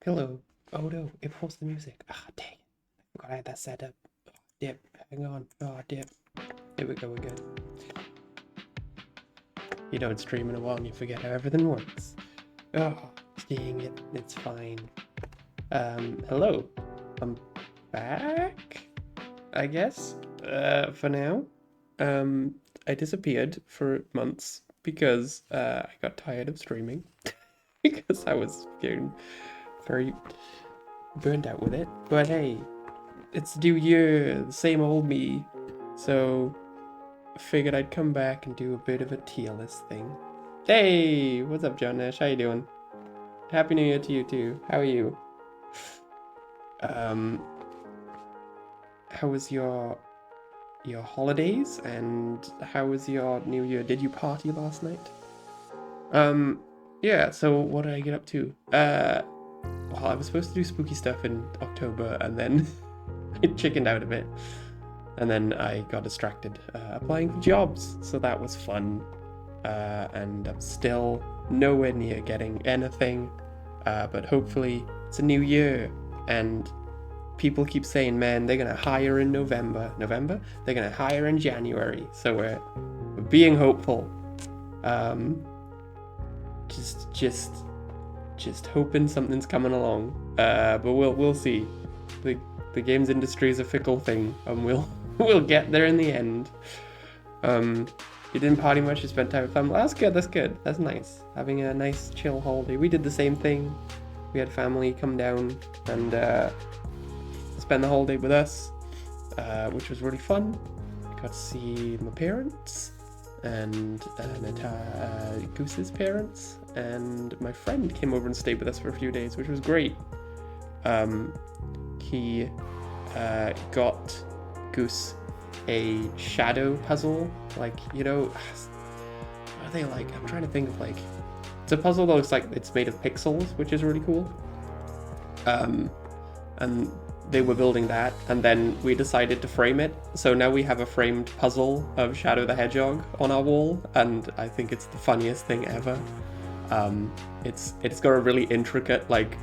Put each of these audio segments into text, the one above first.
Hello. Oh no, it paused the music. Ah, dang it. I forgot I had that set up. Oh, dip. Hang on. Oh, dip. Here we go again. You don't stream in a while and you forget how everything works. Oh, dang it. It's fine. Hello. I'm back, I guess, for now. I disappeared for months because, I got tired of streaming. Because I was getting very burned out with it. But hey, it's new year, the same old me. So I figured I'd come back and do a bit of a tier list thing. Hey, what's up, John Nash? How you doing? Happy New Year to you too. How are you? How was your holidays and how was your New Year? Did you party last night? Yeah, so what did I get up to? Well, I was supposed to do spooky stuff in October and then I chickened out of it. And then I got distracted applying for jobs, so that was fun. And I'm still nowhere near getting anything, but hopefully it's a new year and people keep saying, man, they're gonna hire in November. They're gonna hire in January, so we're being hopeful. Just hoping something's coming along. But we'll see. The games industry is a fickle thing, and we'll get there in the end. You didn't party much, you spent time with family. That's good. That's nice. Having a nice chill holiday. We did the same thing. We had family come down and spend the whole day with us, which was really fun. Got to see my parents and Goose's parents, and my friend came over and stayed with us for a few days, which was great. He got Goose a shadow puzzle, like, you know, what are they like? I'm trying to think of, like, it's a puzzle that looks like it's made of pixels, which is really cool. And they were building that, and then we decided to frame it. So now we have a framed puzzle of Shadow the Hedgehog on our wall, and I think it's the funniest thing ever. It's got a really intricate like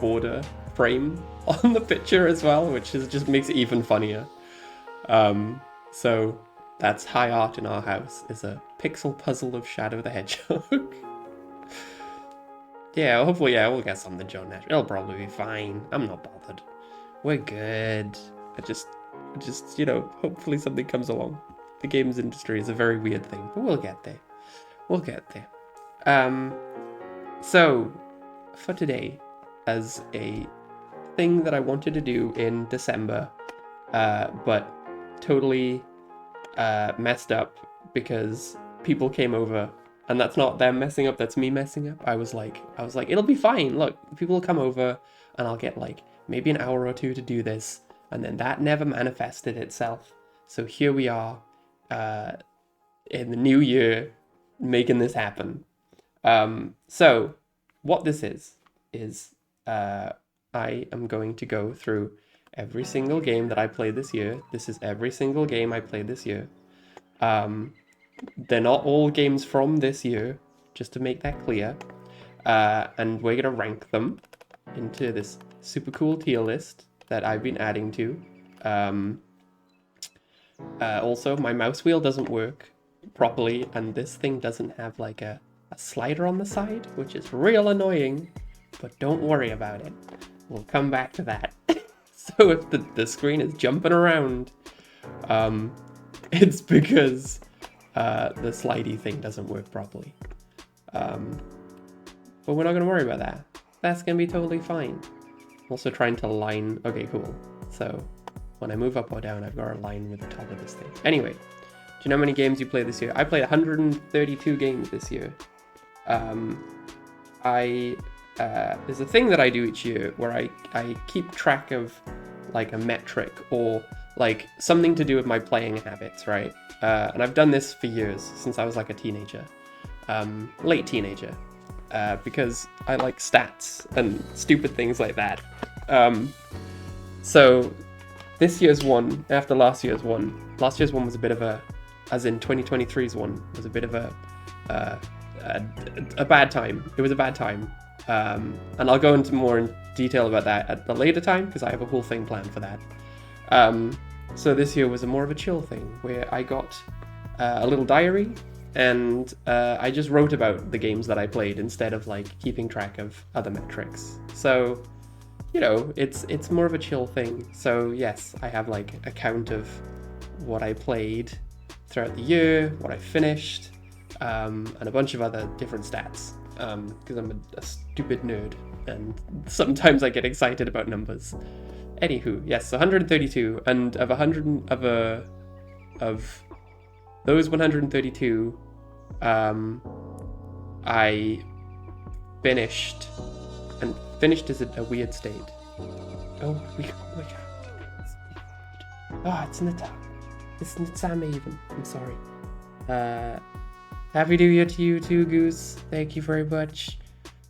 border frame on the picture as well, which just makes it even funnier. So that's high art in our house, is a pixel puzzle of Shadow the Hedgehog. Yeah, hopefully, yeah, we'll get something, John Nash. It'll probably be fine. I'm not bothered. We're good. I just, you know, hopefully something comes along. The games industry is a very weird thing, but we'll get there. We'll get there. So, for today, as a thing that I wanted to do in December, but totally messed up because people came over. And that's not them messing up, that's me messing up. I was like, it'll be fine. Look, people will come over and I'll get like maybe an hour or two to do this. And then that never manifested itself. So here we are in the new year making this happen. So what this is I am going to go through every single game that I played this year. This is every single game I played this year. They're not all games from this year, just to make that clear. And we're going to rank them into this super cool tier list that I've been adding to. Also, my mouse wheel doesn't work properly, and this thing doesn't have like a slider on the side, which is real annoying, but don't worry about it. We'll come back to that. So if the screen is jumping around, it's because the slidey thing doesn't work properly. But we're not going to worry about that. That's going to be totally fine. Also trying to line... Okay, cool. So when I move up or down, I've got to line with the top of this thing. Anyway, do you know how many games you played this year? I played 132 games this year. There's a thing that I do each year where I keep track of like a metric or like something to do with my playing habits, right? And I've done this for years, since I was like a teenager, late teenager, because I like stats and stupid things like that. So this year's one, after last year's one was a bit of a, as in 2023's one, was a bit of a bad time. It was a bad time. And I'll go into more in detail about that at the later time, because I have a whole thing planned for that. So this year was more of a chill thing, where I got a little diary, and I just wrote about the games that I played instead of like keeping track of other metrics. So, you know, it's more of a chill thing. So yes, I have like a count of what I played throughout the year, what I finished, and a bunch of other different stats, because I'm a stupid nerd, and sometimes I get excited about numbers. Anywho, yes, 132, and of those 132, I finished, and finished is a weird state. Oh, it's in the top. It's in the time even. I'm sorry. Happy New Year to you too, Goose. Thank you very much.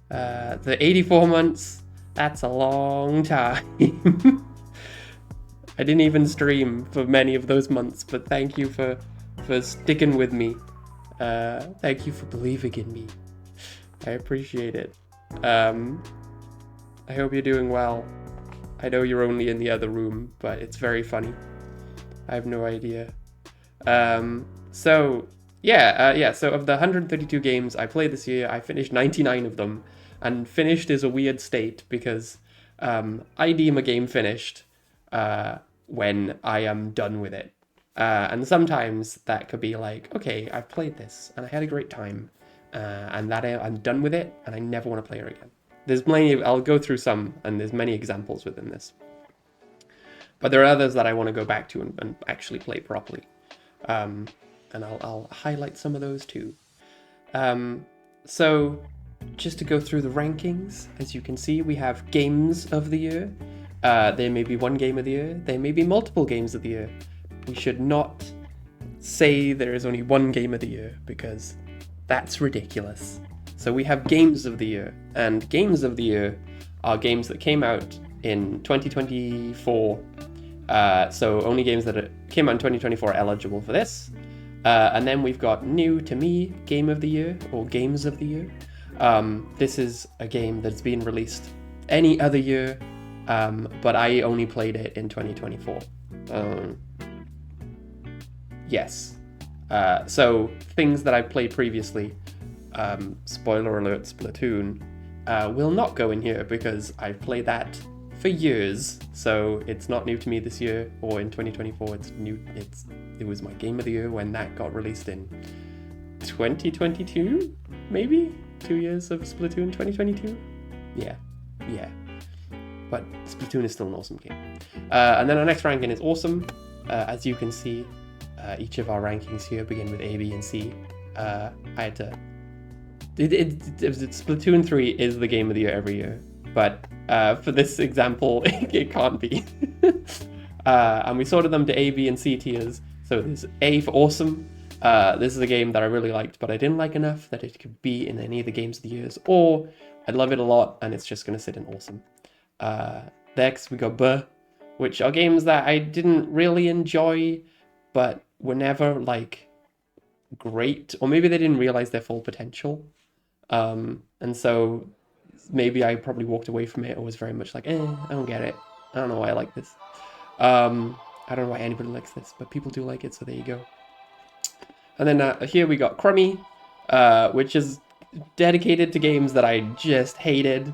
The 84 months, that's a long time. I didn't even stream for many of those months, but thank you for sticking with me. Thank you for believing in me. I appreciate it. I hope you're doing well. I know you're only in the other room, but it's very funny. I have no idea. So of the 132 games I played this year, I finished 99 of them. And finished is a weird state because I deem a game finished when I am done with it. And sometimes that could be like, okay, I've played this and I had a great time, and that I'm done with it and I never want to play it again. There's plenty I'll go through some, and there's many examples within this. But there are others that I want to go back to and actually play properly. And I'll highlight some of those too. So just to go through the rankings, as you can see, we have games of the year. There may be one game of the year. There may be multiple games of the year. We should not say there is only one game of the year, because that's ridiculous. So we have games of the year, and games of the year are games that came out in 2024. So only games that came out in 2024 are eligible for this. And then we've got new to me game of the year, or games of the year. This is a game that's been released any other year, but I only played it in 2024. Yes. So things that I've played previously, spoiler alert, Splatoon, will not go in here because I've played that for years. So it's not new to me this year or in 2024. It's new. It was my game of the year when that got released in 2022, maybe 2 years of Splatoon. 2022. Yeah. But Splatoon is still an awesome game. And then our next ranking is awesome. As you can see, each of our rankings here begin with A, B, and C. I had to... Splatoon 3 is the game of the year every year, but for this example, it can't be. And we sorted them to A, B, and C tiers. So there's A for awesome. This is a game that I really liked, but I didn't like enough that it could be in any of the games of the years, or I love it a lot and it's just going to sit in awesome. Next we got B, which are games that I didn't really enjoy, but were never like great, or maybe they didn't realize their full potential. And so maybe I probably walked away from it or was very much like, I don't get it. I don't know why I like this. I don't know why anybody likes this, but people do like it, so there you go. And then here we got Crummy, which is dedicated to games that I just hated.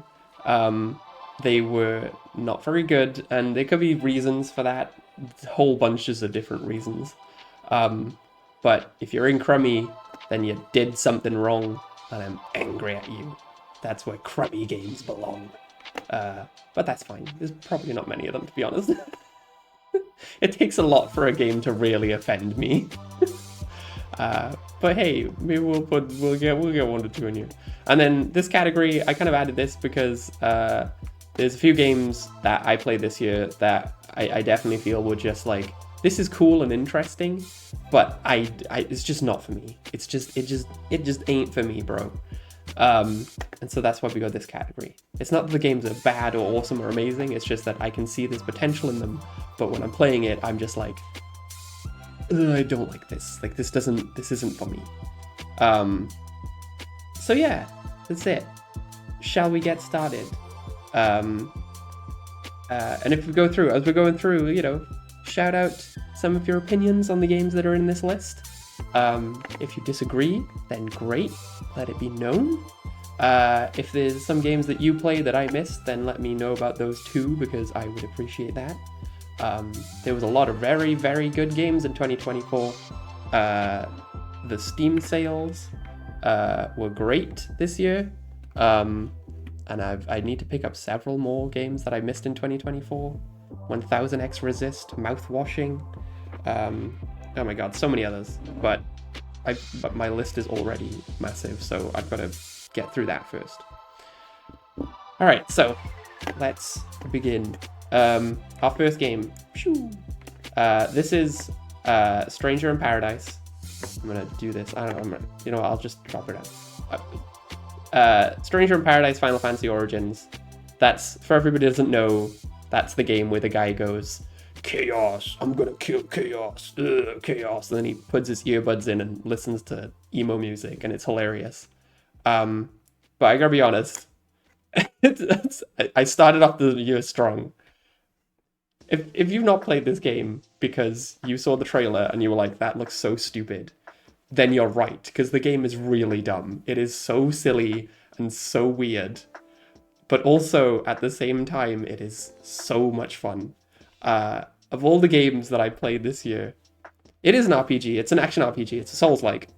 They were not very good, and there could be reasons for that. Whole bunches of different reasons. But if you're in Crummy, then you did something wrong, and I'm angry at you. That's where Crummy games belong. But that's fine. There's probably not many of them, to be honest. It takes a lot for a game to really offend me. But hey, maybe we'll get 1 or 2 in here. And then this category, I kind of added this because there's a few games that I played this year that I definitely feel were just like, this is cool and interesting, but it's just not for me. It just ain't for me, bro. And so that's why we got this category. It's not that the games are bad or awesome or amazing, it's just that I can see there's potential in them, but when I'm playing it, I'm just like, I don't like this. Like, this isn't for me. So yeah, that's it. shall we get started? And if we go through, as we're going through, you know, shout out some of your opinions on the games that are in this list. If you disagree, then great, let it be known. If there's some games that you play that I missed, then let me know about those too, because I would appreciate that. There was a lot of very, very good games in 2024. The Steam sales were great this year. And I need to pick up several more games that I missed in 2024. 1000X Resist, Mouthwashing. Oh my god, so many others. But my list is already massive, so I've got to get through that first. Alright, so let's begin. Our first game. This is Stranger in Paradise. I'm gonna do this. I don't know. You know what, I'll just drop it out. Stranger in Paradise Final Fantasy Origins. That's, for everybody who doesn't know, that's the game where the guy goes, "Chaos, I'm gonna kill chaos, chaos," and then he puts his earbuds in and listens to emo music, and it's hilarious. But I gotta be honest, I started off the year strong. If you've not played this game because you saw the trailer and you were like, that looks so stupid, then you're right, because the game is really dumb. It is so silly and so weird, but also at the same time, it is so much fun. Of all the games that I played this year, it is an RPG. It's an action RPG. It's a Souls-like,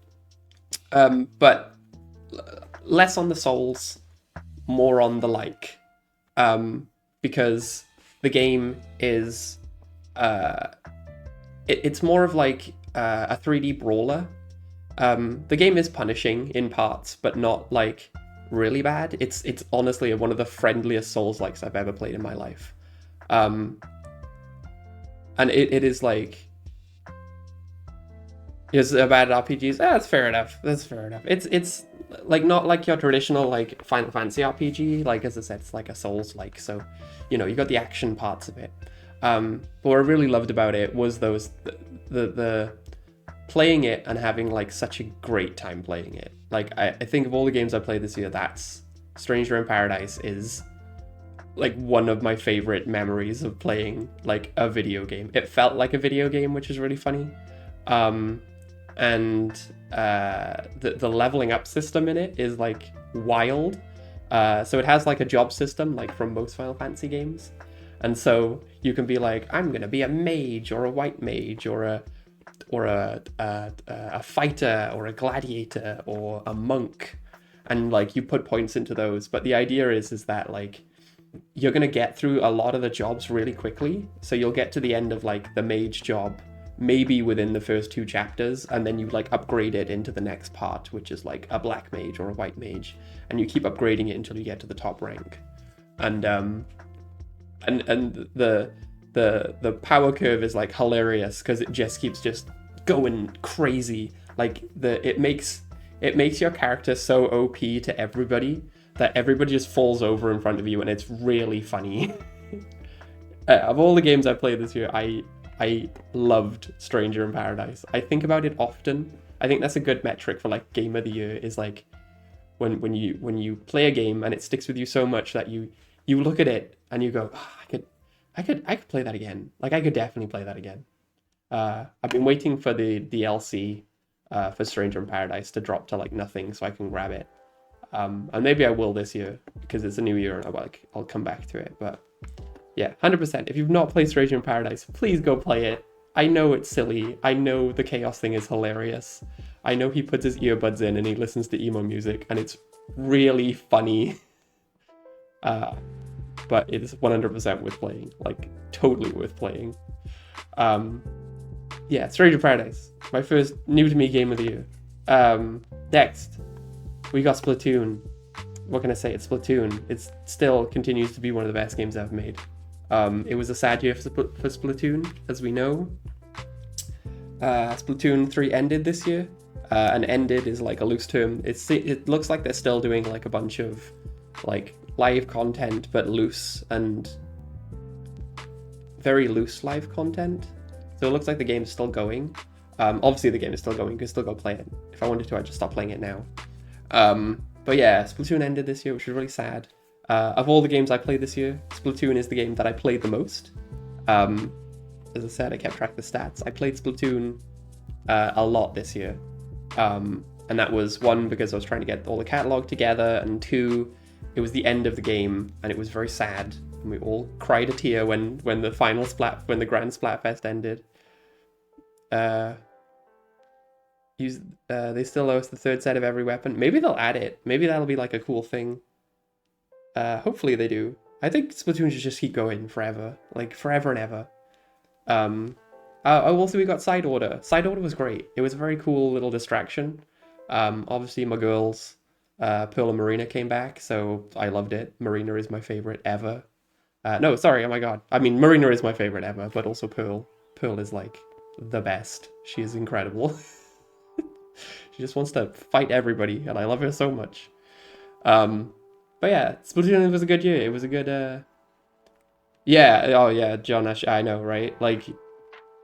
but less on the Souls, more on the like, because the game is it's more of like a 3D brawler. The game is punishing in parts, but not like really bad. It's honestly one of the friendliest Souls-likes I've ever played in my life. And it is like, is it bad at RPGs? That's fair enough. That's fair enough. It's like not like your traditional like Final Fantasy RPG. Like, as I said, it's like a Souls-like. So, you know, you got the action parts of it. But what I really loved about it was the playing it and having like such a great time playing it. Like, I think of all the games I played this year, that's Stranger in Paradise is like one of my favorite memories of playing like a video game. It felt like a video game, which is really funny. And the leveling up system in it is like wild. So it has like a job system, like from most Final Fantasy games. And so you can be like, I'm gonna be a mage or a white mage or a fighter or a gladiator or a monk, and like you put points into those. But the idea is that like you're gonna get through a lot of the jobs really quickly. So you'll get to the end of like the mage job maybe within the first 2 chapters, and then you like upgrade it into the next part, which is like a black mage or a white mage, and you keep upgrading it until you get to the top rank. And the power curve is like hilarious because it just keeps just going crazy. Like it makes your character so OP to everybody that everybody just falls over in front of you, and it's really funny. Of all the games I played this year, I loved Stranger in Paradise. I think about it often. I think that's a good metric for like game of the year, is like when you play a game and it sticks with you so much that you look at it and you go, oh, I could play that again. Like, I could definitely play that again. I've been waiting for the DLC for Stranger in Paradise to drop to like nothing so I can grab it. And maybe I will this year because it's a new year and I'll come back to it. But yeah, 100%. If you've not played Stranger in Paradise, please go play it. I know it's silly. I know the chaos thing is hilarious. I know he puts his earbuds in and he listens to emo music, and it's really funny. But it is 100% worth playing. Like, totally worth playing. Yeah, Stranger in Paradise. My first new-to-me game of the year. Next, we got Splatoon. What can I say? It's Splatoon. It still continues to be one of the best games I've made. It was a sad year for Splatoon, as we know. Splatoon 3 ended this year. And ended is like a loose term. It looks like they're still doing like a bunch of like live content, but loose, and very loose live content. So it looks like the game's still going. Obviously the game is still going. You can still go play it. If I wanted to, I'd just stop playing it now. But yeah, Splatoon ended this year, which was really sad. Of all the games I played this year, Splatoon is the game that I played the most. As I said, I kept track of the stats. I played Splatoon a lot this year. And that was, one, because I was trying to get all the catalog together, and two, it was the end of the game, and it was very sad. And we all cried a tear when the final when the Grand Splatfest ended. They still owe us the third set of every weapon. Maybe they'll add it. Maybe that'll be like a cool thing. Hopefully they do. I think Splatoon should just keep going forever. Like, forever and ever. Also, we got Side Order. Side Order was great. It was a very cool little distraction. Obviously, my girls, Pearl and Marina, came back, so I loved it. Marina is my favorite ever. No, sorry, oh my god. I mean, Marina is my favorite ever, but also Pearl. Pearl is, like, the best. She is incredible. She just wants to fight everybody, and I love her so much. But yeah, Splatoon was a good year. It was a good, yeah, oh yeah, John Ash, I know, right? Like,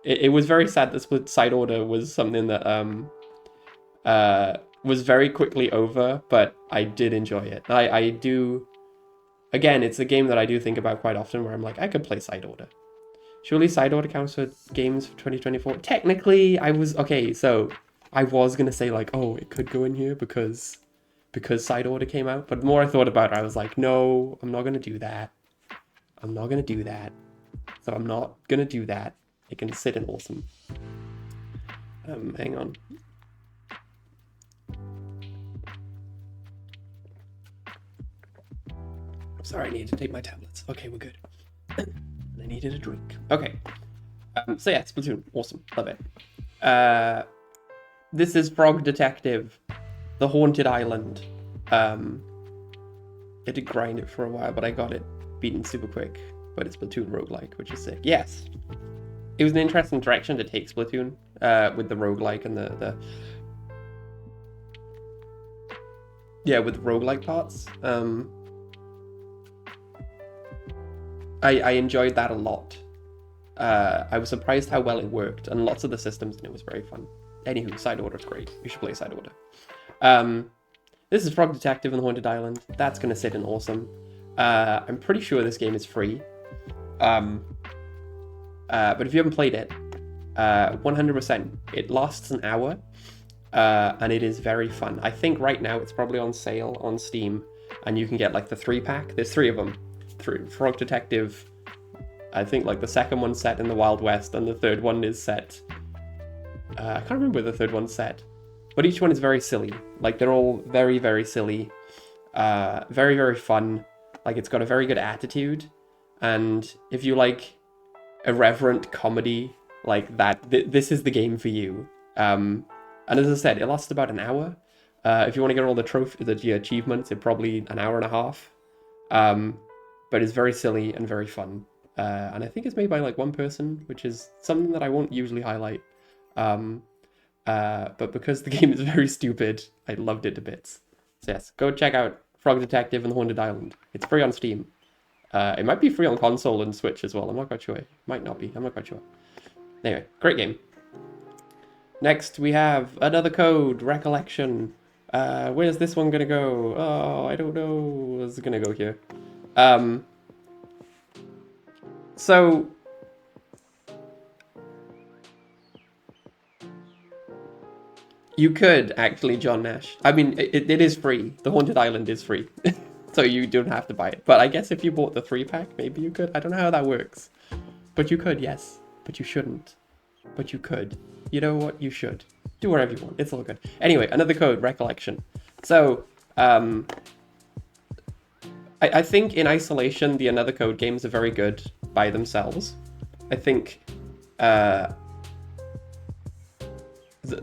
it was very sad that Split Side Order was something that, was very quickly over, but I did enjoy it. I do, again, it's a game that I do think about quite often, where I'm like, I could play Side Order. Surely Side Order counts for games for 2024? Technically, I was going to say, like, oh, it could go in here because Side Order came out, but the more I thought about it, I was like, no, I'm not going to do that. I'm not going to do that. So I'm not going to do that. It can sit in Awesome. Hang on. Sorry, I needed to take my tablets. Okay, we're good. I needed a drink. Okay. So yeah, Splatoon. Awesome. Love it. This is Frog Detective, The Haunted Island. I did grind it for a while, but I got it beaten super quick. But it's Splatoon roguelike, which is sick. Yes. It was an interesting direction to take Splatoon, with the roguelike and the yeah, with roguelike parts. I enjoyed that a lot. I was surprised how well it worked, and lots of the systems in it was very fun. Anywho, Side Order's great. You should play Side Order. This is Frog Detective and the Haunted Island. That's going to sit in Awesome. I'm pretty sure this game is free. But if you haven't played it, 100%, it lasts an hour, and it is very fun. I think right now it's probably on sale on Steam, and you can get like the 3-pack. There's 3 of them. Frog Detective, I think like the second one's set in the Wild West, and the third one is set... I can't remember where the third one's set, but each one is very silly. Like, they're all very, very silly, very, very fun. Like, it's got a very good attitude, and if you like irreverent comedy like that, this is the game for you. And as I said, it lasts about an hour. If you want to get all the achievements, it's probably an hour and a half. But it's very silly and very fun. And I think it's made by like one person, which is something that I won't usually highlight. But because the game is very stupid, I loved it to bits. So yes, go check out Frog Detective and the Haunted Island. It's free on Steam. It might be free on console and Switch as well. I'm not quite sure. It might not be. I'm not quite sure. Anyway, great game. Next, we have another code, Recollection. Where's this one gonna go? Oh, I don't know. Where's it gonna go here? So... you could, actually, John Nash. I mean, it is free. The Haunted Island is free. So you don't have to buy it. But I guess if you bought the 3-pack, maybe you could. I don't know how that works. But you could, yes. But you shouldn't. But you could. You know what? You should. Do whatever you want. It's all good. Anyway, another code, Recollection. So, I think in isolation, the Another Code games are very good by themselves. I think the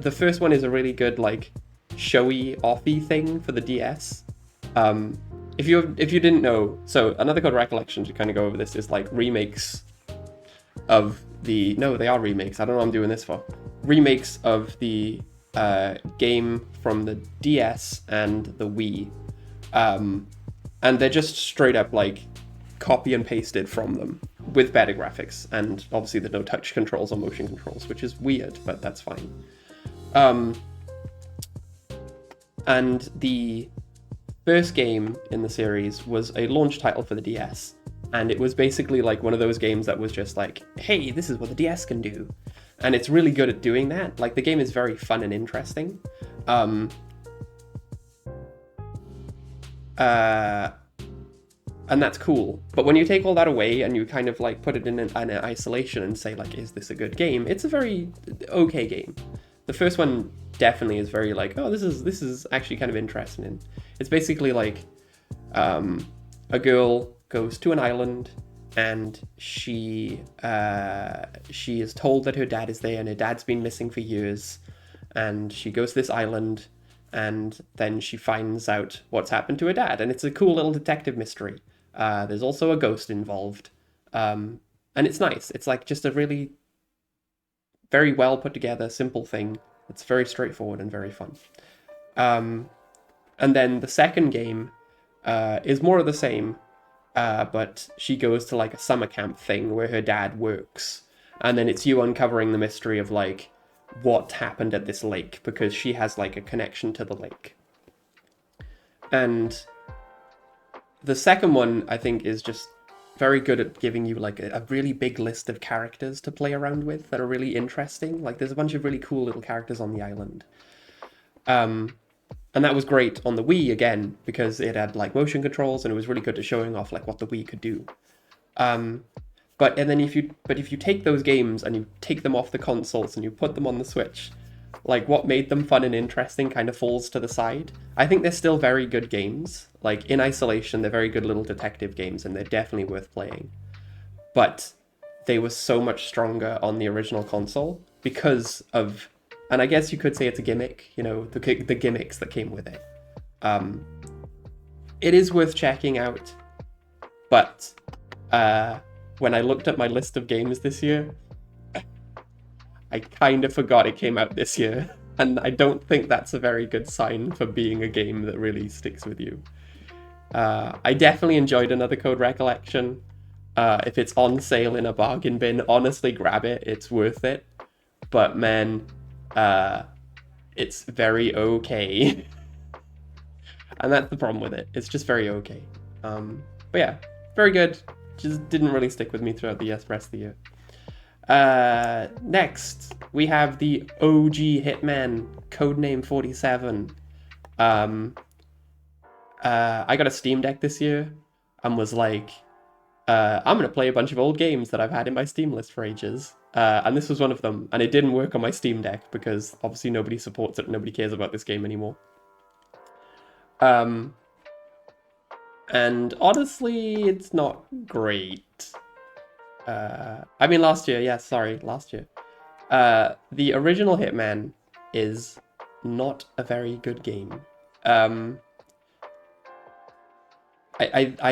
first one is a really good, like, showy, offy thing for the DS. If you didn't know, so Another Code Recollection, to kind of go over this, is like remakes of the... No, they are remakes. I don't know what I'm doing this for. Remakes of the game from the DS and the Wii. And they're just straight up, like, copy and pasted from them with better graphics. And obviously there's no touch controls or motion controls, which is weird, but that's fine. And the first game in the series was a launch title for the DS. And it was basically like one of those games that was just like, hey, this is what the DS can do. And it's really good at doing that. Like, the game is very fun and interesting. And that's cool. But when you take all that away and you kind of like put it in an isolation and say like, is this a good game? It's a very okay game. The first one definitely is very like, oh, this is actually kind of interesting. And it's basically like a girl goes to an island and she is told that her dad is there and her dad's been missing for years. And she goes to this island and then she finds out what's happened to her dad. And it's a cool little detective mystery. There's also a ghost involved. And it's nice. It's like just a really very well put together, simple thing. It's very straightforward and very fun. And then the second game is more of the same, but she goes to like a summer camp thing where her dad works. And then it's you uncovering the mystery of like what happened at this lake, because she has like a connection to the lake. And the second one, I think, is just very good at giving you like a really big list of characters to play around with that are really interesting. Like, there's a bunch of really cool little characters on the island. And that was great on the Wii, again, because it had like motion controls and it was really good at showing off like what the Wii could do. But if you take those games and you take them off the consoles and you put them on the Switch, like what made them fun and interesting kind of falls to the side. I think they're still very good games. Like, in isolation, they're very good little detective games and they're definitely worth playing. But they were so much stronger on the original console because of, and I guess you could say it's a gimmick, you know, the gimmicks that came with it. It is worth checking out, but when I looked at my list of games this year, I kind of forgot it came out this year, and I don't think that's a very good sign for being a game that really sticks with you. I definitely enjoyed Another Code Recollection. If it's on sale in a bargain bin, honestly grab it, it's worth it. But man, it's very okay. And that's the problem with it, it's just very okay. But yeah, very good. Just didn't really stick with me throughout the rest of the year. Next, we have the OG Hitman, Codename 47. I got a Steam Deck this year and was like, I'm gonna play a bunch of old games that I've had in my Steam list for ages. And this was one of them, and it didn't work on my Steam Deck because obviously nobody supports it, nobody cares about this game anymore. And honestly, it's not great. I mean, last year. The original Hitman is not a very good game. I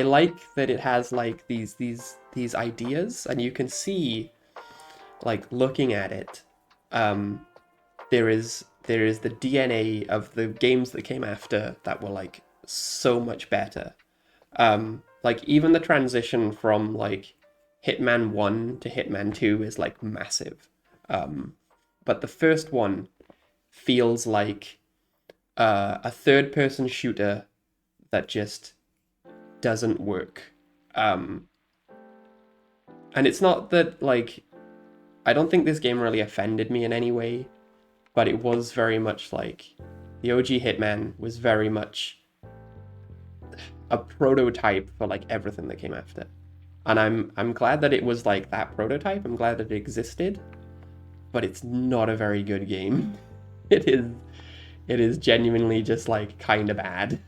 like that it has like these ideas, and you can see, like, looking at it, there is the DNA of the games that came after that were like so much better. Like, even the transition from like Hitman 1 to Hitman 2 is like massive. But the first one feels like a third-person shooter that just doesn't work. And it's not that, like, I don't think this game really offended me in any way, but it was very much like the OG Hitman was very much a prototype for like everything that came after. And I'm glad that it was like that prototype. I'm glad that it existed, but it's not a very good game. It is genuinely just like kind of bad.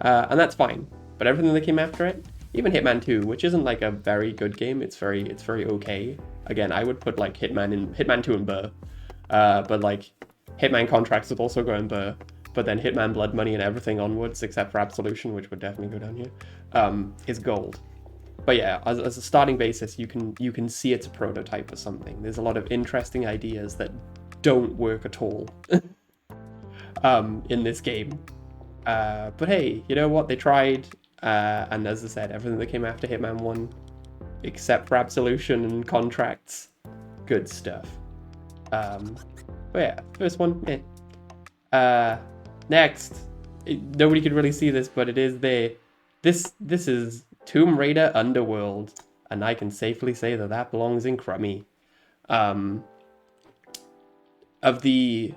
And that's fine. But everything that came after it, even Hitman 2, which isn't like a very good game, it's very okay. Again, I would put like Hitman 2 and Burr. But like Hitman Contracts would also go in Burr. But then Hitman Blood Money and everything onwards, except for Absolution, which would definitely go down here, is gold. But yeah, as a starting basis, you can see it's a prototype or something. There's a lot of interesting ideas that don't work at all in this game. But hey, you know what? They tried, and as I said, everything that came after Hitman 1, except for Absolution and Contracts, good stuff. But yeah, first one, eh. Next, nobody could really see this, but it is there. This is Tomb Raider Underworld, and I can safely say that that belongs in Crummy. Of the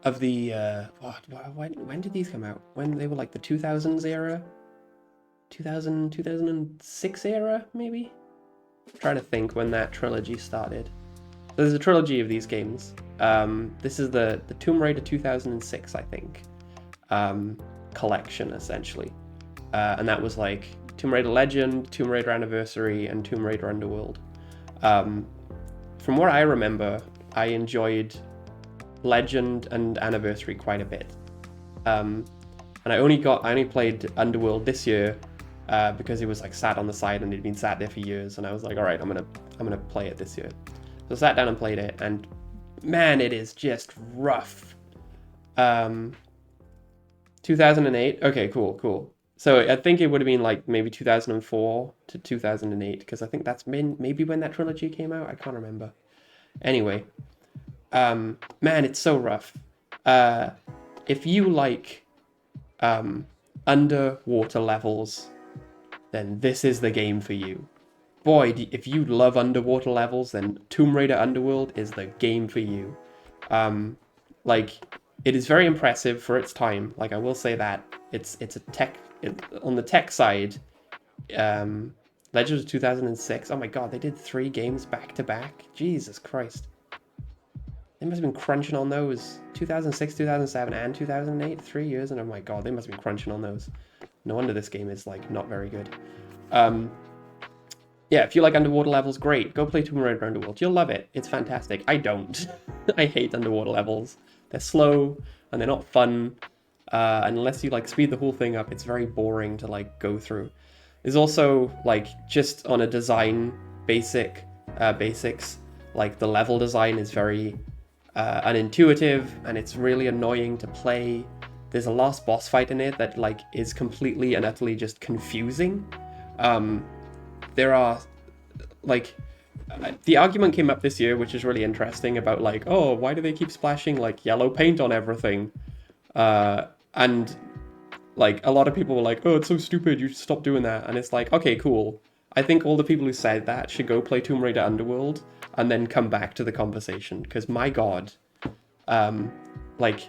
when did these come out? When they were like the 2000s era, 2006 era, maybe. I'm trying to think when that trilogy started. There's a trilogy of these games. This is the Tomb Raider 2006, I think, collection essentially, and that was like Tomb Raider Legend, Tomb Raider Anniversary, and Tomb Raider Underworld. From what I remember, I enjoyed Legend and Anniversary quite a bit, and I only played Underworld this year because it was like sat on the side and it'd been sat there for years, and I was like, all right, I'm gonna play it this year. So I sat down and played it, and man, it is just rough. 2008. Okay, cool. So I think it would have been like maybe 2004 to 2008, because I think that's maybe when that trilogy came out. I can't remember. Anyway, man, it's so rough. If you like underwater levels, then this is the game for you. Boy, if you love underwater levels, then Tomb Raider Underworld is the game for you. Like, it is very impressive for its time. Like, I will say that it's a tech on the tech side. Legend of 2006. Oh my god, they did 3 games back to back. Jesus Christ, they must have been crunching on those. 2006, 2007, and 2008. 3 years, and oh my god, they must have been crunching on those. No wonder this game is like not very good. Yeah, if you like underwater levels, great. Go play Tomb Raider Underworld. You'll love it. It's fantastic. I don't. I hate underwater levels. They're slow, and they're not fun. And unless you like speed the whole thing up, it's very boring to like go through. There's also like, just on a design basics, like the level design is very unintuitive, and it's really annoying to play. There's a last boss fight in it that like is completely and utterly just confusing. There are like, the argument came up this year, which is really interesting, about like, oh, why do they keep splashing like yellow paint on everything? And like a lot of people were like, oh, it's so stupid, you should stop doing that. And it's like, okay, cool. I think all the people who said that should go play Tomb Raider Underworld and then come back to the conversation, because my god, like,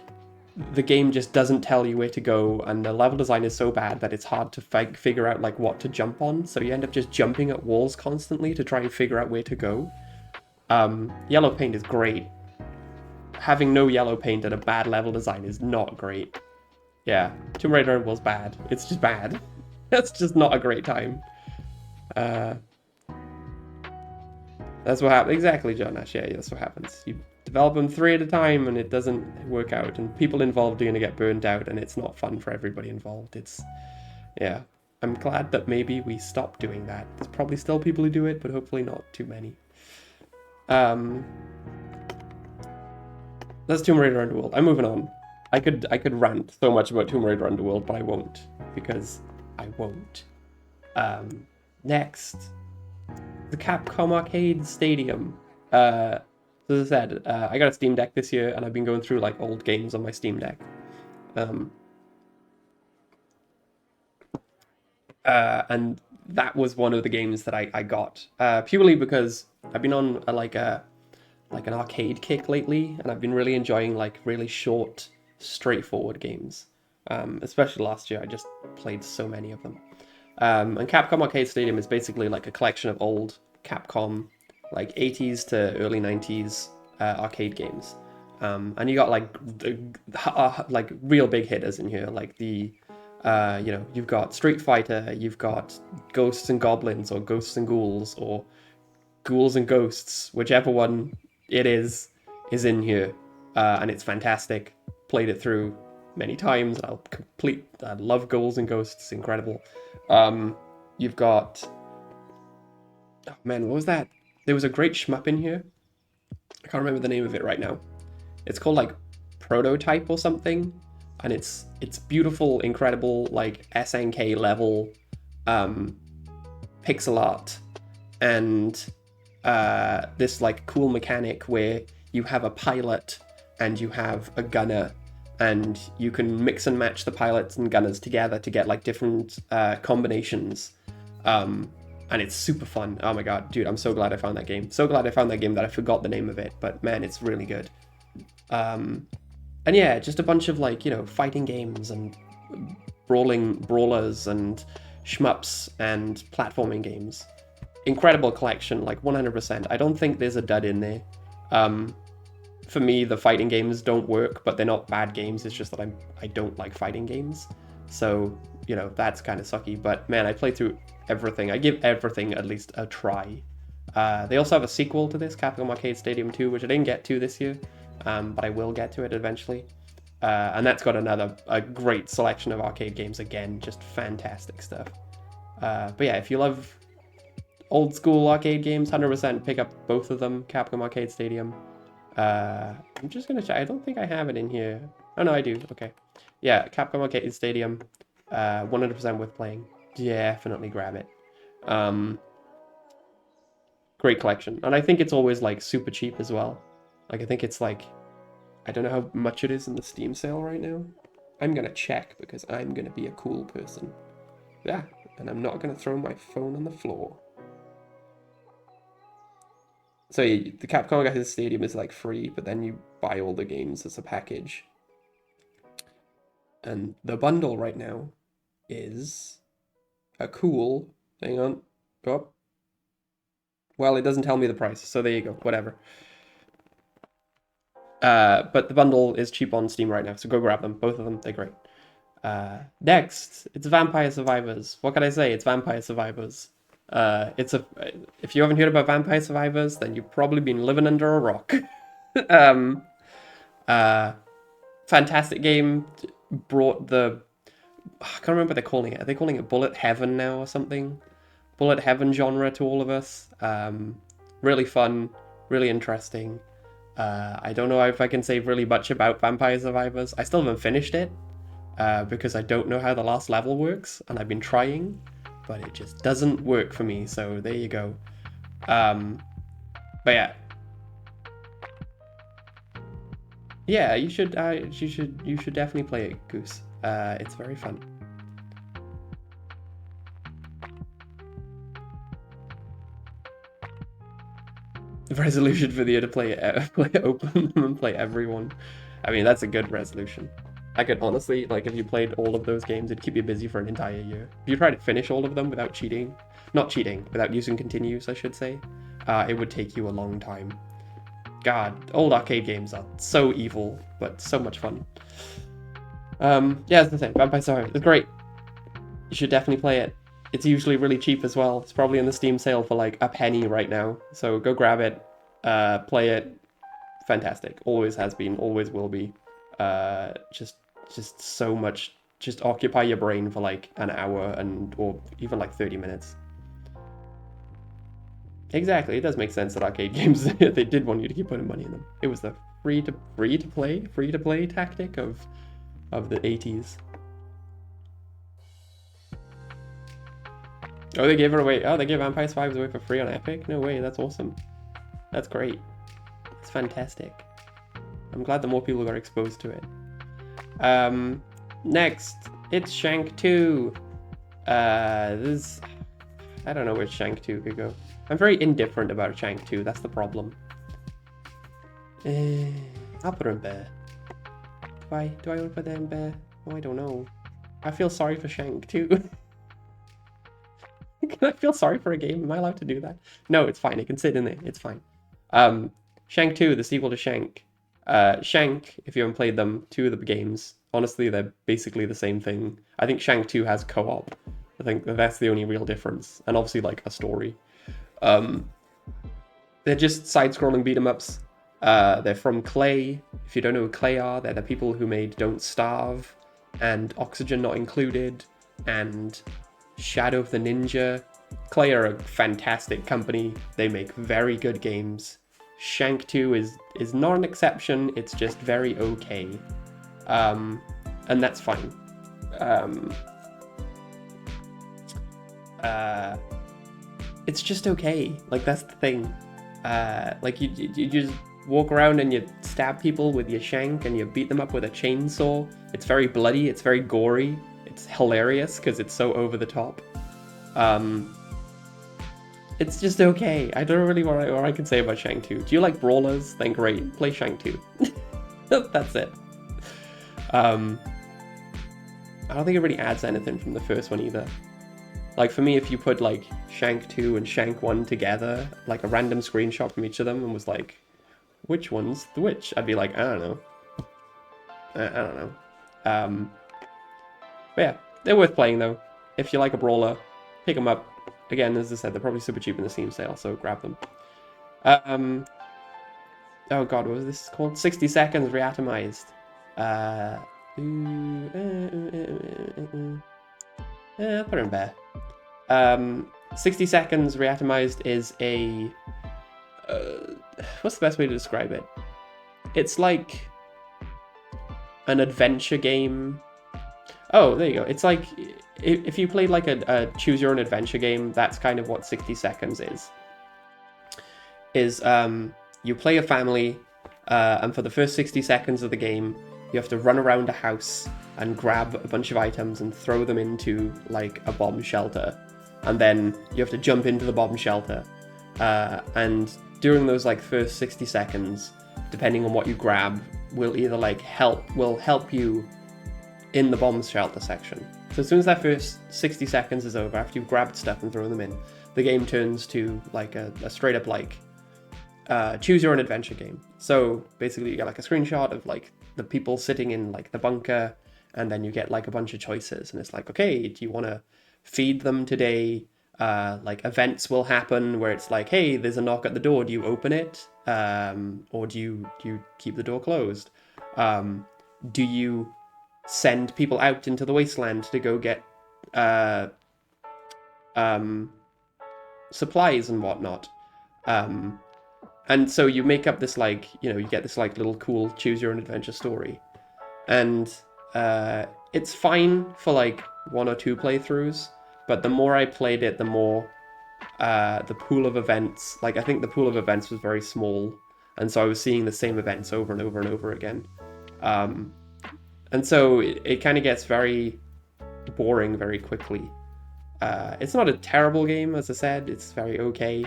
the game just doesn't tell you where to go, and the level design is so bad that it's hard to figure out like what to jump on, so you end up just jumping at walls constantly to try and figure out where to go. Yellow paint is great. Having no yellow paint and a bad level design is not great. Yeah, Tomb Raider was bad. It's just bad. That's just not a great time. That's what happens. Exactly, John Nash. Yeah, that's what happens. You develop them 3 at a time and it doesn't work out, and people involved are going to get burned out, and it's not fun for everybody involved. Yeah. I'm glad that maybe we stopped doing that. There's probably still people who do it, but hopefully not too many. That's Tomb Raider Underworld. I'm moving on. I could rant so much about Tomb Raider Underworld, but I won't, because I won't. Next, the Capcom Arcade Stadium. So as I said, I got a Steam Deck this year, and I've been going through like old games on my Steam Deck. And that was one of the games that I got, purely because I've been on an arcade kick lately, and I've been really enjoying like really short, straightforward games. Especially last year, I just played so many of them. And Capcom Arcade Stadium is basically like a collection of old Capcom, like 80s to early 90s arcade games. And you got like real big hitters in here, like you've got Street Fighter, you've got Ghosts and Goblins, or Ghosts and Ghouls, or Ghouls and Ghosts, whichever one it is in here, and it's fantastic. Played it through many times. I love Ghouls and Ghosts. It's incredible. You've got, oh man, what was that? There was a great shmup in here. I can't remember the name of it right now. It's called like Prototype or something, and it's beautiful, incredible, like SNK level pixel art, and this like cool mechanic where you have a pilot and you have a gunner, and you can mix and match the pilots and gunners together to get like different combinations. And it's super fun. Oh my god, dude, I'm so glad I found that game. So glad I found that game that I forgot the name of it, but man, it's really good. And yeah, just a bunch of like, you know, fighting games and brawlers and shmups and platforming games. Incredible collection, like 100%. I don't think there's a dud in there. For me, the fighting games don't work, but they're not bad games. It's just that I don't like fighting games. So, you know, that's kind of sucky. But man, I played through everything. I give everything at least a try. They also have a sequel to this, Capcom Arcade Stadium 2, which I didn't get to this year, but I will get to it eventually. And that's got a great selection of arcade games again, just fantastic stuff. But yeah, if you love old school arcade games, 100% pick up both of them, Capcom Arcade Stadium. I'm just gonna check. I don't think I have it in here. Oh no, I do. Okay. Yeah, Capcom Arcade Stadium, 100% worth playing. Definitely grab it. Great collection. And I think it's always like super cheap as well. Like I think it's like, I don't know how much it is in the Steam sale right now. I'm gonna check because I'm gonna be a cool person. Yeah, and I'm not gonna throw my phone on the floor. So the Capcom Arcade Stadium is like free, but then you buy all the games as a package. And the bundle right now is a cool, hang on, oh. Well, it doesn't tell me the price, so there you go, whatever. But the bundle is cheap on Steam right now, so go grab them, both of them, they're great. Next, it's Vampire Survivors. What can I say? It's Vampire Survivors. If you haven't heard about Vampire Survivors, then you've probably been living under a rock. Fantastic game. Brought the, I can't remember what they're calling it. Are they calling it Bullet Heaven now or something? Bullet Heaven genre to all of us. Really fun, really interesting. I don't know if I can say really much about Vampire Survivors. I still haven't finished it because I don't know how the last level works, and I've been trying, but it just doesn't work for me. So there you go. But yeah, you should definitely play it, Goose. It's very fun. The resolution for the year to play it open and play everyone. I mean, that's a good resolution. I could honestly, like, if you played all of those games, it'd keep you busy for an entire year. If you tried to finish all of them without cheating, not cheating, without using continues, I should say, it would take you a long time. God, old arcade games are so evil, but so much fun. Yeah, that's the thing. Vampire Survivors is great. You should definitely play it. It's usually really cheap as well. It's probably in the Steam sale for like a penny right now. So go grab it, play it. Fantastic. Always has been, always will be. Just so much. Just occupy your brain for like an hour or even like 30 minutes. Exactly. It does make sense that arcade games they did want you to keep putting money in them. It was the free to play tactic of the 80s. Oh, they gave it away. Oh, they gave Vampire Survivors away for free on Epic? No way, that's awesome. That's great. It's fantastic. I'm glad that more people got exposed to it. Next, it's Shank 2. I don't know where Shank 2 could go. I'm very indifferent about Shank 2, that's the problem. I'll put her in bear. Do I want to put that in bear? Oh, I don't know. I feel sorry for Shank 2. Can I feel sorry for a game? Am I allowed to do that? No, it's fine. It can sit in there. It's fine. Shank 2, the sequel to Shank. Shank, if you haven't played them, two of the games, honestly, they're basically the same thing. I think Shank 2 has co-op. I think that's the only real difference. And obviously, like, a story. They're just side-scrolling beat-em-ups. They're from Clay. If you don't know who Clay are, they're the people who made Don't Starve and Oxygen Not Included and Shadow of the Ninja. Clay are a fantastic company. They make very good games. Shank 2 is not an exception. It's just very okay. And that's fine. It's just okay. Like, that's the thing. Like, you just walk around and you stab people with your shank and you beat them up with a chainsaw. It's very bloody, it's very gory, it's hilarious because it's so over the top. It's just okay. I don't really know what I can say about Shank 2. Do you like brawlers? Then great, play Shank 2. That's it. I don't think it really adds anything from the first one either. Like for me, if you put like Shank 2 and Shank 1 together, like a random screenshot from each of them and was like, which one's the which? I'd be like, I don't know. I don't know. But yeah, they're worth playing though. If you like a brawler, pick them up. Again, as I said, they're probably super cheap in the Steam sale, so grab them. Oh god, what was this called? 60 Seconds Reactomised. Put it in there. 60 Seconds Reactomised is a... what's the best way to describe it? It's like an adventure game. Oh, there you go. It's like, if you played like a choose your own adventure game, that's kind of what 60 Seconds is. You play a family, and for the first 60 seconds of the game, you have to run around a house and grab a bunch of items and throw them into like a bomb shelter. And then you have to jump into the bomb shelter. And during those like first 60 seconds, depending on what you grab, will either like help you in the bomb shelter section. So as soon as that first 60 seconds is over, after you've grabbed stuff and thrown them in, the game turns to like a straight up like choose your own adventure game. So basically you get like a screenshot of like the people sitting in like the bunker, and then you get like a bunch of choices, and it's like, okay, do you want to feed them today? Like events will happen where it's like, hey, there's a knock at the door, do you open it? Or do you keep the door closed? Do you send people out into the wasteland to go get supplies and whatnot? And so you make up this like, you get this like little cool choose your own adventure story. And it's fine for like 1 or 2 playthroughs, but the more I played it, the more the pool of events, like I think the pool of events was very small, and so I was seeing the same events over and over and over again. And so it kind of gets very boring very quickly. It's not a terrible game, as I said, it's very okay.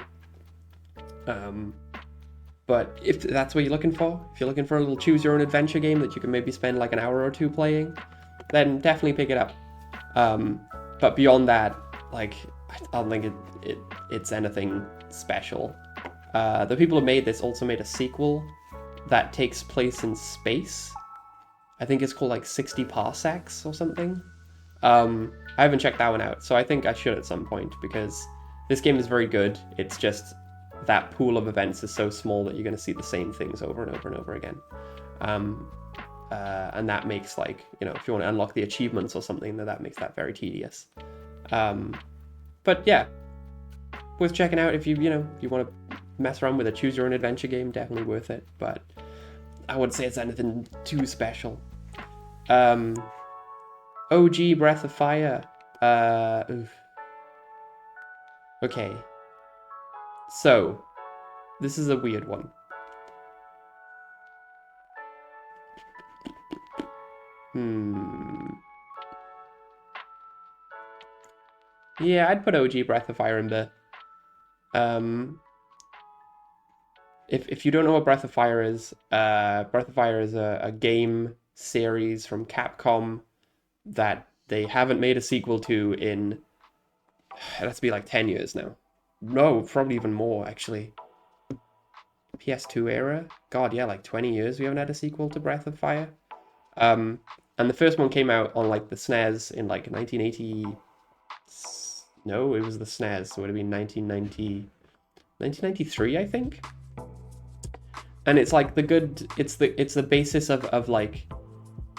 But if that's what you're looking for, if you're looking for a little choose your own adventure game that you can maybe spend like an hour or 2 playing, then definitely pick it up. But beyond that, like, I don't think it's anything special. The people who made this also made a sequel that takes place in space. I think it's called like 60 Parsecs or something. I haven't checked that one out, so I think I should at some point, because this game is very good. It's just that pool of events is so small that you're going to see the same things over and over and over again. And that makes, like, if you want to unlock the achievements or something, that makes that very tedious. But yeah, worth checking out if you want to mess around with a choose your own adventure game. Definitely worth it, but I wouldn't say it's anything too special. OG Breath of Fire. Okay. So, this is a weird one. Yeah, I'd put OG Breath of Fire in there. If you don't know what Breath of Fire is a game series from Capcom that they haven't made a sequel to in, it has to be like 10 years now. No, probably even more, actually. PS2 era? God, yeah, like 20 years we haven't had a sequel to Breath of Fire. And the first one came out on like the SNES in like 1980... No, it was the SNES, so it would have been 1993, I think? And it's like it's the basis of like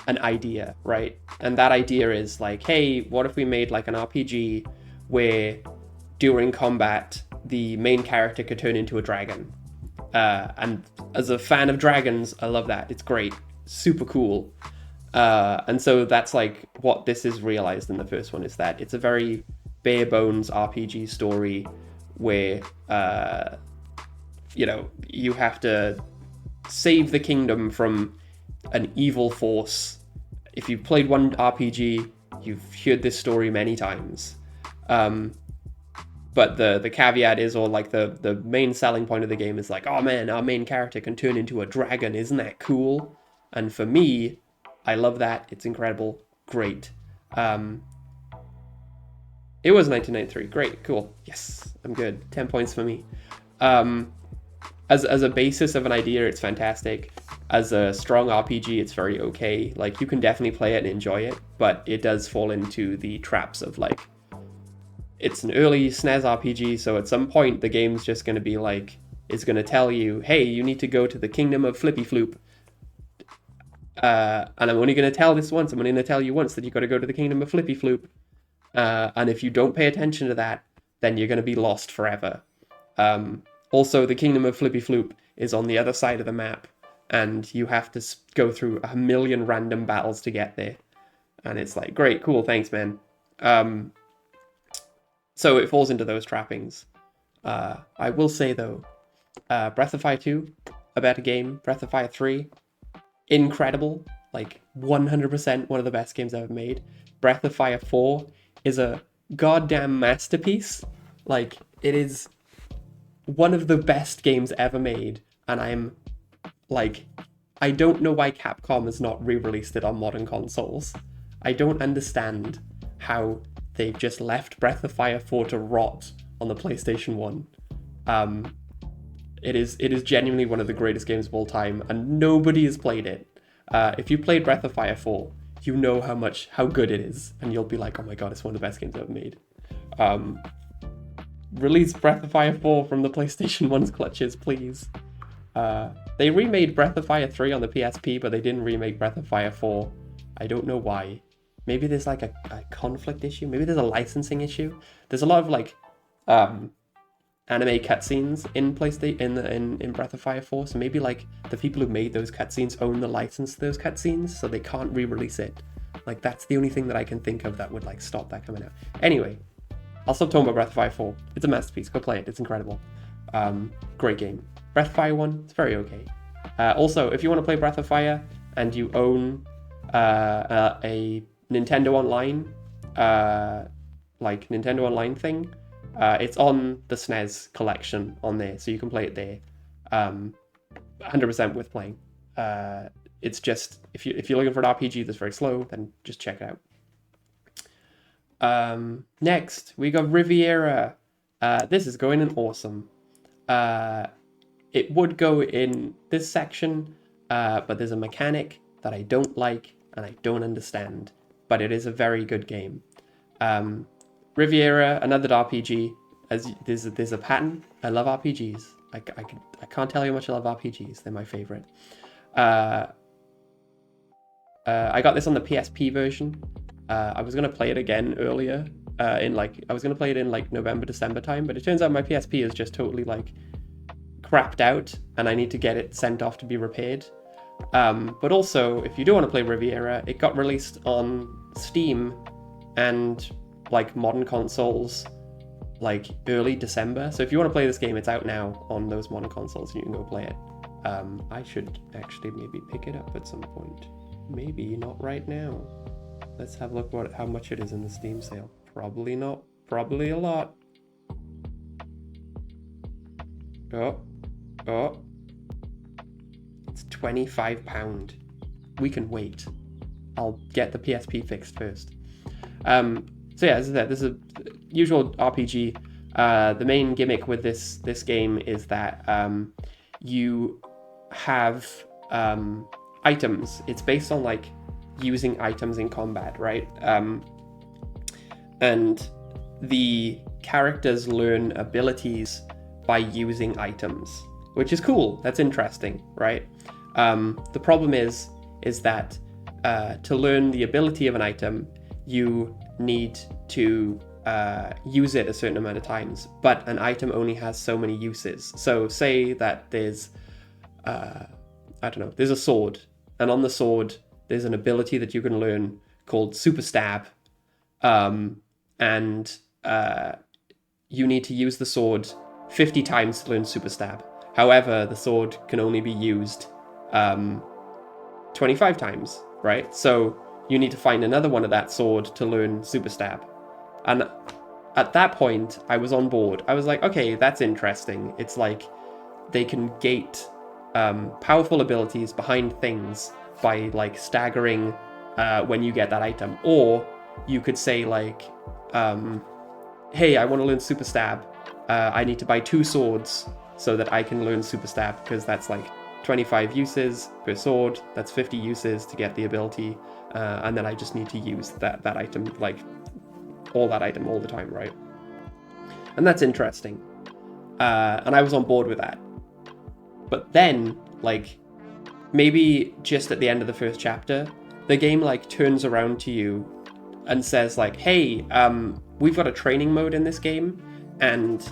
an idea, right? And that idea is like, hey, what if we made like an RPG where during combat the main character could turn into a dragon? And as a fan of dragons, I love that. It's great, super cool. And so that's like what this is realized in the first one, is that it's a very bare bones RPG story where you have to save the kingdom from an evil force. If you've played one RPG, you've heard this story many times. But the caveat is, or like the main selling point of the game is like, oh man, our main character can turn into a dragon. Isn't that cool? And for me, I love that. It's incredible. Great. It was 1993. Great. Cool. Yes, I'm good. 10 points for me. As a basis of an idea, it's fantastic. As a strong RPG, it's very okay. Like, you can definitely play it and enjoy it, but it does fall into the traps of, like, it's an early SNES RPG, so at some point the game's just going to be like, it's going to tell you, hey, you need to go to the Kingdom of Flippy Floop. And I'm only going to tell this once. I'm only going to tell you once that you've got to go to the Kingdom of Flippy Floop. And if you don't pay attention to that, then you're going to be lost forever. Also, the Kingdom of Flippy Floop is on the other side of the map, and you have to go through 1 million random battles to get there. And it's like, great, cool, thanks, man. So it falls into those trappings. I will say, though, Breath of Fire 2, a better game. Breath of Fire 3, incredible. Like, 100% one of the best games ever made. Breath of Fire 4 is a goddamn masterpiece. Like, it is one of the best games ever made. And I'm, like, I don't know why Capcom has not re-released it on modern consoles. I don't understand how they've just left Breath of Fire 4 to rot on the PlayStation 1. It is genuinely one of the greatest games of all time, and nobody has played it. If you played Breath of Fire 4, you know how good it is, and you'll be like, oh my god, it's one of the best games ever made. Release Breath of Fire 4 from the PlayStation 1's clutches, please. They remade Breath of Fire 3 on the PSP, but they didn't remake Breath of Fire 4. I don't know why. Maybe there's like a conflict issue. Maybe there's a licensing issue. There's a lot of like anime cutscenes in PlayStation in Breath of Fire 4. So maybe like the people who made those cutscenes own the license to those cutscenes, so they can't re-release it. Like, that's the only thing that I can think of that would like stop that coming out. Anyway, I'll stop talking about Breath of Fire 4. It's a masterpiece. Go play it. It's incredible. Great game. Breath of Fire 1, it's very okay. Also, if you want to play Breath of Fire and you own a Nintendo Online, Nintendo Online thing, it's on the SNES collection on there, so you can play it there. 100% worth playing. It's just, if you're looking for an RPG that's very slow, then just check it out. Next, we got Riviera. This is going in awesome. It would go in this section, but there's a mechanic that I don't like and I don't understand. But it is a very good game. Riviera, another RPG. As there's a pattern. I love RPGs. I can't tell you how much I love RPGs. They're my favorite. I got this on the PSP version. I was gonna play it again earlier. I was gonna play it in like November, December time, but it turns out my PSP is just totally like crapped out, and I need to get it sent off to be repaired. But also, if you do want to play Riviera, it got released on Steam and like modern consoles like early December. So if you want to play this game, it's out now on those modern consoles and you can go play it. I should actually maybe pick it up at some point. Maybe not right now. Let's have a look how much it is in the Steam sale. Probably not. Probably a lot. Oh. It's £25. We can wait. I'll get the PSP fixed first. So yeah, as I said, this is a usual RPG. The main gimmick with this game is that you have items. It's based on like using items in combat, right? And the characters learn abilities by using items, which is cool. That's interesting, right? The problem is that to learn the ability of an item, you need to use it a certain amount of times, but an item only has so many uses. So say that there's, there's a sword, and on the sword, there's an ability that you can learn called Super Stab, and you need to use the sword 50 times to learn Super Stab. However, the sword can only be used 25 times, right? So you need to find another one of that sword to learn Super Stab. And at that point, I was on board. I was like, okay, that's interesting. It's like they can gate powerful abilities behind things by like staggering when you get that item. Or you could say like, hey, I want to learn Super Stab. I need to buy 2 swords so that I can learn Super Stab, because that's like 25 uses per sword. That's 50 uses to get the ability. And then I just need to use that item, like that item all the time, right? And that's interesting. And I was on board with that. But then, like, maybe just at the end of the first chapter, the game like turns around to you and says like, hey, we've got a training mode in this game, and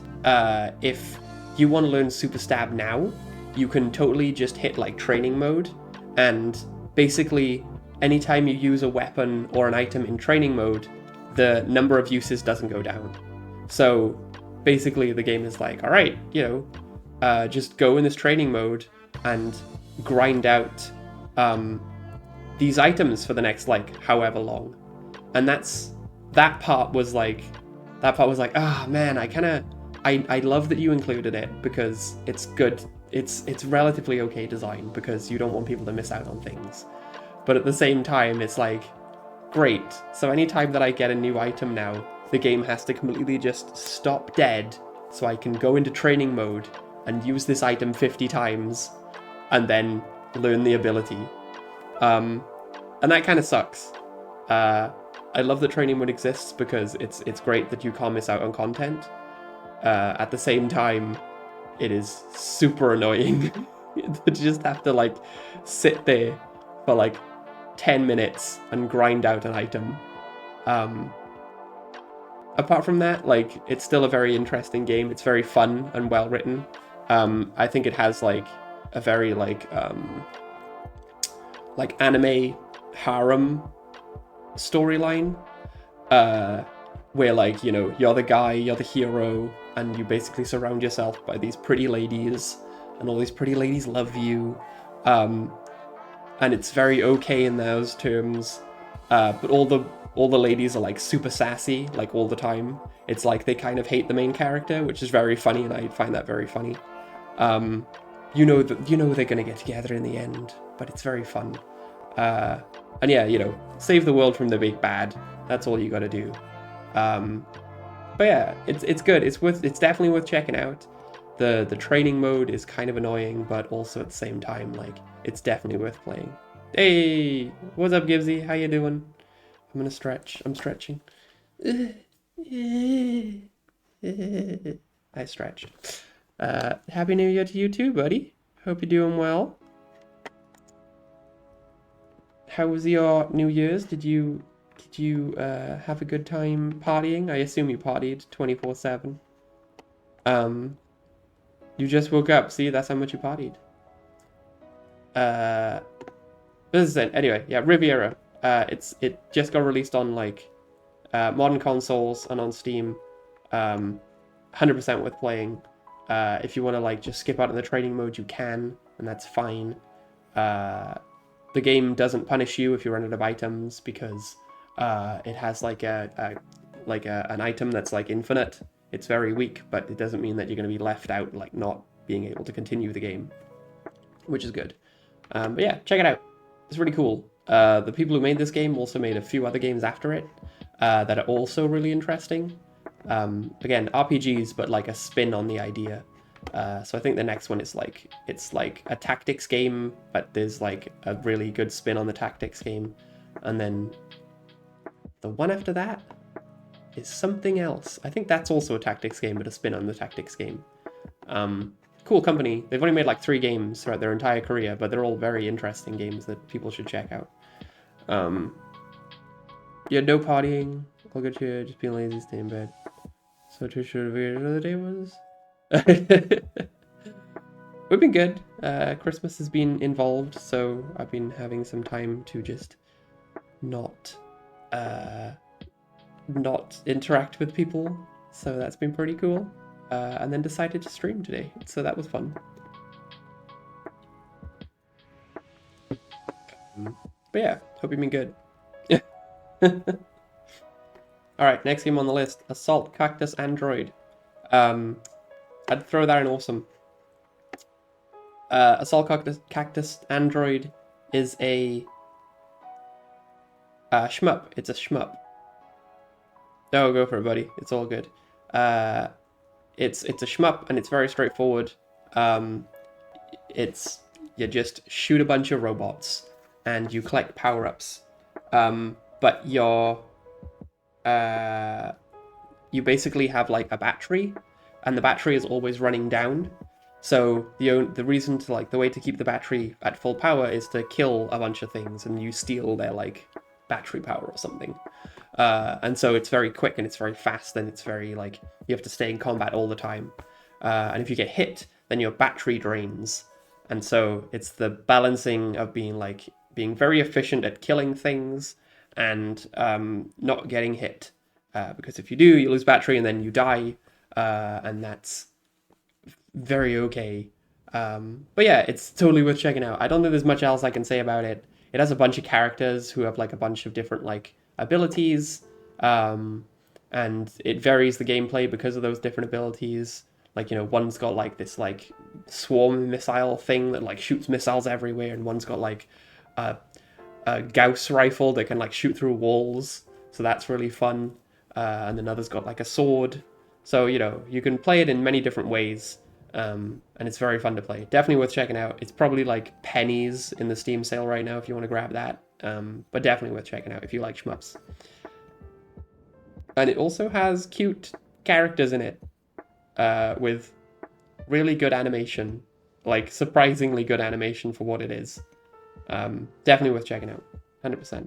if you want to learn Super Stab now, you can totally just hit like training mode, and basically anytime you use a weapon or an item in training mode, the number of uses doesn't go down. So basically the game is like, all right, just go in this training mode and grind out these items for the next like however long. And that part was like, man, I love that you included it, because it's good. It's relatively okay design, because you don't want people to miss out on things. But at the same time, it's like, great. So anytime that I get a new item now, the game has to completely just stop dead so I can go into training mode and use this item 50 times and then learn the ability. And that kind of sucks. I love that training mode exists, because it's great that you can't miss out on content. At the same time, it is super annoying to just have to like sit there for like 10 minutes and grind out an item. Apart from that, like, it's still a very interesting game. It's very fun and well written. I think it has like a very like anime harem storyline, where like, you're the guy, you're the hero, and you basically surround yourself by these pretty ladies, and all these pretty ladies love you, and it's very okay in those terms, but all the ladies are like super sassy, like all the time. It's like they kind of hate the main character, which is very funny, and I find that very funny. They're gonna get together in the end, but it's very fun. And yeah, save the world from the big bad. That's all you gotta do. But yeah, it's good. It's definitely worth checking out. The training mode is kind of annoying, but also at the same time, like, it's definitely worth playing. Hey, what's up, Gibbsy? How you doing? I'm gonna stretch. I'm stretching. I stretched. Happy New Year to you too, buddy. Hope you're doing well. How was your New Year's? Did you have a good time partying? I assume you partied 24/7. You just woke up. See, that's how much you partied. This is it. Anyway, yeah, Riviera. It just got released on like modern consoles and on Steam. 100% worth playing. If you want to like just skip out on the training mode, you can, and that's fine. The game doesn't punish you if you run out of items, because it has like an item that's like infinite. It's very weak, but it doesn't mean that you're going to be left out, like not being able to continue the game, which is good. But yeah, check it out. It's really cool. The people who made this game also made a few other games after it that are also really interesting. Again, RPGs, but like a spin on the idea. So I think the next one is like, it's like a tactics game, but there's like a really good spin on the tactics game. And then the one after that is something else. I think that's also a tactics game, but a spin on the tactics game. Cool company. They've only made like 3 games throughout their entire career, but they're all very interesting games that people should check out. Yeah, no partying. All good here, just being lazy, stay in bed. So too sure weird another day was. We've been good. Christmas has been involved, so I've been having some time to just not interact with people. So that's been pretty cool. And then decided to stream today, so that was fun. But yeah, hope you've been good. Alright, next game on the list, Assault Cactus Android. I'd throw that in awesome. Assault Cactus Android is a shmup. It's a shmup. No, go for it, buddy. It's all good. It's a shmup and it's very straightforward. It's you just shoot a bunch of robots and you collect power-ups. But you basically have like a battery, and the battery is always running down. So the reason to the way to keep the battery at full power is to kill a bunch of things, and you steal their like battery power or something. And so it's very quick and it's very fast, and it's very like you have to stay in combat all the time. And if you get hit, then your battery drains. And so it's the balancing of being very efficient at killing things and not getting hit. Because if you do, you lose battery and then you die, and that's very okay. But yeah, it's totally worth checking out. I don't think there's much else I can say about it. It has a bunch of characters who have like a bunch of different like abilities, and it varies the gameplay because of those different abilities. Like, one's got like this like swarm missile thing that like shoots missiles everywhere, and one's got like a Gauss rifle that can like shoot through walls. So that's really fun. And another's got like a sword. So, you can play it in many different ways. And it's very fun to play. Definitely worth checking out. It's probably like pennies in the Steam sale right now if you want to grab that. But definitely worth checking out if you like shmups. And it also has cute characters in it, with really good animation. Like, surprisingly good animation for what it is. Definitely worth checking out. 100%.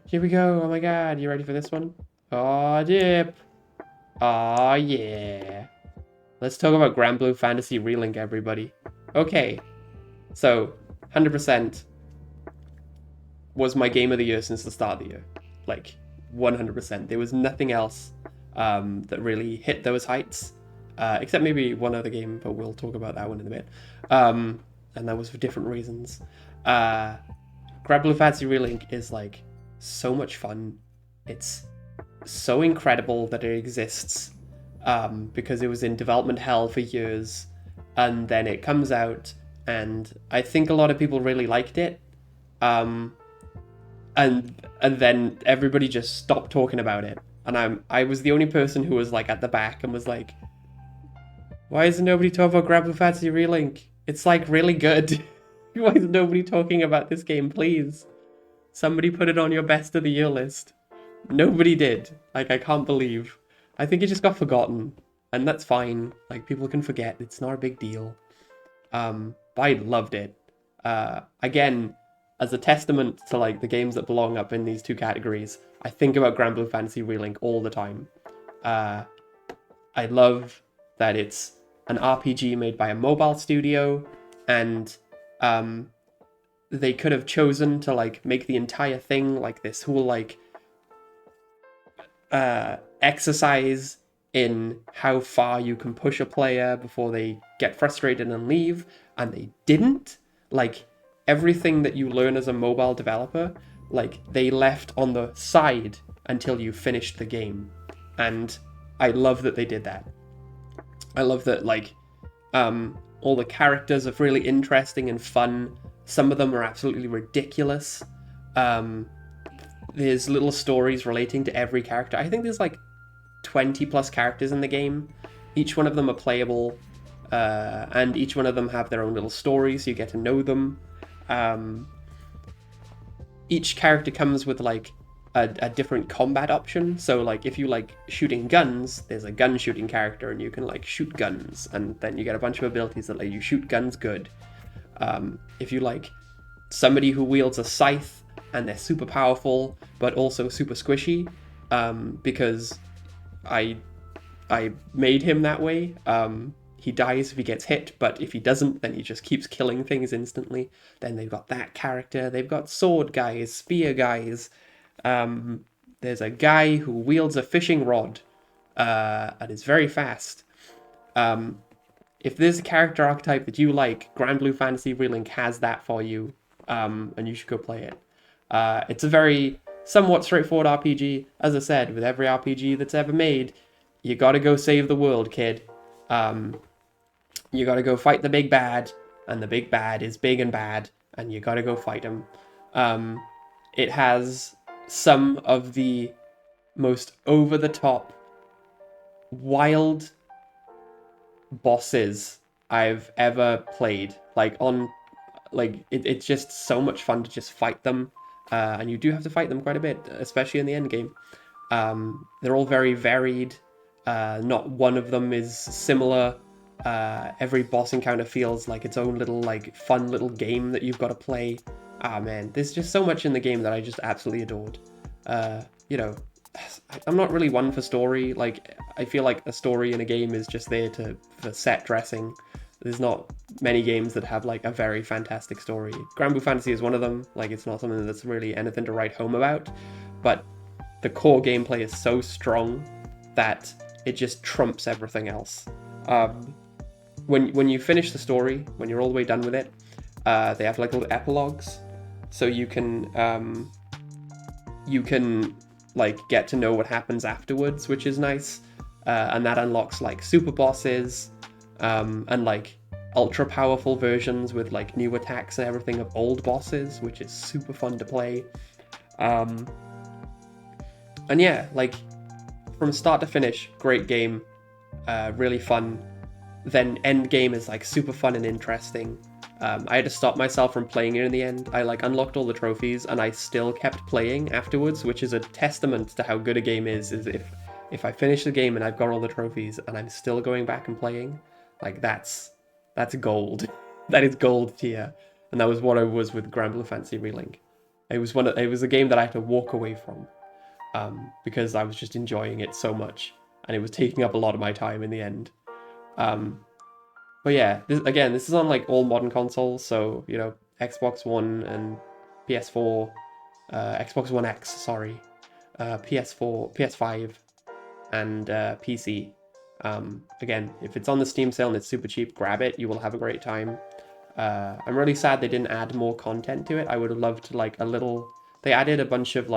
Here we go. Oh my god. You ready for this one? Aw, dip. Aw, yeah. Let's talk about Granblue Fantasy Relink, everybody. Okay. So, 100% was my game of the year since the start of the year. Like, 100%. There was nothing else that really hit those heights. Except maybe one other game, but we'll talk about that one in a bit. And that was for different reasons. Granblue Fantasy Relink is like so much fun. It's so incredible that it exists, because it was in development hell for years, and then it comes out, and I think a lot of people really liked it, and then everybody just stopped talking about it, and I was the only person who was like at the back and was like, why isn't nobody talking about Granblue Fantasy Relink? It's like really good. Why is nobody talking about this game, please? Somebody put it on your best of the year list. Nobody did. Like, I can't believe. I think it just got forgotten. And that's fine. Like, people can forget. It's not a big deal. But I loved it. Again, as a testament to, like, the games that belong up in these two categories, I think about Granblue Fantasy Relink all the time. I love that it's an RPG made by a mobile studio, and they could have chosen to, like, make the entire thing, like, this whole, like, exercise in how far you can push a player before they get frustrated and leave, and they didn't. Like, everything that you learn as a mobile developer, like, they left on the side until you finished the game, and I love that they did that. I love that, like, all the characters are really interesting and fun. Some of them are absolutely ridiculous. There's little stories relating to every character. I think there's like 20 plus characters in the game. Each one of them are playable, and each one of them have their own little stories, so you get to know them. Each character comes with like a different combat option. So like if you like shooting guns, there's a gun shooting character and you can like shoot guns, and then you get a bunch of abilities that let you shoot guns good. If you like somebody who wields a scythe, and they're super powerful, but also super squishy, because I made him that way. He dies if he gets hit, but if he doesn't, then he just keeps killing things instantly. Then they've got that character. They've got sword guys, spear guys. There's a guy who wields a fishing rod, and is very fast. If there's a character archetype that you like, Granblue Fantasy Relink has that for you, and you should go play it. It's a very somewhat straightforward RPG. As I said, with every RPG that's ever made, you gotta go save the world, kid. You gotta go fight the big bad, and the big bad is big and bad, and you gotta go fight him. It has some of the most over-the-top, wild bosses I've ever played. It's just so much fun to just fight them, and you do have to fight them quite a bit, especially in the end game. They're all very varied. Not one of them is similar. Every boss encounter feels like its own little fun little game that you've got to play. Ah man, there's just so much in the game that I just absolutely adored. I'm not really one for story. I feel like a story in a game is just there for set dressing. There's not many games that have a very fantastic story. Granblue Fantasy is one of them. It's not something that's really anything to write home about, but the core gameplay is so strong that it just trumps everything else. When you finish the story, when you're all the way done with it, they have little epilogues, so you can get to know what happens afterwards, which is nice, and that unlocks super bosses, and ultra powerful versions with new attacks and everything of old bosses, which is super fun to play. And yeah, from start to finish, great game, really fun. Then end game is super fun and interesting. I had to stop myself from playing it in the end. I unlocked all the trophies and I still kept playing afterwards, which is a testament to how good a game is if I finish the game and I've got all the trophies and I'm still going back and playing, that's gold. That is gold tier. And that was what I was with Granblue Fantasy Relink. It was a game that I had to walk away from, because I was just enjoying it so much and it was taking up a lot of my time in the end. But yeah, this is on all modern consoles, so Xbox One and PS4, Xbox One X, sorry, PS4, PS5, and PC. Again, if it's on the Steam sale and it's super cheap, grab it. You will have a great time. I'm really sad they didn't add more content to it. I would have loved they added a bunch of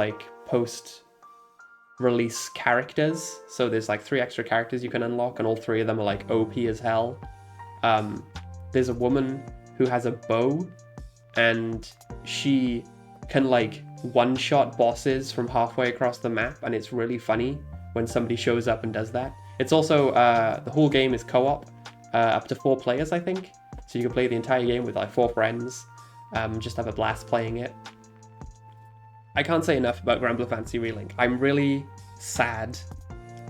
post-release characters. So there's 3 extra characters you can unlock, and all 3 of them are OP as hell. There's a woman who has a bow, and she can one-shot bosses from halfway across the map, and it's really funny when somebody shows up and does that. It's also, the whole game is co-op, up to 4 players, I think. So you can play the entire game with 4 friends, just have a blast playing it. I can't say enough about Granblue Fantasy Relink. I'm really sad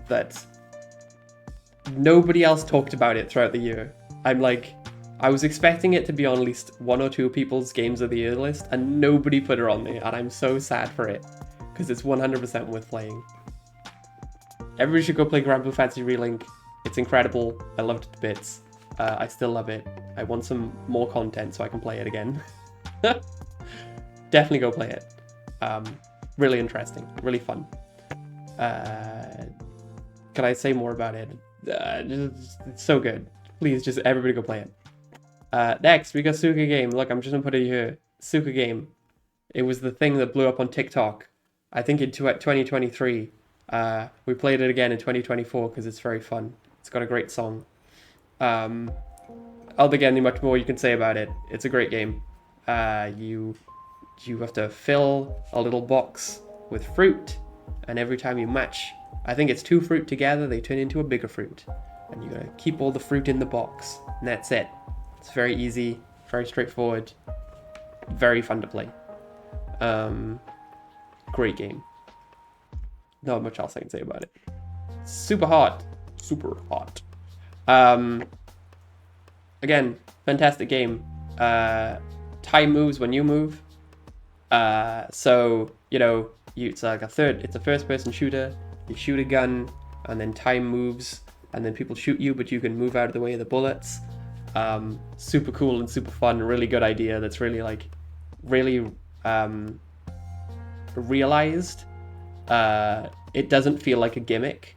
that nobody else talked about it throughout the year. I was expecting it to be on at least 1 or 2 people's Games of the Year list, and nobody put her on there, and I'm so sad for it, because it's 100% worth playing. Everybody should go play Granblue Fantasy Relink. It's incredible. I loved it to bits. I still love it. I want some more content so I can play it again. Definitely go play it. Really interesting. Really fun. Can I say more about it? It's so good. Please, just everybody go play it. Next, we got Suika Game. Look, I'm just gonna put it here. Suika Game. It was the thing that blew up on TikTok. I think in 2023. We played it again in 2024 because it's very fun. It's got a great song. I don't think any much more you can say about it. It's a great game. You have to fill a little box with fruit, and every time you match, I think it's 2 fruit together, they turn into a bigger fruit. And you gotta keep all the fruit in the box, and that's it. It's very easy, very straightforward, very fun to play. Great game. Not much else I can say about it. Super hot. Again, fantastic game. Time moves when you move. So it's it's a first-person shooter. You shoot a gun, and then time moves, and then people shoot you, but you can move out of the way of the bullets. Super cool and super fun. Really good idea. That's really realized. It doesn't feel like a gimmick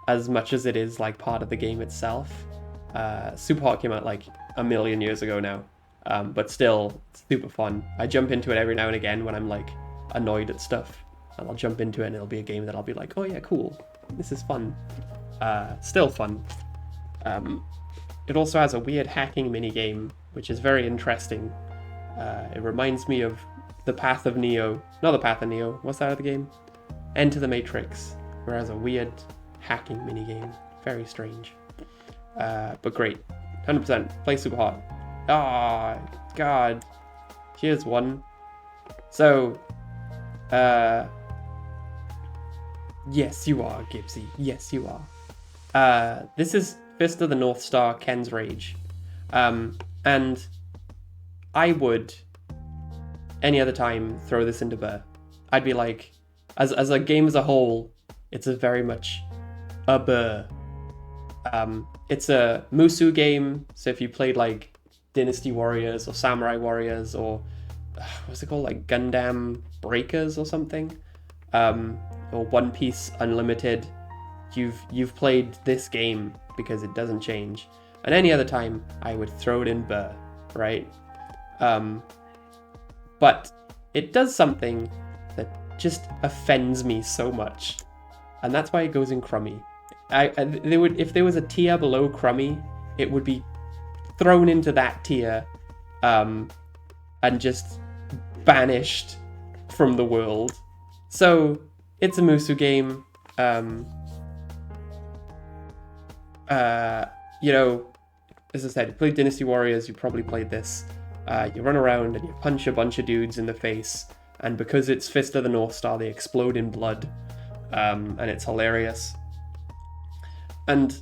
as much as it is part of the game itself. SUPERHOT came out a million years ago now, but still super fun. I jump into it every now and again when I'm annoyed at stuff, and I'll jump into it and it'll be a game that I'll be like, oh yeah, cool, this is fun. Still fun. It also has a weird hacking minigame, which is very interesting. It reminds me of The Path of Neo. Not The Path of Neo, what's that other game? Enter the Matrix, where it has a weird hacking minigame. Very strange. But great. 100%. Play Superhot. Ah, God. Here's one. So, yes, you are, Gibbsy. Yes, you are. This is Fist of the North Star, Ken's Rage. And I would, any other time, throw this into Burr. I'd be like, as a game as a whole, it's a very much a Burr. It's a Musu game, so if you played like Dynasty Warriors or Samurai Warriors or what's it called, like Gundam Breakers or something, or One Piece Unlimited, you've played this game because it doesn't change. And any other time, I would throw it in Burr, right? But it does something that just offends me so much, and that's why it goes in Crummy. If there was a tier below Crummy, it would be thrown into that tier, and just banished from the world. So it's a Musu game. You know, as I said, you played Dynasty Warriors, you probably played this. You run around and you punch a bunch of dudes in the face, and because it's Fist of the North Star, they explode in blood, and it's hilarious. And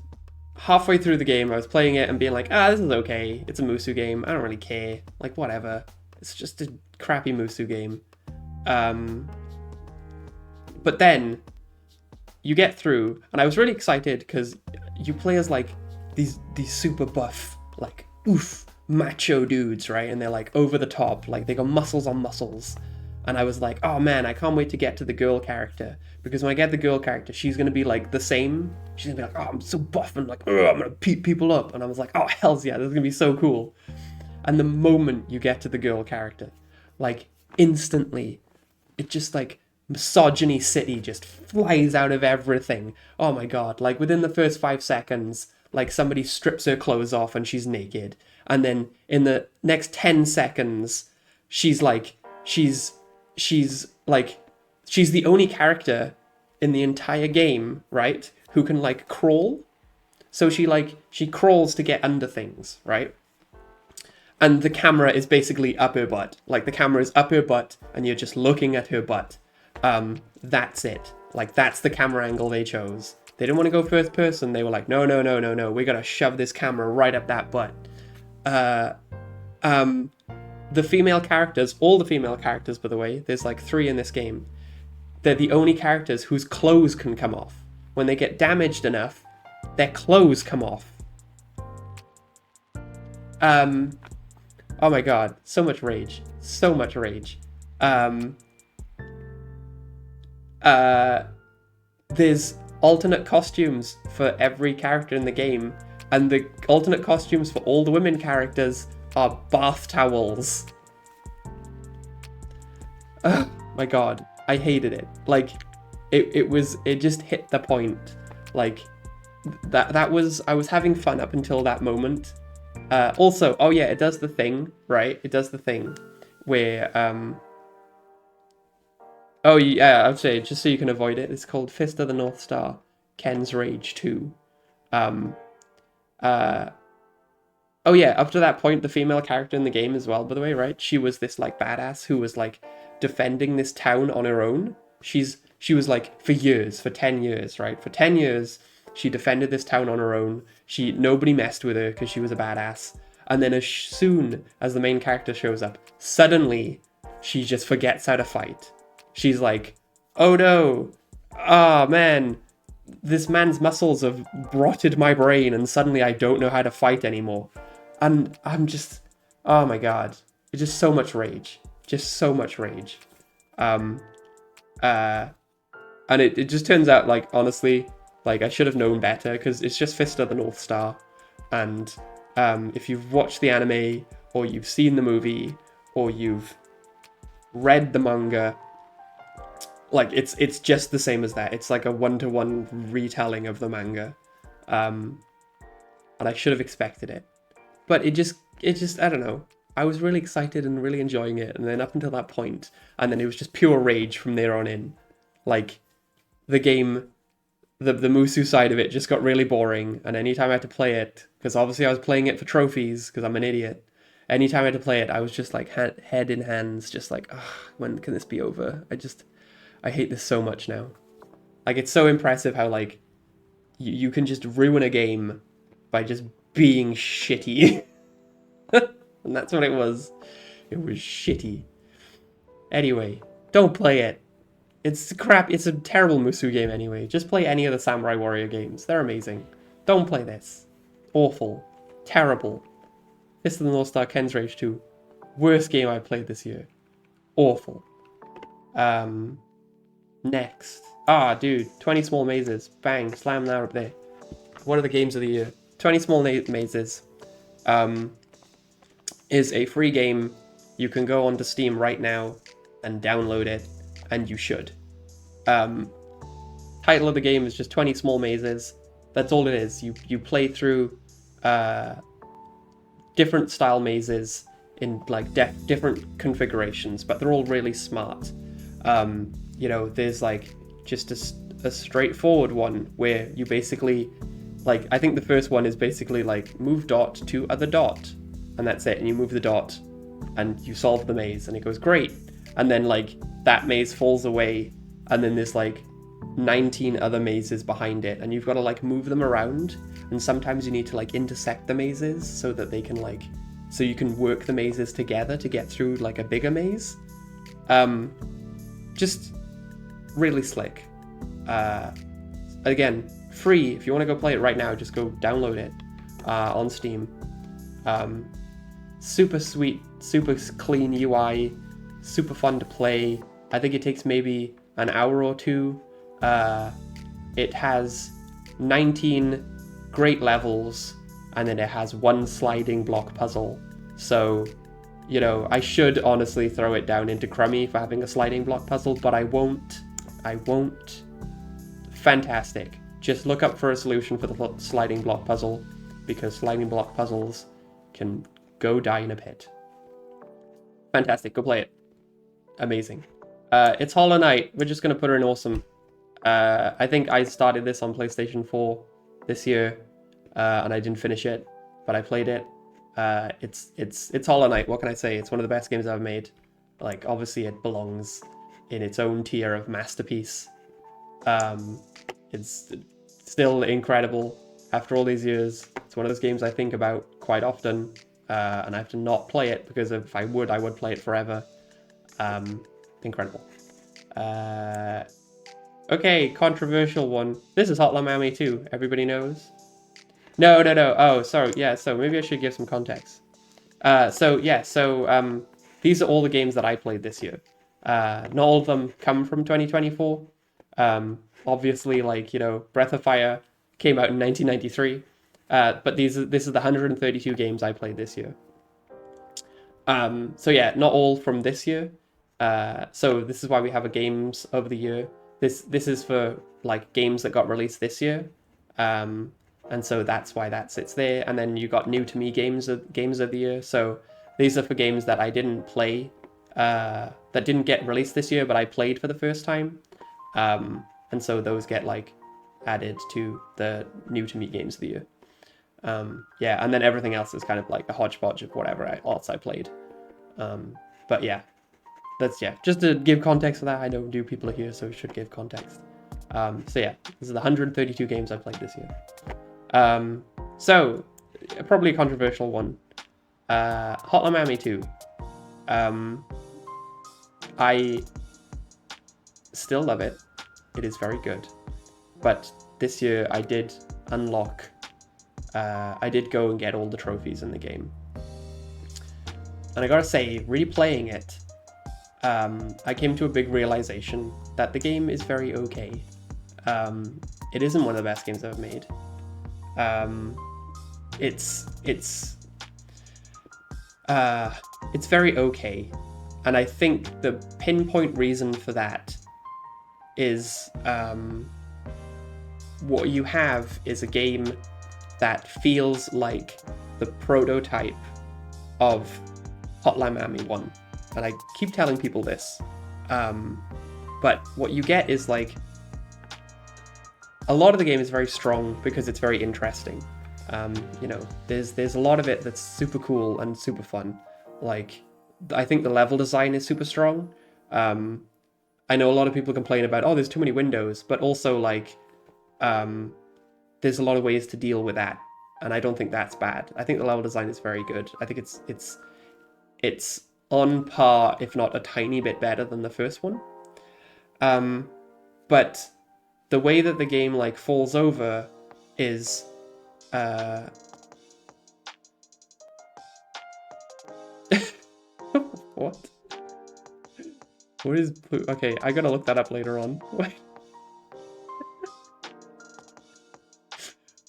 halfway through the game, I was playing it and being like, this is okay. It's a Musu game. I don't really care. Like, whatever. It's just a crappy Musu game. But then you get through, and I was really excited because you play as like these super buff, like macho dudes, right? And they're like over the top, like they got muscles on muscles. And I was like, oh man, I can't wait to get to the girl character, because when I get the girl character, she's gonna be like the same. She's gonna be like, oh, I'm so buff and like, oh, I'm gonna beat people up. And I was like, oh, hells yeah, this is gonna be so cool. And the moment you get to the girl character, like instantly, it just like misogyny city just flies out of everything. Oh my god, like within the first 5 seconds, like somebody strips her clothes off and she's naked. And then in the next 10 seconds, she's the only character in the entire game, right, who can like crawl. So she crawls to get under things, right? And the camera is basically up her butt. Like the camera is up her butt and you're just looking at her butt. That's it. Like that's the camera angle they chose. They didn't want to go first person. They were like, no. We're gonna shove this camera right up that butt. The female characters, all the female characters, by the way, there's like 3 in this game. They're the only characters whose clothes can come off. When they get damaged enough, their clothes come off. Oh my god, so much rage. So much rage. There's alternate costumes for every character in the game, and the alternate costumes for all the women characters are bath towels. Oh my god, I hated it. Like, it just hit the point. Like, that was, I was having fun up until that moment. Also, oh yeah, it does the thing, right? It does the thing where, oh yeah, I'd say, just so you can avoid it, it's called Fist of the North Star, Ken's Rage 2. Oh yeah, up to that point, the female character in the game as well, by the way, right? She was this like badass who was like defending this town on her own. She was like for 10 years, right? For 10 years, she defended this town on her own. Nobody messed with her because she was a badass. And then as soon as the main character shows up, suddenly she just forgets how to fight. She's like, oh no, oh man, this man's muscles have rotted my brain and suddenly I don't know how to fight anymore. And I'm just, oh my god, it's just so much rage. Just so much rage. And it just turns out, like, honestly, like, I should have known better, because it's just Fist of the North Star. And if you've watched the anime, or you've seen the movie, or you've read the manga, Like, it's just the same as that. It's like a one-to-one retelling of the manga. And I should have expected it. But it just, I don't know. I was really excited and really enjoying it, and then up until that point, and then it was just pure rage from there on in. Like, the game, the Musu side of it just got really boring, and anytime I had to play it, because obviously I was playing it for trophies, because I'm an idiot, anytime I had to play it, I was just like head in hands, just like, when can this be over? I hate this so much now. Like, it's so impressive how, like, you can just ruin a game by just being shitty. And that's what it was. It was shitty. Anyway, don't play it. It's crap. It's a terrible Musu game anyway. Just play any of the Samurai Warrior games. They're amazing. Don't play this. Awful. Terrible. Fist of the North Star Ken's Rage 2. Worst game I played this year. Awful. Next. Dude. 20 Small Mazes. Bang. Slam that up there. What are the games of the year? 20 Small Mazes. Is a free game. You can go onto Steam right now and download it, and you should. Title of the game is just 20 Small Mazes. That's all it is. You play through different style mazes in like different configurations, but they're all really smart. There's like just a straightforward one where you basically, like, I think the first one is basically like move dot to other dot, and that's it, and you move the dot and you solve the maze and it goes great. And then like that maze falls away, and then there's like 19 other mazes behind it, and you've got to like move them around, and sometimes you need to like intersect the mazes so that they can like, so you can work the mazes together to get through like a bigger maze. Just really slick. Again, free. If you want to go play it right now, just go download it on Steam. Super sweet, super clean UI, super fun to play. I think it takes maybe an hour or two. It has 19 great levels, and then it has one sliding block puzzle. So, I should honestly throw it down into crummy for having a sliding block puzzle, but I won't. Fantastic. Just look up for a solution for the sliding block puzzle, because sliding block puzzles can go die in a pit. Fantastic, go play it. Amazing. It's Hollow Knight. We're just going to put her in awesome. I think I started this on PlayStation 4 this year, and I didn't finish it, but I played it. It's Hollow Knight. What can I say? It's one of the best games I've ever made. Like, obviously it belongs in its own tier of masterpiece. It's still incredible after all these years. It's one of those games I think about quite often, and I have to not play it, because if I would play it forever. Incredible. Okay, controversial one. This is Hotline Miami 2. Everybody knows? No. Oh, sorry. Yeah, so maybe I should give some context. These are all the games that I played this year. Not all of them come from 2024. Obviously, like, Breath of Fire came out in 1993. But this is the 132 games I played this year. Not all from this year. So this is why we have a Games of the Year. This is for like games that got released this year. And so that's why that sits there. And then you got New to Me games of the year. So these are for games that I didn't play, that didn't get released this year, but I played for the first time. And so those get like added to the New to Me games of the year. And then everything else is kind of like a hodgepodge of whatever else I played. But yeah, just to give context for that. I know new people are here, so we should give context. This is the 132 games I played this year. Probably a controversial one. Hotline Miami 2. I still love it. It is very good. But this year I did unlock, I did go and get all the trophies in the game. And I gotta say, replaying it, I came to a big realization that the game is very okay. It isn't one of the best games I've made. It's very okay, and I think the pinpoint reason for that is what you have is a game that feels like the prototype of Hotline Miami 1. And I keep telling people this. But what you get is like, a lot of the game is very strong because it's very interesting. You know, there's a lot of it that's super cool and super fun. Like, I think the level design is super strong. I know a lot of people complain about, oh, there's too many windows, but also like, there's a lot of ways to deal with that, and I don't think that's bad. I think the level design is very good. I think it's on par, if not a tiny bit better than the first one. But the way that the game like falls over is what? What is blue? Okay, I gotta look that up later on. Wait.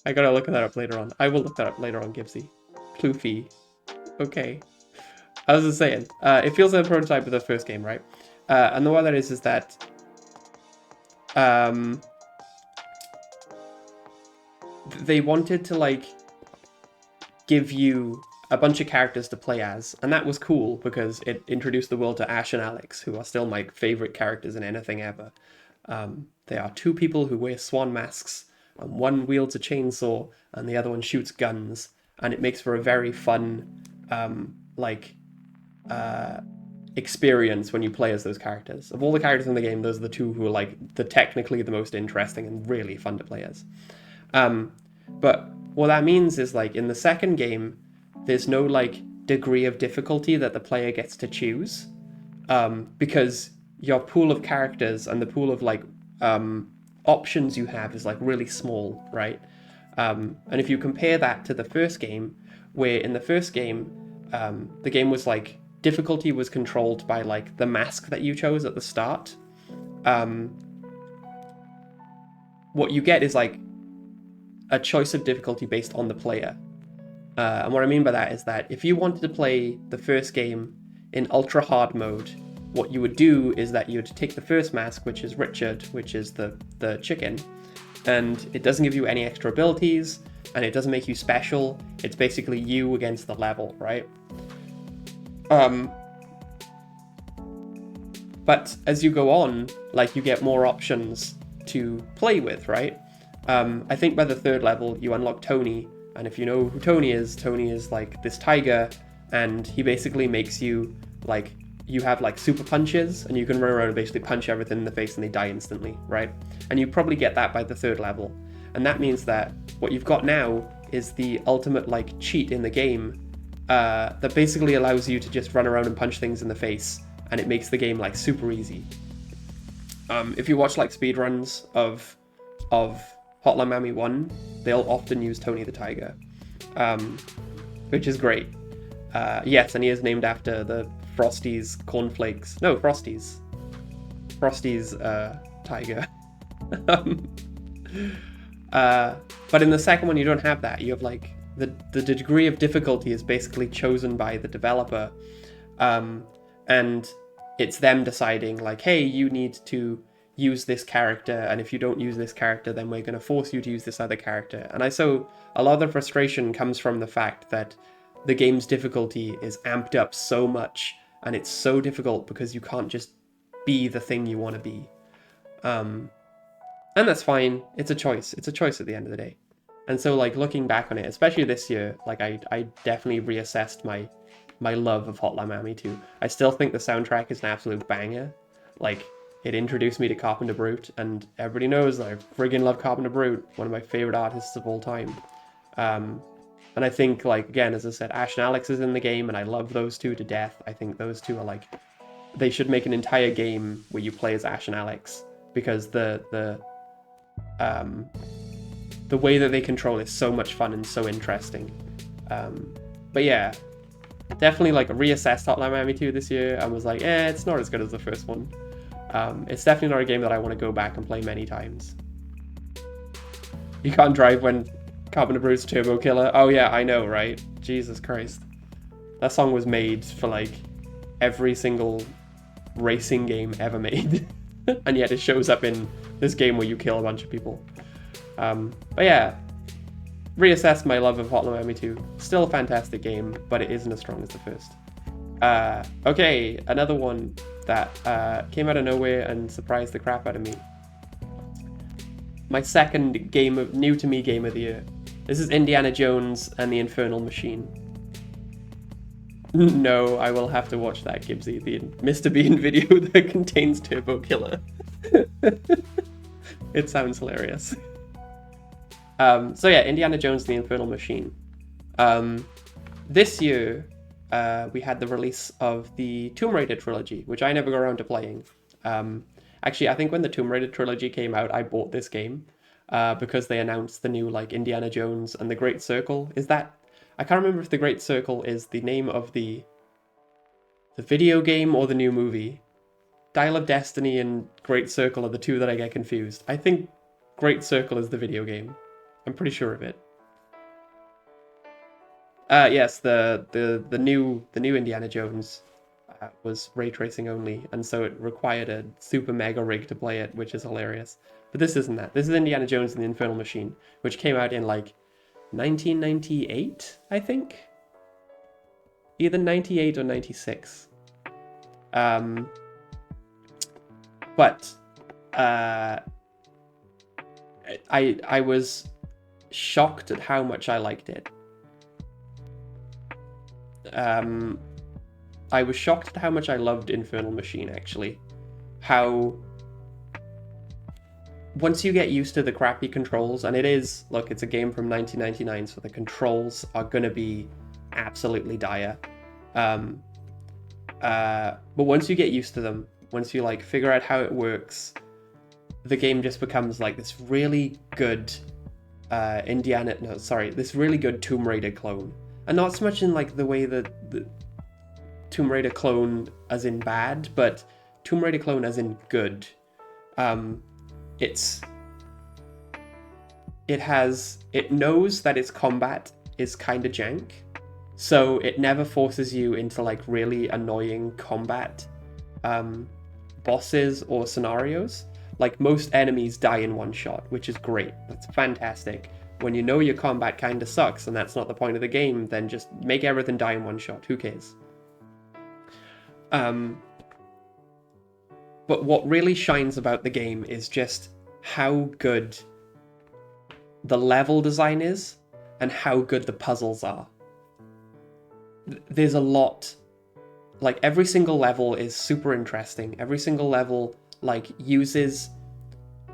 I gotta look that up later on. I will look that up later on, Gibbsy. Ploofy. Okay. I was just saying, it feels like a prototype of the first game, right? And the way that is that they wanted to like give you a bunch of characters to play as, and that was cool because it introduced the world to Ash and Alex, who are still my favorite characters in anything ever. They are two people who wear swan masks, and one wields a chainsaw and the other one shoots guns, and it makes for a very fun experience when you play as those characters. Of all the characters in the game, those are the two who are like technically the most interesting and really fun to play as. But what that means is like in the second game, there's no like degree of difficulty that the player gets to choose, because your pool of characters and the pool of like options you have is like really small, right? And if you compare that to the first game, where in the first game, the game was like difficulty was controlled by like the mask that you chose at the start. What you get is like a choice of difficulty based on the player. And what I mean by that is that if you wanted to play the first game in ultra hard mode, what you would do is that you would take the first mask, which is Richard, which is the chicken, and it doesn't give you any extra abilities, and it doesn't make you special. It's basically you against the level, right? But as you go on, like you get more options to play with, right? I think by the third level, you unlock Tony, and if you know who Tony is like this tiger, and he basically makes you like, you have like super punches, and you can run around and basically punch everything in the face and they die instantly, right? And you probably get that by the third level. And that means that what you've got now is the ultimate like cheat in the game, that basically allows you to just run around and punch things in the face, and it makes the game like super easy. If you watch like speedruns of Hotline Miami 1, they'll often use Tony the Tiger, which is great. Yes, and he is named after the Frosty's cornflakes. No, Frosty's tiger. But in the second one, you don't have that. You have like the degree of difficulty is basically chosen by the developer, and it's them deciding like, hey, you need to use this character, and if you don't use this character, then we're going to force you to use this other character. And so a lot of the frustration comes from the fact that the game's difficulty is amped up so much, and it's so difficult because you can't just be the thing you want to be. And that's fine. It's a choice. It's a choice at the end of the day. And so like looking back on it, especially this year, like I definitely reassessed my love of Hotline Miami 2. I still think the soundtrack is an absolute banger. Like, it introduced me to Carpenter Brute, and everybody knows that I friggin' love Carpenter Brute, one of my favorite artists of all time. And I think, like, again, as I said, Ash and Alex is in the game, and I love those two to death. I think those two are like, they should make an entire game where you play as Ash and Alex, because the way that they control is so much fun and so interesting. But yeah, definitely like reassessed Hotline Miami 2 this year and was like, it's not as good as the first one. It's definitely not a game that I want to go back and play many times. You can't drive when Carpenter Brute's Turbo Killer. Oh yeah, I know, right? Jesus Christ. That song was made for like every single racing game ever made. and yet it shows up in this game where you kill a bunch of people. But yeah, reassessed my love of Hotline Miami 2. Still a fantastic game, but it isn't as strong as the first. Okay, another one that came out of nowhere and surprised the crap out of me. My second game of new to me game of the year. This is Indiana Jones and the Infernal Machine. No, I will have to watch that, Gibbsy, the Mr. Bean video that contains Turbo Killer. It sounds hilarious. So yeah, Indiana Jones and the Infernal Machine. This year, we had the release of the Tomb Raider trilogy, which I never got around to playing. Actually, I think when the Tomb Raider trilogy came out, I bought this game because they announced the new like Indiana Jones and the Great Circle. Is that... I can't remember if the Great Circle is the name of the video game or the new movie. Dial of Destiny and Great Circle are the two that I get confused. I think Great Circle is the video game. I'm pretty sure of it. Yes, the new Indiana Jones was ray tracing only, and so it required a super mega rig to play it, which is hilarious. But this isn't that. This is Indiana Jones and the Infernal Machine, which came out in like 1998, I think. Either 98 or 96. But I was shocked at how much I liked it. I was shocked at how much I loved Infernal Machine, actually. How... Once you get used to the crappy controls, and it is, look, it's a game from 1999, so the controls are going to be absolutely dire. But once you get used to them, once you like figure out how it works, the game just becomes like this really good this really good Tomb Raider clone. And not so much in like the way that the Tomb Raider clone as in bad, but Tomb Raider clone as in good. It knows that its combat is kind of jank, so it never forces you into like really annoying combat bosses or scenarios. Like most enemies die in one shot, which is great. That's fantastic. When you know your combat kind of sucks and that's not the point of the game, then just make everything die in one shot. Who cares? But what really shines about the game is just how good the level design is and how good the puzzles are. There's a lot. Like, every single level is super interesting. Every single level, like, uses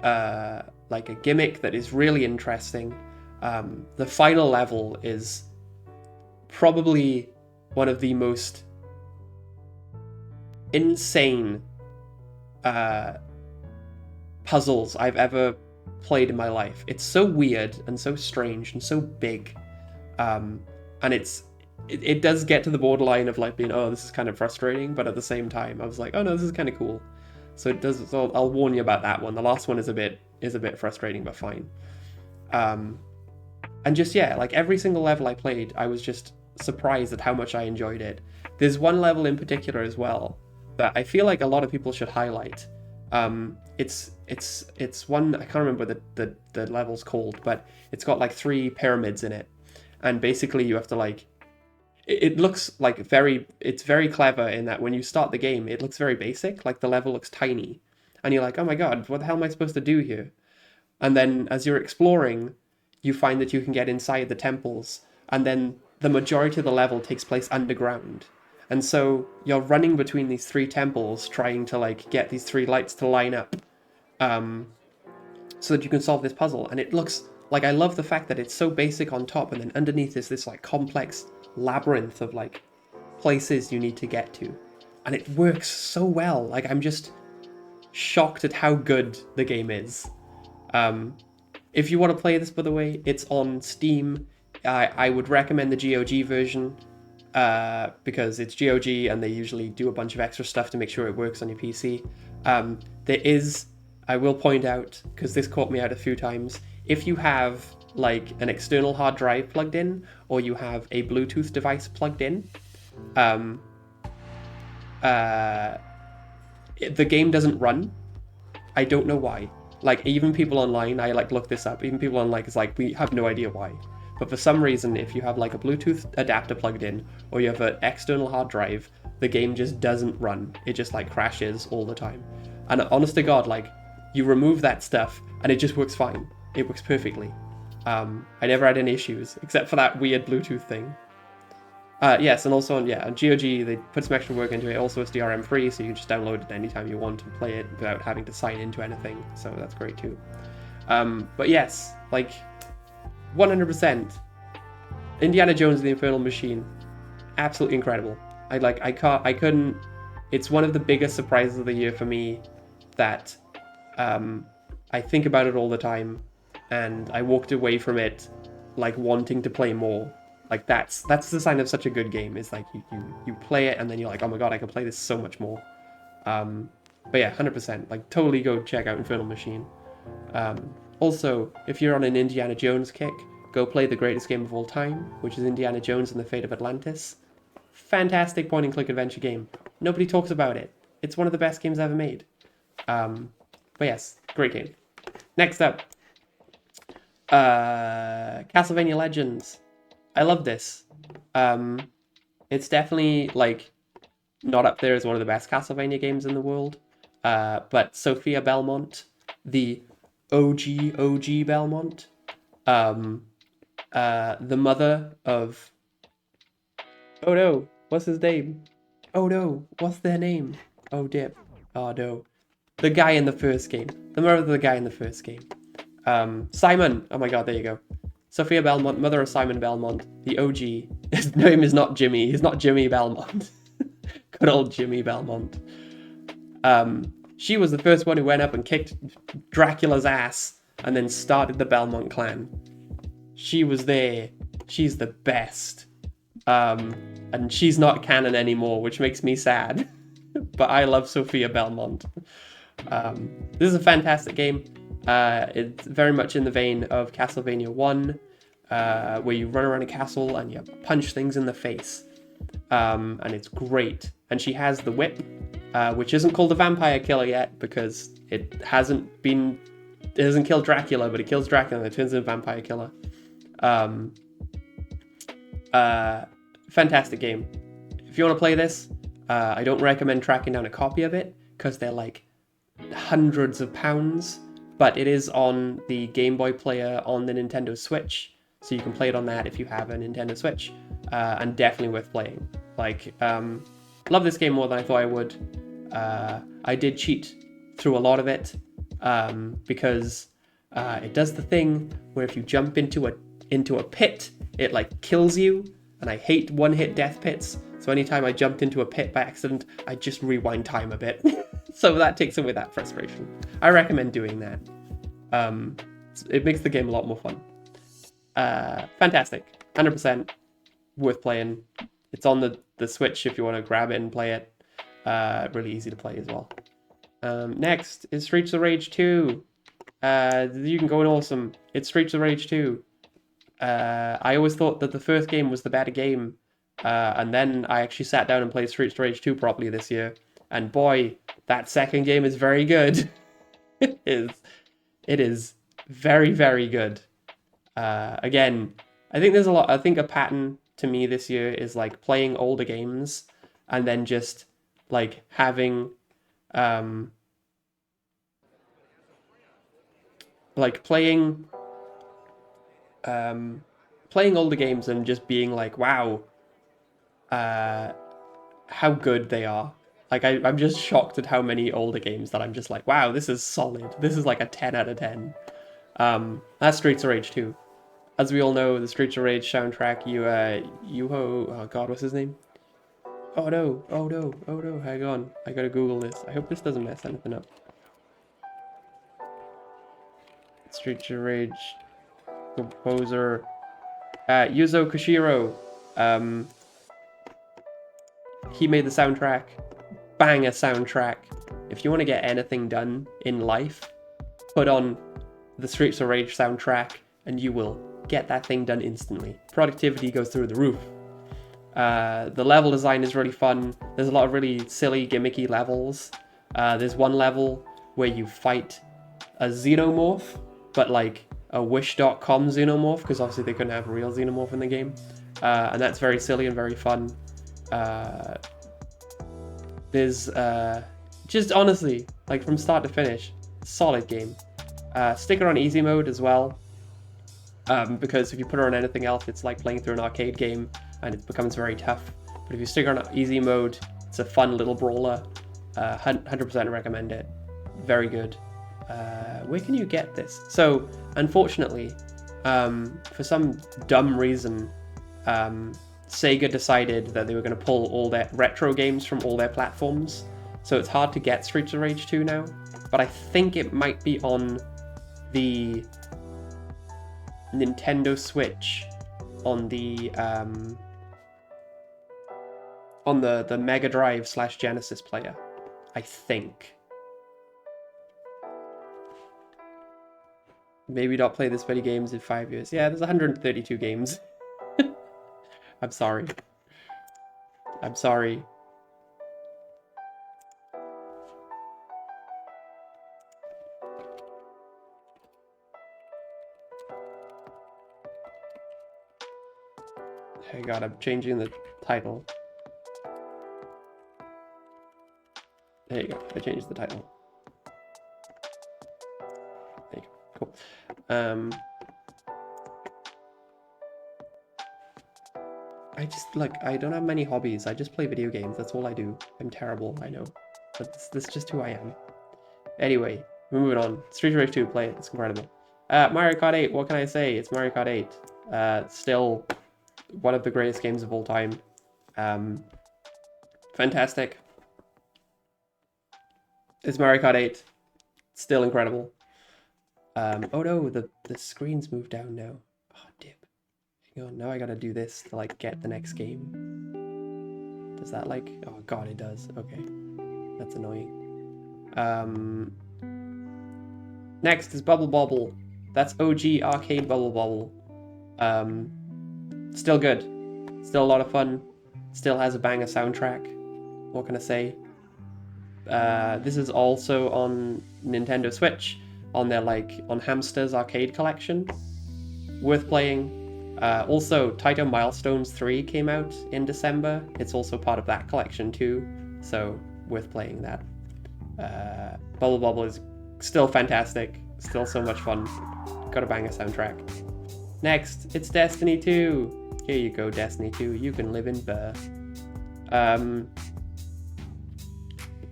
like a gimmick that is really interesting. The final level is probably one of the most insane puzzles I've ever played in my life. It's so weird and so strange and so big, and it does get to the borderline of like being, oh, this is kind of frustrating, but at the same time I was like, oh no, this is kind of cool. So it does. So I'll warn you about that one. The last one is a bit frustrating, but fine. And just, yeah, like every single level I played, I was just surprised at how much I enjoyed it. There's one level in particular as well that I feel like a lot of people should highlight. It's one, I can't remember what the level's called, but it's got like 3 pyramids in it, and basically you have to like, it looks like it's very clever in that when you start the game, it looks very basic, like the level looks tiny, and you're like, oh my god, what the hell am I supposed to do here? And then as you're exploring, you find that you can get inside the temples, and then the majority of the level takes place underground. And so you're running between these 3 temples, trying to like get these 3 lights to line up, so that you can solve this puzzle. And it looks like, I love the fact that it's so basic on top, and then underneath is this like complex labyrinth of like places you need to get to, and it works so well. Like, I'm just shocked at how good the game is. If you want to play this, by the way, it's on Steam. I would recommend the GOG version, because it's GOG and they usually do a bunch of extra stuff to make sure it works on your PC. There is, I will point out, because this caught me out a few times, if you have like an external hard drive plugged in, or you have a Bluetooth device plugged in, the game doesn't run. I don't know why. Like, even people online, I like looked this up, even people online is like, we have no idea why. But for some reason, if you have like a Bluetooth adapter plugged in, or you have an external hard drive, the game just doesn't run. It just like crashes all the time. And honest to God, like, you remove that stuff and it just works fine. It works perfectly. I never had any issues, except for that weird Bluetooth thing. Yes, and also on GOG, they put some extra work into it. Also, it's DRM free, so you can just download it anytime you want and play it without having to sign into anything. So that's great too. But yes, like 100%, Indiana Jones and the Infernal Machine, absolutely incredible. I couldn't. It's one of the biggest surprises of the year for me. That I think about it all the time, and I walked away from it like wanting to play more. Like that's the sign of such a good game, is like you play it and then you're like, oh my god, I can play this so much more. But yeah, 100%, like totally go check out Infernal Machine. Also, if you're on an Indiana Jones kick, go play the greatest game of all time, which is Indiana Jones and the Fate of Atlantis. Fantastic point and click adventure game. Nobody talks about it. It's one of the best games ever made. But yes, great game. Next up, Castlevania Legends. I love this. It's definitely like not up there as one of the best Castlevania games in the world. But Sophia Belmont, the OG Belmont, the mother of... Oh no, what's his name? Oh no, what's their name? Oh dip. Oh no. The guy in the first game. The mother of the guy in the first game. Simon. Oh my god, there you go. Sophia Belmont, mother of Simon Belmont, the OG. His name is not Jimmy. He's not Jimmy Belmont. Good old Jimmy Belmont. She was the first one who went up and kicked Dracula's ass and then started the Belmont clan. She was there. She's the best. And she's not canon anymore, which makes me sad. But I love Sophia Belmont. This is a fantastic game. It's very much in the vein of Castlevania 1, where you run around a castle and you punch things in the face. And it's great. And she has the whip, which isn't called the Vampire Killer yet, because it hasn't killed Dracula, but it kills Dracula and it turns into a Vampire Killer. Fantastic game. If you want to play this, I don't recommend tracking down a copy of it, because they're like hundreds of pounds. But it is on the Game Boy player on the Nintendo Switch, so you can play it on that if you have a Nintendo Switch, and definitely worth playing. Like, love this game more than I thought I would. I did cheat through a lot of it, because it does the thing where if you jump into a pit, it like kills you, and I hate one-hit death pits. So anytime I jumped into a pit by accident, I just rewind time a bit. So that takes away that frustration. I recommend doing that. It makes the game a lot more fun. Fantastic. 100% worth playing. It's on the Switch if you want to grab it and play it. Really easy to play as well. Next is Streets of Rage 2. You can go in awesome. It's Streets of Rage 2. I always thought that the first game was the better game. And then I actually sat down and played Streets of Rage 2 properly this year. And boy, that second game is very good. It is very, very good. Again, I think a pattern to me this year is like playing older games and then just like having like playing older games and just being like, wow, how good they are. Like, I'm just shocked at how many older games that I'm just like, wow, this is solid. This is like a 10 out of 10. That's Streets of Rage 2. As we all know, the Streets of Rage soundtrack, oh god, what's his name? Oh no, hang on. I gotta Google this. I hope this doesn't mess anything up. Streets of Rage composer, Yuzo Koshiro. He made the soundtrack. Banger soundtrack. If you want to get anything done in life, put on the Streets of Rage soundtrack and you will get that thing done instantly. Productivity goes through the roof. The level design is really fun. There's a lot of really silly, gimmicky levels. There's one level where you fight a xenomorph, but like a Wish.com xenomorph, because obviously they couldn't have a real xenomorph in the game. And that's very silly and very fun. There's just honestly, like from start to finish, solid game. Stick it on easy mode as well, because if you put it on anything else, it's like playing through an arcade game and it becomes very tough. But if you stick it on easy mode, it's a fun little brawler. 100% recommend it. Very good. Where can you get this? So, unfortunately, for some dumb reason, Sega decided that they were going to pull all their retro games from all their platforms. So it's hard to get Streets of Rage 2 now. But I think it might be on the Nintendo Switch, on the Mega Drive / Genesis player, I think. Maybe not play this many games in 5 years. Yeah, there's 132 games. I'm sorry. I'm sorry. Hey God, I'm changing the title. There you go, I changed the title. There you go, cool. I don't have many hobbies. I just play video games. That's all I do. I'm terrible, I know. But this is just who I am. Anyway, we're moving on. Street Rage 2, play it. It's incredible. Mario Kart 8, what can I say? It's Mario Kart 8. Still one of the greatest games of all time. Fantastic. It's Mario Kart 8. Still incredible. Oh no, the screen's moved down now. Oh, dip. Hang on, now I gotta do this to like get the next game. Does that like... Oh God, it does. Okay. That's annoying. Next is Bobble. That's OG arcade Bobble. Still good. Still a lot of fun. Still has a banger soundtrack. What can I say? This is also on Nintendo Switch, on their on Hamster's arcade collection. Worth playing. Also, Taito Milestones 3 came out in December. It's also part of that collection too, so worth playing that. Bobble is still fantastic. Still so much fun. Got a banger soundtrack. Next, it's Destiny 2. Here you go, Destiny 2. You can live in Burr. I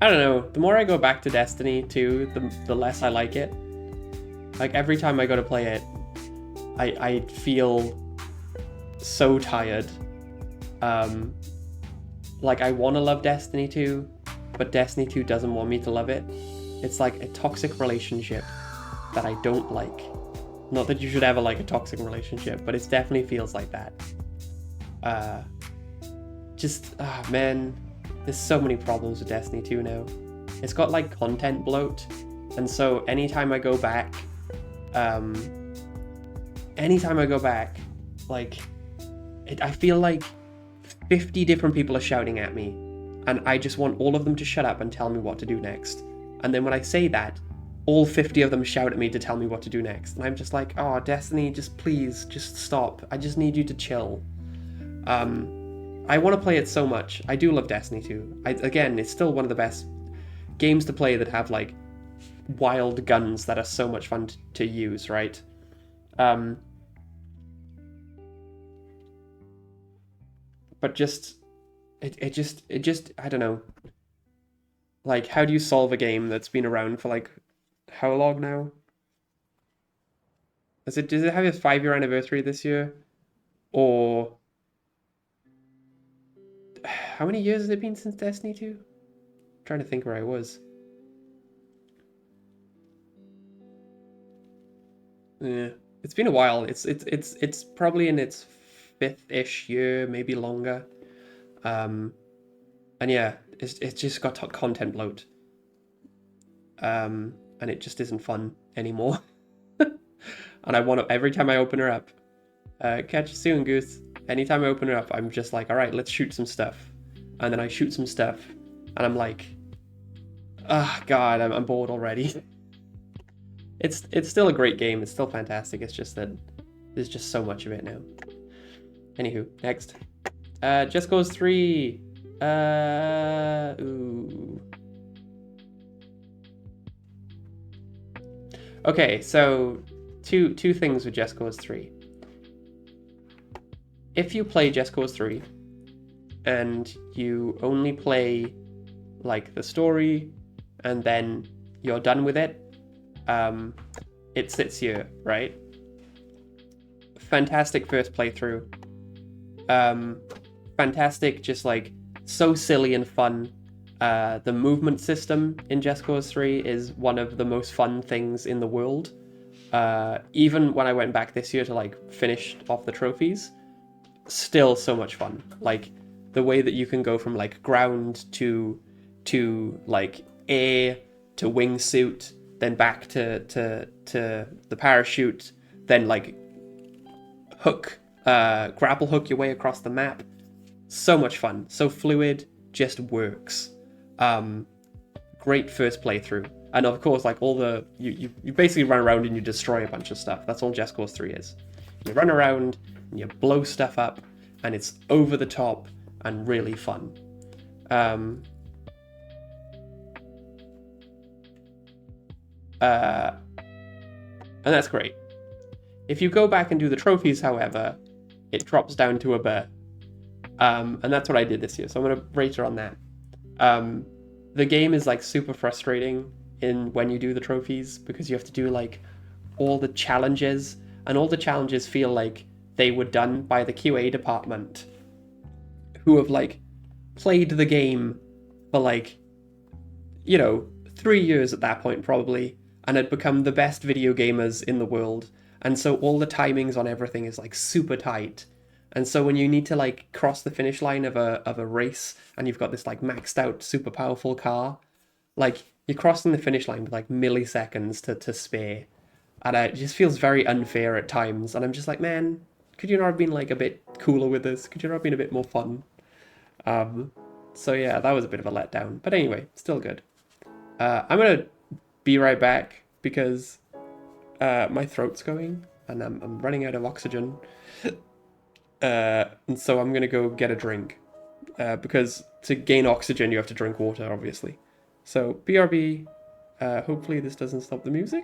don't know. The more I go back to Destiny 2, the less I like it. Like, every time I go to play it, I feel so tired. Like, I want to love Destiny 2, but Destiny 2 doesn't want me to love it. It's like a toxic relationship that I don't like. Not that you should ever like a toxic relationship, but it definitely feels like that. Man, there's so many problems with Destiny 2 now. It's got like content bloat, and so anytime I go back, I feel like 50 different people are shouting at me, and I just want all of them to shut up and tell me what to do next. And then when I say that, all 50 of them shout at me to tell me what to do next. And I'm just like, oh, Destiny, just please, just stop. I just need you to chill. I want to play it so much. I do love Destiny 2. Again, it's still one of the best games to play that have, like, wild guns that are so much fun to use, right? But just, it just, I don't know. Like, how do you solve a game that's been around for, like, how long now? Does it have its 5-year anniversary this year? Or how many years has it been since Destiny 2? I'm trying to think where I was. Yeah, it's been a while. It's probably in its 5th-ish year, maybe longer. And yeah, it's just got content bloat. And it just isn't fun anymore. And I want to, every time I open her up, catch you soon, Goose. Anytime I open her up, I'm just like, all right, let's shoot some stuff. And then I shoot some stuff, and I'm like, Ah, God, I'm bored already. It's still a great game. It's still fantastic. It's just that there's just so much of it now. Anywho, next. Just Cause 3. Ooh. Okay, so two things with Just Cause 3. If you play Just Cause 3 and you only play like the story and then you're done with it, it sits here, right? Fantastic first playthrough. Fantastic, just like so silly and fun. The movement system in Just Cause 3 is one of the most fun things in the world. Even when I went back this year to like finish off the trophies, still so much fun. Like the way that you can go from like ground to like air to wingsuit, then back to the parachute, then like grapple hook your way across the map. So much fun, so fluid, just works. Great first playthrough, and of course, like all the you basically run around and you destroy a bunch of stuff. That's all Just Cause 3 is. You run around and you blow stuff up, and it's over the top and really fun. And that's great. If you go back and do the trophies, however, it drops down to a bear. And that's what I did this year, so I'm going to rate her on that. The game is like super frustrating when you do the trophies because you have to do like all the challenges, and all the challenges feel like they were done by the QA department who have like played the game for like, 3 years at that point probably, and had become the best video gamers in the world. And so all the timings on everything is like super tight. And so when you need to like cross the finish line of a race and you've got this like maxed out super powerful car, like you're crossing the finish line with like milliseconds to spare. And it just feels very unfair at times. And I'm just like, man, could you not have been like a bit cooler with this? Could you not have been a bit more fun? So yeah, that was a bit of a letdown. But anyway, still good. I'm gonna be right back because my throat's going and I'm running out of oxygen. And so I'm gonna go get a drink. Because to gain oxygen, you have to drink water, obviously. So, BRB, hopefully this doesn't stop the music.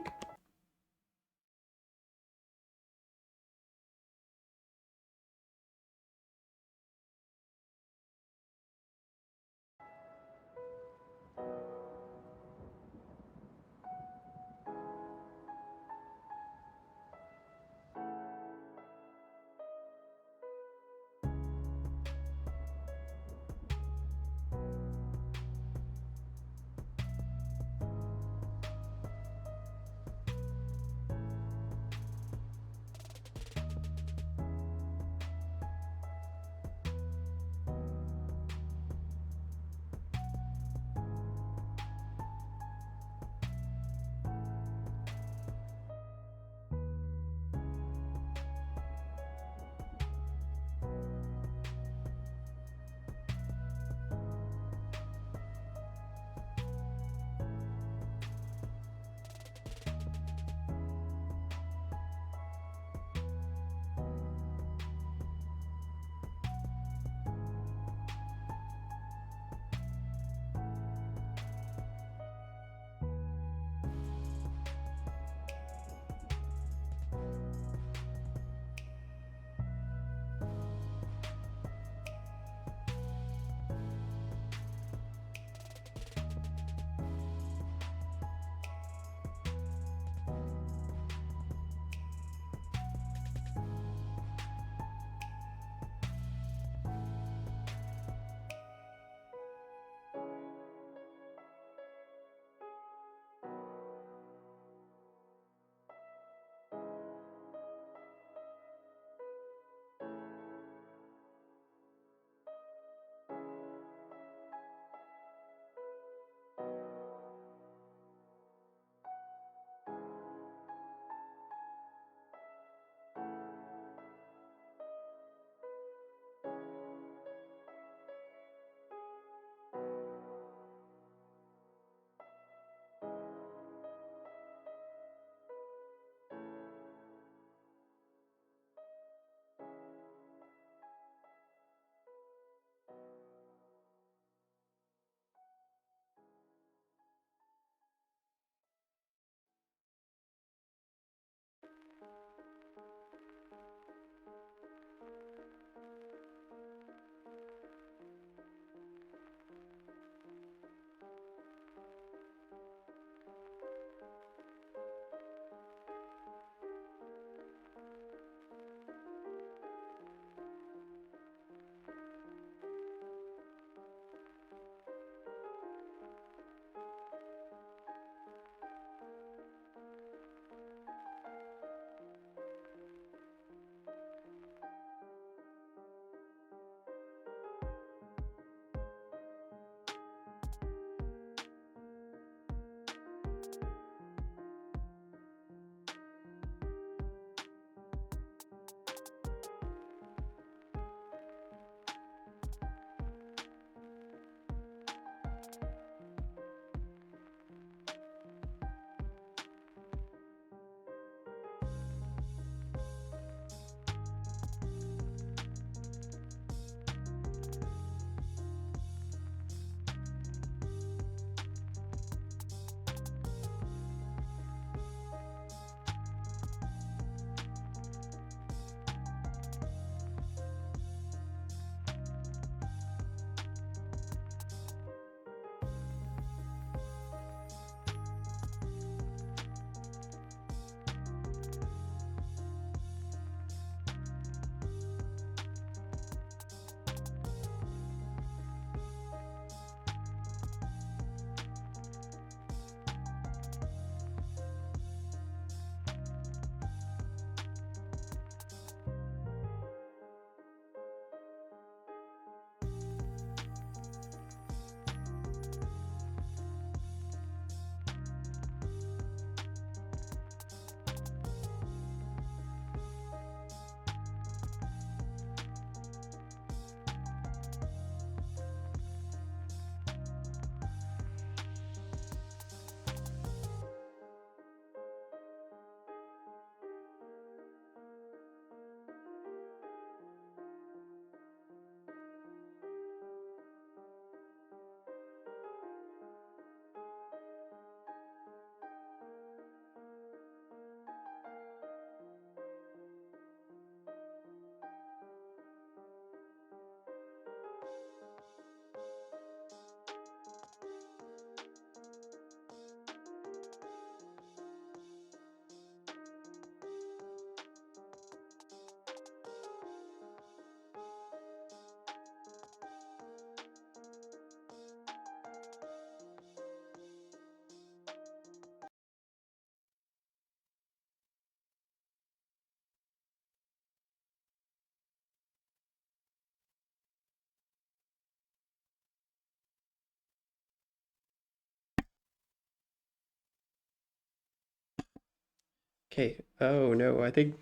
Okay. Oh no, I think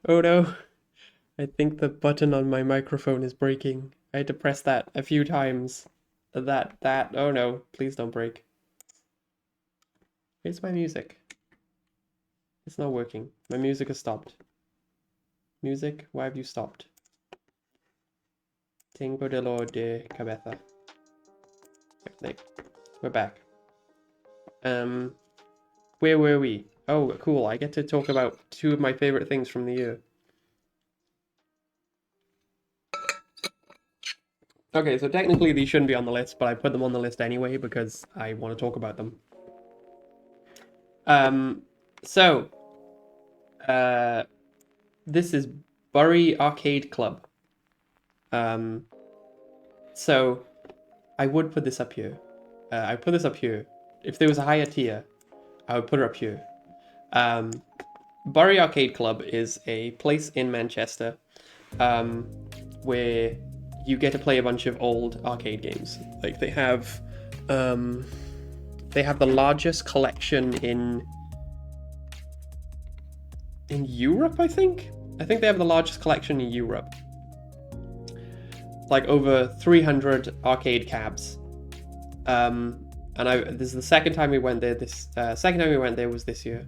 oh no. I think the button on my microphone is breaking. I had to press that a few times. Oh no, please don't break. Here's my music. It's not working. My music has stopped. Music, why have you stopped? Tengo dolor de cabeza. Okay, we're back. Where were we? Oh, cool. I get to talk about two of my favorite things from the year. Okay, so technically these shouldn't be on the list, but I put them on the list anyway because I want to talk about them. So, this is Bury Arcade Club. So I would put this up here. I put this up here. If there was a higher tier, I would put it up here. Bury Arcade Club is a place in Manchester where you get to play a bunch of old arcade games. Like they have the largest collection in Europe, I think. I think they have the largest collection in Europe. Like over 300 arcade cabs. This is the second time we went there. Second time we went there was this year,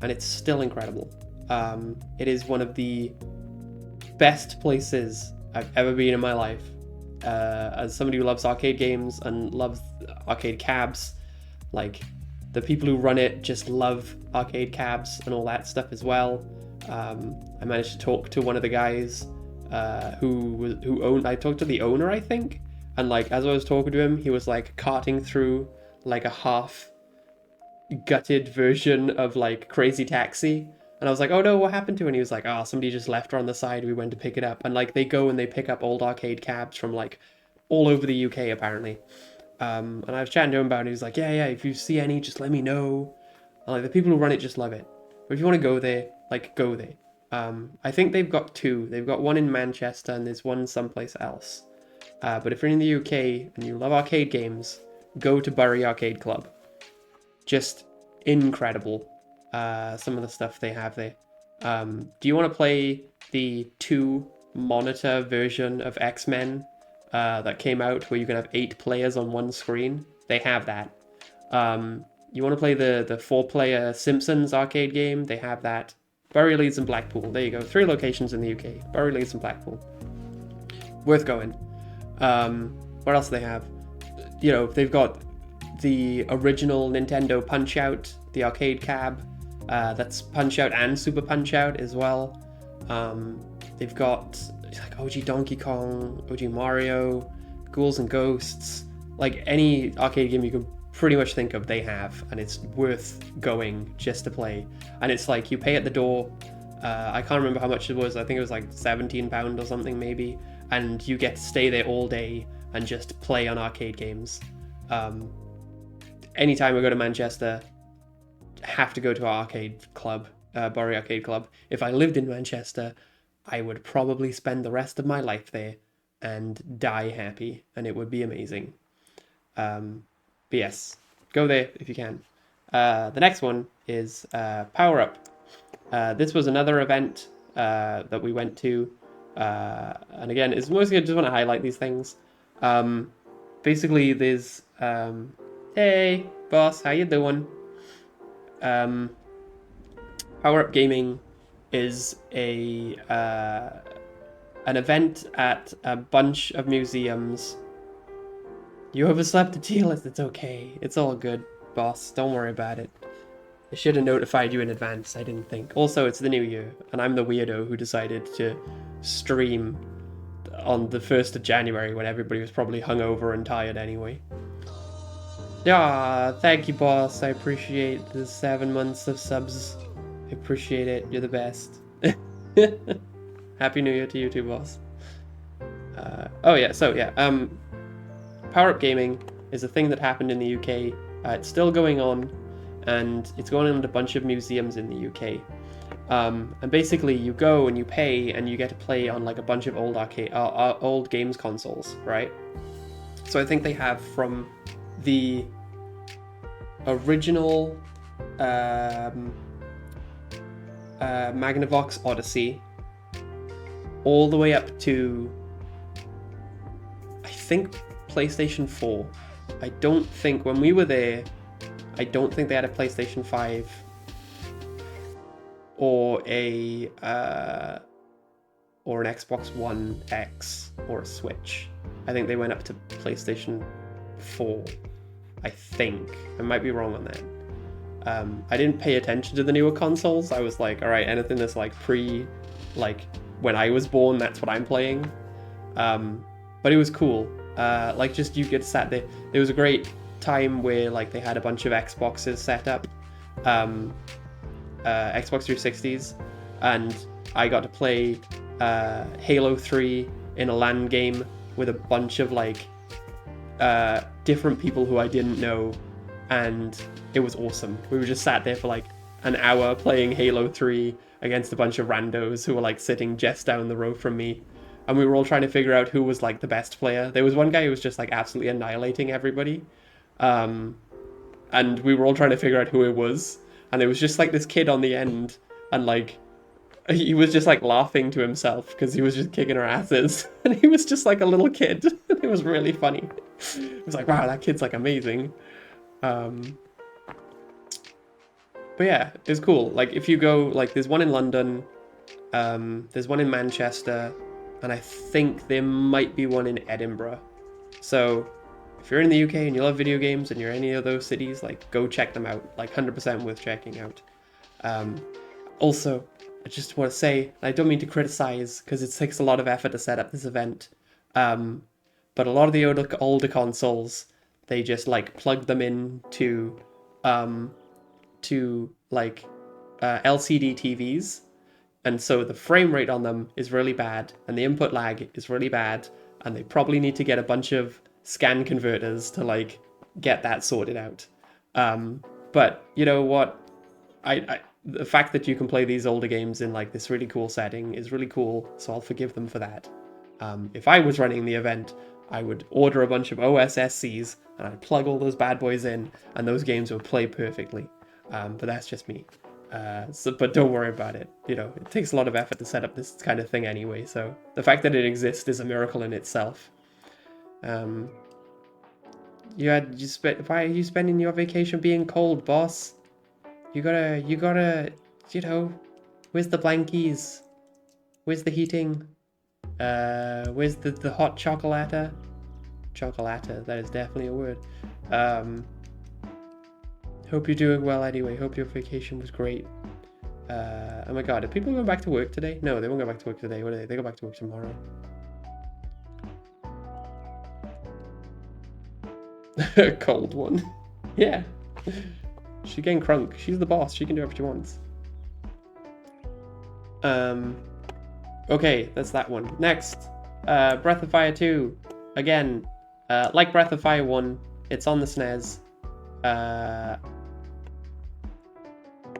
and it's still incredible. It is one of the best places I've ever been in my life. As somebody who loves arcade games and loves arcade cabs, like the people who run it just love arcade cabs and all that stuff as well. I managed to talk to one of the guys who owned. I talked to the owner, I think, and like as I was talking to him, he was like carting through like a half gutted version of like Crazy Taxi. And I was like, oh no, what happened to it? And he was like, oh, somebody just left her on the side. We went to pick it up. And like they go and they pick up old arcade cabs from like all over the UK apparently. And I was chatting to him about it. He was like, yeah, if you see any, just let me know. And like the people who run it just love it. But if you want to go there, like go there. I think they've got two. They've got one in Manchester and there's one someplace else. But if you're in the UK and you love arcade games, go to Bury Arcade Club. Just incredible. Some of the stuff they have there. Do you want to play the 2-monitor version of X-Men that came out where you can have 8 players on one screen? They have that. You want to play the 4-player Simpsons arcade game? They have that. Bury, Leeds, and Blackpool. There you go. 3 locations in the UK. Bury, Leeds, and Blackpool. Worth going. What else do they have? You know, they've got the original Nintendo Punch-Out, the arcade cab. That's Punch-Out and Super Punch-Out as well. They've got like OG Donkey Kong, OG Mario, Ghouls and Ghosts. Like any arcade game you can pretty much think of, they have, and it's worth going just to play. And it's like you pay at the door. I can't remember how much it was. I think it was like £17 or something maybe. And you get to stay there all day and just play on arcade games. Anytime I go to Manchester, have to go to our arcade club, Bury Arcade Club. If I lived in Manchester, I would probably spend the rest of my life there and die happy, and it would be amazing. But yes, go there if you can. The next one is Power Up. This was another event that we went to, and again, it's mostly I just want to highlight these things. Basically, there's hey boss, how you doing? Power Up Gaming is an event at a bunch of museums. You overslept the tier list. It's okay. It's all good, boss. Don't worry about it. I should have notified you in advance. I didn't think. Also, it's the new year, and I'm the weirdo who decided to stream on the 1st of January when everybody was probably hungover and tired anyway. Yeah, thank you, boss. I appreciate the 7 months of subs. I appreciate it. You're the best. Happy New Year to you too, boss. Power Up Gaming is a thing that happened in the UK. It's still going on, and it's going on at a bunch of museums in the UK. And basically, you go and you pay, and you get to play on like a bunch of old old games consoles, right? So I think they have from the original Magnavox Odyssey, all the way up to, I think, PlayStation 4. I don't think, when we were there, I don't think they had a PlayStation 5 or an Xbox One X or a Switch. I think they went up to PlayStation 4. I think. I might be wrong on that. I didn't pay attention to the newer consoles. I was like, all right, anything that's like when I was born, that's what I'm playing. But it was cool. Like, just you get sat there. There was a great time where like they had a bunch of Xboxes set up, Xbox 360s, and I got to play Halo 3 in a LAN game with a bunch of like different people who I didn't know, and it was awesome. We were just sat there for like an hour playing Halo 3 against a bunch of randos who were like sitting just down the row from me, and we were all trying to figure out who was like the best player. There was one guy who was just like absolutely annihilating everybody, and we were all trying to figure out who it was, and it was just like this kid on the end, and like he was just like laughing to himself because he was just kicking our asses, and he was just like a little kid. It was really funny. It was like, wow, that kid's like amazing. But yeah, it was cool. Like, if you go, like, there's one in London, there's one in Manchester, and I think there might be one in Edinburgh. So if you're in the UK and you love video games and you're in any of those cities, like, go check them out. Like, 100% worth checking out. Also, I just want to say, I don't mean to criticize, because it takes a lot of effort to set up this event, but a lot of the older consoles, they just, like, plug them into LCD TVs, and so the frame rate on them is really bad, and the input lag is really bad, and they probably need to get a bunch of scan converters to like get that sorted out. But you know what? The fact that you can play these older games in like this really cool setting is really cool, so I'll forgive them for that. If I was running the event, I would order a bunch of OSSCs and I'd plug all those bad boys in, and those games would play perfectly. But that's just me. But don't worry about it. You know, it takes a lot of effort to set up this kind of thing anyway. So the fact that it exists is a miracle in itself. Why are you spending your vacation being cold, boss? You gotta, you know, where's the blankies? Where's the heating? Where's the hot chocolata? Chocolata, that is definitely a word. Hope you're doing well anyway. Hope your vacation was great. Oh my god, are people going back to work today? No, they won't go back to work today. What are they? They go back to work tomorrow. Cold one. Yeah. She's getting crunk. She's the boss. She can do whatever she wants. Okay, that's that one. Next, Breath of Fire 2. Again, like Breath of Fire 1, it's on the SNES.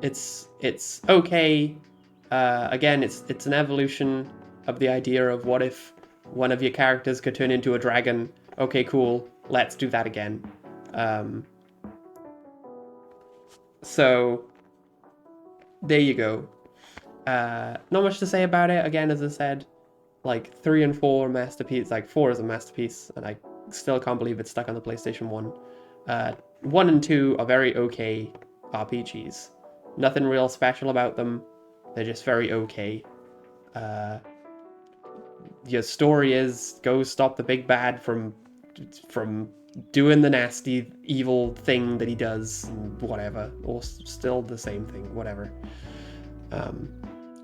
It's okay. Again, it's an evolution of the idea of what if one of your characters could turn into a dragon. Okay, cool. Let's do that again. So there you go. Not much to say about it. Again, as I said, like 3 and 4 masterpiece. Like 4 is a masterpiece, and I still can't believe it's stuck on the PlayStation 1. 1 and 2 are very okay RPGs. Nothing real special about them. They're just very okay. Your story is go stop the big bad from doing the nasty evil thing that he does, whatever, or still the same thing, whatever.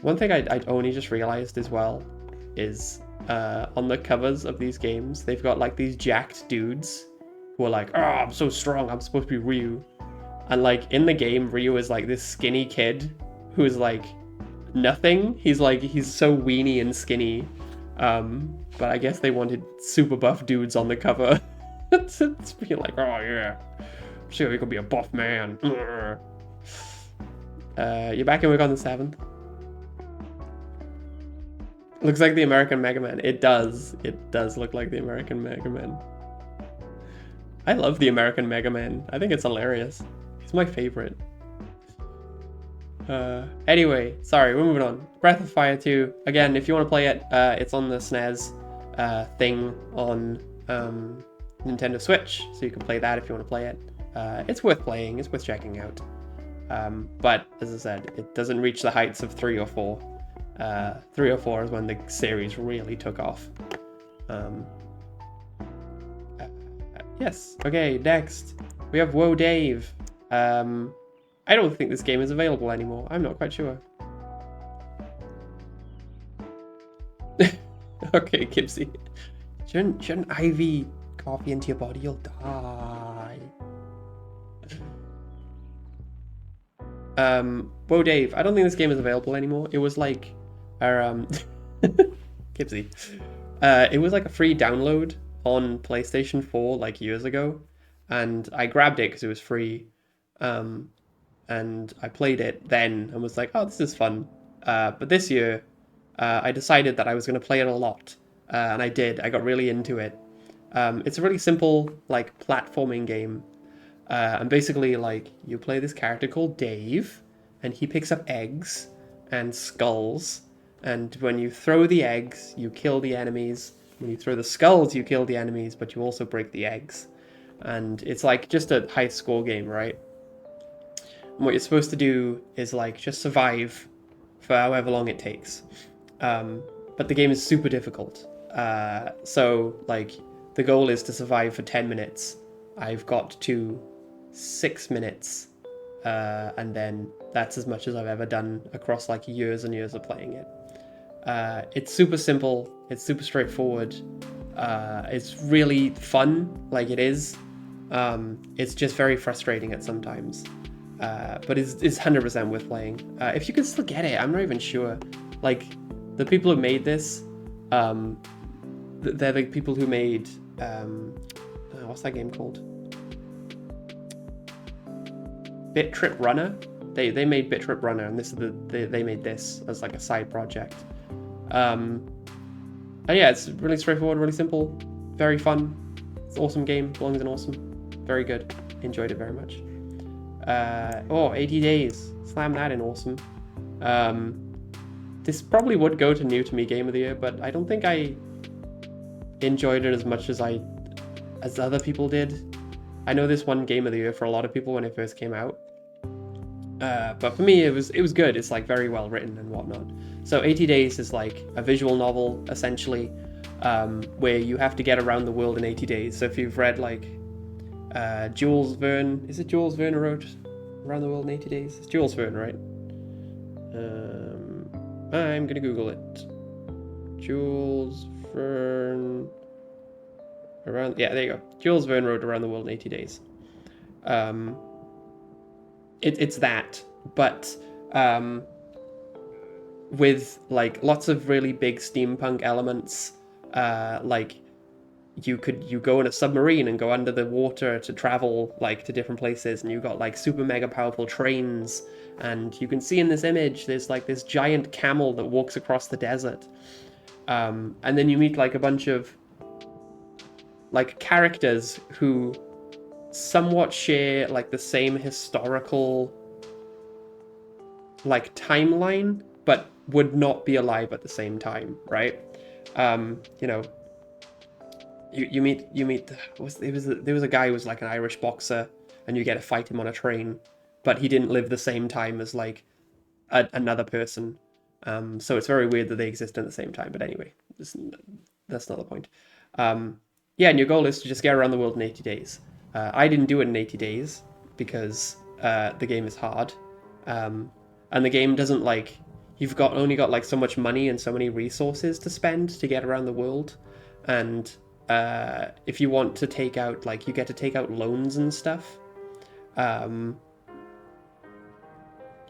One thing I only just realized as well is on the covers of these games, they've got like these jacked dudes who are like, oh, I'm so strong, I'm supposed to be Ryu. And like in the game, Ryu is like this skinny kid who is like nothing. He's so weenie and skinny. But I guess they wanted super buff dudes on the cover. to be like, oh yeah, sure, you could be a buff man. You're back in work on the 7th. Looks like the American Mega Man. It does look like the American Mega Man. I love the American Mega Man. I think it's hilarious. He's my favorite. Anyway, sorry, we're moving on. Breath of Fire 2. Again, if you want to play it, it's on the SNES thing on Nintendo Switch, so you can play that if you want to play it. It's worth playing, it's worth checking out. But, as I said, it doesn't reach the heights of 3 or 4. 3 or 4 is when the series really took off. Yes, okay, next. We have Woah Dave. I don't think this game is available anymore. I'm not quite sure. Okay, Kipsy. Shouldn't IV coffee into your body? You'll die. Woah Dave. I don't think this game is available anymore. It was like Kipsy. It was like a free download on PlayStation 4 like years ago, and I grabbed it because it was free. And I played it then and was like, oh, this is fun. But this year, I decided that I was going to play it a lot. And I did. I got really into it. It's a really simple, like, platforming game. And basically, like, you play this character called Dave, and he picks up eggs and skulls. And when you throw the eggs, you kill the enemies. When you throw the skulls, you kill the enemies, but you also break the eggs. And it's like just a high score game, right? And what you're supposed to do is like just survive for however long it takes. But the game is super difficult. So like the goal is to survive for 10 minutes. I've got to 6 minutes. And then that's as much as I've ever done across like years and years of playing it. It's super simple. It's super straightforward. It's really fun, like it is. It's just very frustrating at sometimes. But it's 100% worth playing. If you can still get it, I'm not even sure. Like, the people who made this, they're the people who made, what's that game called? Bit Trip Runner? They made Bit Trip Runner, and this is they made this as like a side project. And yeah, it's really straightforward, really simple, very fun. It's an awesome game, belongs in awesome. Very good. Enjoyed it very much. 80 days. Slam that in awesome. This probably would go to New to Me Game of the Year, but I don't think I enjoyed it as much as other people did. I know this won Game of the Year for a lot of people when it first came out. But for me, it was good. It's like very well written and whatnot. So 80 Days is like a visual novel, essentially, where you have to get around the world in 80 days. So if you've read like Jules Verne, is it Jules Verne who wrote Around the World in 80 Days? It's Jules Verne, right? I'm gonna Google it. Jules Verne. Yeah, there you go. Jules Verne wrote Around the World in 80 Days. It's that, but with like lots of really big steampunk elements. Like you go in a submarine and go under the water to travel like to different places, and you got like super mega powerful trains, and you can see in this image there's like this giant camel that walks across the desert, and then you meet like a bunch of like characters who somewhat share like the same historical like timeline, but would not be alive at the same time, right? You know, you meet there was a guy who was like an Irish boxer, and you get to fight him on a train, but he didn't live the same time as like another person. So it's very weird that they exist at the same time. But anyway, that's not the point. Yeah, and your goal is to just get around the world in 80 days. I didn't do it in 80 days because the game is hard. And the game doesn't like, you've only got like so much money and so many resources to spend to get around the world. And if you want to take out, like, you get to take out loans and stuff.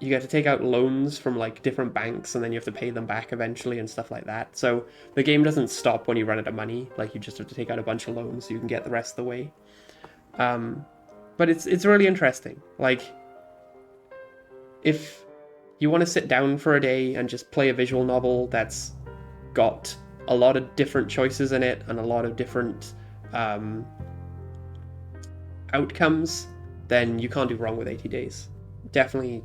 You get to take out loans from like different banks, and then you have to pay them back eventually and stuff like that. So the game doesn't stop when you run out of money. Like, you just have to take out a bunch of loans so you can get the rest of the way. But it's really interesting. Like, if you want to sit down for a day and just play a visual novel that's got a lot of different choices in it and a lot of different outcomes, then you can't do wrong with 80 days. Definitely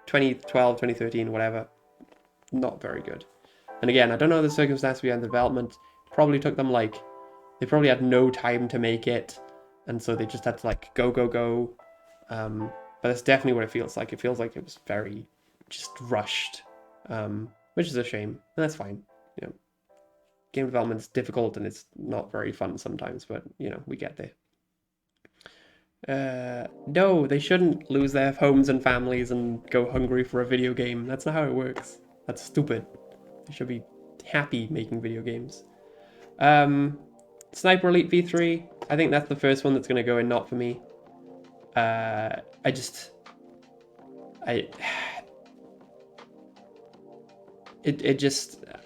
2012, 2013, whatever. Not very good. And again, I don't know the circumstances behind the development. Probably took them like, they probably had no time to make it, and so they just had to like go. But that's definitely what it feels like. It feels like it was very just rushed, which is a shame, and that's fine. You know, game development is difficult and it's not very fun sometimes, but you know, we get there. No, they shouldn't lose their homes and families and go hungry for a video game. That's not how it works. That's stupid. They should be happy making video games. Sniper Elite V3. I think that's the first one that's going to go in not for me. It just,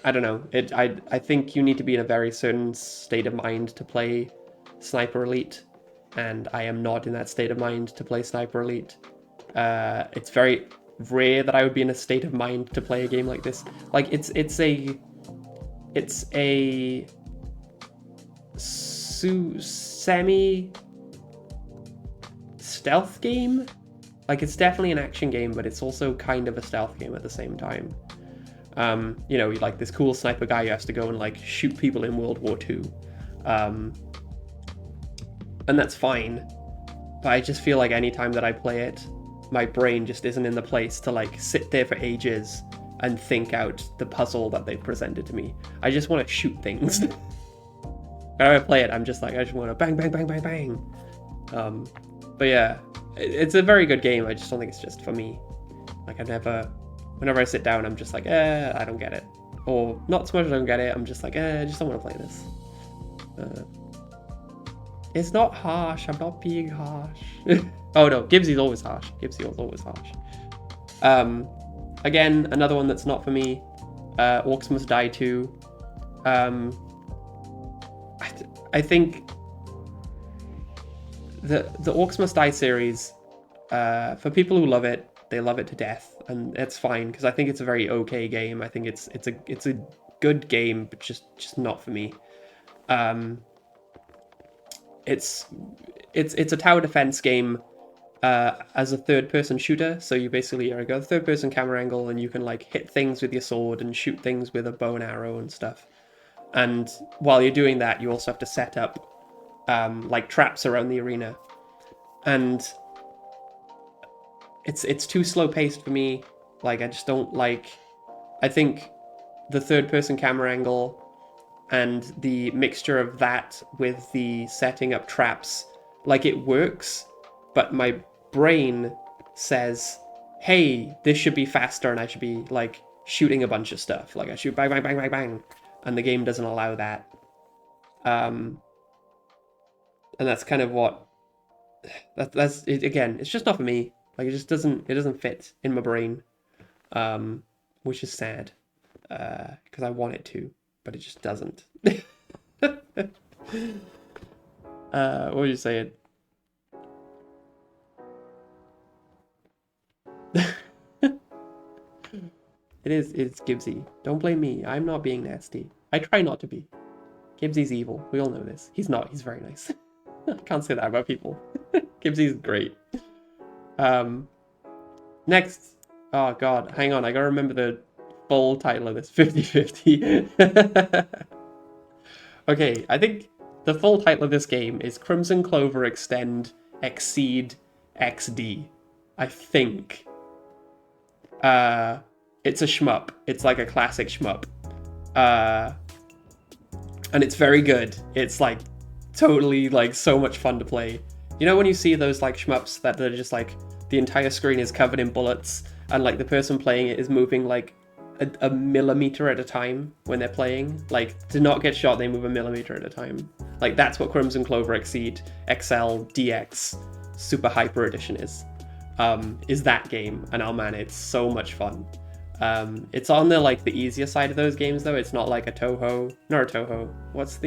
I don't know. I think you need to be in a very certain state of mind to play Sniper Elite, and I am not in that state of mind to play Sniper Elite. It's very rare that I would be in a state of mind to play a game like this. Like it's a semi stealth game. Like it's definitely an action game, but it's also kind of a stealth game at the same time. You know, like this cool sniper guy who has to go and like shoot people in World War II. And that's fine. But I just feel like anytime that I play it, my brain just isn't in the place to like sit there for ages and think out the puzzle that they've presented to me. I just want to shoot things. Whenever I play it, I'm just like, I just want to bang, bang, bang, bang, bang. But yeah, it's a very good game. I just don't think it's just for me. Like whenever I sit down, I'm just like, I don't get it. Or not so much I don't get it, I'm just like, I just don't want to play this. It's not harsh, I'm not being harsh. Oh no, Gibbsy's always harsh. Gibbsy's always harsh. Again, another one that's not for me. Orcs Must Die 2. I think the Orcs Must Die series, for people who love it, they love it to death, and it's fine because I think it's a very okay game. I think it's a good game, but just not for me. It's a tower defense game as a third-person shooter. So you basically got a third-person camera angle, and you can like hit things with your sword and shoot things with a bow and arrow and stuff. And while you're doing that, you also have to set up like traps around the arena, and it's too slow-paced for me. Like I just don't like. I think the third-person camera angle and the mixture of that with the setting up traps, like it works, but my brain says, hey, this should be faster and I should be like shooting a bunch of stuff. Like I shoot bang, bang, bang, bang, bang. And the game doesn't allow that. And that's kind of what, that's it, again, it's just not for me. Like it doesn't fit in my brain, which is sad, because I want it to, but it just doesn't. What were you saying? It's Gibbsy. Don't blame me. I'm not being nasty. I try not to be. Gibbsy's evil. We all know this. He's not. He's very nice. I can't say that about people. Gibbsy's great. Next. Oh god, hang on. I gotta remember the full title of this. 50-50. Okay, I think the full title of this game is Crimson Clover Extend Exceed XD. I think. It's a shmup. It's like a classic shmup. And it's very good. It's like totally like so much fun to play. You know when you see those like shmups that are just like the entire screen is covered in bullets and like the person playing it is moving like a millimeter at a time when they're playing? Like to not get shot, they move a millimeter at a time. Like that's what Crimson Clover Exceed XL DX Super Hyper Edition is that game. And oh man, it's so much fun. It's on the like the easier side of those games though. It's not like a Toho, not a Toho. What's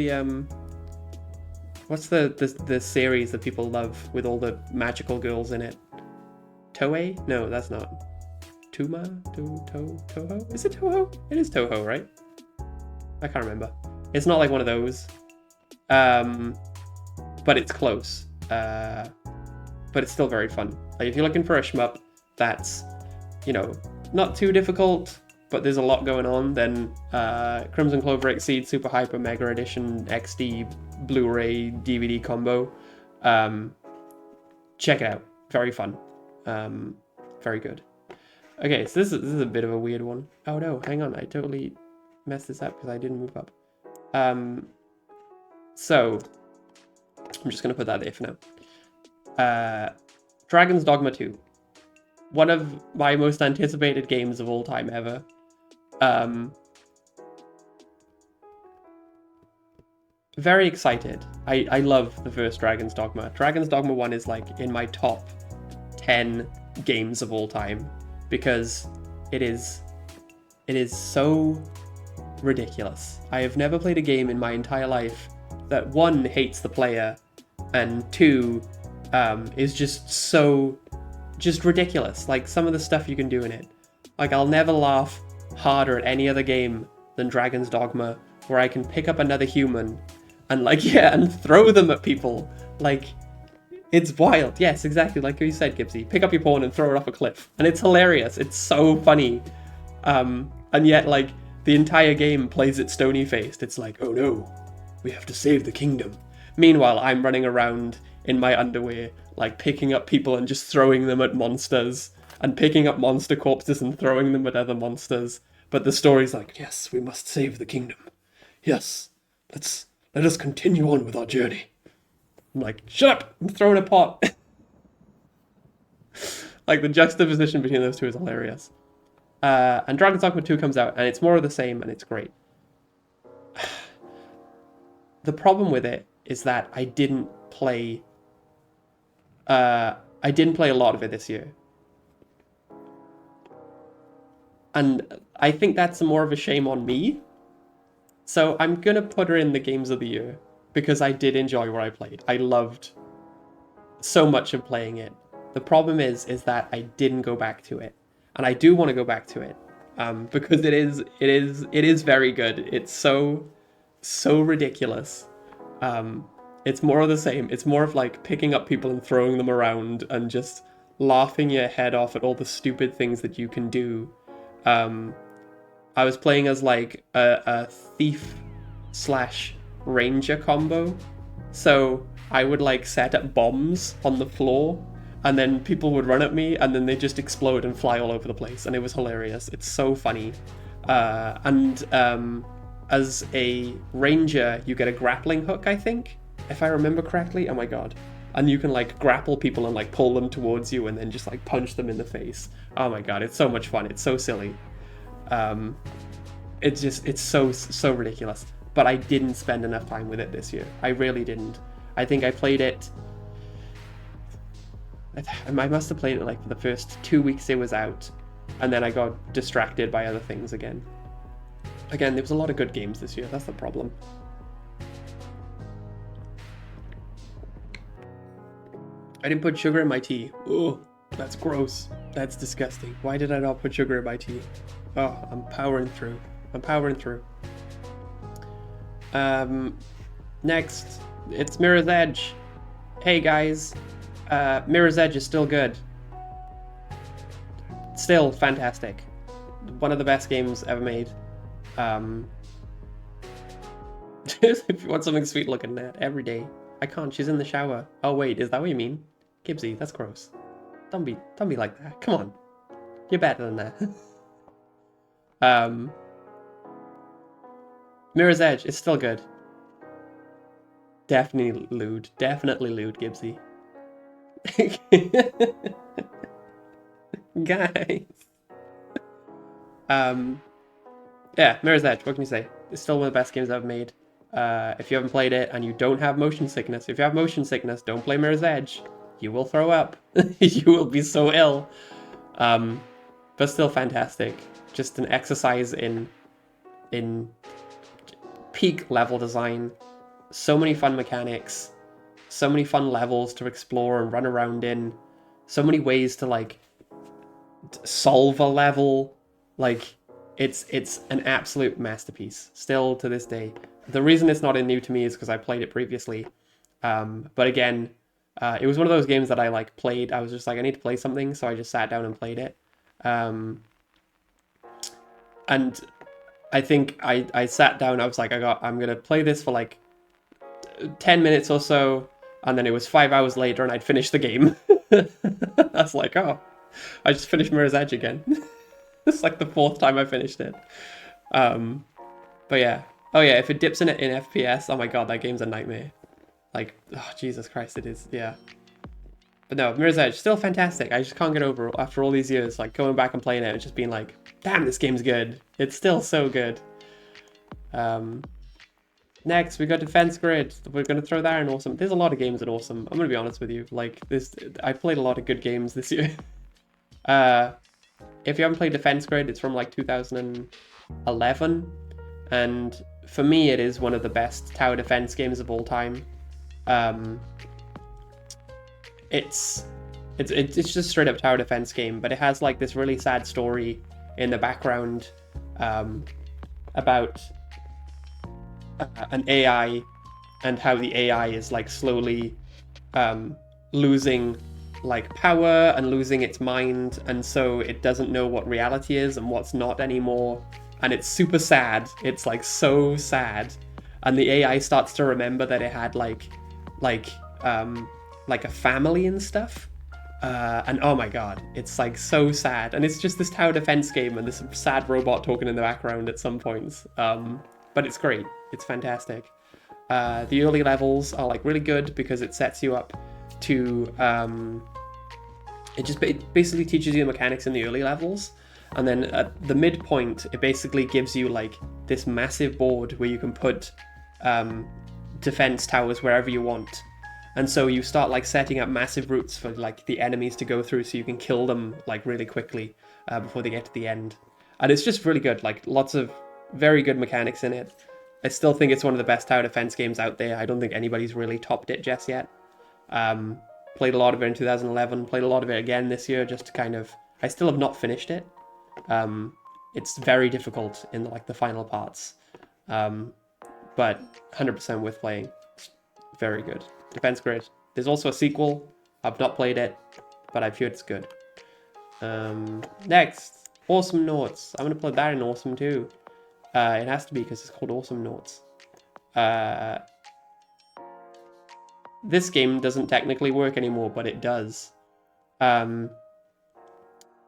the series that people love with all the magical girls in it? Toei? No, that's not. Toho? Is it Toho? It is Toho, right? I can't remember. It's not like one of those. But it's close. But it's still very fun. Like if you're looking for a shmup that's, you know, not too difficult, but there's a lot going on, then Crimson Clover Exceed Super Hyper Mega Edition XD Blu-ray DVD combo. Check it out. Very fun. Very good. Okay, so this is a bit of a weird one. Oh no, hang on, I totally messed this up because I didn't move up. So I'm just gonna put that there for now. Dragon's Dogma 2. One of my most anticipated games of all time ever. Very excited. I love the first Dragon's Dogma. Dragon's Dogma 1 is like in my top 10 games of all time because it is so ridiculous. I have never played a game in my entire life that 1 hates the player and 2 is just ridiculous. Like some of the stuff you can do in it. Like I'll never laugh harder at any other game than Dragon's Dogma, where I can pick up another human and and throw them at people. Like, it's wild. Yes, exactly, like you said, Gibbsy. Pick up your pawn and throw it off a cliff. And it's hilarious. It's so funny. And yet, like, the entire game plays it stony-faced. It's like, oh no, we have to save the kingdom. Meanwhile, I'm running around in my underwear, like, picking up people and just throwing them at monsters. And picking up monster corpses and throwing them at other monsters. But the story's like, yes, we must save the kingdom. Yes, let us continue on with our journey. I'm like, shut up! I'm throwing a pot. Like, the juxtaposition between those two is hilarious. And Dragon's Dogma 2 comes out, and it's more of the same, and it's great. The problem with it is that I didn't play a lot of it this year. And I think that's more of a shame on me. So I'm going to put her in the games of the year because I did enjoy what I played. I loved so much of playing it. The problem is that I didn't go back to it. And I do want to go back to it because it is very good. It's so ridiculous. It's more of the same. It's more of like picking up people and throwing them around and just laughing your head off at all the stupid things that you can do. I was playing as like a thief/ranger combo, so I would like set up bombs on the floor, and then people would run at me, and then they just explode and fly all over the place, and it was hilarious. It's so funny. And as a ranger, you get a grappling hook, I think, if I remember correctly. Oh my god. And you can like grapple people and like pull them towards you and then just like punch them in the face. Oh my god, it's so much fun. It's so silly. It's so ridiculous. But I didn't spend enough time with it this year. I really didn't. I think I played it... I must have played it like for the first 2 weeks it was out. And then I got distracted by other things again. Again, there was a lot of good games this year. That's the problem. I didn't put sugar in my tea. Oh, that's gross. That's disgusting. Why did I not put sugar in my tea? Oh, I'm powering through. Next, it's Mirror's Edge. Hey guys, Mirror's Edge is still good. Still fantastic. One of the best games ever made. If you want something sweet looking at every day. I can't, she's in the shower. Oh wait, is that what you mean? Gibbsy, that's gross. Don't be like that. Come on. You're better than that. Mirror's Edge is still good. Definitely lewd, Gibbsy. Guys. Yeah, Mirror's Edge, what can you say? It's still one of the best games I've made. If you haven't played it and you don't have motion sickness, if you have motion sickness, don't play Mirror's Edge. You will throw up. You will be so ill. But still fantastic. Just an exercise in peak level design. So many fun mechanics. So many fun levels to explore and run around in. So many ways to like solve a level. Like it's an absolute masterpiece. Still to this day. The reason it's not new to me is because I played it previously. But again, it was one of those games that I like played. I was just like, I need to play something, so I just sat down and played it. And I think I sat down, I was like, I'm gonna play this for like 10 minutes or so, and then it was 5 hours later and I'd finished the game. I was like, oh, I just finished Mirror's Edge again. It's like the 4th time I finished it. But yeah. Oh yeah, if it dips in FPS, oh my god, that game's a nightmare. Like, oh Jesus Christ, it is, yeah. But no, Mirror's Edge, still fantastic. I just can't get over it after all these years, like going back and playing it and just being like, damn, this game's good. It's still so good. Next, we got Defense Grid. We're going to throw that in Awesome. There's a lot of games in Awesome. I'm going to be honest with you. Like, I played a lot of good games this year. If you haven't played Defense Grid, it's from like 2011. And for me, it is one of the best tower defense games of all time. It's just a straight up tower defense game, but it has like this really sad story in the background about an AI and how the AI is like slowly losing like power and losing its mind, and so it doesn't know what reality is and what's not anymore, and it's super sad. It's like so sad, and the AI starts to remember that it had like a family and stuff, and oh my god, it's like so sad. And it's just this tower defense game and this sad robot talking in the background at some points, but it's great. It's fantastic. The early levels are like really good because it sets you up to it basically teaches you the mechanics in the early levels, and then at the midpoint it basically gives you like this massive board where you can put defense towers wherever you want. And so you start like setting up massive routes for like the enemies to go through so you can kill them like really quickly before they get to the end. And it's just really good, like lots of very good mechanics in it. I still think it's one of the best tower defense games out there. I don't think anybody's really topped it just yet. Played a lot of it in 2011, played a lot of it again this year just to kind of... I still have not finished it. It's very difficult in like the final parts. But 100% worth playing. It's very good. Defense Grid. There's also a sequel. I've not played it, but I've heard it's good. Next, Awesomenauts. I'm going to play that in Awesome too. It has to be because it's called Awesomenauts. This game doesn't technically work anymore, but it does.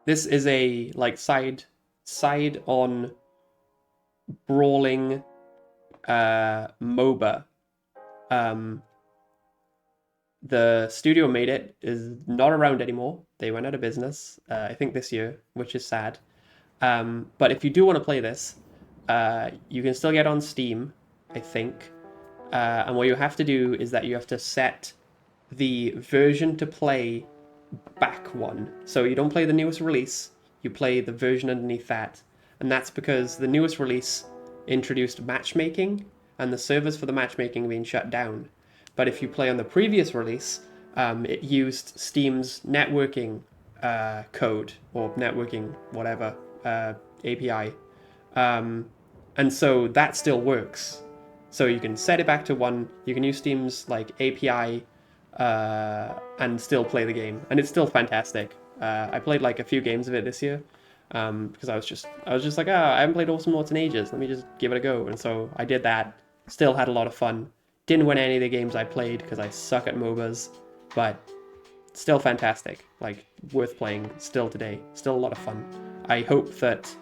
This is a like side-on brawling MOBA. The studio made it is not around anymore. They went out of business, I think this year, which is sad. But if you do want to play this, you can still get on Steam, I think. And what you have to do is that you have to set the version to play back one. So you don't play the newest release, you play the version underneath that. And that's because the newest release introduced matchmaking, and the servers for the matchmaking have been shut down. But if you play on the previous release, it used Steam's networking code, or networking whatever, API. And so that still works. So you can set it back to 1, you can use Steam's like API and still play the game. And it's still fantastic. I played like a few games of it this year because I was just like, I haven't played Awesomenauts in ages, let me just give it a go. And so I did that, still had a lot of fun. Didn't win any of the games I played because I suck at MOBAs, but still fantastic, like worth playing still today, still a lot of fun. I hope that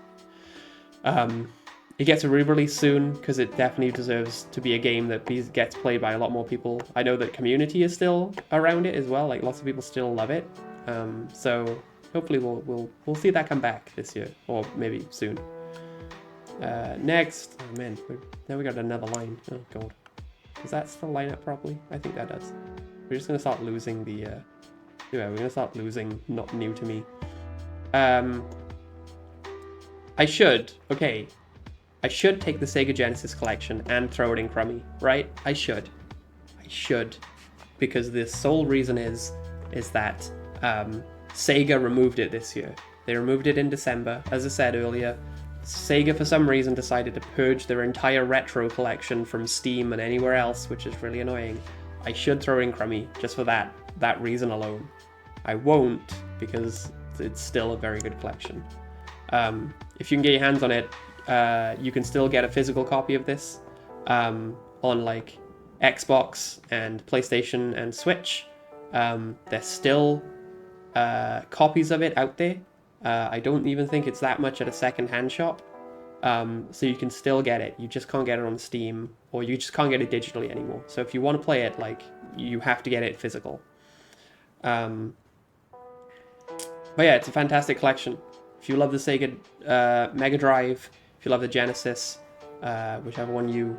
it gets a re-release soon, because it definitely deserves to be a game that gets played by a lot more people. I know that community is still around it as well, like lots of people still love it. So hopefully we'll see that come back this year, or maybe soon. Next, oh man, now we got another line. Oh god, does that still line up properly? I think that does. We're just gonna start losing the. Yeah, we're gonna start losing not new to me. I should take the Sega Genesis collection and throw it in Crummy, right? I should, because the sole reason is that Sega removed it this year. They removed it in December, as I said earlier. Sega, for some reason, decided to purge their entire retro collection from Steam and anywhere else, which is really annoying. I should throw in Crummy just for that reason alone. I won't, because it's still a very good collection. If you can get your hands on it, you can still get a physical copy of this on like Xbox and PlayStation and Switch. There's still copies of it out there. I don't even think it's that much at a second-hand shop. So you can still get it. You just can't get it on Steam, or you just can't get it digitally anymore. So if you want to play it, like, you have to get it physical. But yeah, it's a fantastic collection. If you love the Sega Mega Drive, if you love the Genesis, whichever one you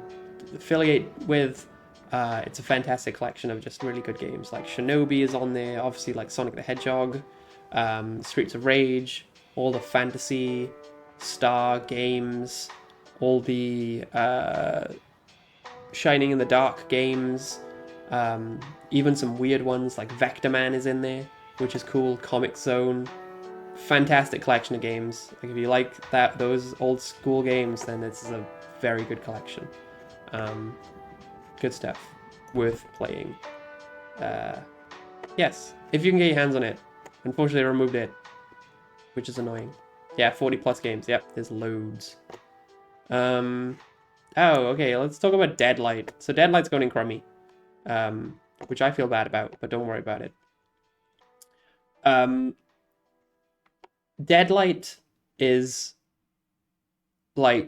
affiliate with, it's a fantastic collection of just really good games. Like Shinobi is on there, obviously like Sonic the Hedgehog, Streets of Rage, all the Fantasy Star games, all the Shining in the Dark games, even some weird ones like Vector Man is in there, which is cool. Comic Zone, fantastic collection of games. Like if you like those old school games, then this is a very good collection. Good stuff, worth playing. Yes, if you can get your hands on it. Unfortunately, they removed it, which is annoying. Yeah, 40 plus games. Yep, there's loads. Oh, okay, let's talk about Deadlight. So Deadlight's going in crummy, which I feel bad about, but don't worry about it. Deadlight is a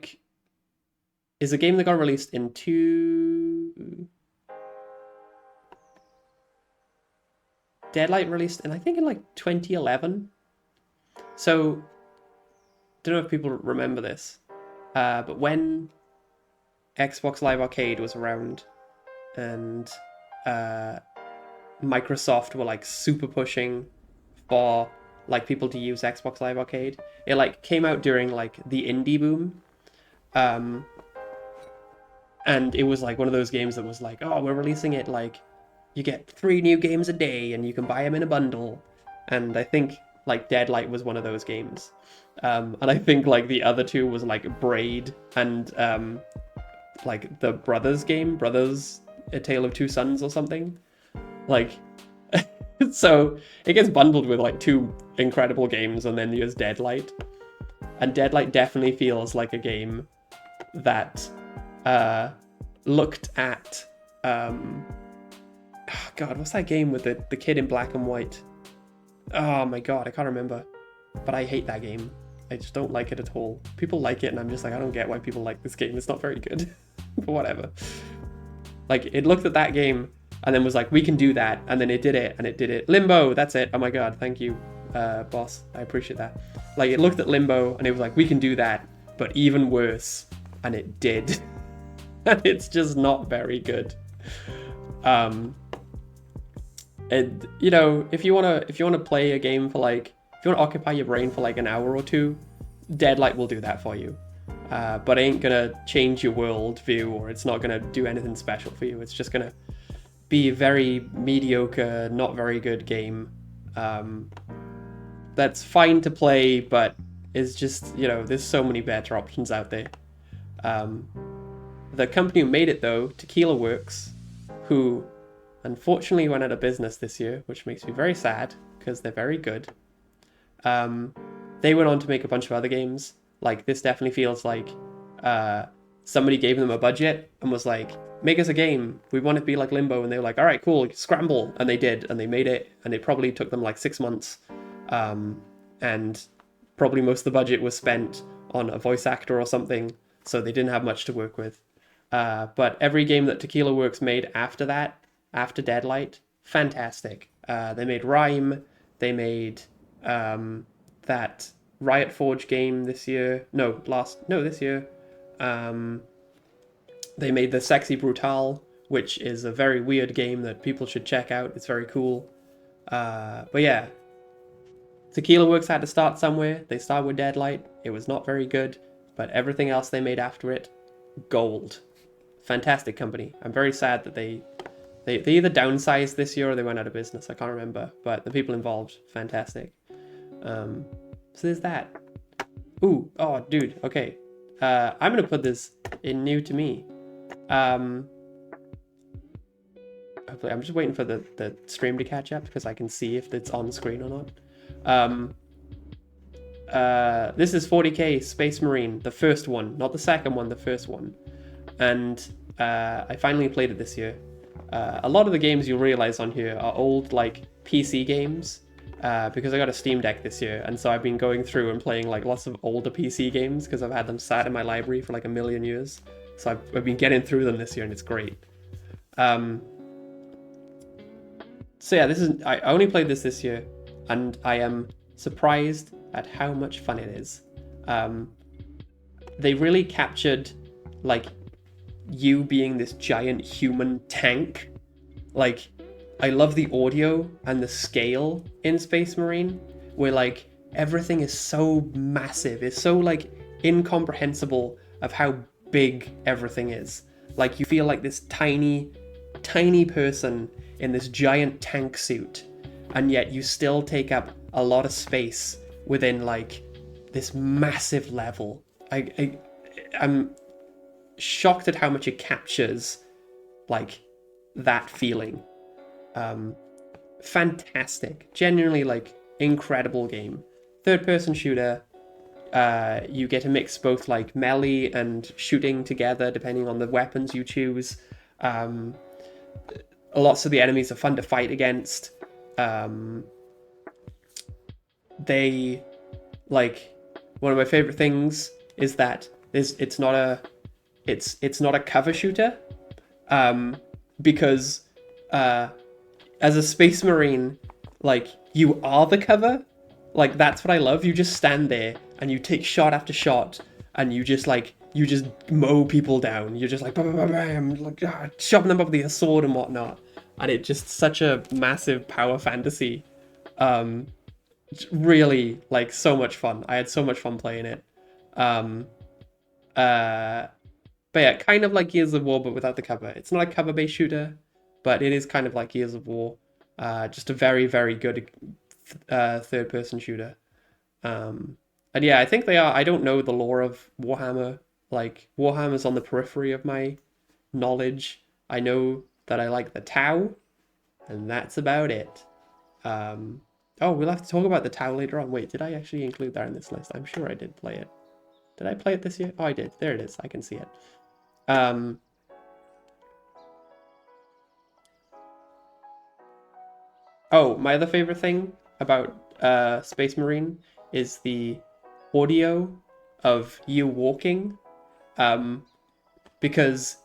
game that got released in Deadlight released in, I think, in like 2011. So don't know if people remember this, but when Xbox Live Arcade was around and Microsoft were like super pushing for like people to use Xbox Live Arcade, it like came out during like the indie boom, and it was like one of those games that was like, oh, we're releasing it, like you get 3 new games a day and you can buy them in a bundle. And I think like Deadlight was one of those games. And I think like the other two was like Braid and like the Brothers game, Brothers, A Tale of Two Sons or something. Like, so it gets bundled with like 2 incredible games, and then there's Deadlight. And Deadlight definitely feels like a game that looked at... oh God, what's that game with the kid in black and white? Oh my God, I can't remember. But I hate that game. I just don't like it at all. People like it, and I'm just like, I don't get why people like this game. It's not very good. But whatever. Like, it looked at that game, and then was like, we can do that. And then it did it, and it did it. Limbo, that's it. Oh my God, thank you, boss. I appreciate that. Like, it looked at Limbo, and it was like, we can do that, but even worse. And it did. And it's just not very good. And you know, if you wanna play a game for like, if you wanna occupy your brain for like an hour or 2, Deadlight will do that for you. But it ain't gonna change your world view, or it's not gonna do anything special for you. It's just gonna be a very mediocre, not very good game. That's fine to play, but is just, you know, there's so many better options out there. The company who made it though, Tequila Works, who unfortunately went out of business this year, which makes me very sad because they're very good. They went on to make a bunch of other games. Like, this definitely feels like somebody gave them a budget and was like, make us a game. We want it to be like Limbo. And they were like, all right, cool, scramble. And they did, and they made it, and it probably took them like 6 months. And probably most of the budget was spent on a voice actor or something, so they didn't have much to work with. But every game that Tequila Works made after that, after Deadlight, fantastic. They made Rhyme, they made that Riot Forge game this year. This year. They made the Sexy Brutal, which is a very weird game that people should check out. It's very cool. But yeah, Tequila Works had to start somewhere. They started with Deadlight. It was not very good, but everything else they made after it, gold. Fantastic company. I'm very sad that they either downsized this year or they went out of business. I can't remember, but the people involved, fantastic. So there's that. Ooh, oh, dude, okay. I'm gonna put this in new to me. Hopefully, I'm just waiting for the stream to catch up because I can see if it's on screen or not. this is 40k Space Marine, the first one, not the second one, the first one. And I finally played it this year. A lot of the games you'll realize on here are old, like, PC games, because I got a Steam Deck this year, and so I've been going through and playing, like, lots of older PC games, because I've had them sat in my library for, like, a million years. So I've been getting through them this year, and it's great. So yeah, I only played this year, and I am surprised at how much fun it is. They really captured, like, you being this giant human tank. Like, I love the audio and the scale in Space Marine, where, like, everything is so massive. It's so, like, incomprehensible of how big everything is. Like, you feel like this tiny, tiny person in this giant tank suit, and yet you still take up a lot of space within, like, this massive level. I'm shocked at how much it captures, like, that feeling. Fantastic. Genuinely, like, incredible game. Third-person shooter. You get to mix both, like, melee and shooting together, depending on the weapons you choose. Lots of the enemies are fun to fight against. They, like, one of my favorite things is that it's not a cover shooter, because as a Space Marine, like, you are the cover. Like, that's what I love. You just stand there and you take shot after shot, and you just mow people down. You're just like, bam, bam, bam, like, shoving them up with your sword and whatnot. And it's just such a massive power fantasy. Really, like, so much fun. I had so much fun playing it. But yeah, kind of like Gears of War, but without the cover. It's not a cover-based shooter, but it is kind of like Gears of War. Just a very, very good third-person shooter. And yeah, I think they are. I don't know the lore of Warhammer. Like, Warhammer's on the periphery of my knowledge. I know that I like the Tau, and that's about it. Oh, we'll have to talk about the Tau later on. Wait, did I actually include that in this list? I'm sure I did play it. Did I play it this year? Oh, I did. There it is. I can see it. Oh, my other favorite thing about Space Marine is the audio of you walking, because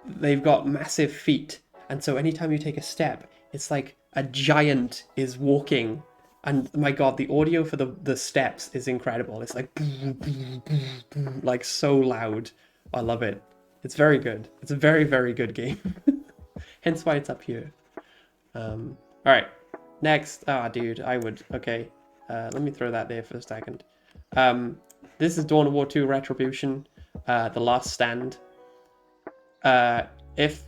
they've got massive feet, and so anytime you take a step, it's like a giant is walking. And my god, the audio for the steps is incredible. It's like, like, so loud. I love it. It's very good. It's a very, very good game. Hence why it's up here. Alright. Next. Ah, dude, okay. Let me throw that there for a second. This is Dawn of War 2 Retribution. The Last Stand. If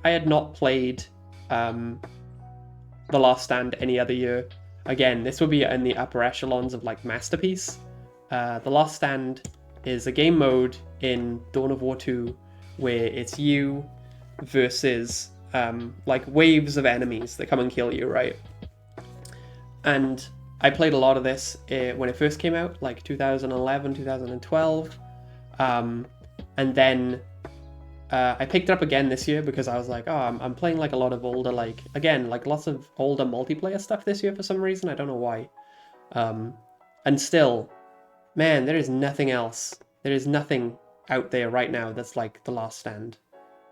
I had not played The Last Stand any other year, again, this would be in the upper echelons of, like, Masterpiece. The Last Stand is a game mode in Dawn of War 2 where it's you versus, like, waves of enemies that come and kill you, right? And I played a lot of this when it first came out, like 2011, 2012. And then I picked it up again this year because I was like, oh, I'm playing, like, a lot of older, like, again, like, lots of older multiplayer stuff this year for some reason. I don't know why. And still, man, there is nothing else. There is nothing out there right now that's like The Last Stand.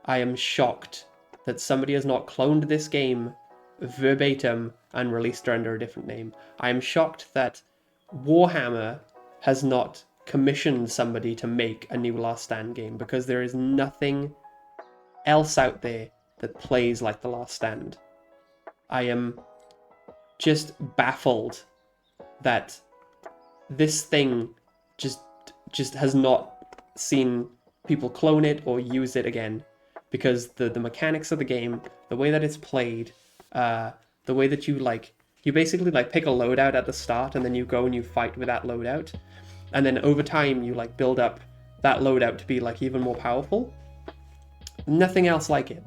I am shocked that somebody has not cloned this game verbatim and released it under a different name. I am shocked that Warhammer has not commissioned somebody to make a new Last Stand game, because there is nothing else out there that plays like The Last Stand. I am just baffled that this thing just has not seen people clone it or use it again, because the mechanics of the game, the way that it's played, the way that you basically, like, pick a loadout at the start and then you go and you fight with that loadout. And then over time, you, like, build up that loadout to be, like, even more powerful. Nothing else like it.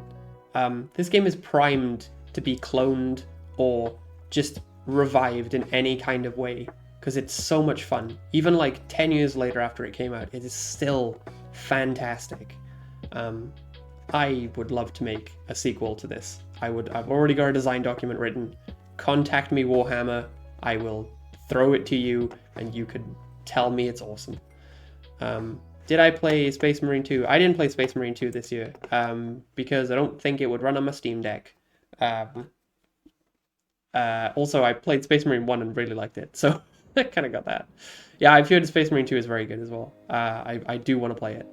This game is primed to be cloned or just revived in any kind of way. because it's so much fun. Even like 10 years later after it came out, it is still fantastic. I would love to make a sequel to this. I've already got a design document written. Contact me, Warhammer. I will throw it to you, and you could tell me it's awesome. Did I play Space Marine 2? I didn't play Space Marine 2 this year, because I don't think it would run on my Steam Deck. Also, I played Space Marine 1 and really liked it, so I kind of got that. Yeah, I've heard Space Marine 2 is very good as well. I do want to play it.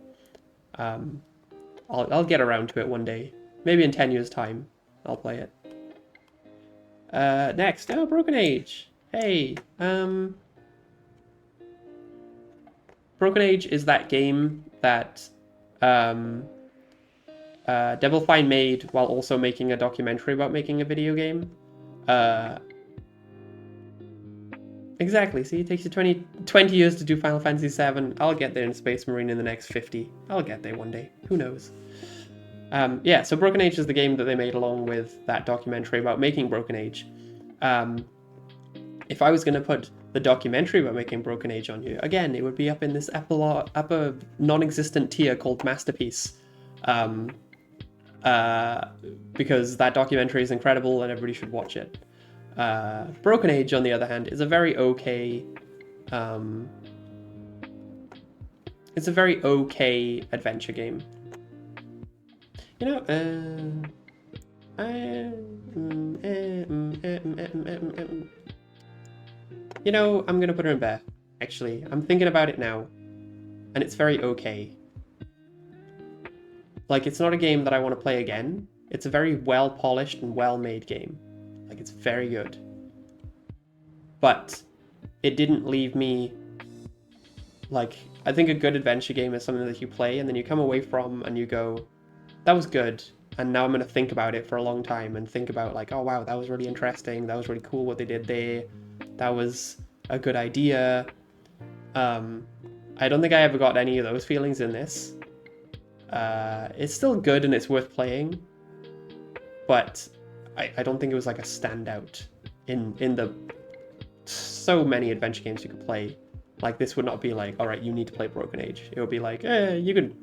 I'll get around to it one day. Maybe in 10 years' time, I'll play it. Next, Broken Age. Hey, Broken Age is that game that Double Fine made while also making a documentary about making a video game. Exactly, see, it takes you 20 years to do Final Fantasy VII. I'll get there in Space Marine in the next 50. I'll get there one day. Who knows? Yeah, so Broken Age is the game that they made along with that documentary about making Broken Age. If I was going to put the documentary about making Broken Age on here, again, it would be up in this upper non-existent tier called Masterpiece. Because that documentary is incredible and everybody should watch it. Broken Age, on the other hand, is a very okay... it's a very okay adventure game. You know, you know, I'm gonna put her in bear. Actually, I'm thinking about it now, and it's very okay. Like, it's not a game that I want to play again. It's a very well-polished and well-made game. Like, it's very good. But it didn't leave me... Like, I think a good adventure game is something that you play and then you come away from and you go, that was good, and now I'm going to think about it for a long time and think about, like, oh wow, that was really interesting, that was really cool what they did there, that was a good idea. I don't think I ever got any of those feelings in this. It's still good and it's worth playing, but I don't think it was like a standout in the so many adventure games you could play. Like, this would not be like, all right, you need to play Broken Age. It would be like, you could,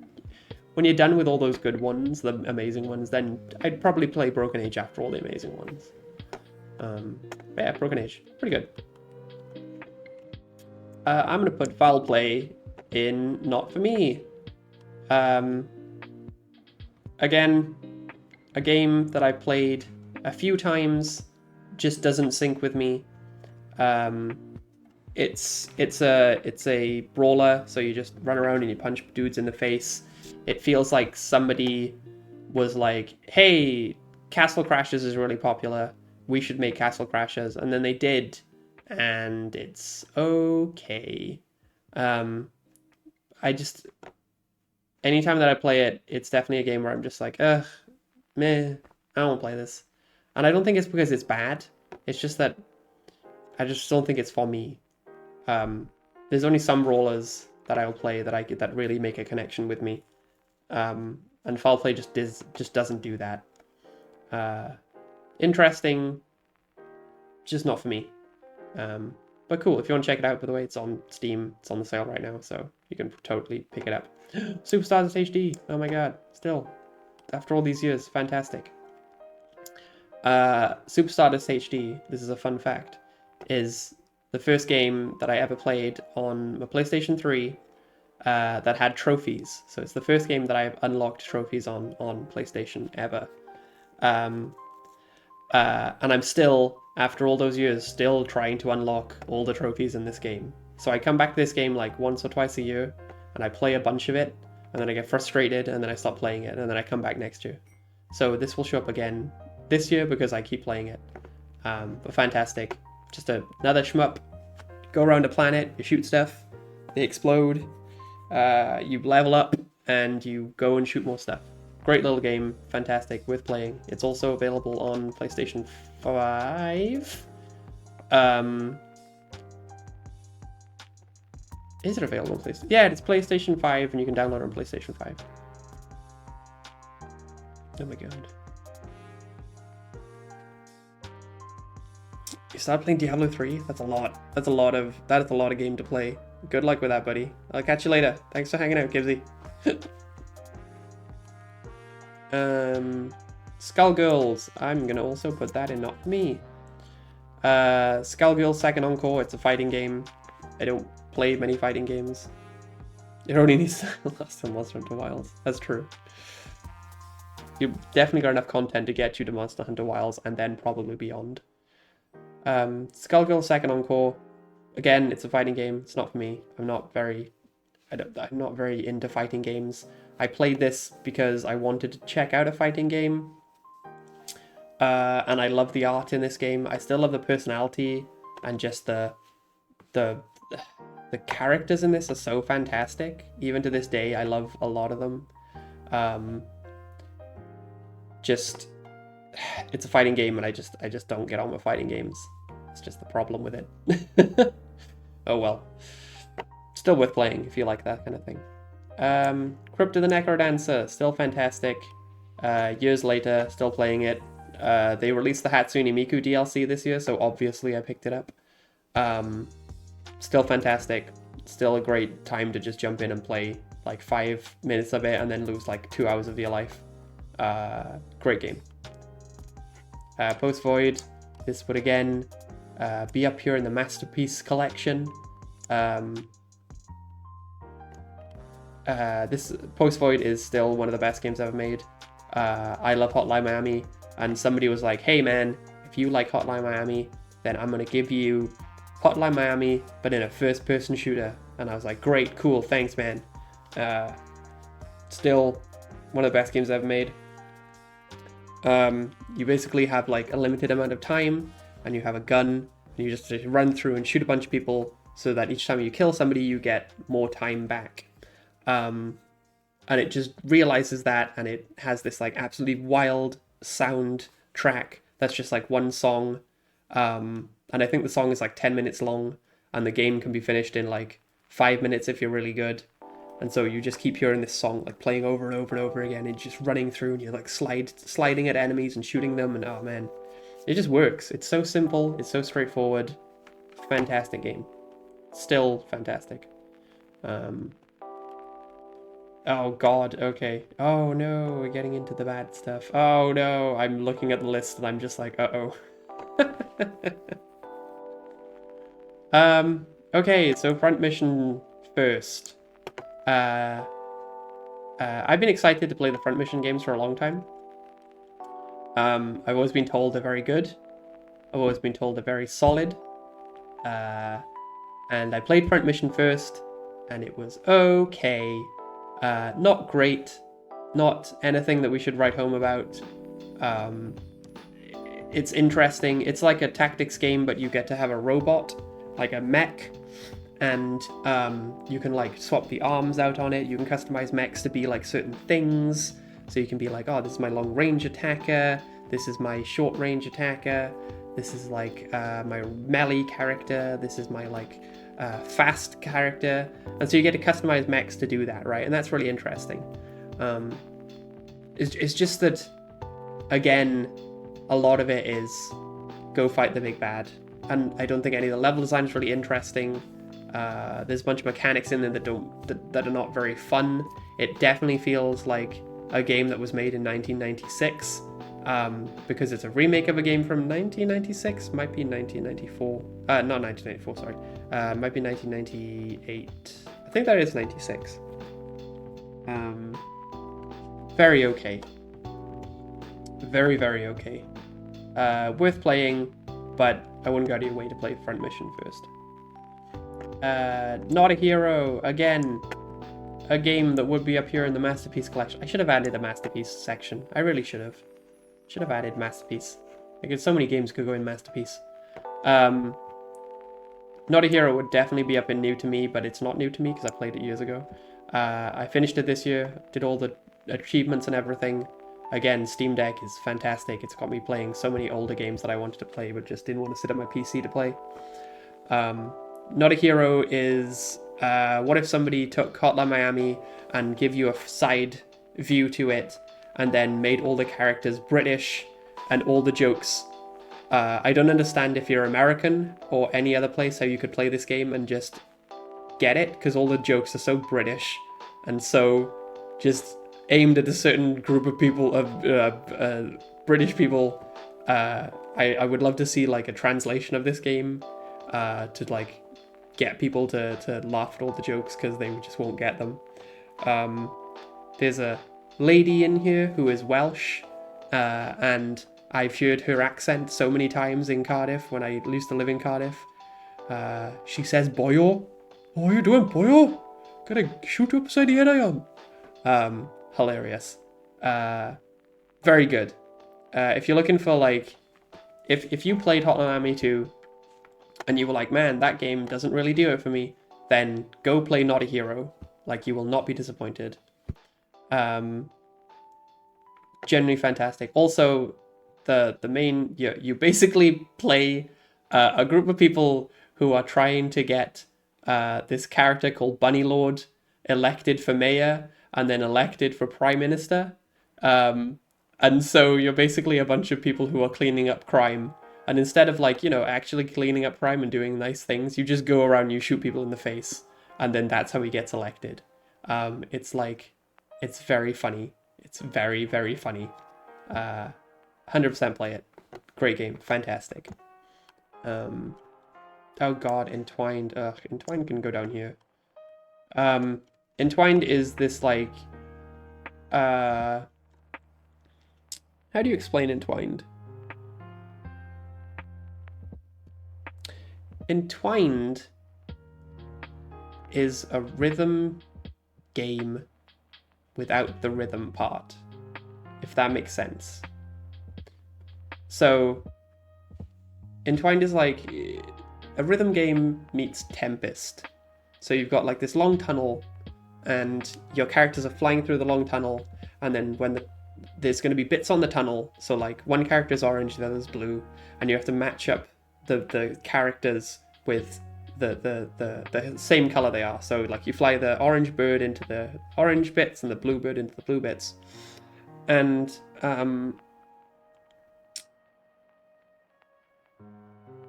when you're done with all those good ones, the amazing ones, then I'd probably play Broken Age after all the amazing ones. Yeah, Broken Age, pretty good. I'm gonna put Foul Play in Not For Me. Again, a game that I played a few times, just doesn't sync with me. It's a brawler, so you just run around and you punch dudes in the face. It feels like somebody was like, hey, Castle Crashers is really popular, we should make Castle Crashers, and then they did, and it's okay. Anytime that I play it, it's definitely a game where I'm just like, ugh, meh, I don't want to play this. And I don't think it's because it's bad, it's just that I just don't think it's for me. There's only some brawlers that I'll play that really make a connection with me. And Foul Play just doesn't do that. Interesting, just not for me. But cool, if you want to check it out, by the way, it's on Steam, it's on the sale right now, so you can totally pick it up. Superstars HD, oh my god, still, after all these years, fantastic. Superstars HD, this is a fun fact, is the first game that I ever played on my PlayStation 3 that had trophies. So it's the first game that I've unlocked trophies on PlayStation ever. And I'm still, after all those years, still trying to unlock all the trophies in this game. So I come back to this game like once or twice a year, and I play a bunch of it, and then I get frustrated, and then I stop playing it, and then I come back next year. So this will show up again this year because I keep playing it. But fantastic. Just another shmup. Go around a planet, you shoot stuff, they explode, you level up, and you go and shoot more stuff. Great little game, fantastic, worth playing. It's also available on PlayStation 5. Is it available on PlayStation? Yeah, it's PlayStation 5, and you can download it on PlayStation 5. Oh my god. You start playing Diablo 3? That's a lot. That is a lot of game to play. Good luck with that, buddy. I'll catch you later. Thanks for hanging out, Gibbsy. Skullgirls. I'm gonna also put that in not for me. Skullgirls Second Encore. It's a fighting game. I don't play many fighting games. It only needs to last in Monster Hunter Wilds. That's true. You definitely got enough content to get you to Monster Hunter Wilds and then probably beyond. Skullgirls Second Encore. Again, it's a fighting game. It's not for me. I'm not very into fighting games. I played this because I wanted to check out a fighting game. And I love the art in this game. I still love the personality and just the characters in this are so fantastic. Even to this day, I love a lot of them. It's a fighting game, and I just don't get on with fighting games. It's just the problem with it. Oh well. Still worth playing if you like that kind of thing. Crypto the Necrodancer, still fantastic. Years later, still playing it. They released the Hatsune Miku DLC this year, so obviously I picked it up. Still fantastic. Still a great time to just jump in and play like 5 minutes of it and then lose like 2 hours of your life. Great game. Post Void, this would again be up here in the Masterpiece collection. This Post Void is still one of the best games ever made. I love Hotline Miami, and somebody was like, hey man, if you like Hotline Miami, then I'm gonna give you Hotline Miami, but in a first-person shooter. And I was like, great, cool, thanks man. Still one of the best games ever made. You basically have like a limited amount of time, and you have a gun, and you just run through and shoot a bunch of people, so that each time you kill somebody, you get more time back. And it just realizes that, and it has this like absolutely wild soundtrack that's just like one song. And I think the song is like 10 minutes long, and the game can be finished in like 5 minutes if you're really good. And so you just keep hearing this song like playing over and over and over again, and just running through, and you're like sliding at enemies and shooting them, and oh man, it just works. It's so simple, it's so straightforward. Fantastic game. Still fantastic. Oh god, okay. Oh no, we're getting into the bad stuff. Oh no, I'm looking at the list and I'm just like, uh-oh. Okay, so front mission first. I've been excited to play the front mission games for a long time. I've always been told they're very good. I've always been told they're very solid. And I played front mission first, and it was okay. Not great. Not anything that we should write home about. It's interesting. It's like a tactics game, but you get to have a robot, like a mech, and you can like swap the arms out on it. You can customize mechs to be like certain things. So you can be like, oh, this is my long range attacker. This is my short range attacker. This is like my melee character. This is my like fast character. And so you get to customize mechs to do that, right? And that's really interesting. It's just that, again, a lot of it is go fight the big bad. And I don't think any of the level design is really interesting. There's a bunch of mechanics in there that are not very fun. It definitely feels like a game that was made in 1996, because it's a remake of a game from 1996, might be 1994, not 1994, sorry, might be 1998, I think that is 96. Very okay. Very, very okay. Worth playing, but I wouldn't go out of your way to play front mission first. Not a Hero, again, a game that would be up here in the Masterpiece collection. I should have added a Masterpiece section. I really should have. Should have added Masterpiece. Like, so many games could go in Masterpiece. Not a Hero would definitely be up in new to me, but it's not new to me because I played it years ago. I finished it this year, did all the achievements and everything. Again, Steam Deck is fantastic. It's got me playing so many older games that I wanted to play, but just didn't want to sit at my PC to play. Not a Hero is, what if somebody took Hotline Miami and give you a side view to it, and then made all the characters British, and all the jokes I don't understand if you're American or any other place how you could play this game and just get it, because all the jokes are so British and so just aimed at a certain group of people, of British people. I would love to see like a translation of this game to like get people to laugh at all the jokes, because they just won't get them. There's a lady in here who is Welsh, and I've heard her accent so many times in Cardiff when I used to live in Cardiff. She says, "Boyo, what are you doing, boyo? Gonna shoot you upside the head, I am." Hilarious. Very good. If you're looking for like, if you played Hotline Miami 2 and you were like, man, that game doesn't really do it for me, then go play Not a Hero. Like, you will not be disappointed. Genuinely fantastic. Also, the main, you basically play a group of people who are trying to get this character called Bunny Lord elected for mayor and then elected for prime minister. And so you're basically a bunch of people who are cleaning up crime. And instead of like, actually cleaning up crime and doing nice things, you just go around and you shoot people in the face. And then that's how he gets elected. It's very funny. It's very, very funny. 100% play it. Great game. Fantastic. Oh god, Entwined. Entwined can go down here. Entwined is this like... how do you explain Entwined? Entwined is a rhythm game without the rhythm part, if that makes sense. So, Entwined is like a rhythm game meets Tempest. So you've got like this long tunnel, and your characters are flying through the long tunnel, and then when there's going to be bits on the tunnel, so like one character's orange, the other's blue, and you have to match up the characters with the same color they are. So like you fly the orange bird into the orange bits and the blue bird into the blue bits. And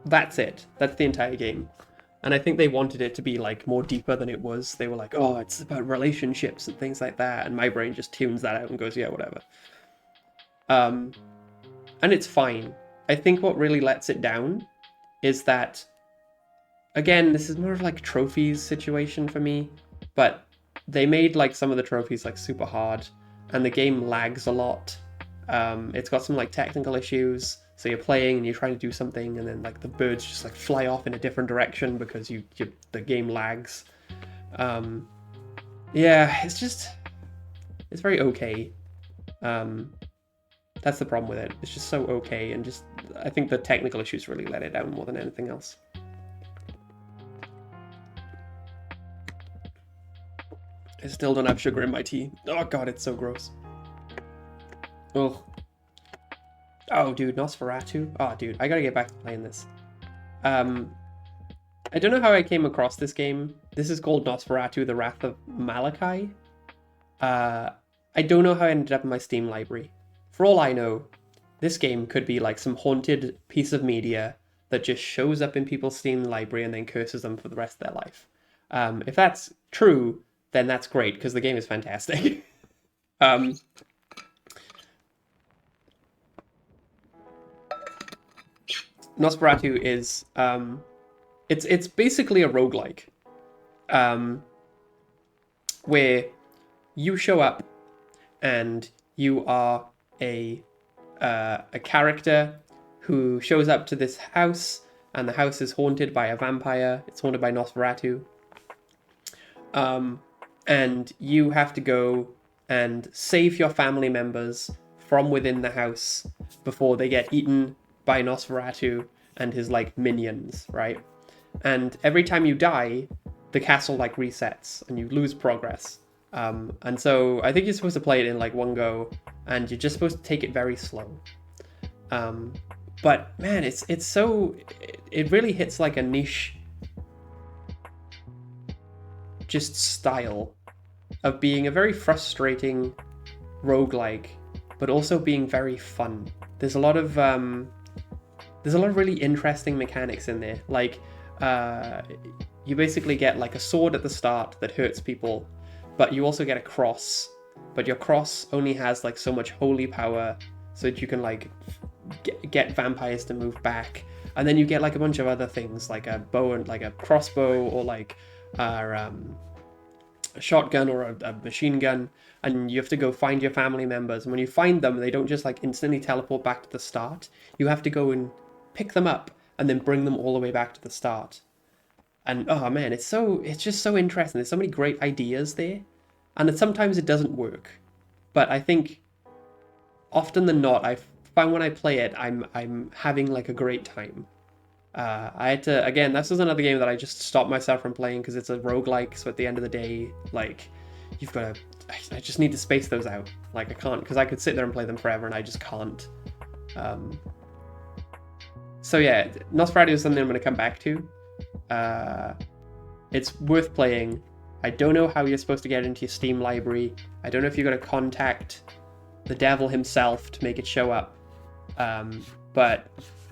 that's it. That's the entire game. And I think they wanted it to be like more deeper than it was. They were like, oh, it's about relationships and things like that. And my brain just tunes that out and goes, yeah, whatever. And it's fine. I think what really lets it down is that, again, this is more of like trophies situation for me, but they made like some of the trophies like super hard, and the game lags a lot. It's got some like technical issues. So you're playing and you're trying to do something, and then like the birds just like fly off in a different direction because the game lags. Yeah, it's very okay. That's the problem with it. It's just so okay, and just I think the technical issues really let it down more than anything else. I still don't have sugar in my tea. Oh god, it's so gross. Ugh. Oh, dude, Nosferatu. Oh, dude, I gotta get back to playing this. I don't know how I came across this game. This is called Nosferatu, The Wrath of Malachi. I don't know how I ended up in my Steam library. For all I know, this game could be like some haunted piece of media that just shows up in people's Steam library and then curses them for the rest of their life. If that's true, then that's great, because the game is fantastic. Nosferatu is it's basically a roguelike, where you show up and you are a character who shows up to this house, and the house is haunted by a vampire. It's haunted by Nosferatu. And you have to go and save your family members from within the house before they get eaten by Nosferatu and his like minions, right? And every time you die, the castle like resets and you lose progress. And so I think you're supposed to play it in like one go, and you're just supposed to take it very slow. But man, it's so, it really hits like a niche just style of being a very frustrating roguelike, but also being very fun. There's a lot of there's a lot of really interesting mechanics in there. Like, you basically get like a sword at the start that hurts people, but you also get a cross. But your cross only has like so much holy power, so that you can like get vampires to move back. And then you get like a bunch of other things, like a bow and like a crossbow, or like a shotgun or a machine gun, and you have to go find your family members. And when you find them, they don't just like instantly teleport back to the start. You have to go and pick them up and then bring them all the way back to the start. And oh man, it's just so interesting. There's so many great ideas there, and sometimes it doesn't work. But I think often than not, I find when I play it, I'm having like a great time. I had to, again, this is another game that I just stopped myself from playing because it's a roguelike, so at the end of the day, like, you've got to, I just need to space those out. Like, I can't, because I could sit there and play them forever, and I just can't. So yeah, Nosferatu is something I'm going to come back to. It's worth playing. I don't know how you're supposed to get into your Steam library. I don't know if you're going to contact the devil himself to make it show up. But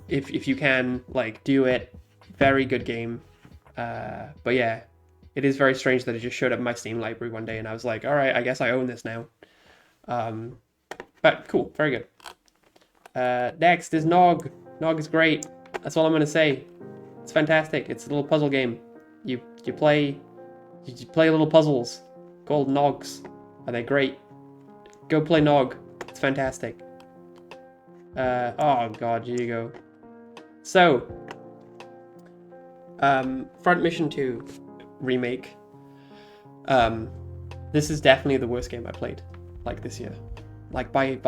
if you can, like, do it. Very good game. But yeah, it is very strange that it just showed up in my Steam library one day, and I was like, all right, I guess I own this now. But cool, very good. Next is Nog. Nog is great. That's all I'm gonna say. It's fantastic. It's a little puzzle game. You play little puzzles called Nogs, and they're great. Go play Nog. It's fantastic. Oh god, here you go. So, Front Mission 2 remake. This is definitely the worst game I played, like, this year. Like, by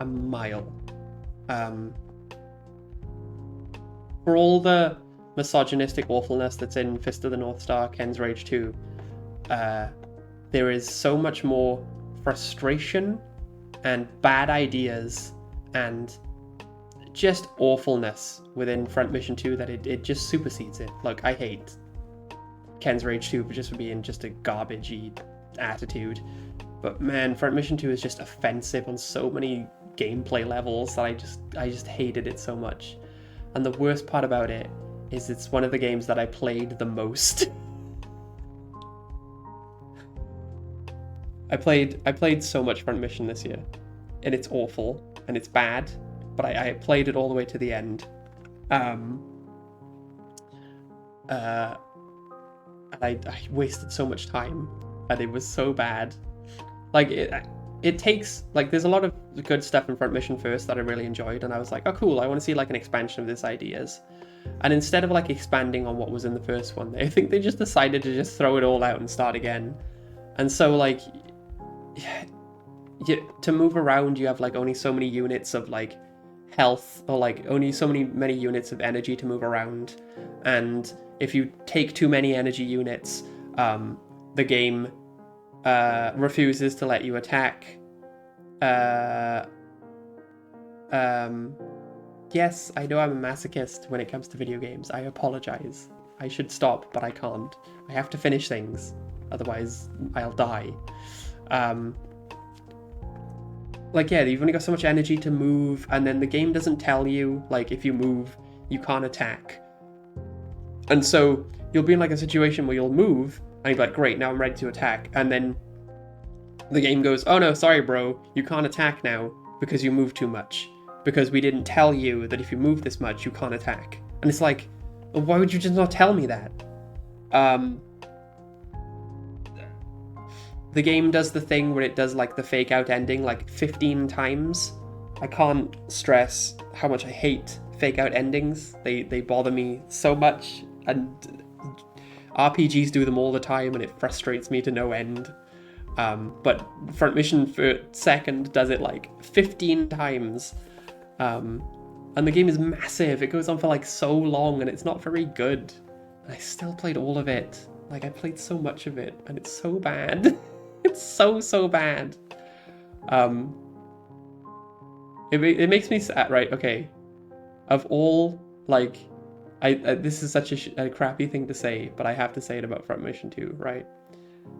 a mile. For all the misogynistic awfulness that's in Fist of the North Star, Ken's Rage 2, there is so much more frustration and bad ideas and just awfulness within Front Mission 2 that it just supersedes it. Look, I hate Ken's Rage 2 just for being just a garbagey attitude, but man, Front Mission 2 is just offensive on so many gameplay levels that I just hated it so much. And the worst part about it is it's one of the games that I played the most. I played so much Front Mission this year, and it's awful and it's bad, but I played it all the way to the end. And I wasted so much time, and it was so bad. Like, it takes, like, there's a lot of good stuff in Front Mission first that I really enjoyed, and I was like, oh cool, I want to see like an expansion of this ideas. And instead of like expanding on what was in the first one, I think they just decided to just throw it all out and start again. And so, like, to move around, you have like only so many units of like health, or like only so many units of energy to move around. And if you take too many energy units, the game refuses to let you attack. Yes, I know I'm a masochist when it comes to video games. I apologize. I should stop, but I can't. I have to finish things, otherwise I'll die. Like, yeah, you've only got so much energy to move, and then the game doesn't tell you, like, if you move, you can't attack. And so you'll be in like a situation where you'll move, and you'll be like, great, now I'm ready to attack. And then the game goes, oh no, sorry bro, you can't attack now because you moved too much. Because we didn't tell you that if you move this much, you can't attack. And it's like, why would you just not tell me that? The game does the thing where it does like the fake out ending like 15 times. I can't stress how much I hate fake out endings. They bother me so much, and RPGs do them all the time, and it frustrates me to no end. But Front Mission for second does it like 15 times. And the game is massive. It goes on for like so long, and it's not very good. And I still played all of it. Like, I played so much of it, and it's so bad. It's so bad. It makes me sad, right? Okay. Of all, like, this is such a crappy thing to say, but I have to say it about Front Mission 2, right?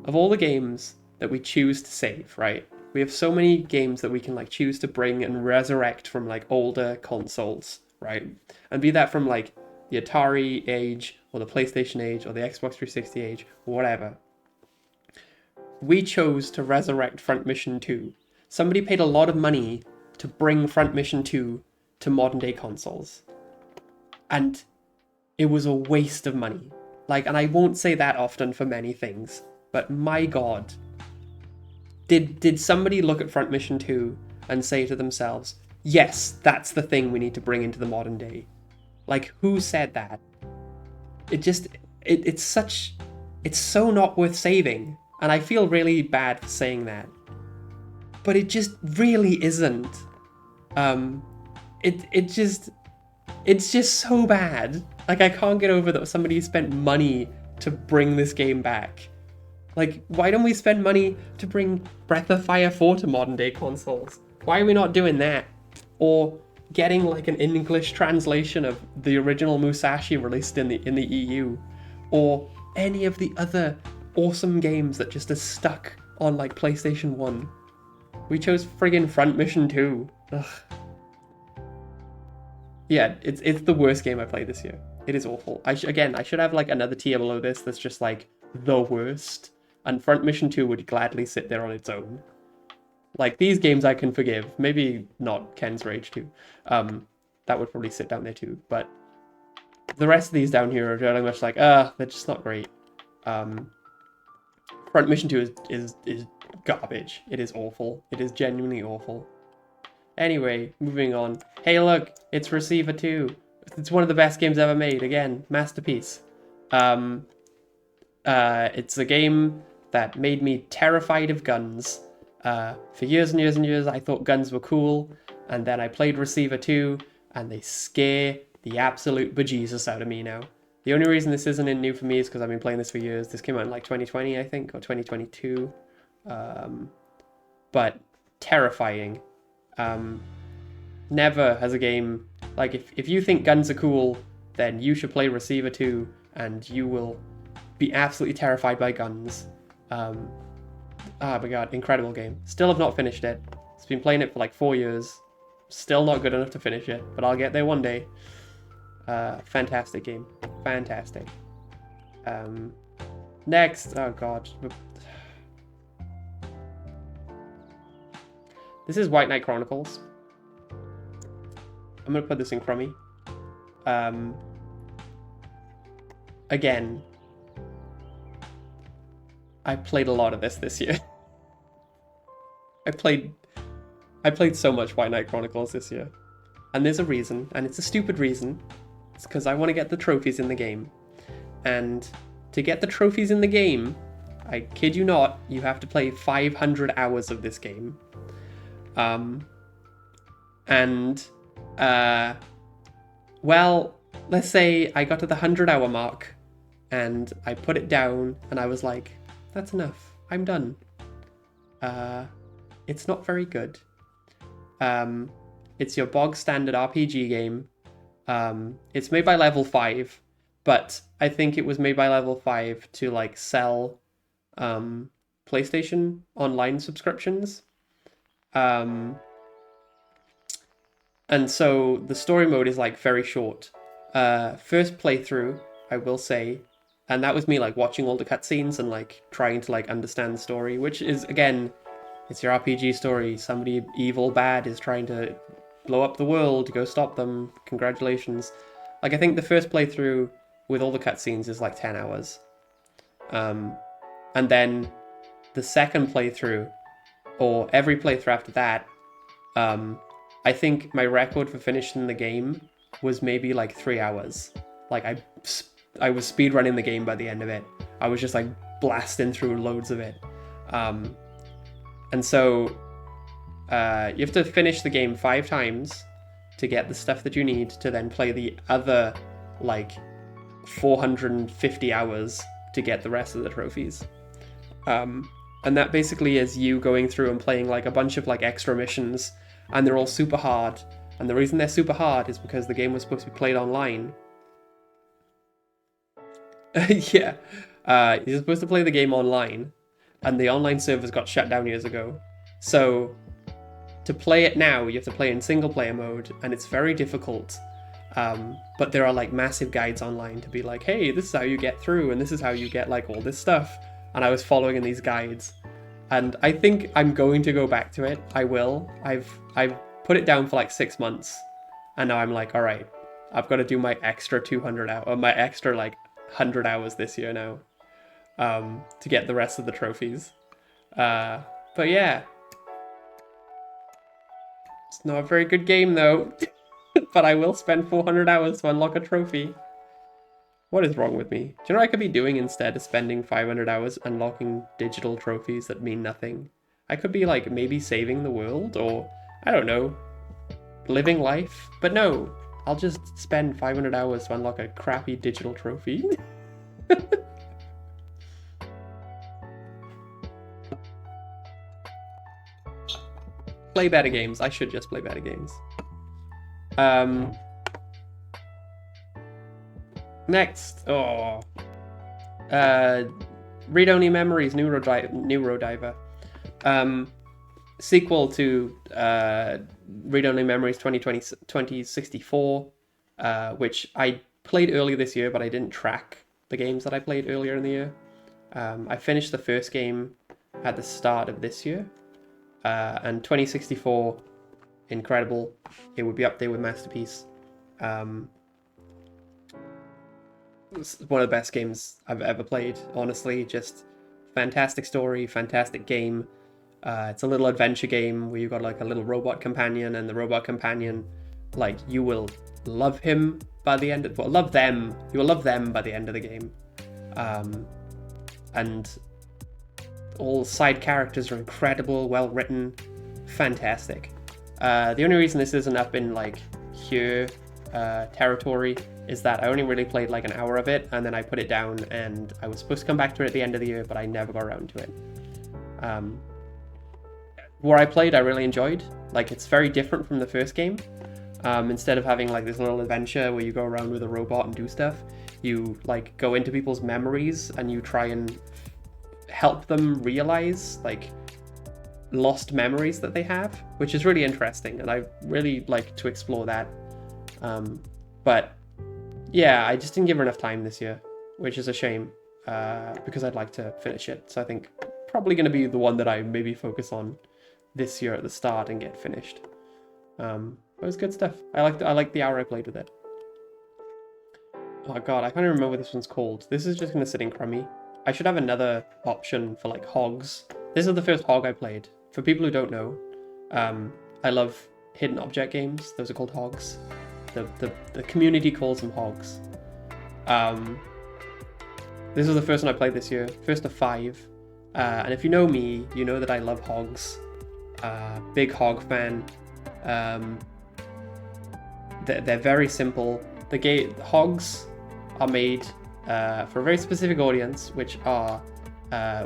Of all the games that we choose to save, right? We have so many games that we can like choose to bring and resurrect from like older consoles right? And be that from like the Atari age or the PlayStation age or the Xbox 360 age or whatever. We chose to resurrect Front Mission 2. Somebody paid a lot of money to bring Front Mission 2 to modern day consoles. And it was a waste of money. Like, and I won't say that often for many things, but my God. Did somebody look at Front Mission 2 and say to themselves, yes, that's the thing we need to bring into the modern day? Like, who said that? It's so not worth saving. And I feel really bad for saying that. But it just really isn't. It's just so bad. Like, I can't get over that somebody spent money to bring this game back. Like, why don't we spend money to bring Breath of Fire 4 to modern day consoles? Why are we not doing that? Or getting like an English translation of the original Musashi released in the EU? Or any of the other awesome games that just are stuck on like PlayStation 1? We chose friggin' Front Mission 2. Ugh. Yeah, it's the worst game I played this year. It is awful. I should have like another tier below this that's just like the worst. And Front Mission 2 would gladly sit there on its own. Like, these games I can forgive. Maybe not Ken's Rage 2. That would probably sit down there too. But the rest of these down here are very much like, they're just not great. Front Mission 2 is garbage. It is awful. It is genuinely awful. Anyway, moving on. Hey, look, it's Receiver 2. It's one of the best games ever made. Again, masterpiece. It's a game that made me terrified of guns. For years and years and years, I thought guns were cool, and then I played Receiver 2, and they scare the absolute bejesus out of me now. The only reason this isn't new for me is because I've been playing this for years. This came out in like 2020, I think, or 2022. But terrifying. Never has a game... Like, if you think guns are cool, then you should play Receiver 2, and you will be absolutely terrified by guns. Oh my god, incredible game. Still have not finished it. It's been playing it for like 4 years. Still not good enough to finish it, but I'll get there one day. Fantastic game. Fantastic. Next, oh god. This is White Knight Chronicles. I'm gonna put this in crummy. Again, I played a lot of this year. I played so much White Knight Chronicles this year. And there's a reason, and it's a stupid reason. It's because I want to get the trophies in the game. And to get the trophies in the game, I kid you not, you have to play 500 hours of this game. Well, let's say I got to the 100-hour mark, and I put it down, and I was like, that's enough. I'm done. It's not very good. It's your bog standard RPG game. It's made by Level 5, but I think it was made by Level 5 to like sell PlayStation online subscriptions. And so the story mode is like very short. First playthrough, I will say, and that was me like watching all the cutscenes and like trying to like understand the story, which is, again, it's your RPG story. Somebody evil bad is trying to blow up the world, go stop them. Congratulations. Like, I think the first playthrough with all the cutscenes is like 10 hours. And then the second playthrough, or every playthrough after that, I think my record for finishing the game was maybe like 3 hours. Like, I was speedrunning the game by the end of it. I was just like blasting through loads of it. And so you have to finish the game 5 times to get the stuff that you need to then play the other like 450 hours to get the rest of the trophies. And that basically is you going through and playing like a bunch of like extra missions, and they're all super hard. And the reason they're super hard is because the game was supposed to be played online. Yeah. You're supposed to play the game online, and the online servers got shut down years ago. So to play it now, you have to play in single player mode, and it's very difficult. But there are like massive guides online to be like, hey, this is how you get through, and this is how you get like all this stuff. And I was following in these guides, and I think I'm going to go back to it. I will. I've put it down for like 6 months, and now I'm like, all right, I've got to do my extra 200 hours, or my extra like 100 hours this year now, to get the rest of the trophies. But yeah, it's not a very good game though. But I will spend 400 hours to unlock a trophy. What is wrong with me? Do you know what I could be doing instead of spending 500 hours unlocking digital trophies that mean nothing? I could be like maybe saving the world, or I don't know, living life. But no, I'll just spend 500 hours to unlock a crappy digital trophy. Play better games. I should just play better games. Next, Read-Only Memories, Neurodiver. Sequel to Read-Only Memories 2064, which I played earlier this year, but I didn't track the games that I played earlier in the year. I finished the first game at the start of this year, and 2064, incredible. It would be up there with Masterpiece. It's one of the best games I've ever played, honestly. Just fantastic story, fantastic game. It's a little adventure game where you've got like a little robot companion, and the robot companion, like, you will love him by the end of, well, love them. You will love them by the end of the game. And all side characters are incredible, well written, fantastic. The only reason this isn't up in like here territory is that I only really played like an hour of it, and then I put it down, and I was supposed to come back to it at the end of the year, but I never got around to it. Where I played, I really enjoyed. Like, it's very different from the first game. Instead of having like this little adventure where you go around with a robot and do stuff, you like go into people's memories and you try and help them realize like lost memories that they have, which is really interesting, and I really like to explore that. But yeah, I just didn't give her enough time this year, which is a shame, because I'd like to finish it. So I think probably going to be the one that I maybe focus on this year at the start and get finished. But it was good stuff. I liked the hour I played with it. Oh god, I can't even remember what this one's called. This is just going to sit in crummy. I should have another option for like hogs. This is the first hog I played. For people who don't know, I love hidden object games. Those are called hogs. The community calls them hogs. This was the first one I played this year, first of 5. And if you know me, you know that I love hogs. Big hog fan. They're very simple. The hogs are made for a very specific audience, which are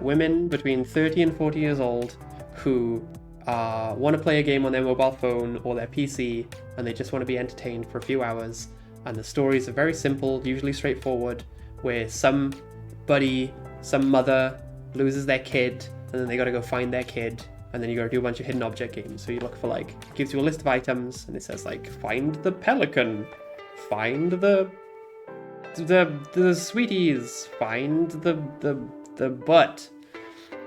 women between 30 and 40 years old who want to play a game on their mobile phone or their PC, and they just want to be entertained for a few hours. And the stories are very simple, usually straightforward, where somebody, some mother loses their kid, and then they got to go find their kid, and then you got to do a bunch of hidden object games. So you look for like, it gives you a list of items, and it says like, find the pelican, find the sweeties, find the butt.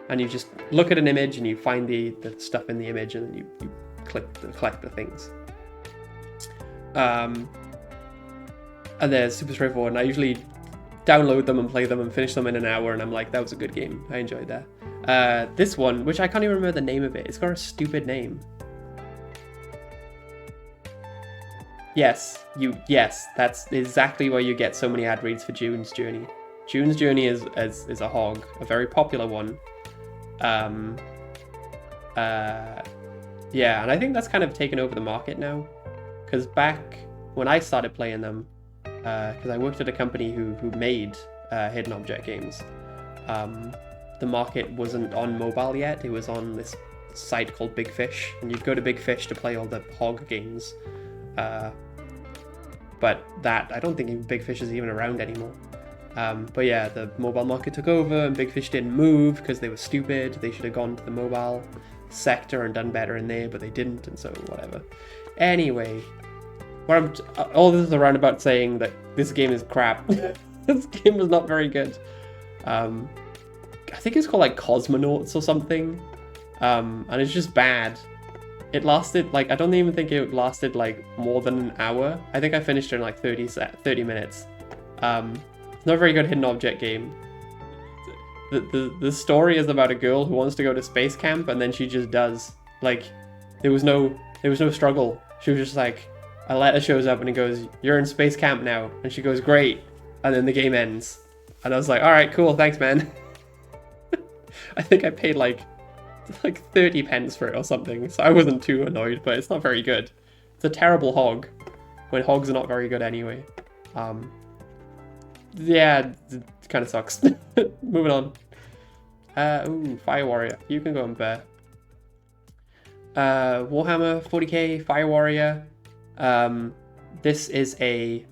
And you just look at an image and you find the stuff in the image, and then you collect the things. And they're super straightforward, and I usually download them and play them and finish them in an hour, and I'm like, that was a good game. I enjoyed that. This one, which I can't even remember the name of it, it's got a stupid name. Yes, that's exactly where you get so many ad reads for June's Journey. June's Journey is a hog, a very popular one. Yeah, and I think that's kind of taken over the market now, because back when I started playing them, because I worked at a company who made hidden object games, the market wasn't on mobile yet. It was on this site called Big Fish, and you'd go to Big Fish to play all the hog games, but that, I don't think Big Fish is even around anymore. But yeah, the mobile market took over, and Big Fish didn't move because they were stupid. They should have gone to the mobile sector and done better in there, but they didn't, and so whatever. Anyway, All this is a roundabout saying that this game is crap. This game was not very good. I think it's called like Cosmonauts or something. And it's just bad. It lasted like, I don't even think it lasted like more than an hour. I think I finished it in like 30 minutes. It's not a very good hidden object game. The story is about a girl who wants to go to space camp and then she just does. Like, there was no struggle. She was just like, a letter shows up and it goes, "You're in space camp now." And she goes, "Great." And then the game ends. And I was like, alright, cool, thanks, man. I think I paid like 30 pence for it or something, so I wasn't too annoyed, but it's not very good. It's a terrible hog, when hogs are not very good anyway. Yeah, it kind of sucks. Moving on. Ooh, Fire Warrior. You can go in there. Warhammer 40k, Fire Warrior. This is a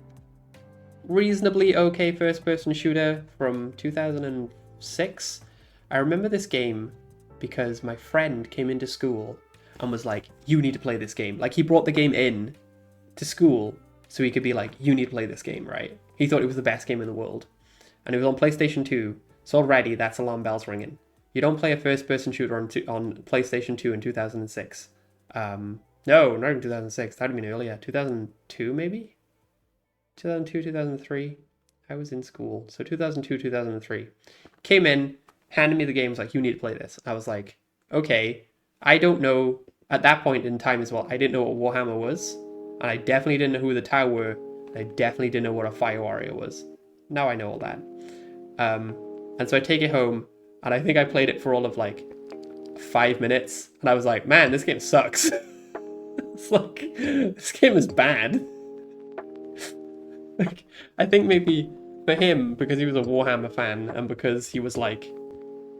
reasonably okay first-person shooter from 2006. I remember this game because my friend came into school and was like, "You need to play this game." Like, he brought the game in to school so he could be like, "You need to play this game," right? He thought it was the best game in the world. And it was on PlayStation 2, so already that's alarm bells ringing. You don't play a first-person shooter on PlayStation 2 in 2006. No, not even 2006. That'd have been earlier. 2002, maybe? 2002, 2003. I was in school. So 2002, 2003. Came in, handed me the game, was like, "You need to play this." I was like, okay. I don't know, at that point in time as well, I didn't know what Warhammer was. And I definitely didn't know who the Tau were. And I definitely didn't know what a Fire Warrior was. Now I know all that. And so I take it home, and I think I played it for all of like 5 minutes. And I was like, man, this game sucks. It's like, this game is bad. Like, I think maybe for him, because he was a Warhammer fan, and because he was like,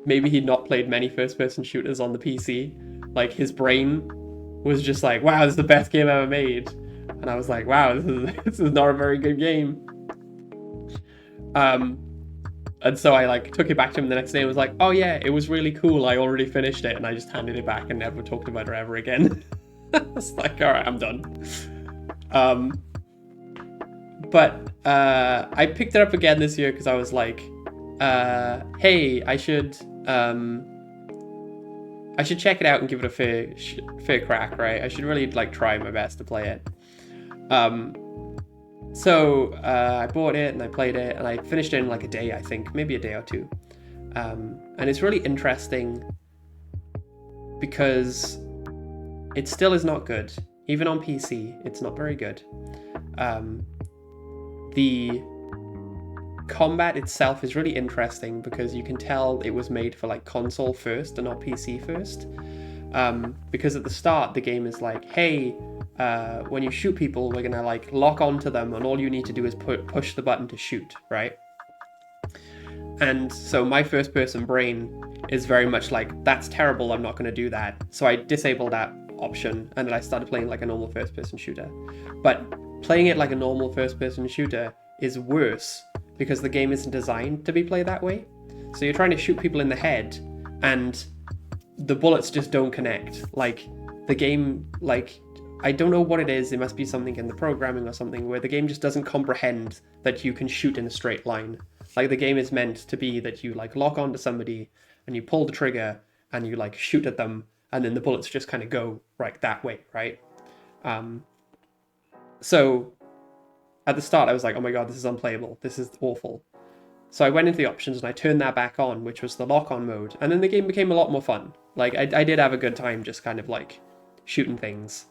maybe he'd not played many first-person shooters on the PC, like, his brain was just like, wow, this is the best game ever made. And I was like, wow, this is not a very good game. And so I like took it back to him the next day and was like, "Oh yeah, it was really cool. I already finished it," and I just handed it back and never talked about it ever again. It's like, all right, I'm done. But I picked it up again this year because I was like, hey, I should check it out and give it a fair crack, right? I should really like try my best to play it. So I bought it and I played it and I finished it in like a day, I think, maybe a day or two. And it's really interesting because it still is not good. Even on PC, it's not very good. The combat itself is really interesting because you can tell it was made for like console first and not PC first. Because at the start, the game is like, hey, when you shoot people, we're gonna like lock onto them and all you need to do is push the button to shoot, right? And so my first person brain is very much like, that's terrible, I'm not gonna do that. So I disabled that option and then I started playing like a normal first person shooter. But playing it like a normal first person shooter is worse because the game isn't designed to be played that way. So you're trying to shoot people in the head and the bullets just don't connect. Like the game, like, I don't know what it is. It must be something in the programming or something where the game just doesn't comprehend that you can shoot in a straight line. Like the game is meant to be that you like lock onto somebody and you pull the trigger and you like shoot at them and then the bullets just kind of go right that way, right? So at the start I was like, oh my god, this is unplayable. This is awful. So I went into the options and I turned that back on, which was the lock-on mode. And then the game became a lot more fun. Like I did have a good time just kind of like shooting things.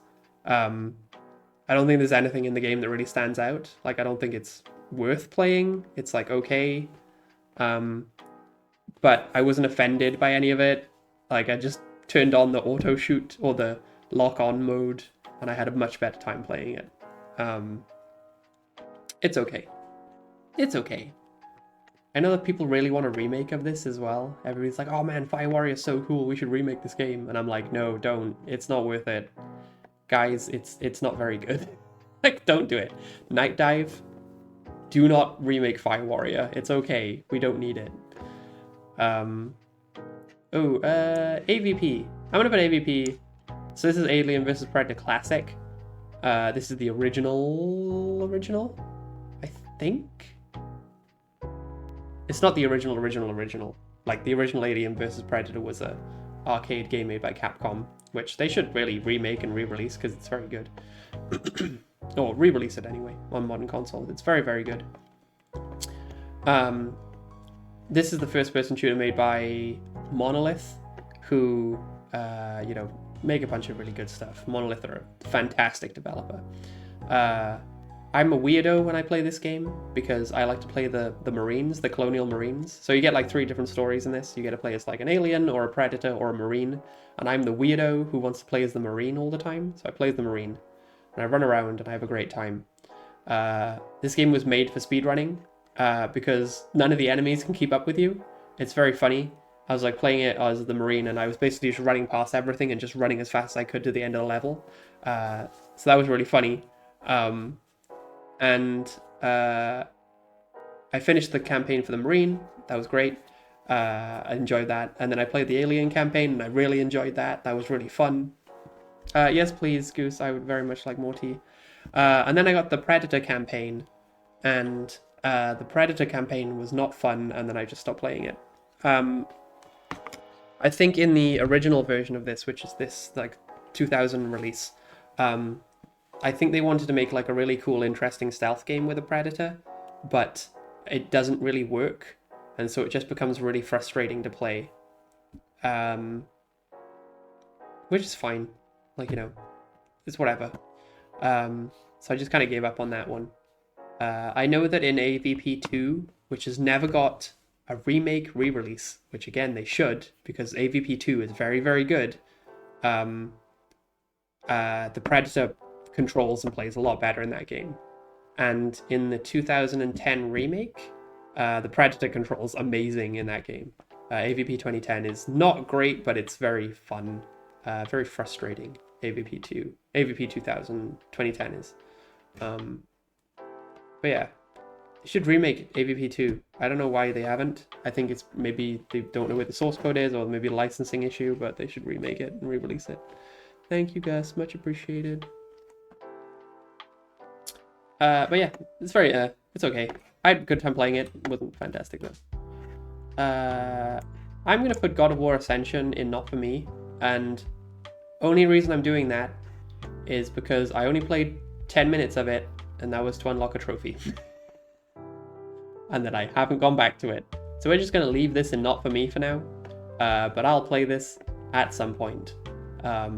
I don't think there's anything in the game that really stands out. Like, I don't think it's worth playing. It's like, okay. But I wasn't offended by any of it. Like, I just turned on the auto shoot or the lock-on mode and I had a much better time playing it. It's okay. It's okay. I know that people really want a remake of this as well. Everybody's like, oh man, Fire Warrior is so cool, we should remake this game. And I'm like, no, don't. It's not worth it. Guys, it's not very good. Like, don't do it. Night Dive, do not remake Fire Warrior. It's okay. We don't need it. AVP. I'm gonna put AVP. So this is Alien vs Predator Classic. This is the original, I think. It's not the original. Like, the original Alien vs. Predator was a arcade game made by Capcom, which they should really remake and re-release because it's very good. Or re-release it anyway on modern consoles. It's very, very good. This is the first-person shooter made by Monolith, who, you know, make a bunch of really good stuff. Monolith are a fantastic developer. I'm a weirdo when I play this game because I like to play the Marines, the Colonial Marines. So you get like 3 different stories in this. You get to play as like an alien or a predator or a Marine. And I'm the weirdo who wants to play as the Marine all the time. So I play as the Marine. And I run around and I have a great time. This game was made for speedrunning because none of the enemies can keep up with you. It's very funny. I was like playing it as the Marine and I was basically just running past everything and just running as fast as I could to the end of the level. So that was really funny. I finished the campaign for the Marine. That was great. I enjoyed that. And then I played the Alien campaign and I really enjoyed that. That was really fun. Yes, please, Goose. I would very much like more tea. And then I got the Predator campaign. And the Predator campaign was not fun. And then I just stopped playing it. I think in the original version of this, which is this like 2000 release, I think they wanted to make like a really cool, interesting stealth game with a Predator, but it doesn't really work, and so it just becomes really frustrating to play. Which is fine, like, you know, it's whatever. So I just kind of gave up on that one. I know that in AVP 2, which has never got a remake re-release, which again they should, because AVP 2 is very, very good. The Predator controls and plays a lot better in that game. And in the 2010 remake, the Predator controls amazing in that game. AVP 2010 is not great, but it's very fun, very frustrating. AVP 2010 is. But yeah, they should remake AVP 2. I don't know why they haven't. I think it's maybe they don't know where the source code is, or maybe a licensing issue, but they should remake it and re-release it. Thank you, Gus. Much appreciated. But yeah, it's very, it's okay. I had a good time playing it. It wasn't fantastic, though. I'm going to put God of War Ascension in Not For Me, and only reason I'm doing that is because I only played 10 minutes of it, and that was to unlock a trophy. And then I haven't gone back to it. So we're just going to leave this in Not For Me for now, but I'll play this at some point. I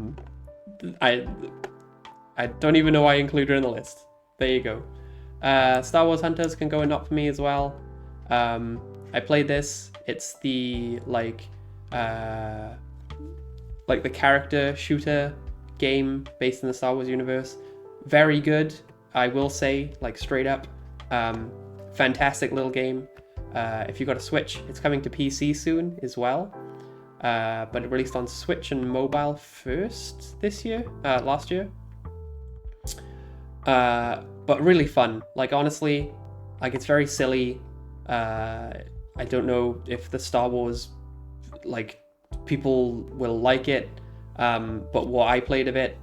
don't even know why I included it in the list. There you go. Star Wars Hunters can go in Not For Me as well. I played this. It's the like the character shooter game based in the Star Wars universe. Very good, I will say, like straight up. Fantastic little game. If you got a Switch, it's coming to PC soon as well. But it released on Switch and mobile first last year. But really fun. Like, honestly, like, it's very silly. I don't know if the Star Wars, like, people will like it. But what I played of it,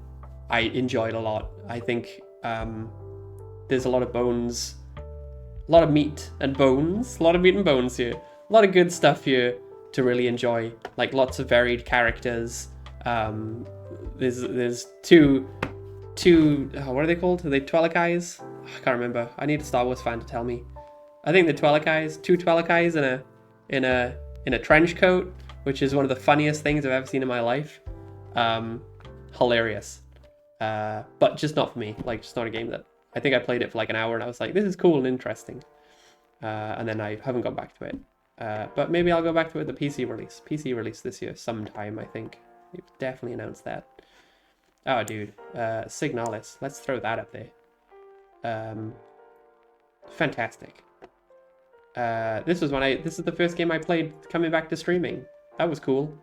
I enjoyed a lot. I think there's a lot of bones, a lot of meat and bones here. A lot of good stuff here to really enjoy. Like, lots of varied characters. There's two what are they called? Are they Twelakais? I can't remember. I need a Star Wars fan to tell me. I think the Twelakais, 2 Twelakais in a trench coat, which is one of the funniest things I've ever seen in my life. Hilarious. But just not for me. Like, just not a game that I think I played it for like an hour and I was like, this is cool and interesting. And then I haven't gone back to it. But maybe I'll go back to it the PC release. PC release this year sometime, I think. They've definitely announced that. Oh, dude. Signalis. Let's throw that up there. Fantastic. This is the first game I played coming back to streaming. That was cool.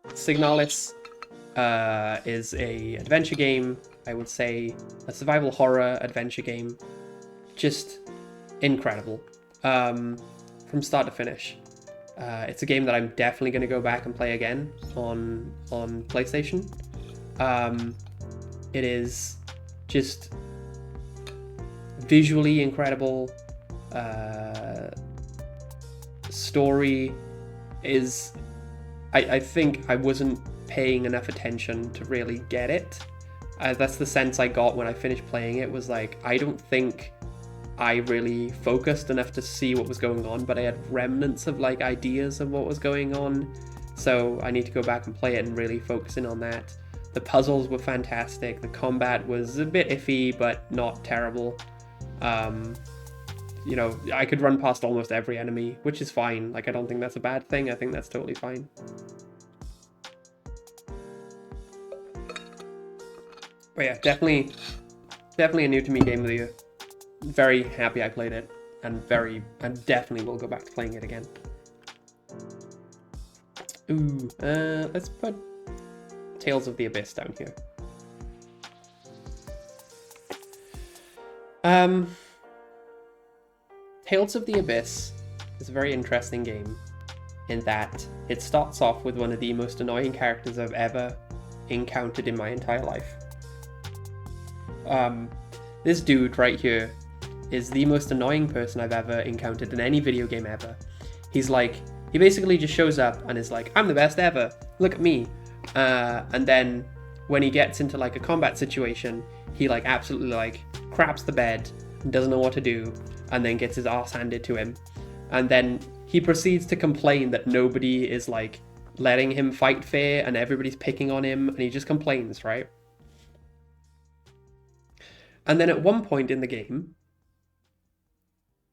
Signalis is a adventure game. I would say a survival horror adventure game. Just incredible. From start to finish. It's a game that I'm definitely going to go back and play again on PlayStation. It is just visually incredible. Story is... I think I wasn't paying enough attention to really get it. That's the sense I got when I finished playing it, was like, I don't think I really focused enough to see what was going on, but I had remnants of like ideas of what was going on. So I need to go back and play it and really focus in on that. The puzzles were fantastic. The combat was a bit iffy, but not terrible. You know, I could run past almost every enemy, which is fine. Like, I don't think that's a bad thing. I think that's totally fine. But yeah, definitely a new to me game of the year. Very happy I played it, and definitely will go back to playing it again. Ooh, let's put Tales of the Abyss down here. Tales of the Abyss is a very interesting game in that it starts off with one of the most annoying characters I've ever encountered in my entire life. This dude right here is the most annoying person I've ever encountered in any video game ever. He's like, he basically just shows up and is like, I'm the best ever, look at me. And then when he gets into like a combat situation, he like absolutely like craps the bed and doesn't know what to do, and then gets his ass handed to him. And then he proceeds to complain that nobody is like letting him fight fair and everybody's picking on him, and he just complains, right? And then at one point in the game,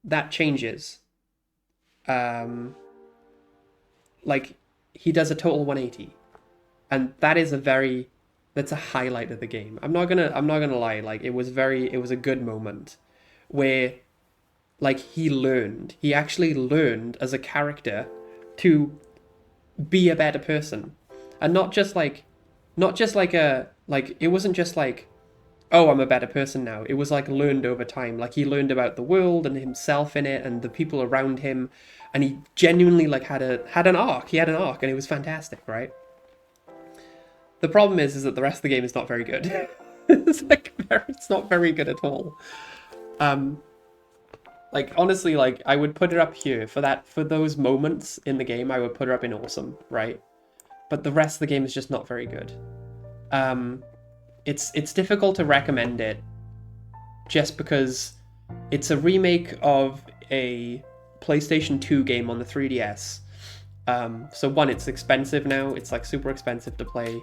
that changes. Like, he does a total 180. And that is that's a highlight of the game. I'm not gonna lie, like, it was a good moment where, like, he actually learned as a character to be a better person. And it wasn't just like, oh, I'm a better person now. It was like learned over time. Like, he learned about the world and himself in it and the people around him, and he genuinely like had an arc. He had an arc, and it was fantastic, right? The problem is that the rest of the game is not very good. It's not very good at all. Like, honestly, like, I would put it up here for those moments in the game. I would put it up in awesome, right? But the rest of the game is just not very good. It's difficult to recommend it just because it's a remake of a PlayStation 2 game on the 3DS. So one, it's expensive now. It's like super expensive to play.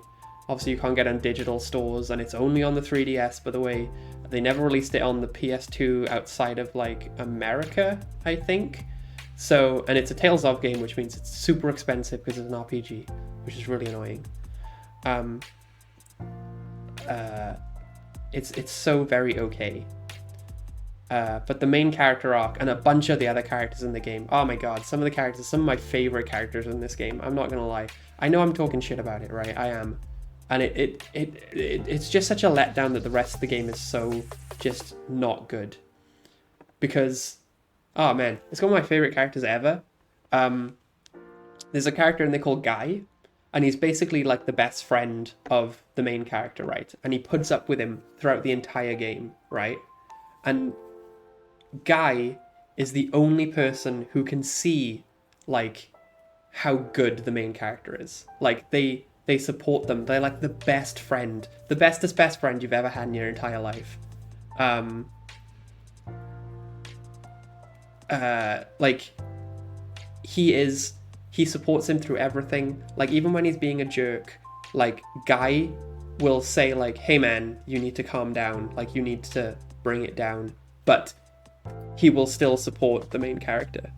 Obviously, you can't get it on digital stores, and it's only on the 3DS, by the way. They never released it on the PS2 outside of like America, I think. So, and it's a Tales of game, which means it's super expensive because it's an RPG, which is really annoying. It's so very okay. But the main character arc and a bunch of the other characters in the game, oh my god, some of my favorite characters in this game, I'm not gonna lie. I know I'm talking shit about it, right? I am. And it's just such a letdown that the rest of the game is so just not good. Because, oh man, it's one of my favorite characters ever. There's a character in there called Guy, and he's basically like the best friend of the main character, right? And he puts up with him throughout the entire game, right? And Guy is the only person who can see, like, how good the main character is. Like, they support them. They're like the best friend. The bestest best friend you've ever had in your entire life. Like, he supports him through everything. Like, even when he's being a jerk, like, Guy will say, like, hey man, you need to calm down. Like, you need to bring it down. But he will still support the main character.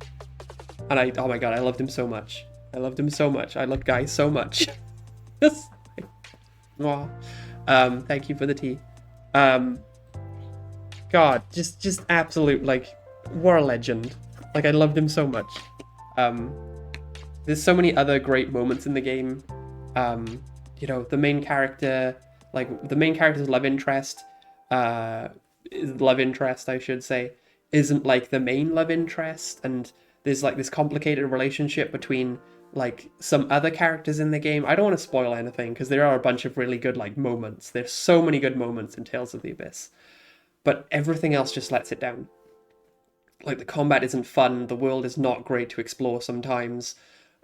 And oh my god, I loved him so much. I loved Guy so much. Aww. Thank you for the tea. God, just absolute, like, what a legend. Like, I loved him so much. There's so many other great moments in the game. You know, the main character's love interest, I should say, isn't like the main love interest, and there's like this complicated relationship between like some other characters in the game. I don't want to spoil anything because there are a bunch of really good like moments. There's so many good moments in Tales of the Abyss, but everything else just lets it down. Like the combat isn't fun. The world is not great to explore sometimes.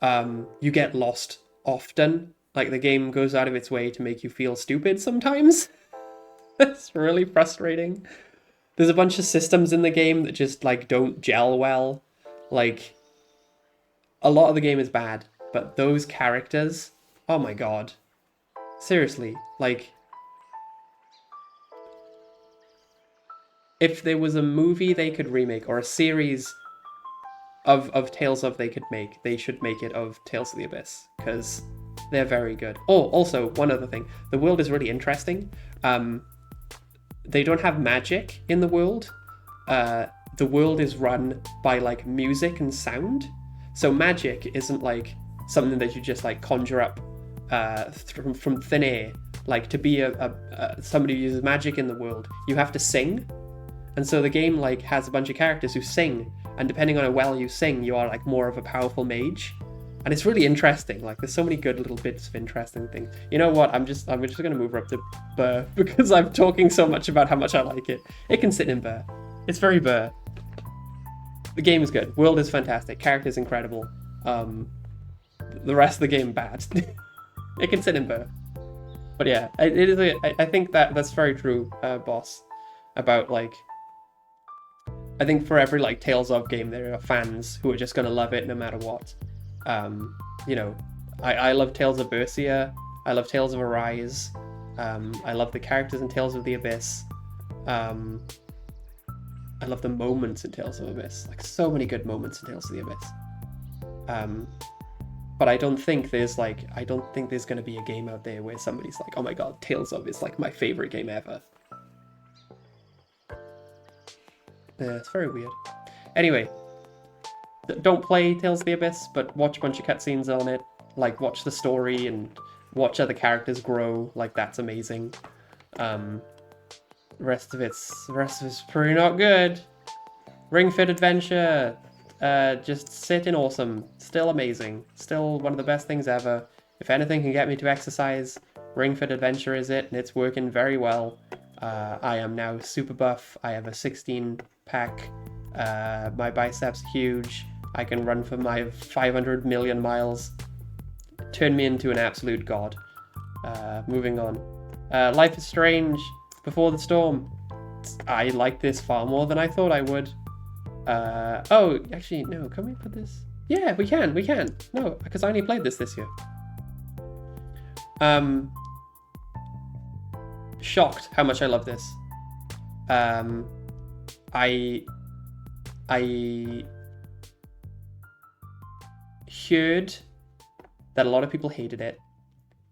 You get lost often. Like the game goes out of its way to make you feel stupid sometimes. It's really frustrating. There's a bunch of systems in the game that just like don't gel well. Like a lot of the game is bad, but those characters, oh my god. Seriously, like if there was a movie they could remake or a series of Tales of they could make, they should make it of Tales of the Abyss because they're very good. Oh, also one other thing, the world is really interesting. They don't have magic in the world. The world is run by like music and sound. So magic isn't like something that you just like conjure up from thin air. Like to be somebody who uses magic in the world, you have to sing. And so the game like has a bunch of characters who sing, and depending on how well you sing, you are like more of a powerful mage. And it's really interesting. Like there's so many good little bits of interesting things. You know what? I'm just gonna move her up to Burr because I'm talking so much about how much I like it. It can sit in Burr. It's very Burr. The game is good. World is fantastic. Character's incredible. The rest of the game bad. It can sit in Burr. But yeah, it is. I think that's very true, boss. About like, I think for every like Tales of game, there are fans who are just gonna love it no matter what. You know, I love Tales of Berseria. I love Tales of Arise. I love the characters in Tales of the Abyss. I love the moments in Tales of the Abyss. Like so many good moments in Tales of the Abyss. But I don't think there's gonna be a game out there where somebody's like, oh my god, Tales of is like my favorite game ever. Yeah, it's very weird. Anyway, don't play Tales of the Abyss, but watch a bunch of cutscenes on it. Like, watch the story and watch other characters grow. Like, that's amazing. The rest of it's pretty not good. Ring Fit Adventure, just sitting awesome. Still amazing. Still one of the best things ever. If anything can get me to exercise, Ring Fit Adventure is it, and it's working very well. I am now super buff. I have a 16-pack. My biceps huge. I can run for my 500 million miles. Turn me into an absolute god. Moving on. Life is Strange. Before the Storm. I like this far more than I thought I would. Oh, actually, no. Can we put this? Yeah, we can. No, because I only played this year. Shocked how much I love this. I heard that a lot of people hated it,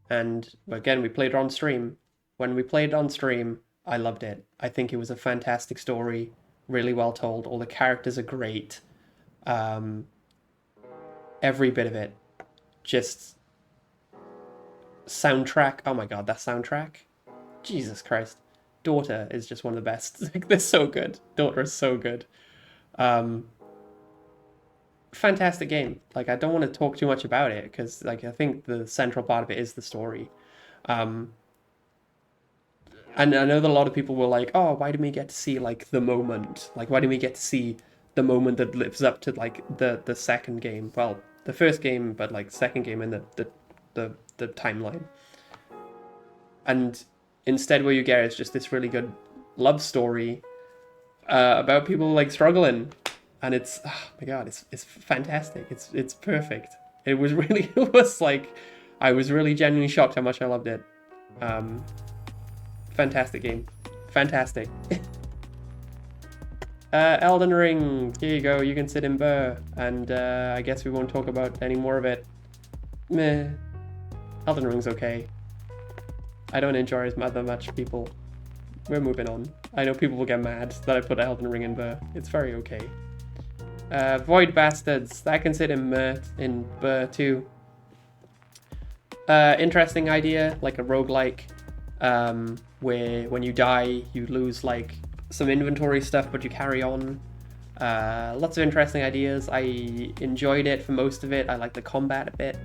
and again, we played it on stream. When we played it on stream, I loved it. I think it was a fantastic story, really well told. All the characters are great. Every bit of it. Just soundtrack. Oh my god, that soundtrack. Jesus Christ. Daughter is just one of the best. Like, they're so good. Daughter is so good. Fantastic game. Like, I don't want to talk too much about it because, like, I think the central part of it is the story. And I know that a lot of people were like, oh, why didn't we get to see, like, the moment? Like, why didn't we get to see the moment that lives up to, like, the second game? Well, the first game, but, like, second game in the timeline. And instead what you get is just this really good love story about people, like, struggling. And it's, oh my god, it's fantastic. It's perfect. It was really, it was like, I was really genuinely shocked how much I loved it. Fantastic game. Fantastic. Elden Ring, here you go, you can sit in Burr, and I guess we won't talk about any more of it. Meh. Elden Ring's okay. I don't enjoy it as much, people. We're moving on. I know people will get mad that I put Elden Ring in Burr. It's very okay. Void Bastards, that can sit in Burr too. Interesting idea, like a roguelike, where when you die, you lose like some inventory stuff, but you carry on. Lots of interesting ideas. I enjoyed it for most of it. I like the combat a bit.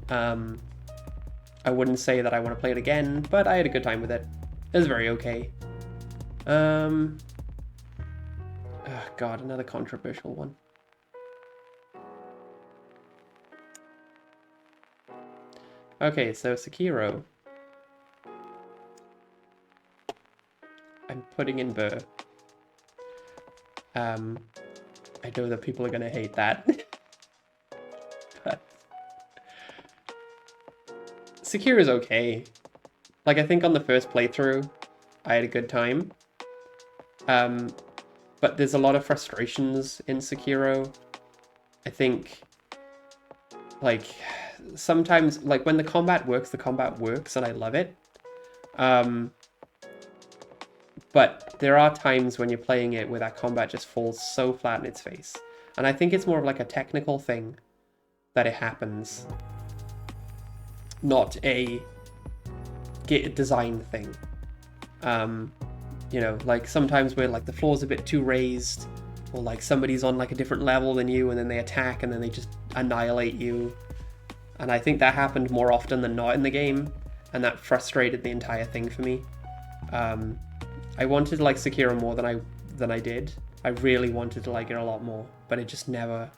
I wouldn't say that I want to play it again, but I had a good time with it. It was very okay. Oh God, another controversial one. Okay, so Sekiro. I'm putting in Burr. I know that people are gonna hate that. But Sekiro is okay. Like, I think on the first playthrough, I had a good time. But there's a lot of frustrations in Sekiro. I think, like, sometimes, like, when the combat works, and I love it. But there are times when you're playing it where that combat just falls so flat in its face. And I think it's more of like a technical thing that it happens, not a design thing. You know, like sometimes where like the floor's a bit too raised, or like somebody's on like a different level than you and then they attack and then they just annihilate you. And I think that happened more often than not in the game, and that frustrated the entire thing for me. I wanted to like Sekiro more than I did. I really wanted to like it a lot more, but it just never...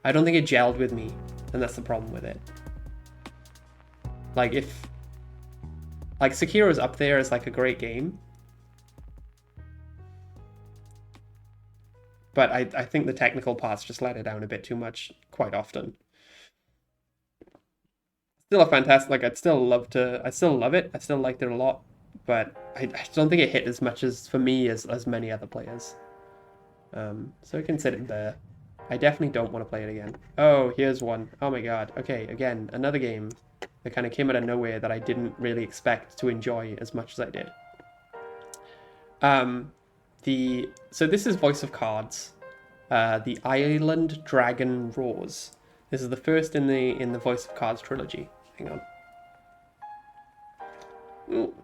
I don't think it gelled with me, and that's the problem with it. Like, if... Like, Sekiro's up there as like a great game, but I think the technical parts just let it down a bit too much quite often. Still a fantastic... Like, I still love it. I still liked it a lot. But I don't think it hit as much as for me as many other players. So I can sit it there. I definitely don't want to play it again. Oh, here's one. Oh my God. Okay, again, another game that kind of came out of nowhere that I didn't really expect to enjoy as much as I did. So this is Voice of Cards. The Island Dragon Roars. This is the first in the Voice of Cards trilogy. Hang on. Ooh.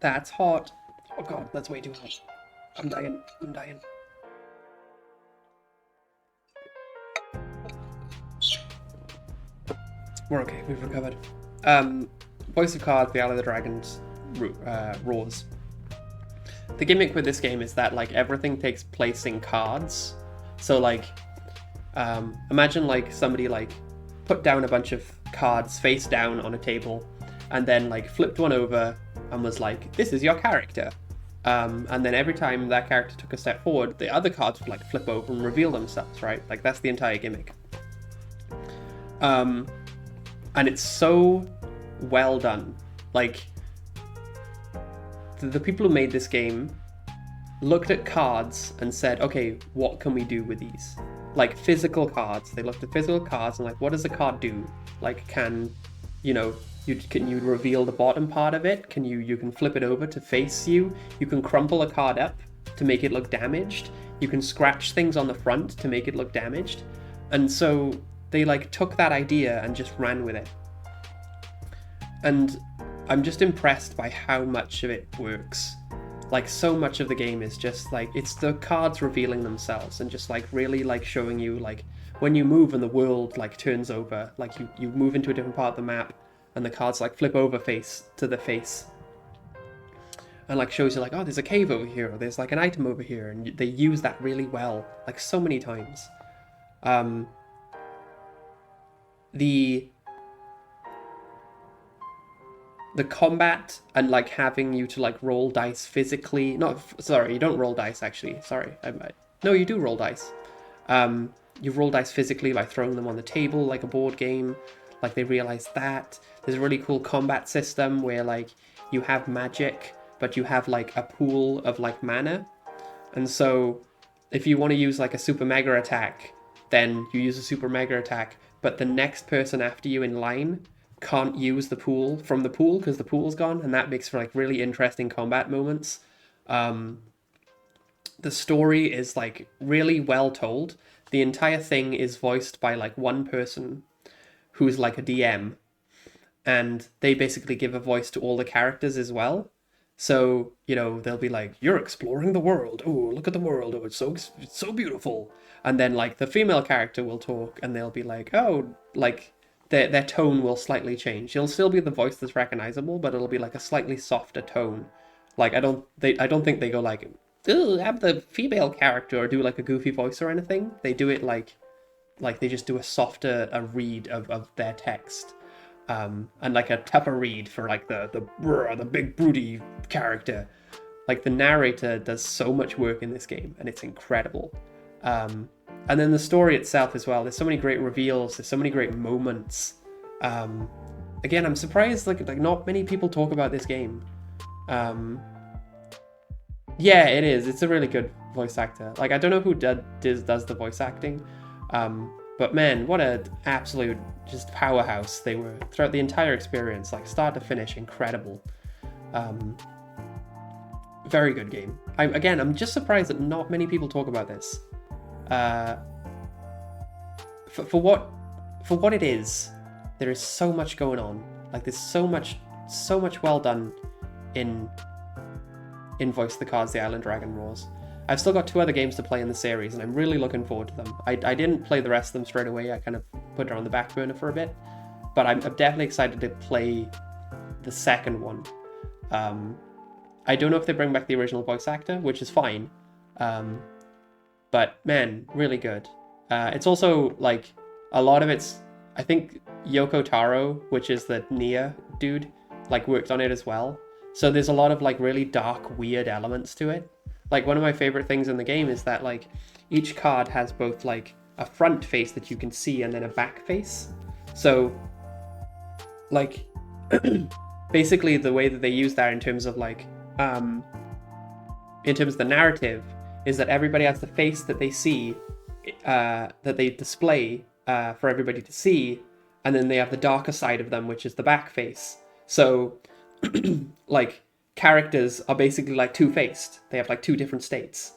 That's hot. Oh God, that's way too hot. I'm dying. We're okay, we've recovered. Voice of Cards, the Isle of the Dragons Roars. The gimmick with this game is that like everything takes place in cards. So like, imagine like somebody like put down a bunch of cards face down on a table and then like flipped one over and was like, this is your character. And then every time that character took a step forward, the other cards would like flip over and reveal themselves, right? Like that's the entire gimmick. And it's so well done. Like the people who made this game looked at cards and said, okay, what can we do with these? Like physical cards. They looked at physical cards and like, what does a card do? Like, can you reveal the bottom part of it? You can flip it over to face you. You can crumple a card up to make it look damaged. You can scratch things on the front to make it look damaged. And so they like took that idea and just ran with it. And I'm just impressed by how much of it works. Like so much of the game is just like, it's the cards revealing themselves and just like really like showing you like when you move and the world like turns over, like you move into a different part of the map and the cards like flip over face to the face and like shows you like, oh, there's a cave over here, or there's like an item over here, and they use that really well, like so many times. The combat and like having you to like roll dice physically, you don't roll dice actually, no, you do roll dice. You roll dice physically by throwing them on the table like a board game. Like they realized that. There's a really cool combat system where like you have magic, but you have like a pool of like mana. And so if you want to use like a super mega attack, then you use a super mega attack, but the next person after you in line can't use the pool from the pool because the pool's gone, and that makes for like really interesting combat moments. The story is like really well told. The entire thing is voiced by like one person who's like a DM, and they basically give a voice to all the characters as well. So, you know, they'll be like, "You're exploring the world. Oh, look at the world. Oh, it's so beautiful." And then like the female character will talk, and they'll be like, "Oh, like their tone will slightly change. It'll still be the voice that's recognizable, but it'll be like a slightly softer tone. Like I don't think they go like, "Ooh, have the female character," or do like a goofy voice or anything. They do it like they just do a softer read of their text. And like a tougher read for like the big broody character. Like the narrator does so much work in this game, and it's incredible. And then the story itself as well. There's so many great reveals. There's so many great moments. Again, I'm surprised like not many people talk about this game. Yeah, it is. It's a really good voice actor. Like I don't know who does the voice acting. But man, what an absolute just powerhouse they were throughout the entire experience, like start to finish, incredible. Very good game. I'm just surprised that not many people talk about this. For what it is, there is so much going on. Like there's so much well done in Voice the Cards, The Island Dragon Roars. I've still got 2 other games to play in the series, and I'm really looking forward to them. I didn't play the rest of them straight away. I kind of put it on the back burner for a bit. But I'm definitely excited to play the second one. I don't know if they bring back the original voice actor, which is fine. But man, really good. It's also, like, a lot of it's... I think Yoko Taro, which is the Nia dude, like, worked on it as well. So there's a lot of, like, really dark, weird elements to it. Like, one of my favorite things in the game is that, like, each card has both, like, a front face that you can see and then a back face. So, like, basically the way that they use that in terms of, like, in terms of the narrative is that everybody has the face that they see, that they display for everybody to see, and then they have the darker side of them, which is the back face. So, like... characters are basically like two-faced. They have like 2 different states.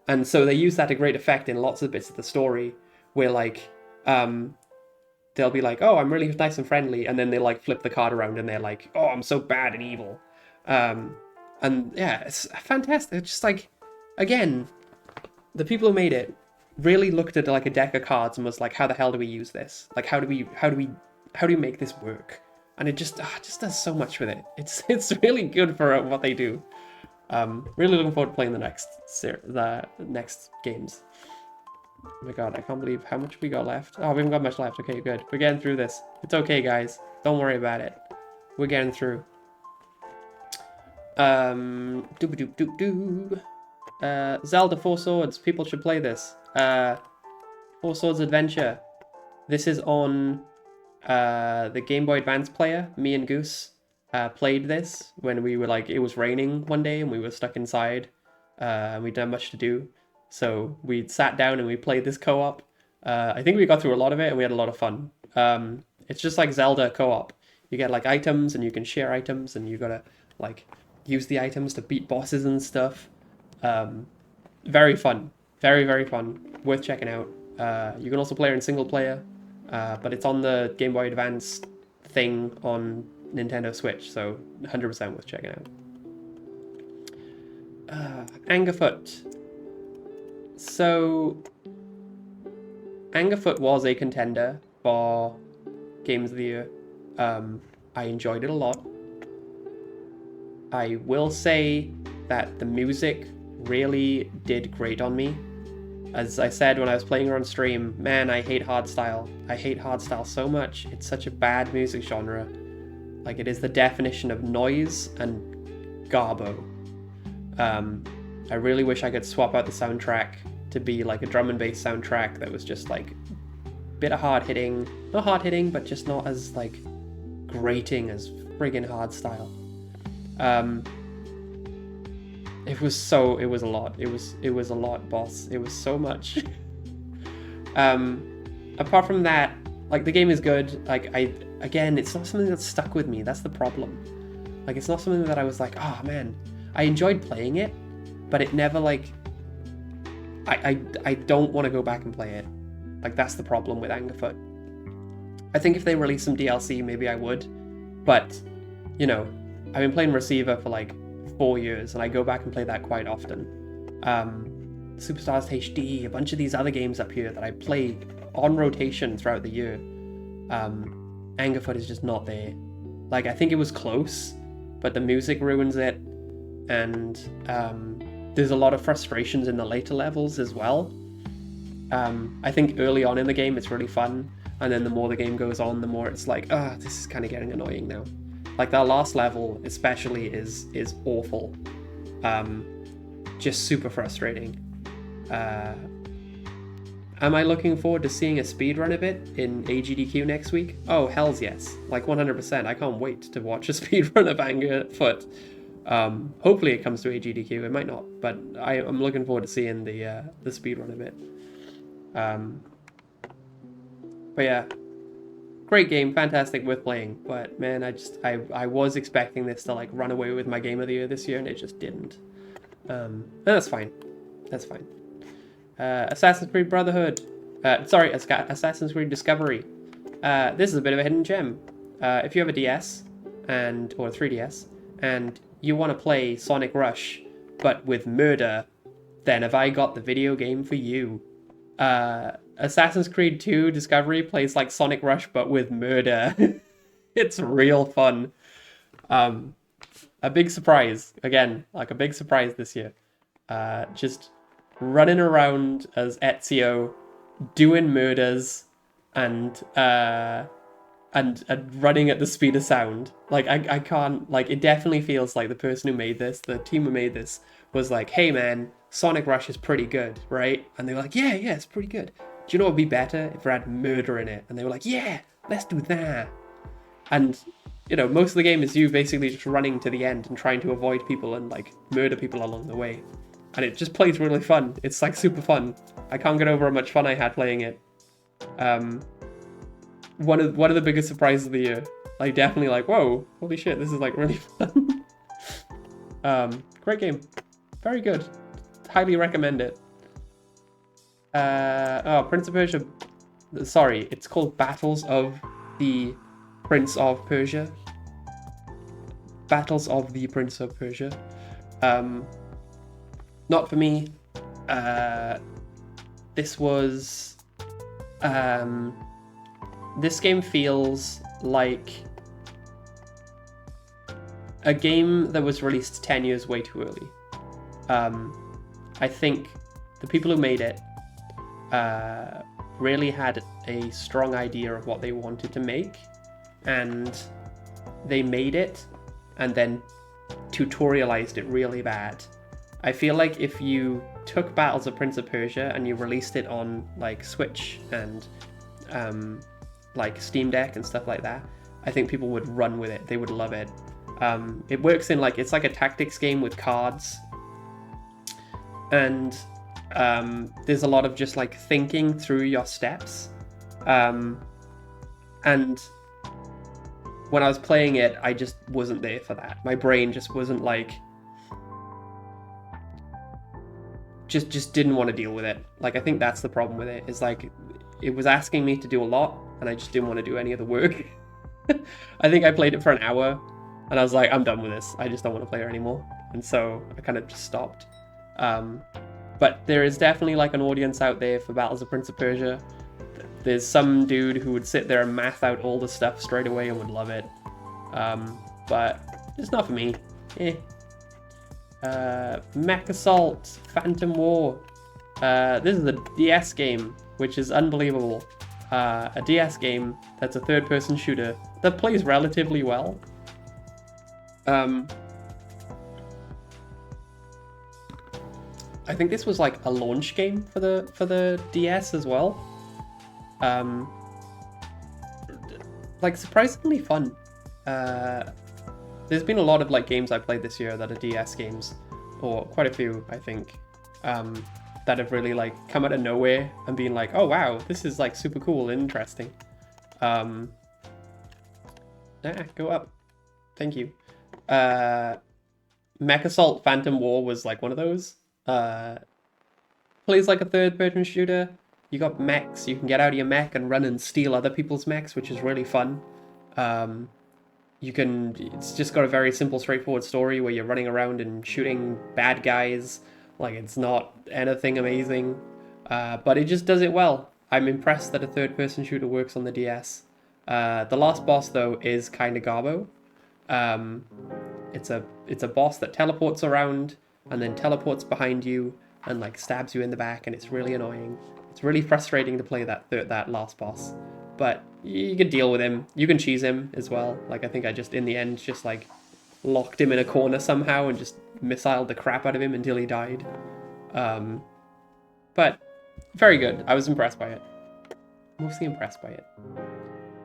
And so they use that to great effect in lots of bits of the story where like they'll be like, "Oh, I'm really nice and friendly," and then they like flip the card around and they're like, "Oh, I'm so bad and evil." And yeah, it's fantastic. It's just like, again, the people who made it really looked at like a deck of cards and was like, "How the hell do we use this? Like how do we make this work?" And it just does so much with it. It's really good for what they do. Really looking forward to playing the next games. Oh my god, I can't believe how much we got left. Oh, we haven't got much left. Okay, good. We're getting through this. It's okay, guys. Don't worry about it. We're getting through. Zelda 4 Swords. People should play this. 4 Swords Adventure. This is on... the Game Boy Advance player. Me and Goose played this when we were like, it was raining one day and we were stuck inside and we didn't have much to do. So we sat down and we played this co-op. I think we got through a lot of it and we had a lot of fun. It's just like Zelda co-op. You get like items and you can share items and you gotta like use the items to beat bosses and stuff. Very fun. Very, very fun. Worth checking out. You can also play it in single player. But it's on the Game Boy Advance thing on Nintendo Switch, so 100% worth checking out. Angerfoot. So, Angerfoot was a contender for Games of the Year. I enjoyed it a lot. I will say that the music really did great on me. As I said when I was playing her on stream, man, I hate hardstyle. I hate hardstyle so much. It's such a bad music genre. Like, it is the definition of noise and garbo. I really wish I could swap out the soundtrack to be like a drum and bass soundtrack that was just like a bit of hard-hitting. Not hard-hitting, but just not as like grating as friggin' hardstyle. It was a lot. It was a lot, boss. It was so much. Apart from that, like, the game is good. Like, again, it's not something that stuck with me. That's the problem. Like, it's not something that I was like, oh man, I enjoyed playing it, but it never like, I don't want to go back and play it. Like, that's the problem with Angerfoot. I think if they release some DLC, maybe I would. But, you know, I've been playing Receiver for like 4 years, and I go back and play that quite often. Superstars HD, a bunch of these other games up here that I play on rotation throughout the year. Angerfoot is just not there. Like, I think it was close, but the music ruins it, and there's a lot of frustrations in the later levels as well. I think early on in the game it's really fun, and then the more the game goes on, the more it's like, this is kind of getting annoying now. Like, that last level especially is awful. Just super frustrating. Am I looking forward to seeing a speedrun of it in AGDQ next week? Oh, hells yes. Like 100%. I can't wait to watch a speedrun of Angerfoot. Hopefully it comes to AGDQ. It might not, but I'm looking forward to seeing the speedrun of it. But yeah, great game, fantastic, worth playing. But man, I was expecting this to like run away with my game of the year this year, and it just didn't. That's fine. That's fine. Assassin's Creed Brotherhood. Assassin's Creed Discovery. This is a bit of a hidden gem. If you have a DS or a 3DS and you want to play Sonic Rush but with murder, then have I got the video game for you. Assassin's Creed 2 Discovery plays like Sonic Rush but with murder. It's real fun. A big surprise. Again, like a big surprise this year. Just running around as Ezio, doing murders, and running at the speed of sound. Like, I can't, like, it definitely feels like the person who made this, the team who made this, was like, hey man, Sonic Rush is pretty good, right? And they were like, yeah, it's pretty good. Do you know what would be better if it had murder in it? And they were like, yeah, let's do that. And, you know, most of the game is you basically just running to the end and trying to avoid people and, like, murder people along the way. And it just plays really fun. It's, like, super fun. I can't get over how much fun I had playing it. One of the biggest surprises of the year. Like, definitely like, whoa, holy shit, this is, like, really fun. Great game. Very good. Highly recommend it. Prince of Persia. Sorry, it's called Battles of the Prince of Persia. Battles of the Prince of Persia. Not for me. This was... this game feels like a game that was released 10 years way too early. I think the people who made it really had a strong idea of what they wanted to make, and they made it and then tutorialized it really bad. I feel like if you took Battles of Prince of Persia and you released it on like Switch and like Steam Deck and stuff like that, I think people would run with it. They would love it. It works in like, it's like a tactics game with cards, and there's a lot of just like thinking through your steps. And when I was playing it, I just wasn't there for that. My brain just wasn't like, just didn't want to deal with it. Like, I think that's the problem with it, is like, it was asking me to do a lot, and I just didn't want to do any of the work. I think I played it for an hour, and I was like, I'm done with this. I just don't want to play it anymore. And so I kind of just stopped. But there is definitely like an audience out there for Battles of Prince of Persia. There's some dude who would sit there and math out all the stuff straight away and would love it. But it's not for me. Mech Assault, Phantom War. This is a DS game, which is unbelievable. A DS game that's a third-person shooter that plays relatively well. I think this was like a launch game for the DS as well. Like, surprisingly fun. There's been a lot of like games I played this year that are DS games, or quite a few, I think, that have really like come out of nowhere and been like, oh wow, this is like super cool and interesting. Go up. Thank you. Mech Assault Phantom War was like one of those. Plays like a third-person shooter. You got mechs. You can get out of your mech and run and steal other people's mechs, which is really fun. it's just got a very simple, straightforward story where you're running around and shooting bad guys. Like, it's not anything amazing, but it just does it well. I'm impressed that a third-person shooter works on the DS. The last boss, though, is kind of garbo. It's a boss that teleports around and then teleports behind you and like stabs you in the back, and it's really annoying. It's really frustrating to play that last boss, but you can deal with him. You can cheese him as well. Like, I think I just in the end just like locked him in a corner somehow and just missiled the crap out of him until he died. But very good. I was impressed by it. Mostly impressed by it.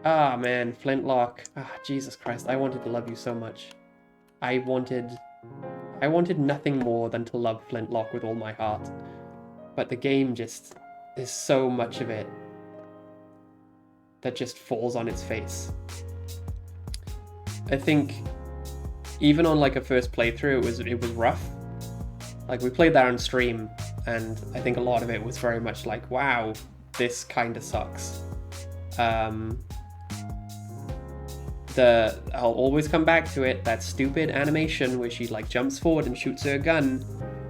Ah, man, Flintlock. Ah, Jesus Christ, I wanted to love you so much. I wanted nothing more than to love Flintlock with all my heart. But the game just... there's so much of it that just falls on its face. I think even on like a first playthrough, it was rough. Like, we played that on stream, and I think a lot of it was very much like, wow, this kind of sucks. I'll always come back to it, that stupid animation where she like jumps forward and shoots her gun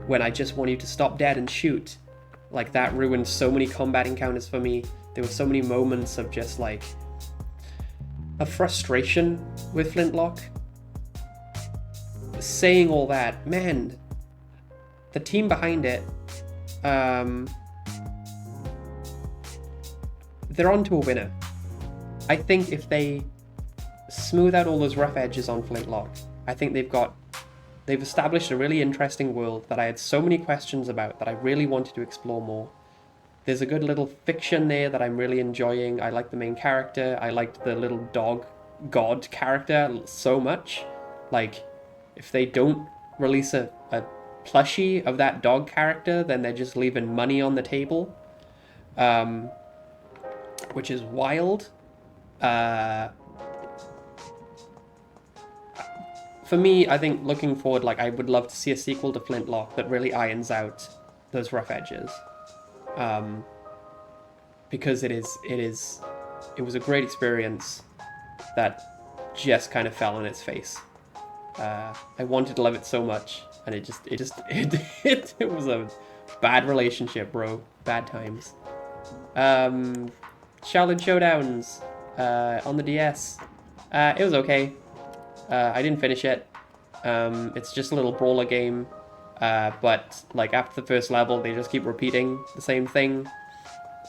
when I just want you to stop dead and shoot. Like, that ruined so many combat encounters for me. There were so many moments of just like a frustration with Flintlock. Saying all that, man, the team behind it, they're on to a winner. I think if they smooth out all those rough edges on Flintlock, I think they've established a really interesting world that I had so many questions about that I really wanted to explore more. There's a good little fiction there that I'm really enjoying. I like the main character. I liked the little dog god character so much. Like, if they don't release a plushie of that dog character, then they're just leaving money on the table, which is wild. For me, I think looking forward, like, I would love to see a sequel to Flintlock that really irons out those rough edges. Because it was a great experience that just kind of fell on its face. I wanted to love it so much, and it was a bad relationship, bro. Bad times. Shaolin Showdowns on the DS. It was okay. I didn't finish it. It's just a little brawler game, but like after the first level, they just keep repeating the same thing,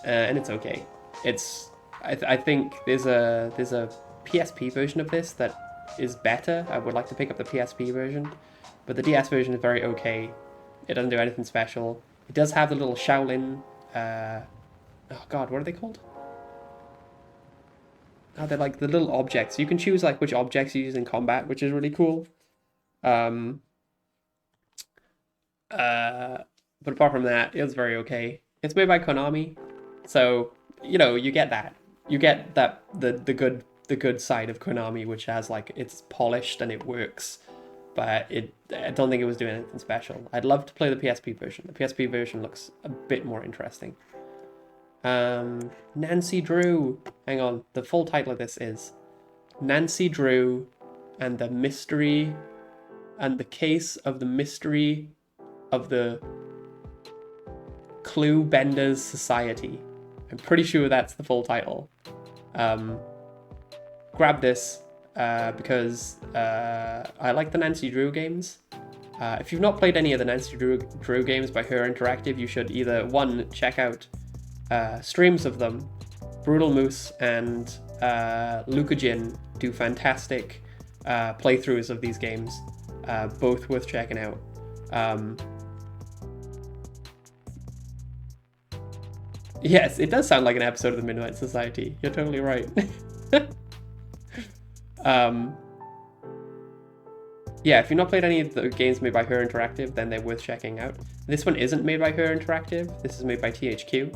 and it's okay. I think there's a PSP version of this that is better. I would like to pick up the PSP version, but the DS version is very okay. It doesn't do anything special. It does have the little Shaolin. Oh God, what are they called? Oh, they're like the little objects. You can choose like which objects you use in combat, which is really cool. But apart from that, it was very okay. It's made by Konami, so you get that. You get that the good side of Konami, which has like it's polished and it works. But I don't think it was doing anything special. I'd love to play the PSP version. The PSP version looks a bit more interesting. Nancy Drew. Hang on. The full title of this is Nancy Drew and the Mystery and the Case of the Mystery of the Clue Benders Society. I'm pretty sure that's the full title. Grab this because I like the Nancy Drew games. If you've not played any of the Nancy Drew games by Her Interactive, you should either, one, check out streams of them. Brutal Moose and Luca Jin do fantastic playthroughs of these games, both worth checking out. Yes, it does sound like an episode of the Midnight Society. You're totally right. Yeah, if you've not played any of the games made by Her Interactive, then they're worth checking out. This one isn't made by Her Interactive. This is made by THQ.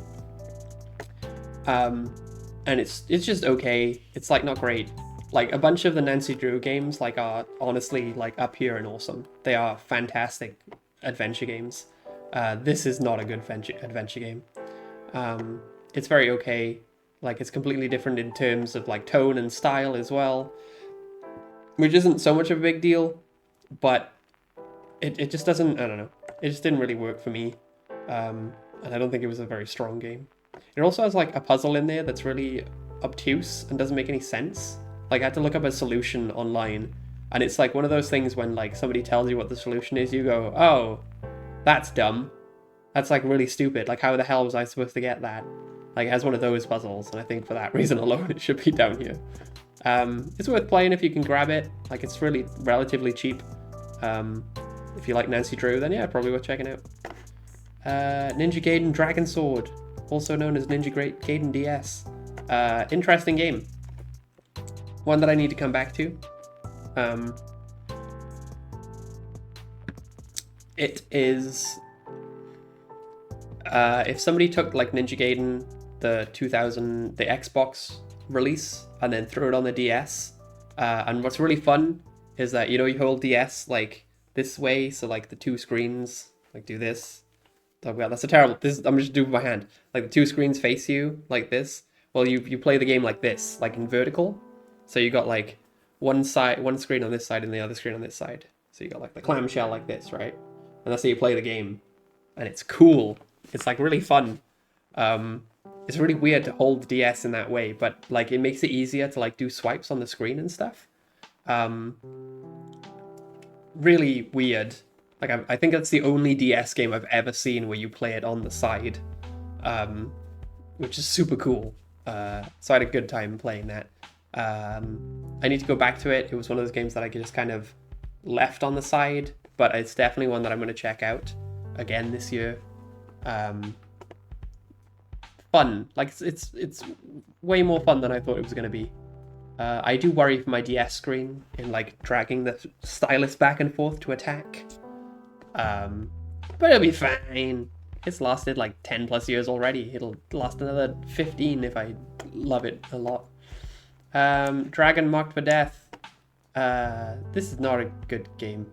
And it's just okay. It's like not great. Like a bunch of the Nancy Drew games like are honestly like up here and awesome. They are fantastic adventure games. This is not a good adventure game. It's very okay. Like it's completely different in terms of like tone and style as well. which isn't so much of a big deal, but it just doesn't, I don't know, it just didn't really work for me, and I don't think it was a very strong game. It also has like a puzzle in there that's really obtuse and doesn't make any sense. Like, I had to look up a solution online, and it's like one of those things when like somebody tells you what the solution is, you go, oh, that's dumb. That's like really stupid. Like, how the hell was I supposed to get that? Like, it has one of those puzzles, and I think for that reason alone, it should be down here. It's worth playing if you can grab it. Like, it's really relatively cheap. If you like Nancy Drew, then yeah, probably worth checking out. Ninja Gaiden Dragon Sword, also known as Ninja Gaiden DS. Interesting game. One that I need to come back to. It is... if somebody took like Ninja Gaiden, the Xbox release, and then threw it on the DS, and what's really fun is that, you know, you hold DS like this way, so like the two screens like do this. Oh god, that's a terrible, I'm just doing my hand. Like the two screens face you like this. Well, you play the game like this, like in vertical. So you got like one screen on this side and the other screen on this side. So you got like the clamshell like this, right? And that's how you play the game. And it's cool. It's like really fun. It's really weird to hold the DS in that way, but like it makes it easier to like do swipes on the screen and stuff. Really weird. Like I think that's the only DS game I've ever seen where you play it on the side, which is super cool. So I had a good time playing that. I need to go back to it. It was one of those games that I just kind of left on the side, but it's definitely one that I'm going to check out again this year. Fun. Like it's way more fun than I thought it was going to be. I do worry for my DS screen in like dragging the stylus back and forth to attack. But it'll be fine. It's lasted like 10 plus years already. It'll last another 15 if I love it a lot. Dragon Marked for Death. This is not a good game.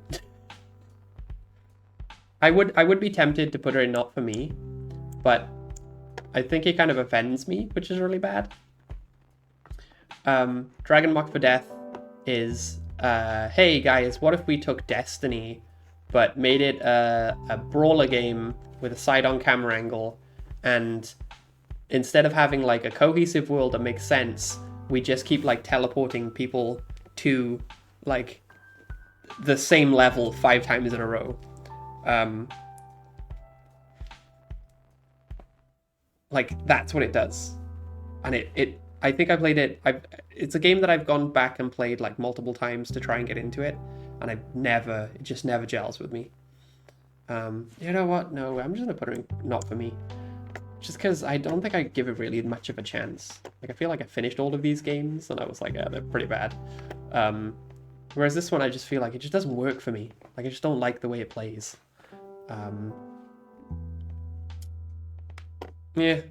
I would be tempted to put it in Not For Me, but I think it kind of offends me, which is really bad. Dragon Marked for Death is, hey guys, what if we took Destiny, but made it a brawler game with a side-on camera angle, and instead of having like a cohesive world that makes sense, we just keep like teleporting people to like the same level 5 times in a row. Like that's what it does, and I think I played it. It's a game that I've gone back and played like multiple times to try and get into it, and it just never gels with me. You know what? No, I'm just gonna put it in Not For Me, just because I don't think I give it really much of a chance. Like I feel like I finished all of these games, and I was like, yeah, they're pretty bad. Whereas this one, I just feel like it just doesn't work for me. Like I just don't like the way it plays. Yeah.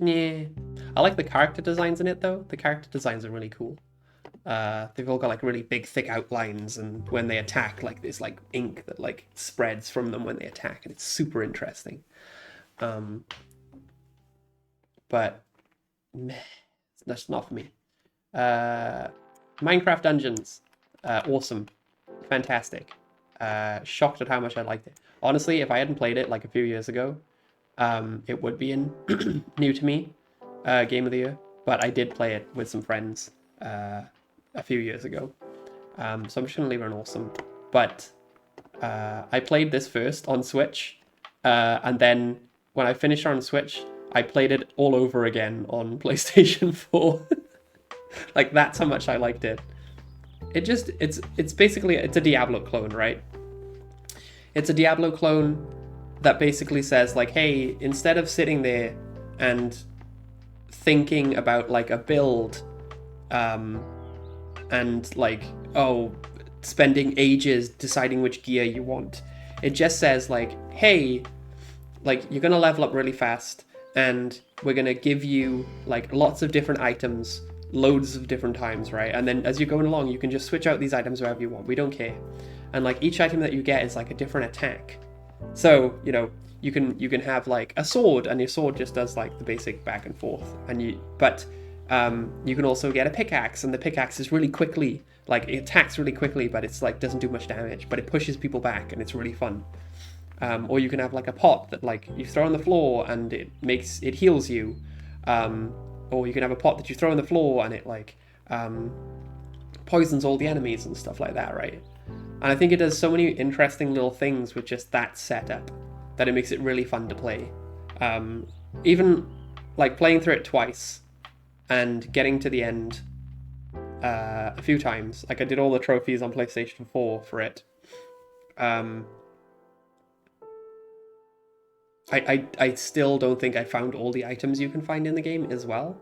I like the character designs in it though. The character designs are really cool. They've all got like really big thick outlines, and when they attack, like there's like ink that like spreads from them when they attack, and it's super interesting. But meh, that's not for me. Minecraft Dungeons, awesome, fantastic. Shocked at how much I liked it. Honestly, if I hadn't played it like a few years ago, it would be in new to me game of the year. But I did play it with some friends a few years ago, so I'm just gonna leave it on awesome. But I played this first on Switch, and then when I finished on Switch, I played it all over again on PlayStation 4. Like that's how much I liked it. It's basically a Diablo clone, right? It's a Diablo clone that basically says like, hey, instead of sitting there and thinking about like a build, and like, oh, spending ages deciding which gear you want, it just says like, hey, like you're gonna level up really fast, and we're gonna give you like lots of different items loads of different times, right? And then as you're going along, you can just switch out these items wherever you want. We don't care. And like each item that you get is like a different attack. So, you know, you can have like a sword, and your sword just does like the basic back and forth. And but You can also get a pickaxe, and the pickaxe is really quickly, like, it attacks really quickly, but it's like doesn't do much damage, but it pushes people back, and it's really fun. Or you can have like a pot that like you throw on the floor and it heals you. Or you can have a pot that you throw on the floor and it like poisons all the enemies and stuff like that, right? And I think it does so many interesting little things with just that setup that it makes it really fun to play. Even like playing through it twice and getting to the end a few times. Like I did all the trophies on PlayStation 4 for it. I still don't think I found all the items you can find in the game as well.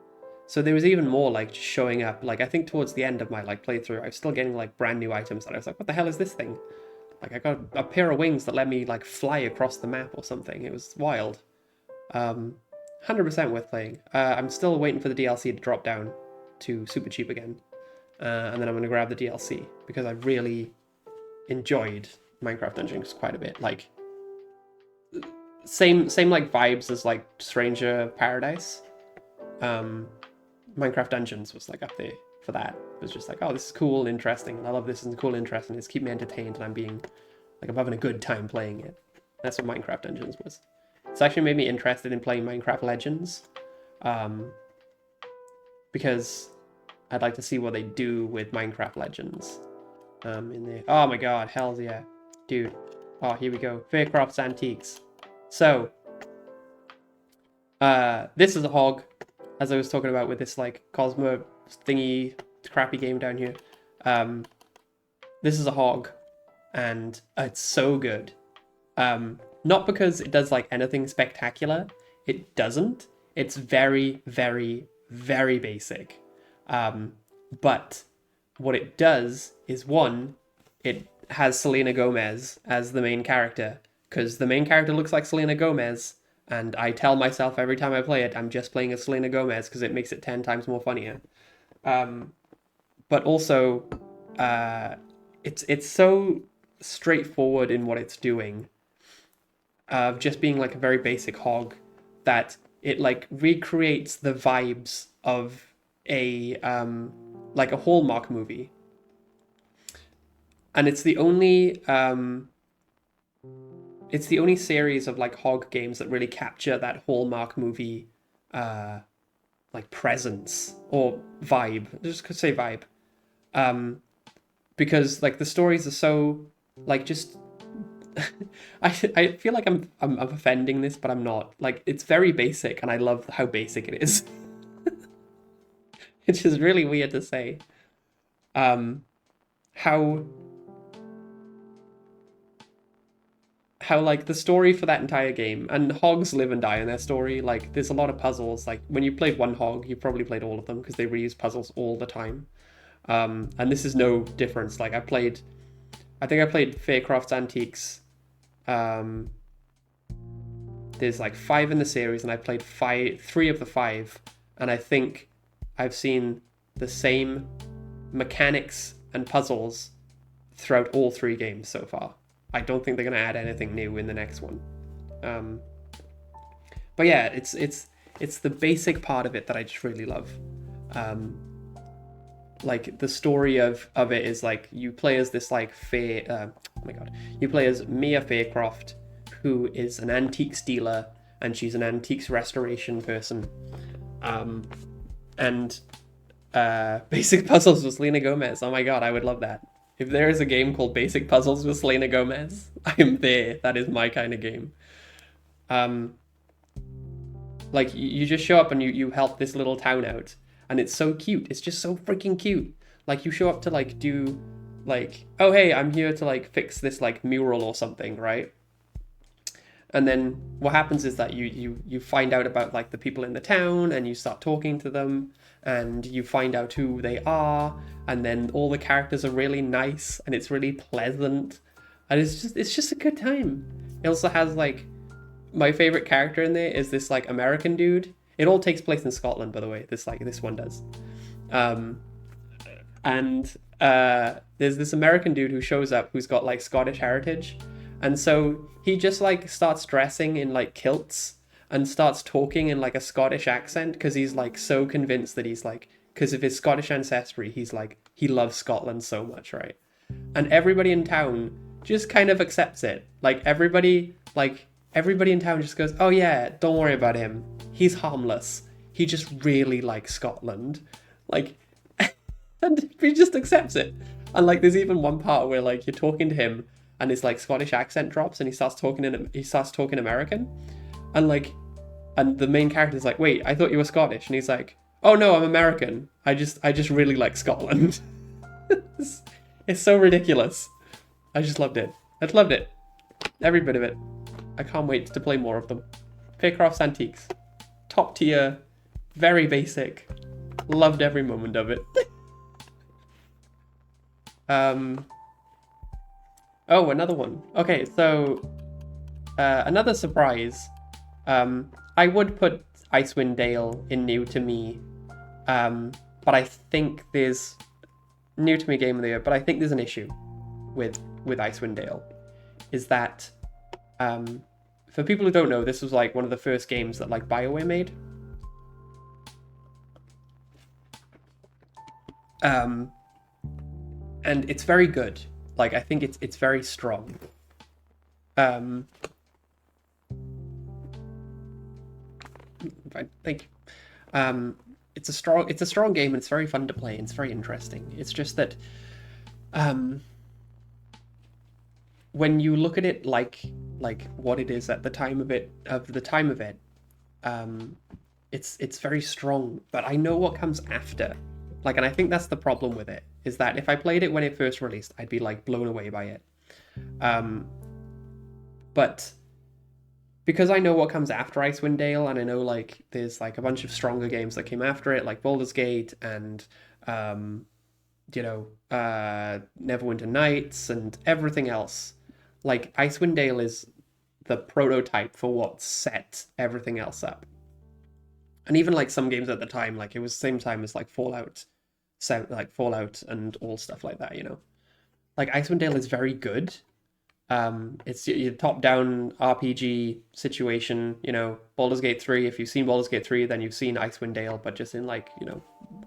So there was even more like just showing up. Like I think towards the end of my like playthrough, I was still getting like brand new items that I was like, what the hell is this thing? Like I got a pair of wings that let me like fly across the map or something. It was wild. 100% worth playing. I'm still waiting for the DLC to drop down to super cheap again. And then I'm going to grab the DLC because I really enjoyed Minecraft Dungeons quite a bit. Like same like vibes as like Stranger Paradise. Minecraft Dungeons was like up there for that. It was just like, oh, this is cool and interesting, and I love this and cool and interesting. It's keep me entertained, and I'm having a good time playing it. That's what Minecraft Dungeons was. It's actually made me interested in playing Minecraft Legends, because I'd like to see what they do with Minecraft Legends. In there. Oh my god, hell yeah, dude. Oh, here we go. Faircroft's Antiques. So, this is a hog, as I was talking about with this like Cosmo thingy crappy game down here. This is a hog, and it's so good. Not because it does like anything spectacular. It doesn't. It's very, very, very basic. But what it does is, one, it has Selena Gomez as the main character, because the main character looks like Selena Gomez, and I tell myself every time I play it, I'm just playing as Selena Gomez because it makes it 10 times more funnier. But also, it's so straightforward in what it's doing, of just being like a very basic hog, that it like recreates the vibes of a like a Hallmark movie. And it's the only series of like hog games that really capture that Hallmark movie like presence or vibe. Just could say vibe. Because like the stories are so like just I feel like I'm offending this, but I'm not. Like it's very basic, and I love how basic it is. It's just really weird to say. How like the story for that entire game, and hogs live and die in their story. Like there's a lot of puzzles. Like when you played one hog, you probably played all of them because they reuse puzzles all the time. And this is no difference. Like I think I played Faircroft's Antiques. There's like 5 in the series, and I played 3 of the 5, and I think I've seen the same mechanics and puzzles throughout all 3 games so far. I don't think they're going to add anything new in the next one. But yeah, it's the basic part of it that I just really love. Like the story of it is like you play as this like you play as Mia Faircroft, who is an antiques dealer, and she's an antiques restoration person. And Basic Puzzles with Selena Gomez. Oh my god, I would love that. If there is a game called Basic Puzzles with Selena Gomez, I am there. That is my kind of game. Like you just show up and you help this little town out, and it's so cute. It's just so freaking cute. Like you show up to like do like, oh hey, I'm here to like fix this like mural or something, right? And then what happens is that you find out about like the people in the town, and you start talking to them, and you find out who they are, and then all the characters are really nice, and it's really pleasant, and it's just a good time. It also has like, my favorite character in there is this like American dude. It all takes place in Scotland, by the way. This one does. And there's this American dude who shows up who's got like Scottish heritage, and so he just like starts dressing in like kilts and starts talking in like a Scottish accent because he's like so convinced that he's like, because of his Scottish ancestry, he's like, he loves Scotland so much, right? And everybody in town just kind of accepts it. Everybody in town just goes, oh yeah, don't worry about him. He's harmless. He just really likes Scotland. Like, and he just accepts it. And like, there's even one part where like you're talking to him, and his like Scottish accent drops, and he starts talking American, and like, and the main character's like, wait, I thought you were Scottish, and he's like, oh no, I'm American. I just really like Scotland. It's so ridiculous. I just loved it. I loved it. Every bit of it. I can't wait to play more of them. Faircroft's Antiques. Top tier. Very basic. Loved every moment of it. Oh, another one. Okay, so another surprise. I would put Icewind Dale in new to me. But I think there's new to me game of the year, but I think there's an issue with Icewind Dale. Is that for people who don't know, this was like one of the first games that like BioWare made. And it's very good. Like, I think it's very strong. I think it's a strong game, and it's very fun to play, and it's very interesting. It's just that when you look at it like what it is at the time of it, it's very strong. But I know what comes after. Like, and I think that's the problem with it, is that if I played it when it first released, I'd be like blown away by it. But because I know what comes after Icewind Dale, and I know like there's like a bunch of stronger games that came after it, like Baldur's Gate and Neverwinter Nights and everything else. Like, Icewind Dale is the prototype for what set everything else up. And even like some games at the time, like it was the same time as like Fallout and all stuff like that, you know. Like, Icewind Dale is very good. It's your top-down RPG situation, you know. Baldur's Gate 3, if you've seen Baldur's Gate 3, then you've seen Icewind Dale, but just in like, you know,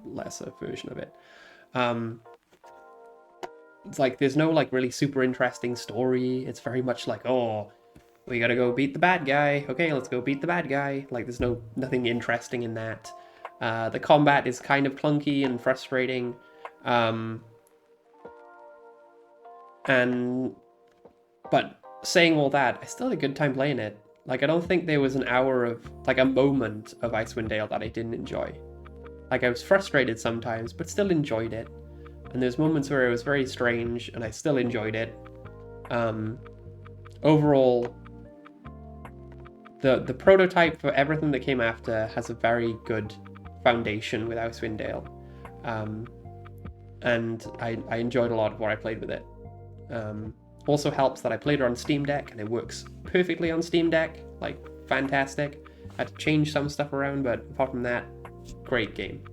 lesser version of it. It's like there's no like really super interesting story. It's very much like, oh, we gotta go beat the bad guy. Okay, let's go beat the bad guy. Like, there's nothing interesting in that. The combat is kind of clunky and frustrating. But saying all that, I still had a good time playing it. Like, I don't think there was an hour of, like, a moment of Icewind Dale that I didn't enjoy. Like, I was frustrated sometimes, but still enjoyed it. And there's moments where it was very strange, and I still enjoyed it. Overall, the prototype for everything that came after has a very good foundation with Icewind Dale. And I enjoyed a lot of what I played with it. Also helps that I played it on Steam Deck, and it works perfectly on Steam Deck. Like, fantastic. I had to change some stuff around, but apart from that, great game.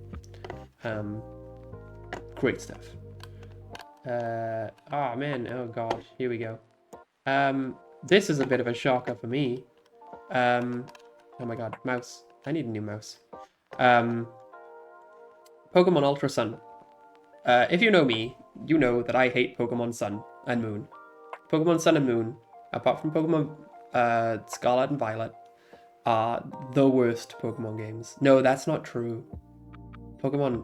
Great stuff. Oh man, oh god, here we go. This is a bit of a shocker for me. Oh my god, mouse. I need a new mouse. Pokemon Ultra Sun. If you know me, you know that I hate Pokemon Sun and Moon. Pokemon Sun and Moon, apart from Pokemon Scarlet and Violet, are the worst Pokemon games. No, that's not true. Pokemon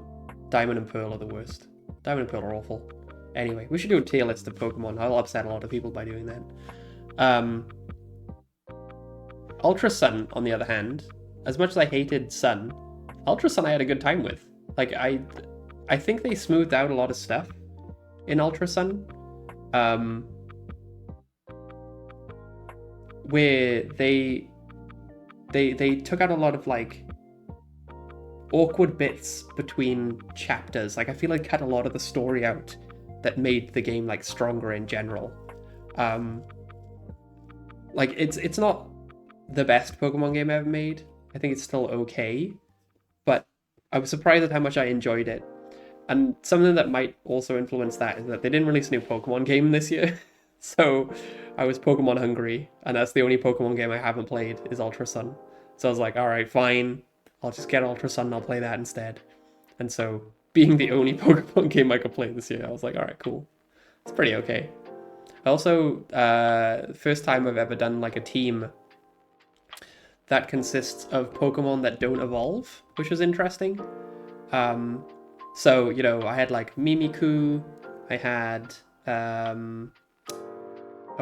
Diamond and Pearl are the worst. Diamond and Pearl are awful. Anyway, we should do a tier list of Pokemon. I'll upset a lot of people by doing that. Ultra Sun, on the other hand, as much as I hated Sun, Ultra Sun I had a good time with. Like, I think they smoothed out a lot of stuff in Ultra Sun. Where they took out a lot of like awkward bits between chapters. Like, I feel like cut a lot of the story out that made the game like stronger in general. Like, it's not the best Pokemon game ever made. I think it's still okay, but I was surprised at how much I enjoyed it. And something that might also influence that is that they didn't release a new Pokemon game this year. So I was Pokemon hungry, and that's the only Pokemon game I haven't played is Ultra Sun. So I was like, all right, fine. I'll just get Ultra Sun and I'll play that instead. And so, being the only Pokemon game I could play this year, I was like, all right, cool. It's pretty okay. Also, first time I've ever done like a team that consists of Pokemon that don't evolve, which was interesting. So, you know, I had like Mimikyu, I had, oh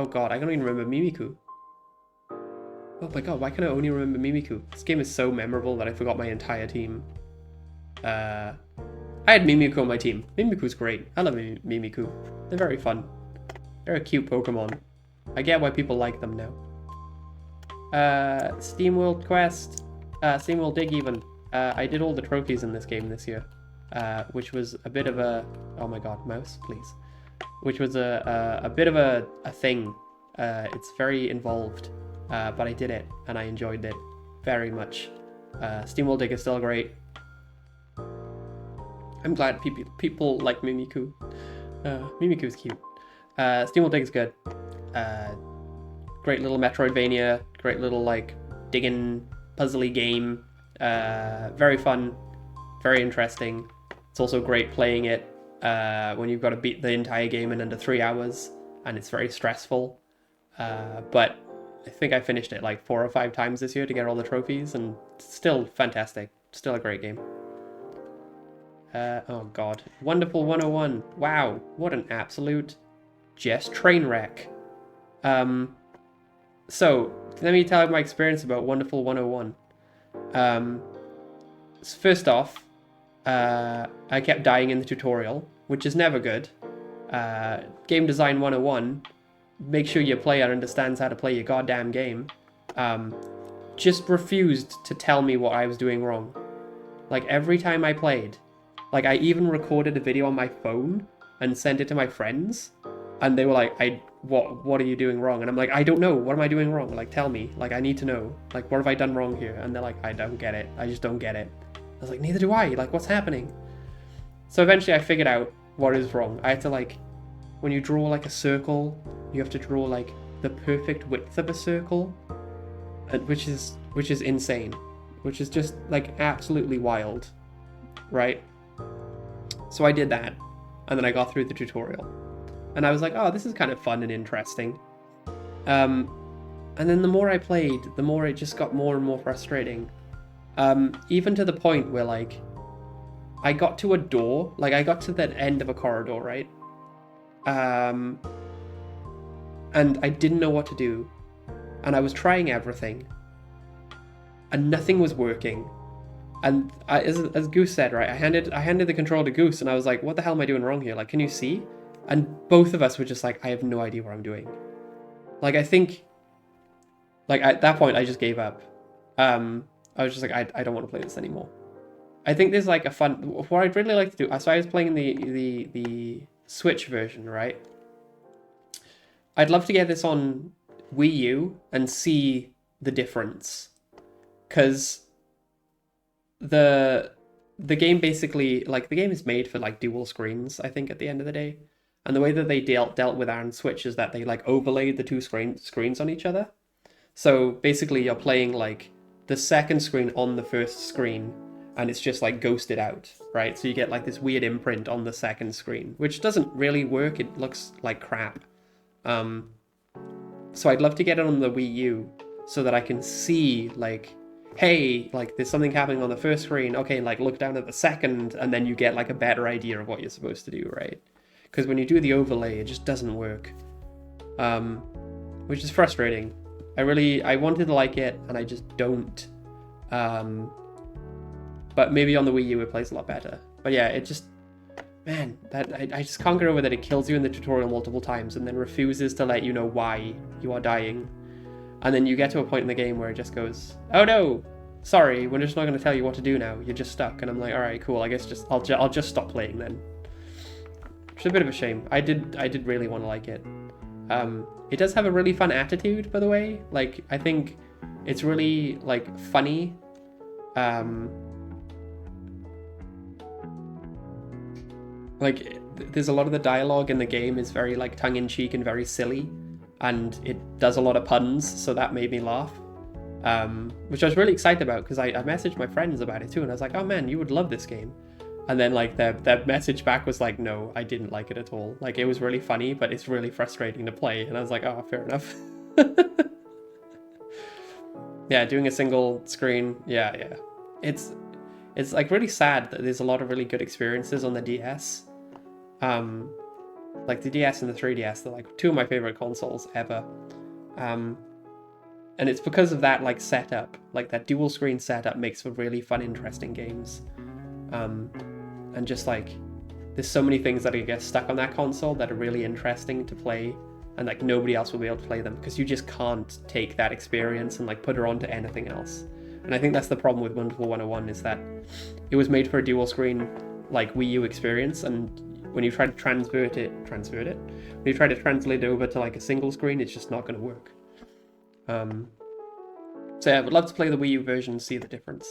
god, I don't even remember Mimikyu. Oh my god, why can I only remember Mimikyu? This game is so memorable that I forgot my entire team. I had Mimikyu on my team. Mimikyu's great. I love Mimikyu. They're very fun. They're a cute Pokemon. I get why people like them now. SteamWorld Quest. SteamWorld Dig even. I did all the trophies in this game this year. Which was a bit of a... Oh my god, mouse, please. Which was a bit of a thing. It's very involved. But I did it, and I enjoyed it very much. SteamWorld Dig is still great. I'm glad people like Mimikyu. Mimikyu's cute. SteamWorld Dig is good. Great little Metroidvania. Great little, like, digging, puzzly game. Very fun. Very interesting. It's also great playing it when you've got to beat the entire game in under 3 hours, and it's very stressful. But I think I finished it like 4 or 5 times this year to get all the trophies, and it's still fantastic. Still a great game. Oh god. Wonderful 101. Wow, what an absolute just train wreck. So, let me tell you my experience about Wonderful 101. First off, I kept dying in the tutorial, which is never good. Game Design 101, make sure your player understands how to play your goddamn game. Just refused to tell me what I was doing wrong. Like, every time I played, like, I even recorded a video on my phone and sent it to my friends, and they were like, what are you doing wrong? And I'm like, I don't know, what am I doing wrong? Like, tell me, like, I need to know, like, what have I done wrong here? And they're like, I don't get it, I just don't get it. I was like, neither do I, like, what's happening? So eventually I figured out what is wrong. I had to, like, when you draw, like, a circle, you have to draw, like, the perfect width of a circle, which is insane, which is just, like, absolutely wild, right? So I did that, and then I got through the tutorial, and I was like, oh, this is kind of fun and interesting. And then the more I played, the more it just got more and more frustrating. Even to the point where, like, I got to a door, like, I got to the end of a corridor, right? And I didn't know what to do, and I was trying everything, and nothing was working. And as Goose said, right, I handed the control to Goose, and I was like, what the hell am I doing wrong here? Like, can you see? And both of us were just like, I have no idea what I'm doing. Like, I think, like, at that point, I just gave up. I was just like, I don't want to play this anymore. I think there's, like, a fun... What I'd really like to do... So I was playing the Switch version, right? I'd love to get this on Wii U and see the difference. Because the game basically... Like, the game is made for, like, dual screens, I think, at the end of the day. And the way that they dealt with on Switch is that they, like, overlaid the two screens on each other. So, basically, you're playing, like, the second screen on the first screen, and it's just, like, ghosted out, right? So you get, like, this weird imprint on the second screen, which doesn't really work. It looks like crap. So I'd love to get it on the Wii U so that I can see, like, hey, like, there's something happening on the first screen. Okay, like, look down at the second, and then you get, like, a better idea of what you're supposed to do, right? Because when you do the overlay, it just doesn't work. Which is frustrating. I wanted to like it, and I just don't. But maybe on the Wii U it plays a lot better. But yeah, it just... Man, I just can't get over that it kills you in the tutorial multiple times and then refuses to let you know why you are dying. And then you get to a point in the game where it just goes, oh no, sorry, we're just not going to tell you what to do now. You're just stuck. And I'm like, alright, cool, I guess I'll just stop playing then. Which is a bit of a shame. I did really want to like it. It does have a really fun attitude, by the way. Like, I think it's really, like, funny. Like, there's a lot of the dialogue in the game is very, like, tongue-in-cheek and very silly, and it does a lot of puns, so that made me laugh. which I was really excited about because I messaged my friends about it too, and I was like, oh man, you would love this game. And then like their message back was like, no, I didn't like it at all. Like it was really funny, but it's really frustrating to play. And I was like, oh, fair enough. Yeah, doing a single screen, yeah. It's like really sad that there's a lot of really good experiences on the DS. Like the DS and the 3DS, they're like two of my favorite consoles ever. And it's because of that like setup, like that dual screen setup makes for really fun, interesting games. And just like, there's so many things that get stuck on that console that are really interesting to play, and like nobody else will be able to play them because you just can't take that experience and like put it onto anything else. And I think that's the problem with Wonderful 101 is that it was made for a dual screen like Wii U experience, and when you try to transvert it, when you try to translate it over to like a single screen, it's just not going to work. So yeah, I would love to play the Wii U version and see the difference.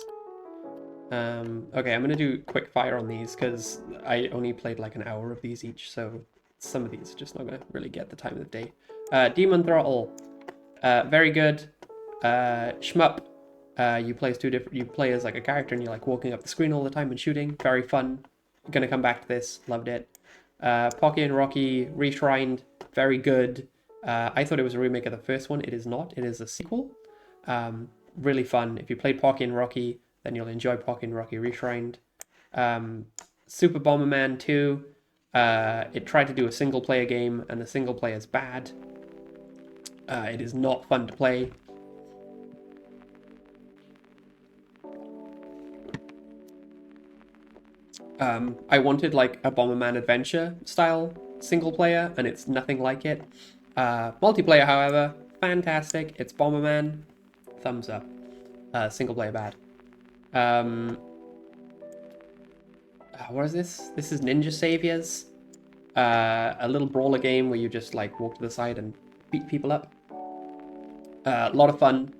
Okay, I'm going to do quick fire on these because I only played like an hour of these each, so some of these are just not going to really get the time of the day. Demon Throttle, very good. Shmup, you play as like a character and you're like walking up the screen all the time and shooting, very fun. Gonna come back to this, loved it. Pocky and Rocky Reshrined, very good. I thought it was a remake of the first one. It is not, it is a sequel. Really fun. If you played Pocky and Rocky, then you'll enjoy Pocky and Rocky Reshrined. Super Bomberman 2, it tried to do a single player game and the single player is bad. It is not fun to play. I wanted like a Bomberman Adventure style single player and it's nothing like it. Multiplayer, however, fantastic. It's Bomberman, thumbs up. Single player bad. What is this? This is Ninja Saviors. A little brawler game where you just like walk to the side and beat people up. A lot of fun.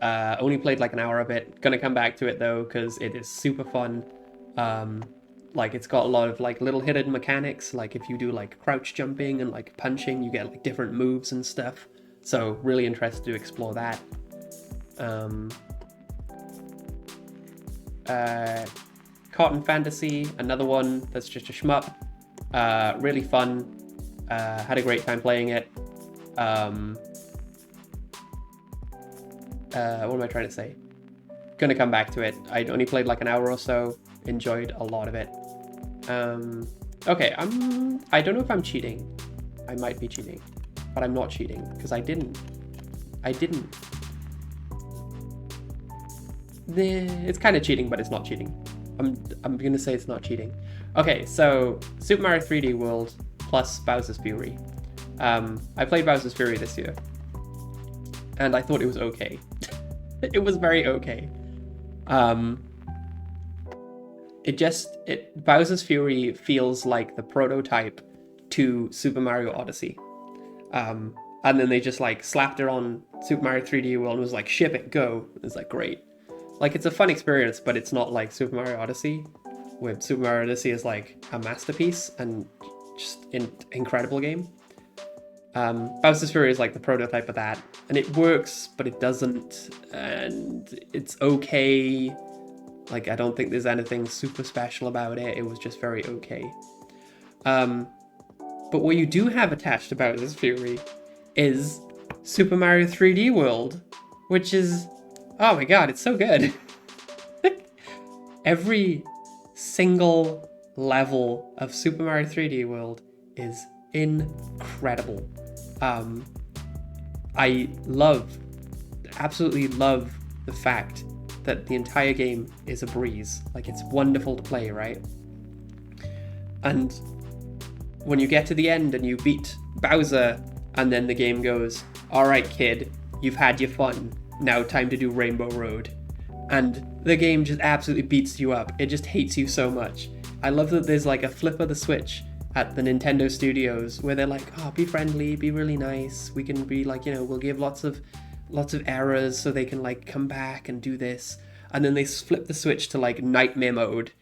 Only played like an hour of it. Gonna come back to it though because it is super fun. Like it's got a lot of like little hidden mechanics. Like if you do like crouch jumping and like punching, you get like different moves and stuff. So really interested to explore that. Cotton Fantasy, another one that's just a shmup. Really fun. Had a great time playing it. What am I trying to say? Gonna come back to it. I only played like an hour or so. Enjoyed a lot of it. Okay, I don't know if I'm cheating. I might be cheating, but I'm not cheating because I didn't. It's kind of cheating, but it's not cheating. I'm gonna say it's not cheating. Okay, so Super Mario 3D World plus Bowser's Fury. I played Bowser's Fury this year, and I thought it was okay. It was very okay. Bowser's Fury feels like the prototype to Super Mario Odyssey. And then they just like slapped it on Super Mario 3D World and was like, ship it, go. It's like, great. Like, it's a fun experience, but it's not like Super Mario Odyssey, where Super Mario Odyssey is like a masterpiece and just an incredible game. Bowser's Fury is like the prototype of that, and it works, but it doesn't, and it's okay. Like, I don't think there's anything super special about it. It was just very okay. But what you do have attached to Bowser's Fury is Super Mario 3D World, which is, oh my god, it's so good. Every single level of Super Mario 3D World is incredible. I absolutely love the fact that the entire game is a breeze. Like, it's wonderful to play, right? And when you get to the end and you beat Bowser, and then the game goes, alright kid, you've had your fun, now time to do Rainbow Road. And the game just absolutely beats you up. It just hates you so much. I love that there's like a flip of the switch at the Nintendo studios where they're like, oh, be friendly, be really nice. We can be like, we'll give lots of errors so they can like come back and do this. And then they flip the switch to like nightmare mode,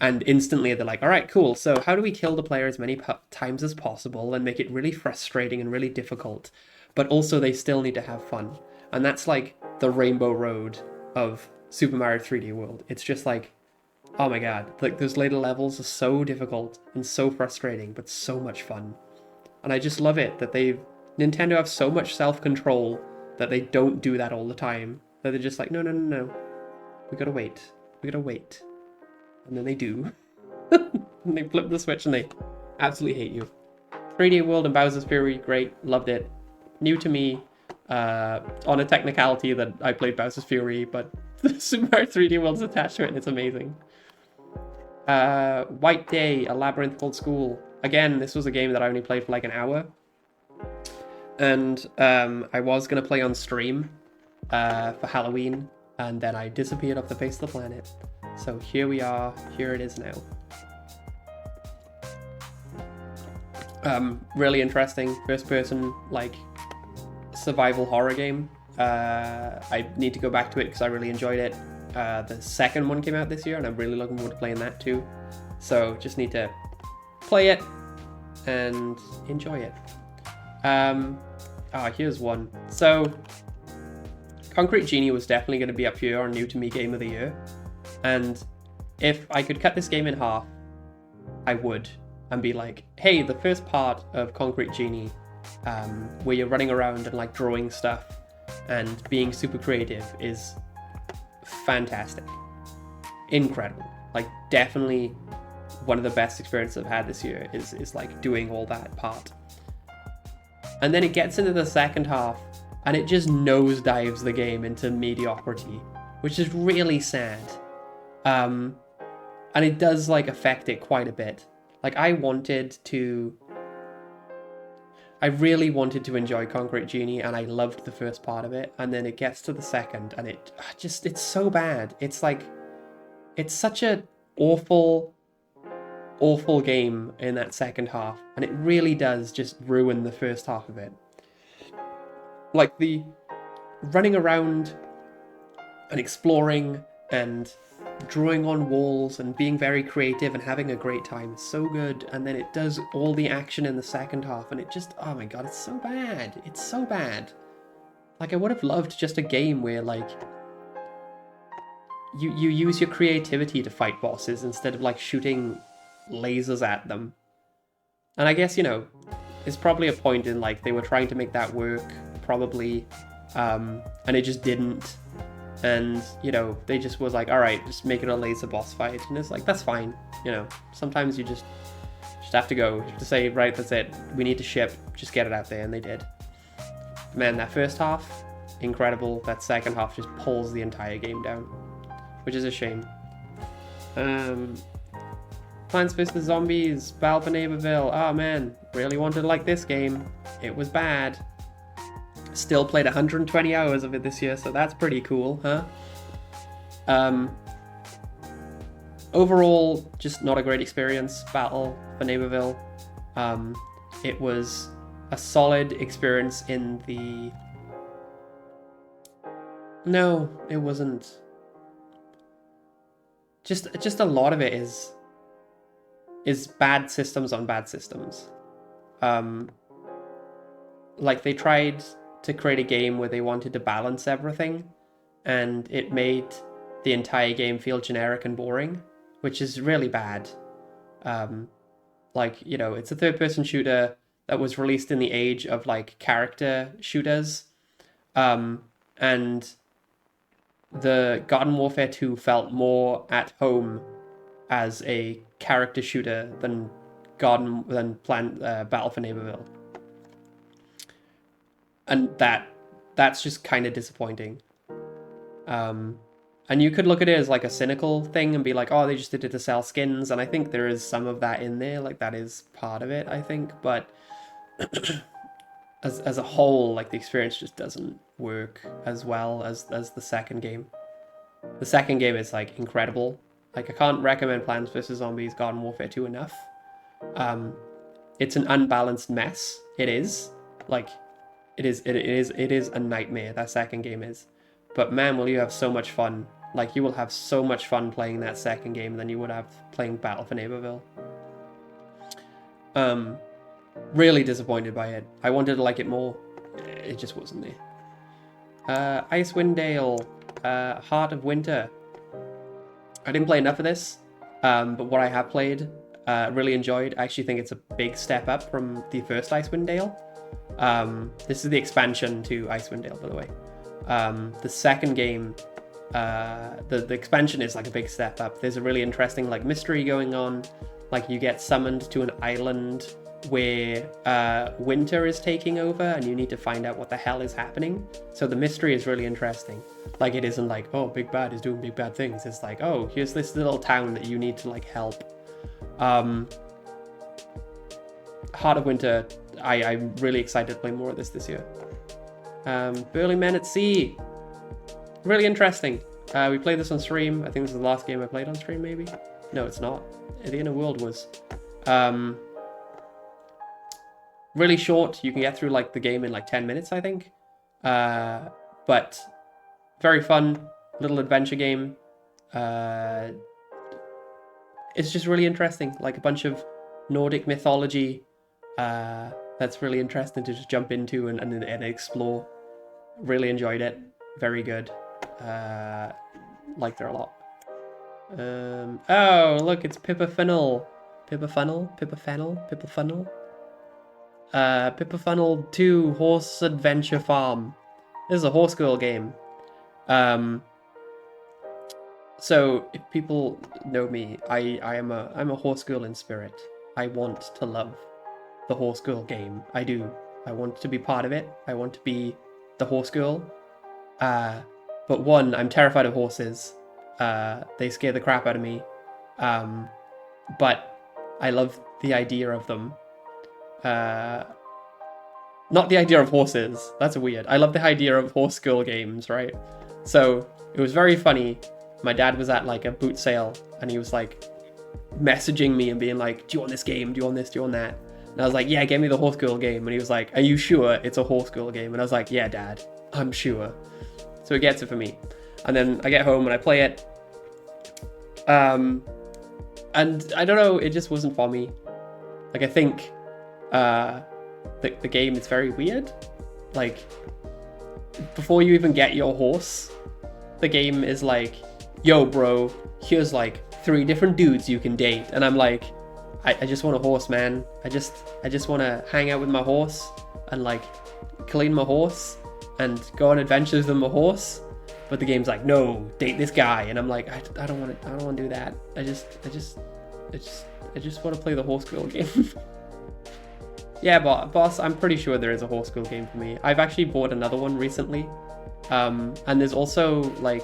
and instantly they're like, all right, cool, so how do we kill the player as many times as possible and make it really frustrating and really difficult, but also they still need to have fun. And that's like the Rainbow Road of Super Mario 3D World. It's just like, oh my god, like those later levels are so difficult and so frustrating, but so much fun. And I just love it that Nintendo have so much self-control that they don't do that all the time. That they're just like, no, no, no, no. We gotta wait. We gotta wait. And then they do. And they flip the switch and they absolutely hate you. 3D World and Bowser's Fury, great. Loved it. New to me. On a technicality that I played Bowser's Fury, but Super Mario 3D World's attached to it and it's amazing. White Day, A Labyrinth Called School. Again, this was a game that I only played for like an hour. And I was going to play on stream for Halloween, and then I disappeared off the face of the planet. So here we are, here it is now. Really interesting, first person, like, survival horror game. I need to go back to it because I really enjoyed it. The second one came out this year and I'm really looking forward to playing that too. So just need to play it and enjoy it. Here's one. So Concrete Genie was definitely going to be up here on New to Me Game of the Year. And if I could cut this game in half, I would. And be like, hey, the first part of Concrete Genie, where you're running around and like drawing stuff and being super creative, is fantastic. Incredible. Like, definitely one of the best experiences I've had this year is like doing all that part. And then it gets into the second half and it just nosedives the game into mediocrity, which is really sad. And it does like affect it quite a bit. Like, I really wanted to enjoy Concrete Genie, and I loved the first part of it, and then it gets to the second, and it's so bad. It's like, it's such a awful game in that second half, and it really does just ruin the first half of it. Like, the running around and exploring and drawing on walls and being very creative and having a great time is so good, and then it does all the action in the second half and it just, oh my god, it's so bad. It's so bad. Like, I would have loved just a game where, like, you use your creativity to fight bosses instead of like shooting lasers at them. And I guess, you know, it's probably a point in like they were trying to make that work, probably, and it just didn't. And, you know, they just was like, all right, just make it a laser boss fight. And it's like, that's fine. You know, sometimes you just have to go. You have to say, right, that's it. We need to ship. Just get it out there. And they did. Man, that first half, incredible. That second half just pulls the entire game down, which is a shame. Plants vs. Zombies, Battle for Neighborville. Oh, man, really wanted to like this game. It was bad. Still played 120 hours of it this year, so that's pretty cool, huh? Overall, just not a great experience, Battle for Neighborville. It was a solid experience in the... No, it wasn't. Just a lot of it is bad systems on bad systems. Like, they tried to create a game where they wanted to balance everything, and it made the entire game feel generic and boring, which is really bad. Like, you know, it's a third-person shooter that was released in the age of, like, character shooters, and the Garden Warfare 2 felt more at home as a character shooter than Battle for Neighborville. And that's just kind of disappointing. And you could look at it as like a cynical thing and be like, oh, they just did it to sell skins. And I think there is some of that in there. Like, that is part of it, I think. But as a whole, like, the experience just doesn't work as well as the second game. The second game is, like, incredible. Like, I can't recommend Plants vs. Zombies Garden Warfare 2 enough. It's an unbalanced mess. It is. Like... It is a nightmare, that second game is. But man, will you have so much fun. Like, you will have so much fun playing that second game than you would have playing Battle for Neighborville. Really disappointed by it. I wanted to like it more. It just wasn't there. Icewind Dale, Heart of Winter. I didn't play enough of this, but what I have played, really enjoyed. I actually think it's a big step up from the first Icewind Dale. This is the expansion to Icewind Dale, by the way. The second game, the expansion is like a big step up. There's a really interesting like mystery going on. Like you get summoned to an island where winter is taking over and you need to find out what the hell is happening. So the mystery is really interesting. Like it isn't like, oh, Big Bad is doing big bad things. It's like, oh, here's this little town that you need to like help. Heart of Winter, I'm really excited to play more of this year. Burling Men at Sea, really interesting. We played this on stream. I think this is the last game I played on stream, maybe? No, it's not. The Underworld was. Really short. You can get through like the game in like 10 minutes, I think. But very fun little adventure game. It's just really interesting. Like a bunch of Nordic mythology. That's really interesting to just jump into and explore. Really enjoyed it. Very good. Liked her a lot. Oh, look, it's Pipifunnel. Pipifunnel 2 Horse Adventure Farm. This is a horse girl game. So if people know me, I'm a horse girl in spirit. I want to love the horse girl game. I do. I want to be part of it. I want to be the horse girl. But one, I'm terrified of horses. They scare the crap out of me. But I love the idea of them. Not the idea of horses. That's weird. I love the idea of horse girl games, right? So it was very funny. My dad was at like a boot sale and he was like messaging me and being like, do you want this game? Do you want this? Do you want that? And I was like, yeah, get me the horse girl game. And he was like, are you sure it's a horse girl game? And I was like, yeah, Dad, I'm sure. So he gets it for me. And then I get home and I play it. And I don't know, it just wasn't for me. Like, I think the game is very weird. Like, before you even get your horse, the game is like, yo, bro, here's like 3 different dudes you can date. And I'm like, I just want a horse, man. I just want to hang out with my horse and like clean my horse and go on adventures with my horse. But the game's like, no, date this guy. And I'm like, I don't want to do that. I just want to play the horse girl game. Yeah, but boss, I'm pretty sure there is a horse girl game for me. I've actually bought another one recently. And there's also like,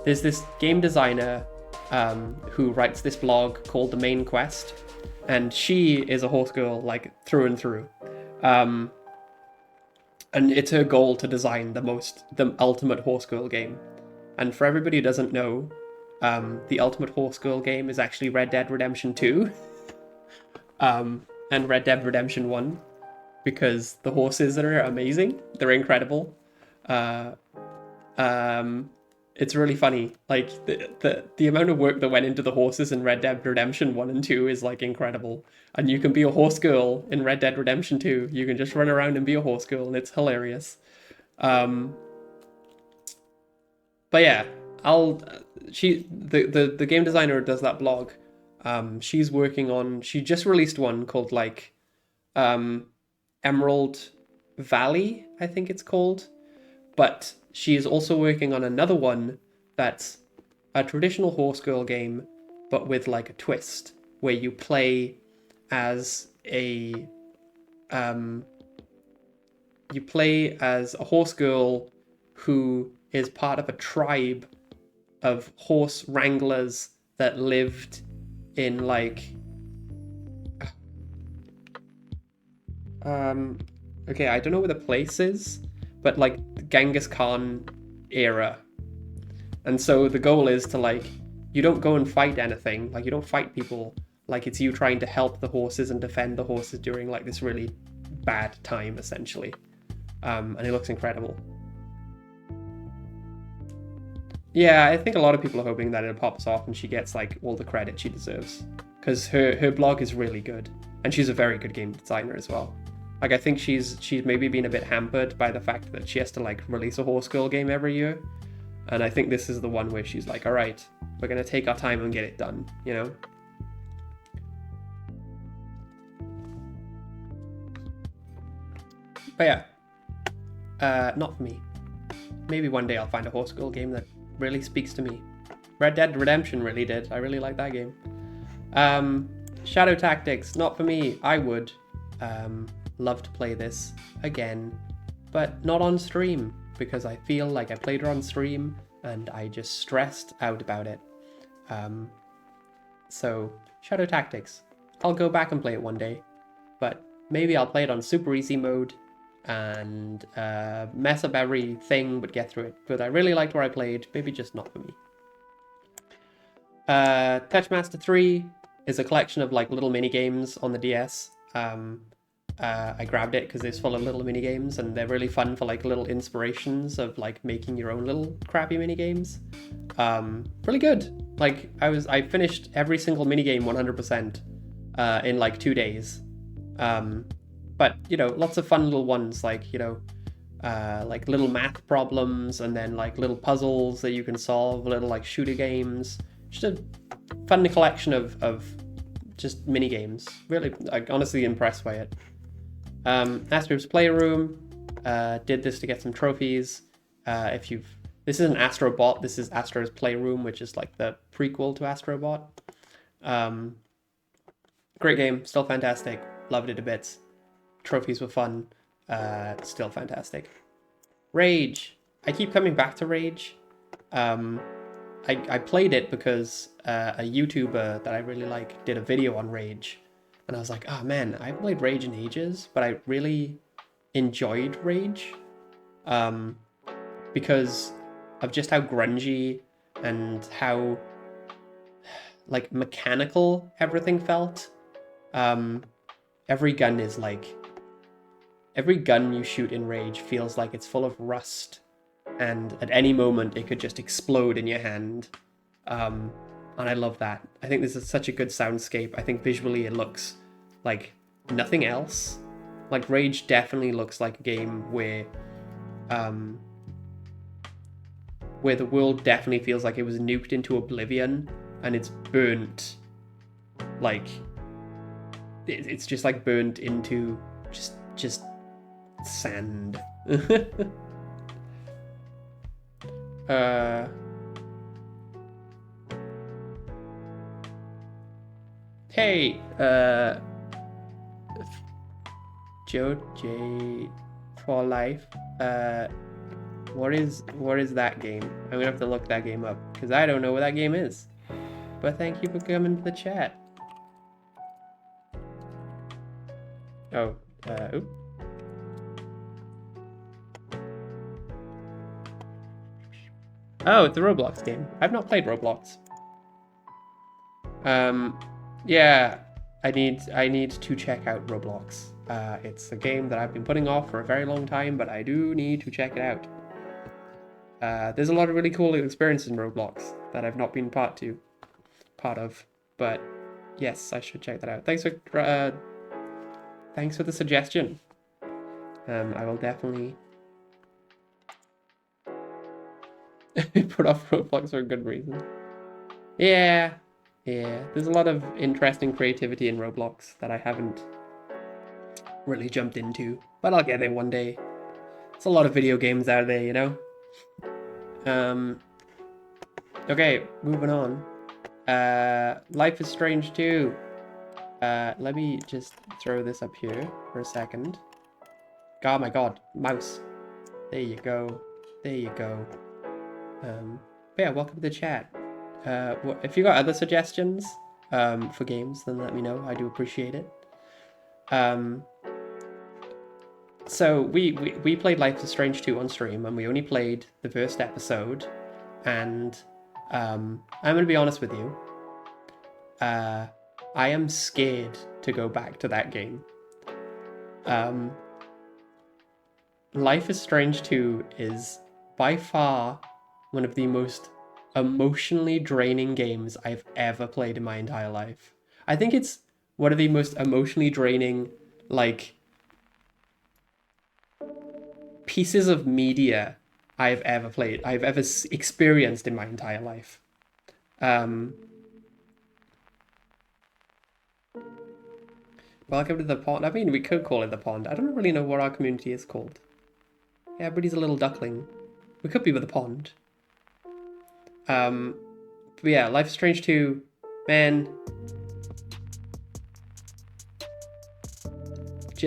there's this game designer who writes this blog called The Main Quest. And she is a horse girl, like, through and through. And it's her goal to design the ultimate horse girl game. And for everybody who doesn't know, the ultimate horse girl game is actually Red Dead Redemption 2. And Red Dead Redemption 1. Because the horses are amazing. They're incredible. It's really funny. Like, the amount of work that went into the horses in Red Dead Redemption 1 and 2 is, like, incredible. And you can be a horse girl in Red Dead Redemption 2. You can just run around and be a horse girl, and it's hilarious. But yeah, the game designer who does that blog, she's working on, she just released one called, like, Emerald Valley, I think it's called. But she is also working on another one that's a traditional horse girl game, but with like a twist where you play as a horse girl who is part of a tribe of horse wranglers that lived in like okay, I don't know where the place is, but like the Genghis Khan era. And so the goal is to like, you don't go and fight anything, like you don't fight people, like it's you trying to help the horses and defend the horses during like this really bad time essentially. And it looks incredible. Yeah, I think a lot of people are hoping that it pops off and she gets like all the credit she deserves, because her blog is really good and she's a very good game designer as well. Like, I think she's maybe been a bit hampered by the fact that she has to, like, release a Horse Girl game every year. And I think this is the one where she's like, all right, we're going to take our time and get it done, you know? But yeah, not for me. Maybe one day I'll find a Horse Girl game that really speaks to me. Red Dead Redemption really did. I really like that game. Shadow Tactics, not for me. I would love to play this again, but not on stream, because I feel like I played it on stream and I just stressed out about it. So, Shadow Tactics. I'll go back and play it one day, but maybe I'll play it on super easy mode and mess up everything but get through it. But I really liked where I played, maybe just not for me. Touchmaster 3 is a collection of like little mini games on the DS. I grabbed it because it's full of little mini games and they're really fun for like little inspirations of like making your own little crappy mini games. Really good. Like I finished every single mini game 100% in like 2 days. But you know, lots of fun little ones like, you know, like little math problems and then like little puzzles that you can solve, little like shooter games. Just a fun collection of just mini games. Really, like, honestly impressed by it. Astro's Playroom, did this to get some trophies. This isn't Astrobot, this is Astro's Playroom, which is like the prequel to Astrobot. Great game, still fantastic, loved it a bit. Trophies were fun, still fantastic. Rage, I keep coming back to Rage. I played it because a YouTuber that I really like did a video on Rage. And I was like, oh man, I haven't played Rage in ages, but I really enjoyed Rage. Because of just how grungy and how like mechanical everything felt. Every gun you shoot in Rage feels like it's full of rust. And at any moment it could just explode in your hand. And I love that. I think this is such a good soundscape. I think visually it looks like nothing else. Like Rage definitely looks like a game where the world definitely feels like it was nuked into oblivion and it's burnt. Like it's just like burnt into just sand. Hey, Joe J for life. What is that game? I'm gonna have to look that game up because I don't know what that game is. But thank you for coming to the chat. Oh, oop. Oh, it's a Roblox game. I've not played Roblox. Yeah, I need to check out Roblox. It's a game that I've been putting off for a very long time, but I do need to check it out. There's a lot of really cool experiences in Roblox that I've not been part of, but yes, I should check that out. Thanks for the suggestion. I will definitely put off Roblox for a good reason. Yeah, there's a lot of interesting creativity in Roblox that I haven't really jumped into, but I'll get there one day. There's a lot of video games out there, you know? Okay, moving on. Life is Strange 2. Let me just throw this up here for a second. Oh my god, mouse. There you go. There you go. But yeah, welcome to the chat. If you got other suggestions for games, then let me know. I do appreciate it. So we played Life is Strange 2 on stream, and we only played the first episode. And I'm gonna be honest with you. I am scared to go back to that game. Life is Strange 2 is by far one of the most emotionally draining games I've ever played in my entire life. I think it's one of the most emotionally draining, like, pieces of media I've ever played, I've ever experienced in my entire life. Welcome to the pond. I mean, we could call it the pond. I don't really know what our community is called. Yeah, everybody's a little duckling. We could be with the pond. But yeah, Life is Strange 2, man. It's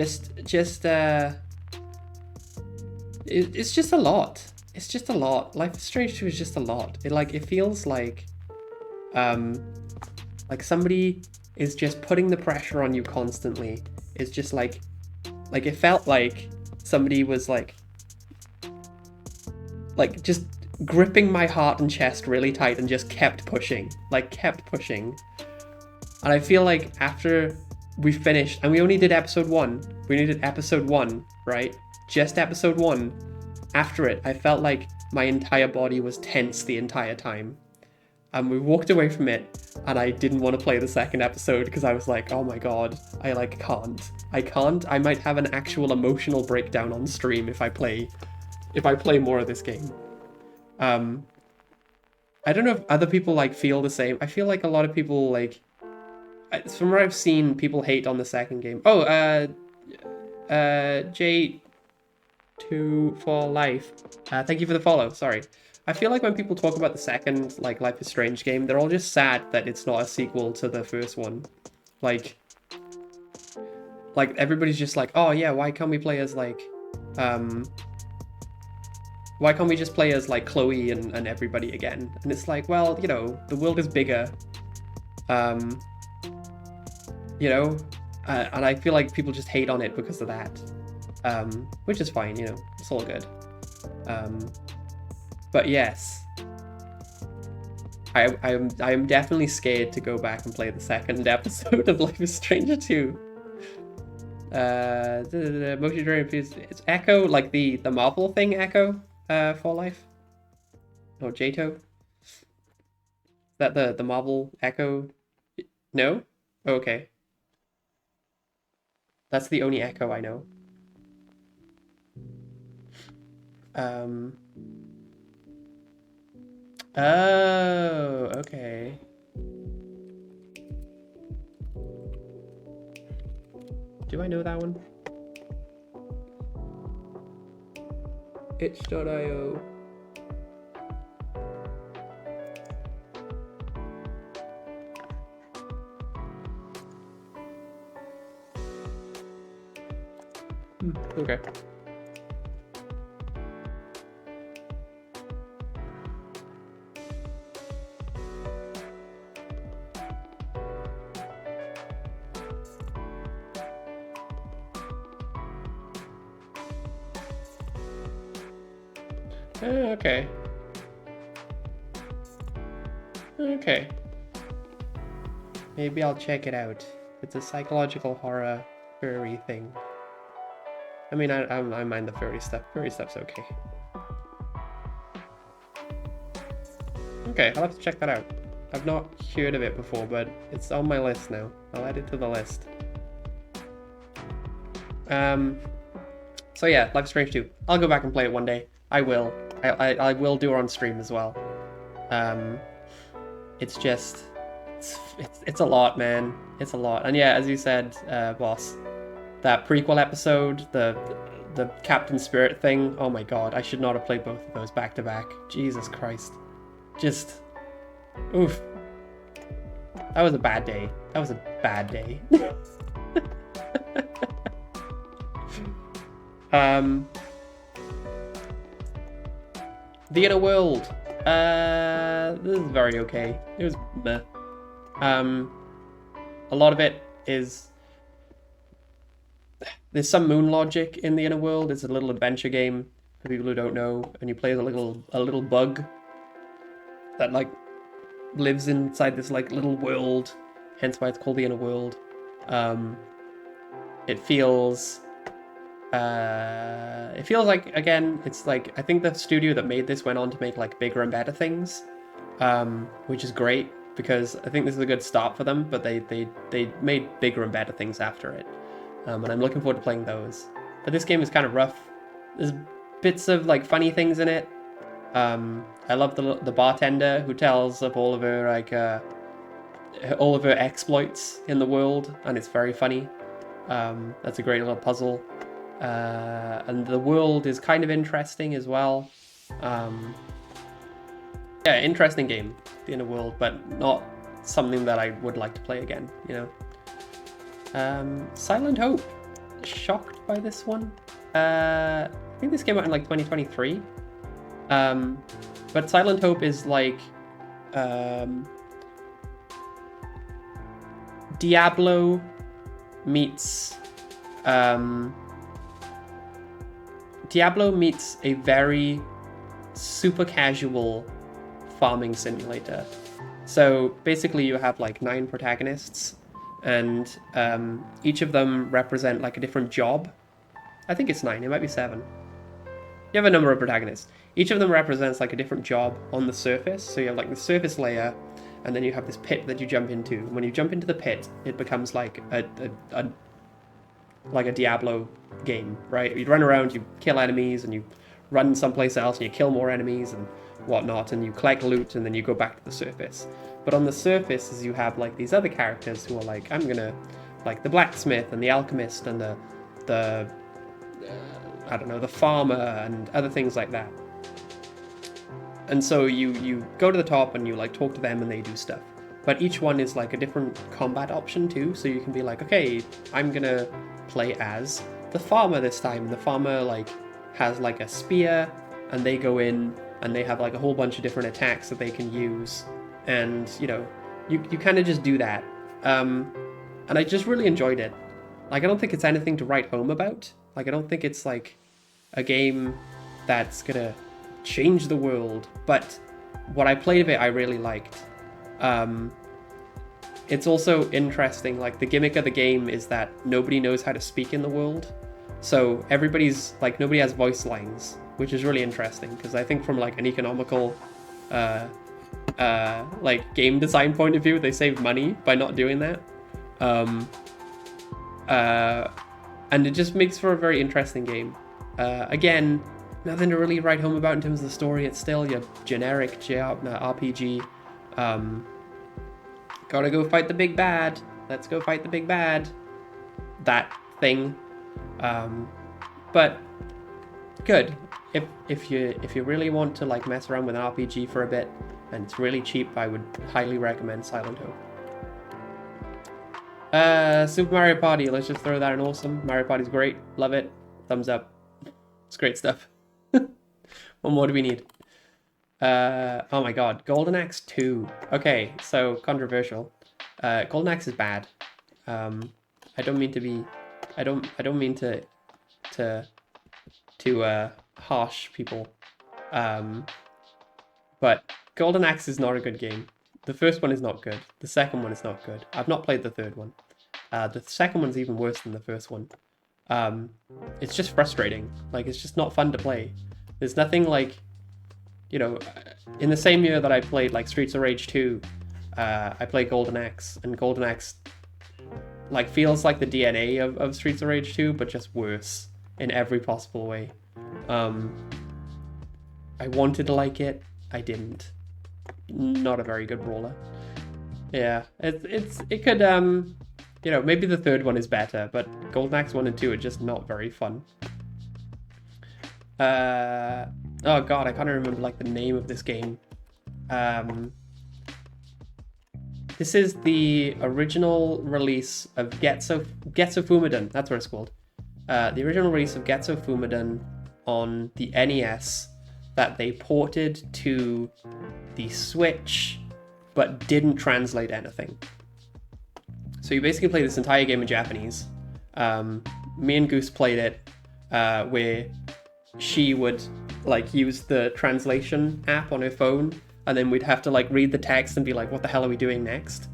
just a lot. It's just a lot. Life is Strange 2 is just a lot. It feels like somebody is just putting the pressure on you constantly. It's just like it felt like somebody was like just gripping my heart and chest really tight and just kept pushing. And I feel like after we finished, and we only did episode 1. We only did episode 1, right? Just episode 1. After it, I felt like my entire body was tense the entire time. And we walked away from it, and I didn't want to play the second episode because I was like, oh my god, I can't. I might have an actual emotional breakdown on stream if I play more of this game. I don't know if other people feel the same. I feel like a lot of people from what I've seen, people hate on the second game. Oh, J2 for life. Thank you for the follow. Sorry. I feel like when people talk about the second Life is Strange game, they're all just sad that it's not a sequel to the first one. Everybody's just like, oh yeah, why can't we play as why can't we just play as Chloe and everybody again? And it's like, well, the world is bigger. And I feel like people just hate on it because of that. Which is fine, it's all good. But yes, I am definitely scared to go back and play the second episode of Life is Strange 2. Motion Drain, it's Echo, the Marvel thing, Echo, for life? Or Jato? Is that the Marvel Echo? No? Oh, okay. That's the only Echo I know. Oh, okay. Do I know that one? Itch.io. Okay. Okay. Okay. Maybe I'll check it out. It's a psychological horror furry thing. I mean, I mind the furry stuff. Furry stuff's okay. Okay, I'll have to check that out. I've not heard of it before, but it's on my list now. I'll add it to the list. So yeah, Life is Strange 2. I'll go back and play it one day. I will. I will do it on stream as well. It's just... It's a lot, man. It's a lot. And yeah, as you said, boss, that prequel episode, the Captain Spirit thing, oh my god, I should not have played both of those back to back. Jesus Christ. Just... Oof. That was a bad day. That was a bad day. The Inner World. This is very okay. It was meh. A lot of it is... There's some moon logic in the Inner World. It's a little adventure game for people who don't know, and you play as a little bug that lives inside this little world, hence why it's called the Inner World. It feels like, again, it's I think the studio that made this went on to make bigger and better things, which is great because I think this is a good start for them, but they made bigger and better things after it. And I'm looking forward to playing those. But this game is kind of rough. There's bits of like funny things in it. I love the bartender who tells of all of her exploits in the world, and it's very funny. That's a great little puzzle. And the world is kind of interesting as well. Yeah, interesting game, the inner world, but not something that I would like to play again, you know. Silent Hope. Shocked by this one. I think this came out in like 2023. But Silent Hope is like Diablo meets a very super casual farming simulator. So basically you have like 9 protagonists, and each of them represent like a different job. I think it's 9, it might be 7. You have a number of protagonists. Each of them represents like a different job on the surface. So you have like the surface layer, and then you have this pit that you jump into. When you jump into the pit, it becomes like a Diablo game, right? You run around, you kill enemies, and you run someplace else, and you kill more enemies and whatnot, and you collect loot, and then you go back to the surface. But on the surface is you have like these other characters who are like, I'm gonna, like the blacksmith and the alchemist and the I don't know, the farmer and other things like that. And so you go to the top and you like talk to them and they do stuff. But each one is like a different combat option too. So you can be like, okay, I'm gonna play as the farmer this time. The farmer like has like a spear, and they go in and they have like a whole bunch of different attacks that they can use. And you know, you kind of just do that. And I just really enjoyed it. Like, I don't think it's anything to write home about. Like, I don't think it's like a game that's gonna change the world, but what I played of it I really liked. It's also interesting, like the gimmick of the game is that nobody knows how to speak in the world, so everybody's like, nobody has voice lines, which is really interesting, because I think from like an economical like game design point of view, they save money by not doing that. And it just makes for a very interesting game. Again, nothing to really write home about in terms of the story. It's still your generic RPG. Gotta go fight the big bad. Let's go fight the big bad. That thing. But good. If you really want to like mess around with an RPG for a bit, and it's really cheap, I would highly recommend Silent Hope. Super Mario Party, let's just throw that in awesome. Mario Party's great, love it, thumbs up. It's great stuff. What more do we need? Oh my god, Golden Axe 2. Okay, so controversial. Golden Axe is bad. I don't mean to be, I don't mean to harsh people. But Golden Axe is not a good game. The first one is not good. The second one is not good. I've not played the third one. The second one's even worse than the first one. It's just frustrating. Like, it's just not fun to play. There's nothing like, you know, in the same year that I played like Streets of Rage 2, I played Golden Axe, and Golden Axe like feels like the DNA of Streets of Rage 2, but just worse in every possible way. I wanted to like it, I didn't. Not a very good brawler. Yeah, it could you know, maybe the third one is better, but Golden Axe 1 and 2 are just not very fun. Oh god, I can't remember like the name of this game. This is the original release of Getsu Fumidan. That's what it's called. The original release of Getsu Fumidan on the NES that they ported to the Switch, but didn't translate anything. So you basically play this entire game in Japanese. Me and Goose played it, where she would like use the translation app on her phone, and then we'd have to like read the text and be like, what the hell are we doing next?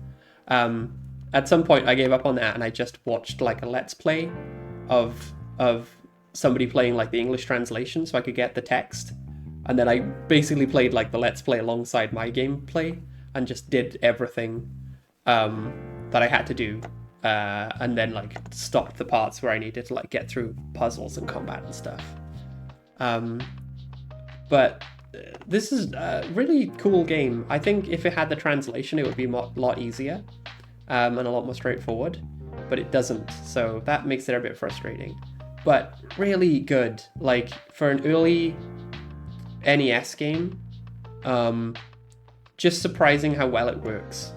At some point I gave up on that and I just watched like a Let's Play of somebody playing like the English translation so I could get the text. And then I basically played like the Let's Play alongside my gameplay and just did everything that I had to do. And then like stopped the parts where I needed to like get through puzzles and combat and stuff. But this is a really cool game. I think if it had the translation, it would be a lot easier and a lot more straightforward, but it doesn't, so that makes it a bit frustrating. But really good, like for an early NES game, just surprising how well it works.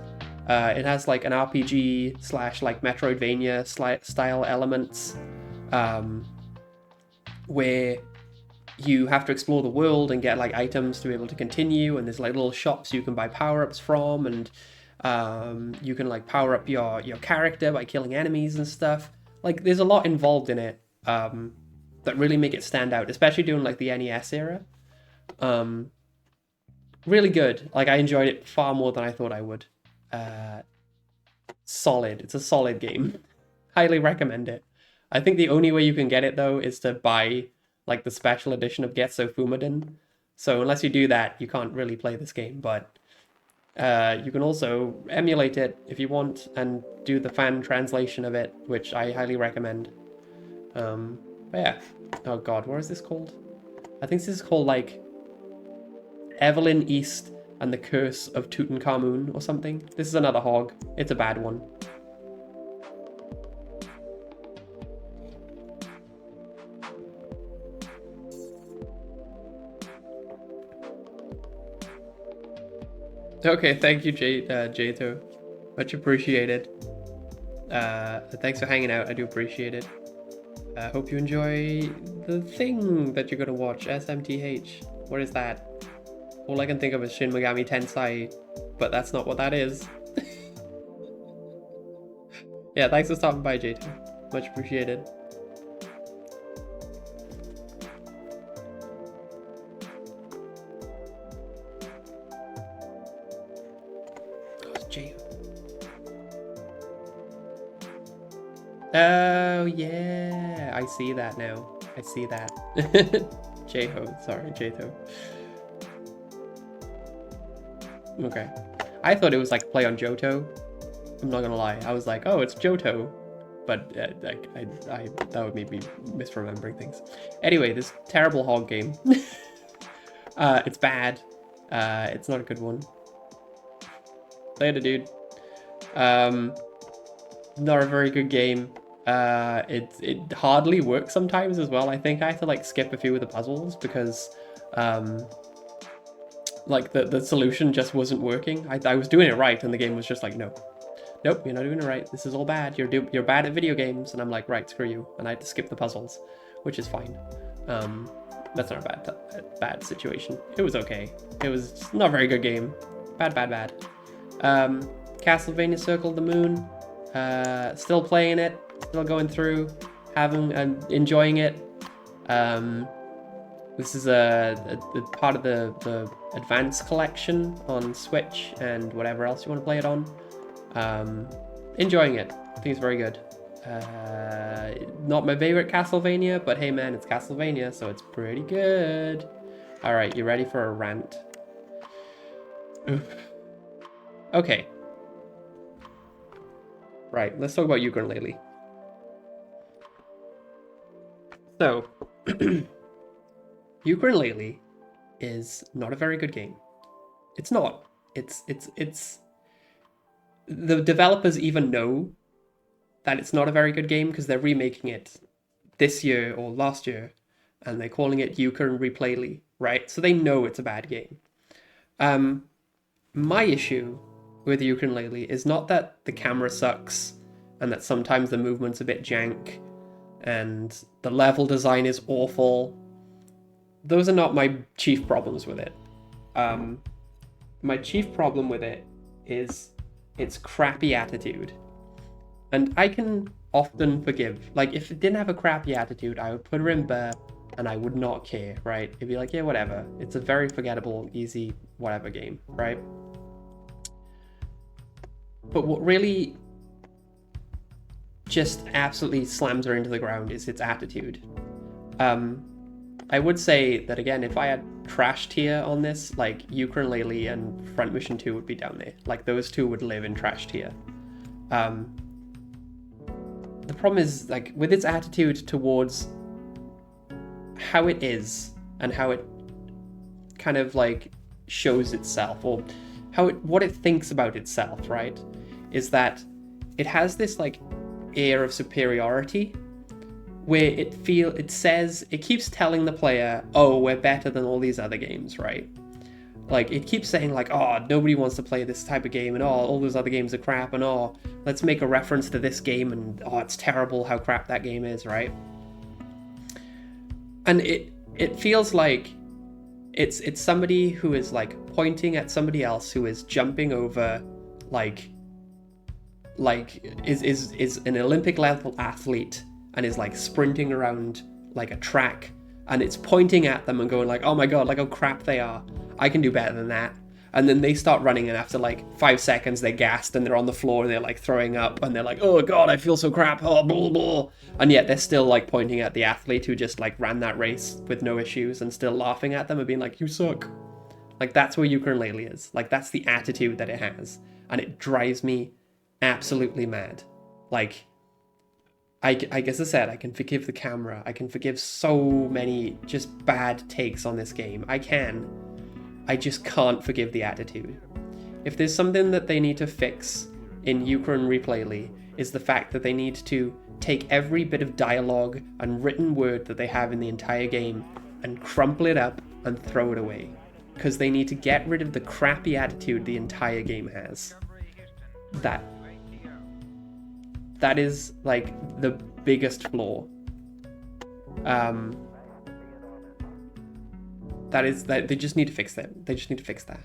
It has like an RPG / like Metroidvania style elements, where you have to explore the world and get like items to be able to continue, and there's like little shops you can buy power-ups from, and you can like power up your character by killing enemies and stuff. Like there's a lot involved in it that really make it stand out, especially during like the NES era. Really good. Like I enjoyed it far more than I thought I would. Solid. It's a solid game. Highly recommend it. I think the only way you can get it though is to buy like the special edition of Getso Fumadin. So unless you do that, you can't really play this game, but you can also emulate it if you want and do the fan translation of it, which I highly recommend. But yeah. Oh god, what is this called? I think this is called like Evelyn East and the Curse of Tutankhamun or something. This is another hog. It's a bad one. Okay, thank you, Jato. Much appreciated. Thanks for hanging out. I do appreciate it. I hope you enjoy the thing that you're gonna watch, SMTH. What is that? All I can think of is Shin Megami Tensei, but that's not what that is. Yeah, thanks for stopping by, Jato. Much appreciated. Oh, yeah. I see that now. I see that. J-Ho. Sorry, J-Ho. Okay. I thought it was like play on Johto. I'm not gonna lie. I was like, oh, it's Johto. But I that would make me misremembering things. Anyway, this terrible hog game. It's bad. It's not a good one. Later, dude. Not a very good game. It hardly works sometimes as well. I think I had to like skip a few of the puzzles because like the solution just wasn't working. I was doing it right and the game was just like, nope, you're not doing it right. This is all bad. You're bad at video games. And I'm like, right, screw you. And I had to skip the puzzles, which is fine. That's not a bad situation. It was okay. It was not a very good game. Bad. Castlevania Circle of the Moon. Still playing it, still going through, having and enjoying it. This is a part of the Advanced Collection on Switch and whatever else you want to play it on. Enjoying it. I think it's very good. Not my favorite Castlevania, but hey man, it's Castlevania, so it's pretty good. All right, you ready for a rant? Okay. Right, let's talk about Ukulele. So, Ukulele is not a very good game. It's not. It's the developers even know that it's not a very good game because they're remaking it this year or last year, and they're calling it Ukulele, right? So they know it's a bad game. My issue with Ukulele is not that the camera sucks and that sometimes the movement's a bit jank and the level design is awful. Those are not my chief problems with it. My chief problem with it is its crappy attitude. And I can often forgive. Like, if it didn't have a crappy attitude, I would put her in Burr and I would not care, right? It'd be like, yeah, whatever. It's a very forgettable, easy, whatever game, right? But what really just absolutely slams her into the ground is its attitude. I would say that, again, if I had trash tier on this, like Ukulele and Front Mission 2 would be down there. Like, those two would live in trash tier. The problem is, like, with its attitude towards how it is and how it kind of like shows itself, or what it thinks about itself, right? Is that it has this like air of superiority where it keeps telling the player, oh, we're better than all these other games, right? Like, it keeps saying like, oh, nobody wants to play this type of game, and oh, all those other games are crap, and oh, let's make a reference to this game, and oh, it's terrible how crap that game is, right? And it feels like it's somebody who is like pointing at somebody else who is jumping over is an Olympic level athlete and is like sprinting around like a track, and it's pointing at them and going like, oh my god, like how crap they are. I can do better than that. And then they start running, and after like 5 seconds they're gassed and they're on the floor and they're like throwing up and they're like, oh god, I feel so crap, oh blah blah. And yet they're still like pointing at the athlete who just like ran that race with no issues and still laughing at them and being like, you suck. Like, that's where Ukulele is. Like, that's the attitude that it has, and it drives me absolutely mad. Like, I guess I said, I can forgive the camera, I can forgive so many just bad takes on this game. I just can't forgive the attitude. If there's something that they need to fix in Euchre and Replayly, is the fact that they need to take every bit of dialogue and written word that they have in the entire game and crumple it up and throw it away. Because they need to get rid of the crappy attitude the entire game has. That is like the biggest flaw. That they just need to fix that. They just need to fix that.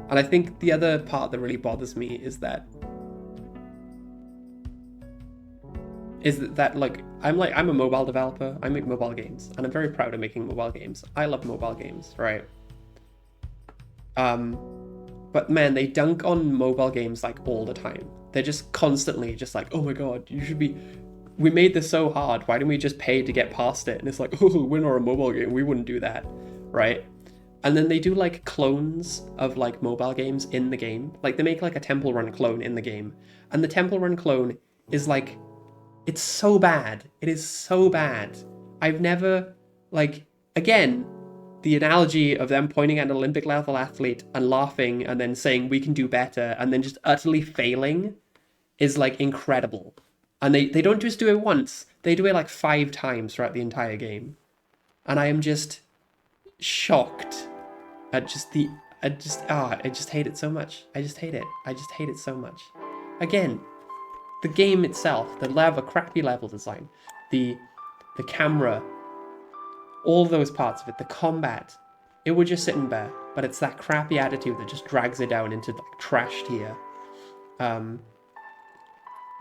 And I think the other part that really bothers me is that like I'm a mobile developer. I make mobile games, and I'm very proud of making mobile games. I love mobile games, right? But man, they dunk on mobile games like all the time. They're just constantly just like, oh my god, we made this so hard, why didn't we just pay to get past it? And it's like, oh, we're not a mobile game, we wouldn't do that, right? And then they do like clones of like mobile games in the game. Like, they make like a Temple Run clone in the game, and the Temple Run clone is like, it's so bad. It is so bad. I've never, like, again, the analogy of them pointing at an Olympic level athlete and laughing and then saying we can do better and then just utterly failing is like incredible. And they don't just do it once, they do it like 5 times throughout the entire game. And I am just shocked at I just hate it so much. I just hate it so much. Again, the game itself, the crappy level design, the camera, all those parts of it, the combat, it would just sit in there, but it's that crappy attitude that just drags it down into like trash tier.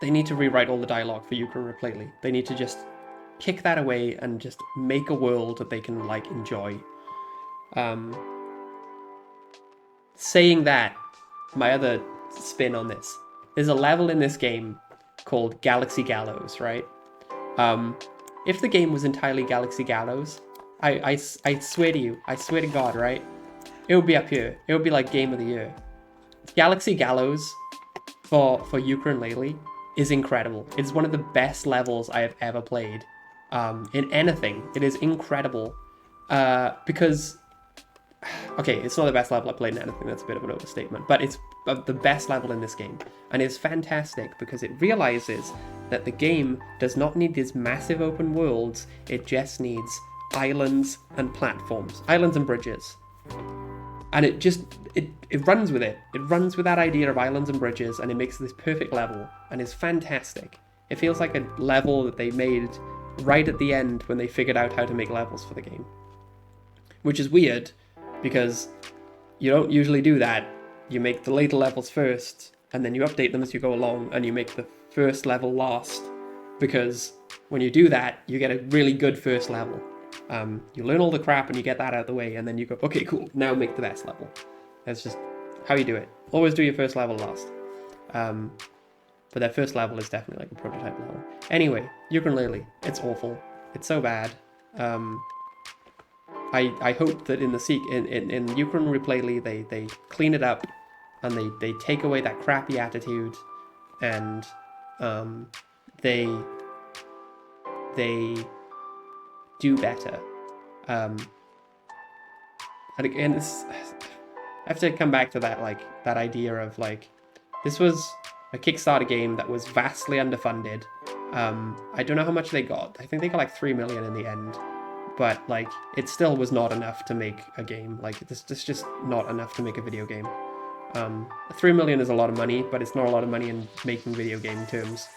They need to rewrite all the dialogue for Euchre and Replayly. They need to just kick that away and just make a world that they can like enjoy. Saying that, my other spin on this, there's a level in this game called Galaxy Gallows, right? If the game was entirely Galaxy Gallows, I swear to you, I swear to God, right? It would be up here. It would be like Game of the Year. Galaxy Gallows for Euchre and Replayly is incredible. It's one of the best levels I have ever played in anything. It is incredible because, okay, it's not the best level I've played in anything. That's a bit of an overstatement, but it's the best level in this game, and it's fantastic because it realizes that the game does not need these massive open worlds. It just needs islands and platforms, islands and bridges, and it runs with it. It runs with that idea of islands and bridges, and it makes this perfect level, and it's fantastic. It feels like a level that they made right at the end when they figured out how to make levels for the game, which is weird because you don't usually do that. You make the later levels first, and then you update them as you go along, and you make the first level last, because when you do that, you get a really good first level. You learn all the crap and you get that out of the way, and then you go, okay, cool, now make the best level. That's just how you do it. Always do your first level last. But that first level is definitely like a prototype level. Anyway, Euchre and Replayly, it's awful. It's so bad. I hope that in Euchre and Replayly they clean it up, and they take away that crappy attitude, and they do better. And again, I have to come back to that, like, that idea of, like, this was a Kickstarter game that was vastly underfunded. I don't know how much they got. I think they got like 3 million in the end. But, like, it still was not enough to make a game. Like, it's just not enough to make a video game. 3 million is a lot of money, but it's not a lot of money in making video game terms.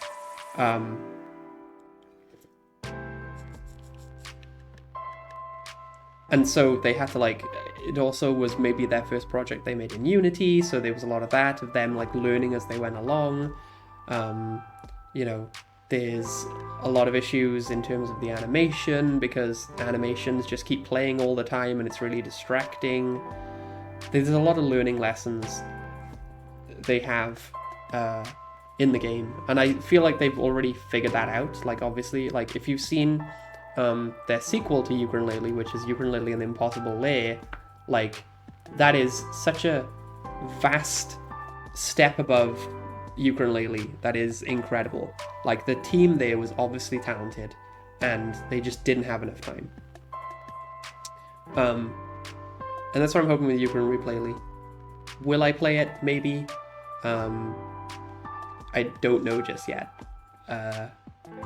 And so they had to, like, it also was maybe their first project they made in Unity, so there was a lot of that, of them, like, learning as they went along. You know, there's a lot of issues in terms of the animation, because animations just keep playing all the time and it's really distracting. There's a lot of learning lessons they have in the game, and I feel like they've already figured that out. Like, obviously, like, if you've seen their sequel to Yooka-Laylee, which is Yooka-Laylee and the Impossible Lair, like, that is such a vast step above Yooka-Laylee. That is incredible. Like, the team there was obviously talented, and they just didn't have enough time. And that's what I'm hoping with Yooka-Laylee. Will I play it? Maybe. I don't know just yet.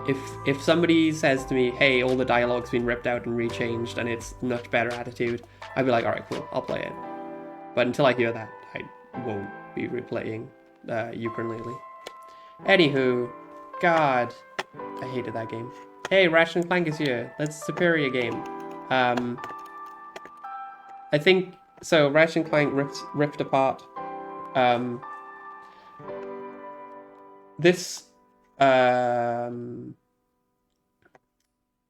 If somebody says to me, hey, all the dialogue's been ripped out and rechanged and it's much better attitude, I'd be like, alright, cool, I'll play it. But until I hear that, I won't be replaying Yooka-Laylee. Anywho, God, I hated that game. Hey, Ratchet and Clank is here. That's a superior game. I think, so Ratchet and Clank Rift Apart. This,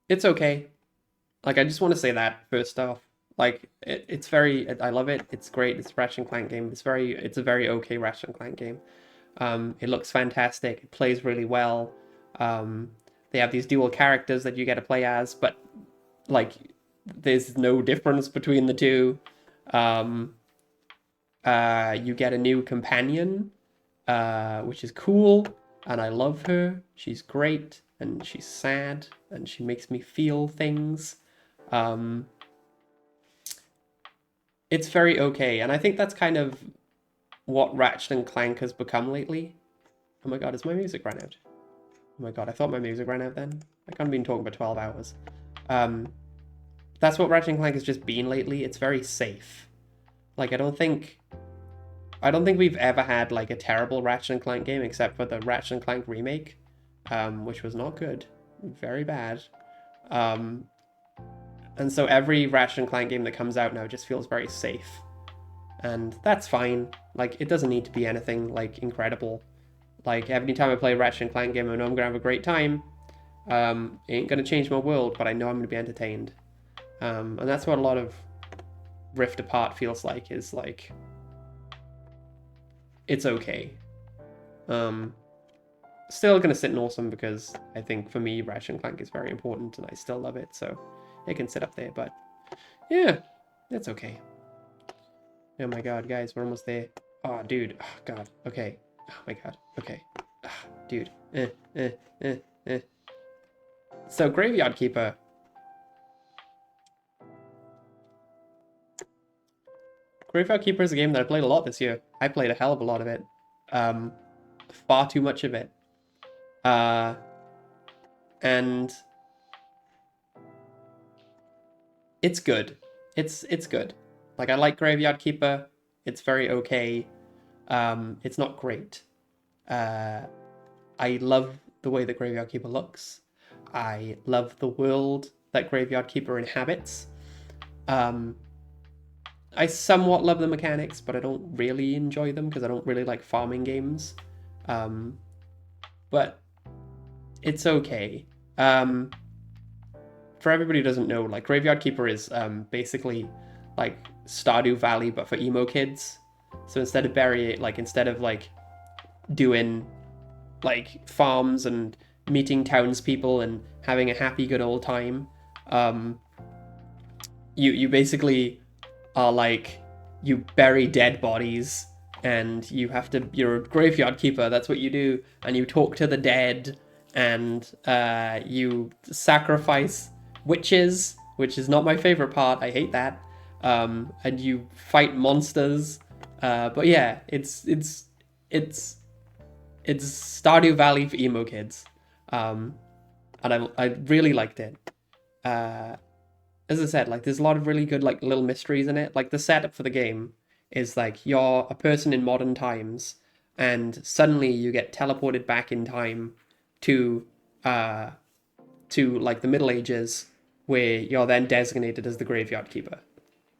it's okay. Like, I just want to say that first off. Like, it's very, I love it. It's great. It's a Ratchet and Clank game. It's a very okay Ratchet and Clank game. It looks fantastic. It plays really well. They have these dual characters that you get to play as, but, like, there's no difference between the two. You get a new companion, which is cool, and I love her. She's great, and she's sad, and she makes me feel things. It's very okay, and I think that's kind of what Ratchet and Clank has become lately. Oh my god, has my music run out? Oh my god, I thought my music ran out then. I can't have been talking for 12 hours. That's what Ratchet and Clank has just been lately. It's very safe. Like, I don't think we've ever had, like, a terrible Ratchet and Clank game except for the Ratchet and Clank remake, which was not good. Very bad. And so every Ratchet and Clank game that comes out now just feels very safe. And that's fine. Like, it doesn't need to be anything, like, incredible. Like, every time I play a Ratchet and Clank game, I know I'm going to have a great time. It ain't going to change my world, but I know I'm going to be entertained. And that's what a lot of Rift Apart feels like, is, like, it's okay. Still going to sit in awesome, because I think, for me, Ratchet and Clank is very important, and I still love it, so it can sit up there, but yeah, that's okay. Oh my god, guys, we're almost there. Oh, dude. Oh, god. Okay. Oh my god. Okay. Oh, dude. So, Graveyard Keeper. Graveyard Keeper is a game that I played a lot this year. I played a hell of a lot of it. Far too much of it. And it's good. It's good. Like, I like Graveyard Keeper. It's very okay. It's not great. I love the way that Graveyard Keeper looks. I love the world that Graveyard Keeper inhabits. I somewhat love the mechanics, but I don't really enjoy them because I don't really like farming games. But it's okay. For everybody who doesn't know, like, Graveyard Keeper is basically like Stardew Valley, but for emo kids. So instead of doing like farms and meeting townspeople and having a happy good old time, you basically are like, you bury dead bodies and you're a graveyard keeper. That's what you do, and you talk to the dead, and you sacrifice witches, which is not my favorite part. I hate that. and you fight monsters. But yeah, it's Stardew Valley for emo kids, and I really liked it. As I said, like there's a lot of really good like little mysteries in it. Like the setup for the game is like you're a person in modern times, and suddenly you get teleported back in time to like the Middle Ages, where you're then designated as the graveyard keeper.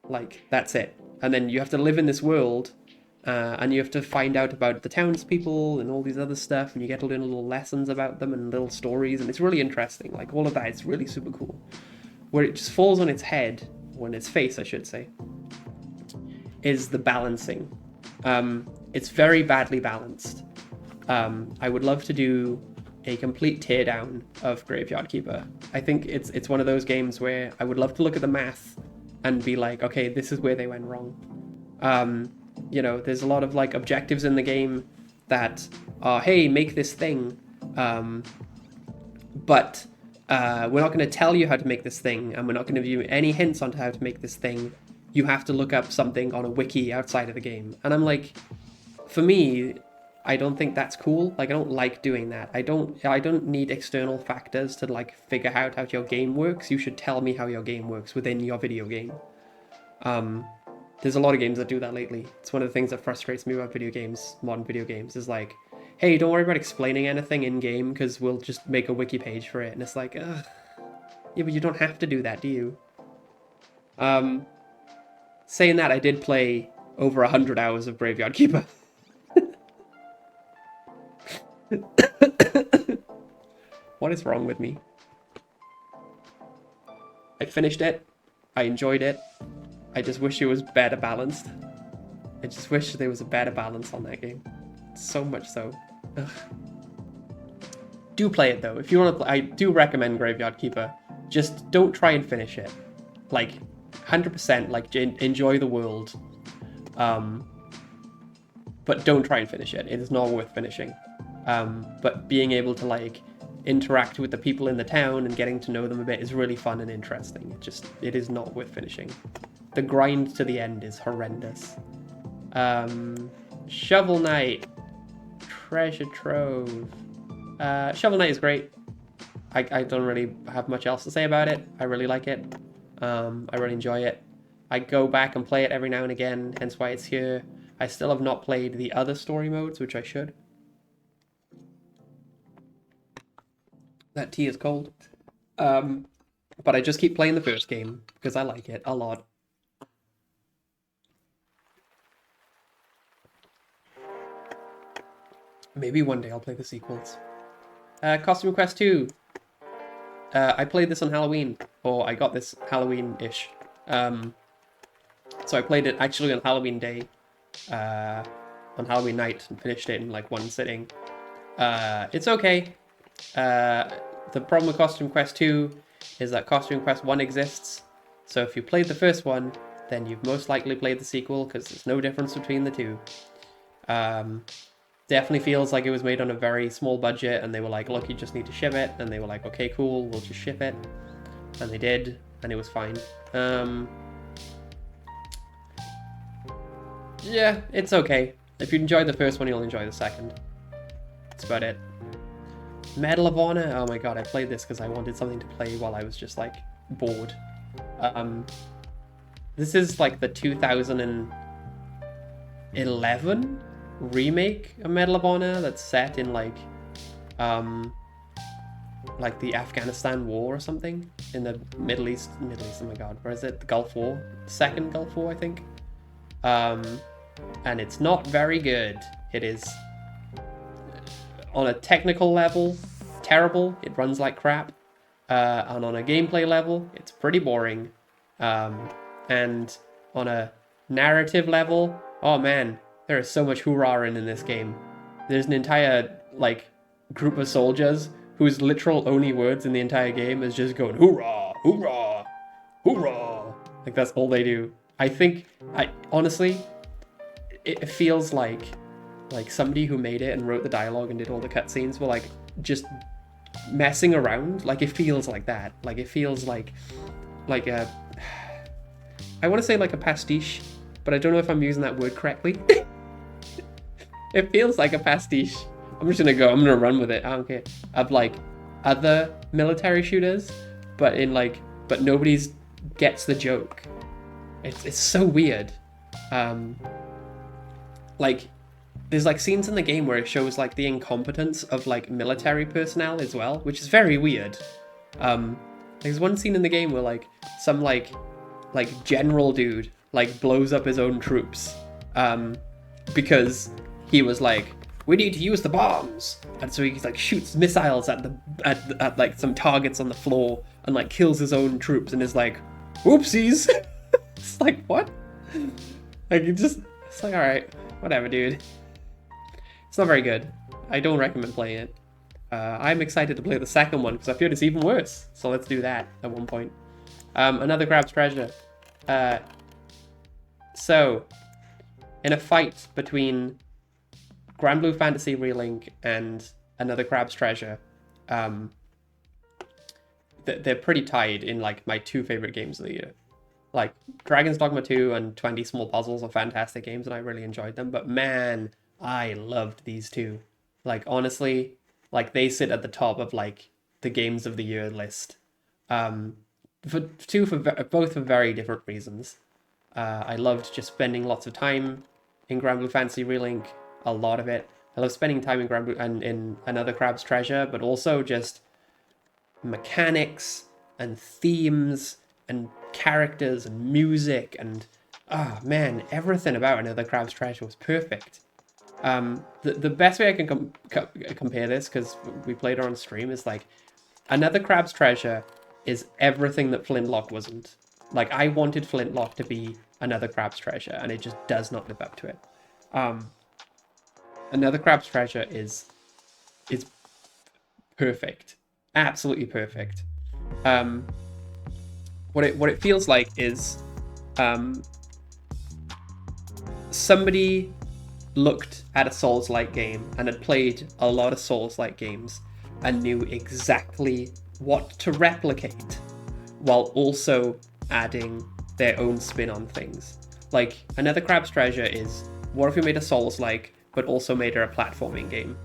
Like that's it, and then you have to live in this world. And you have to find out about the townspeople and all these other stuff, and you get to learn little lessons about them and little stories, and it's really interesting. Like all of that, it's really super cool. Where it just falls on its head, or on its face, I should say, is the balancing. It's very badly balanced. I would love to do a complete teardown of Graveyard Keeper. I think it's one of those games where I would love to look at the math and be like, okay, this is where they went wrong. You know, there's a lot of like objectives in the game that are, hey, make this thing, but we're not going to tell you how to make this thing, and we're not going to give you any hints on how to make this thing. You have to look up something on a wiki outside of the game. And I'm like, for me, I don't think that's cool. Like, I don't like doing that. I don't need external factors to like figure out how your game works. You should tell me how your game works within your video game. There's a lot of games that do that lately. It's one of the things that frustrates me about video games, modern video games, is like, hey, don't worry about explaining anything in-game, because we'll just make a wiki page for it. And it's like, ugh. Yeah, but you don't have to do that, do you? Saying that, I did play over 100 hours of Graveyard Keeper. What is wrong with me? I finished it. I enjoyed it. I just wish it was better balanced. I just wish there was a better balance on that game. So much so. Ugh. Do play it though. If you want to play, I do recommend Graveyard Keeper. Just don't try and finish it. Like, 100%, like, enjoy the world. But don't try and finish it. It is not worth finishing. But being able to, like, interact with the people in the town and getting to know them a bit is really fun and interesting. It is not worth finishing. The grind to the end is horrendous. Shovel Knight. Treasure Trove. Shovel Knight is great. I don't really have much else to say about it. I really like it. I really enjoy it. I go back and play it every now and again, hence why it's here. I still have not played the other story modes, which I should. That tea is cold. But I just keep playing the first game, because I like it a lot. Maybe one day I'll play the sequels. Costume Quest 2. I played this on Halloween, or I got this Halloween-ish. So I played it actually on Halloween day, on Halloween night, and finished it in like one sitting. It's okay. The problem with Costume Quest 2 is that Costume Quest 1 exists, so if you played the first one, then you've most likely played the sequel, because there's no difference between the two. Definitely feels like it was made on a very small budget, and they were like, look, you just need to ship it, and they were like, okay, cool, we'll just ship it, and they did, and it was fine. Yeah, it's okay. If you enjoyed the first one, you'll enjoy the second. That's about it. Medal of Honor, oh my god, I played this because I wanted something to play while I was just, like, bored. This is, like, the 2011 remake of Medal of Honor that's set in, like the Afghanistan War or something, in the Middle East, oh my god, where is it? The Gulf War? Second Gulf War, I think. And it's not very good. It is, on a technical level, terrible. It runs like crap. And on a gameplay level, it's pretty boring. And on a narrative level, oh man, there is so much hoorah in this game. There's an entire, like, group of soldiers whose literal only words in the entire game is just going, hoorah, hoorah, hoorah. Like, that's all they do. Honestly, it feels like somebody who made it and wrote the dialogue and did all the cutscenes were, like, just messing around. Like, it feels like that. Like, it feels like a... I want to say like a pastiche, but I don't know if I'm using that word correctly. It feels like a pastiche. I'm gonna run with it. I don't care. Of like other military shooters, but nobody's gets the joke. It's so weird. Like there's like scenes in the game where it shows like the incompetence of like military personnel as well, which is very weird. There's one scene in the game where like some like general dude like blows up his own troops because he was like, we need to use the bombs, and so he like shoots missiles at like some targets on the floor and like kills his own troops and is like, whoopsies. It's like, what? Like it's like, all right, whatever, dude. It's not very good. I don't recommend playing it. I'm excited to play the second one because I feel it's even worse. So let's do that at one point. Another Crab's Treasure. So, in a fight between Granblue Fantasy Relink and Another Crab's Treasure, they're pretty tied in like my two favorite games of the year. Like Dragon's Dogma 2 and 20 Small Puzzles are fantastic games and I really enjoyed them, but man, I loved these two. Like honestly, like they sit at the top of like the games of the year list. Both for very different reasons. I loved just spending lots of time in Granblue Fantasy Relink, a lot of it. I love spending time in Granblue and in Another Crab's Treasure, but also just mechanics and themes and characters and music and man, everything about Another Crab's Treasure was perfect. The best way I can compare this, because we played it on stream, is like Another Crab's Treasure is everything that Flintlock wasn't. Like I wanted Flintlock to be Another Crab's Treasure, and it just does not live up to it. Another Crab's Treasure is perfect, absolutely perfect. What it feels like is somebody looked at a Souls-like game and had played a lot of Souls-like games and knew exactly what to replicate while also adding their own spin on things. Like Another Crab's Treasure is, what if we made a Souls-like but also made it a platforming game?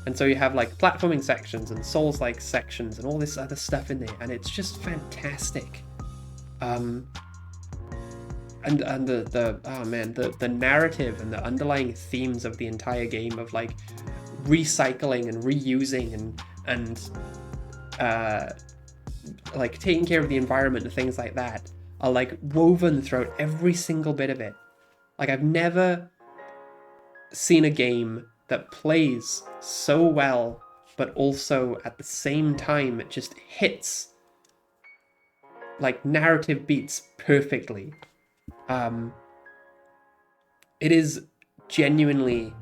And so you have like platforming sections and Souls-like sections and all this other stuff in there, and it's just fantastic. And the narrative and the underlying themes of the entire game of like recycling and reusing and like taking care of the environment and things like that are like woven throughout every single bit of it. Like I've never seen a game that plays so well, but also at the same time it just hits like narrative beats perfectly. It is genuinely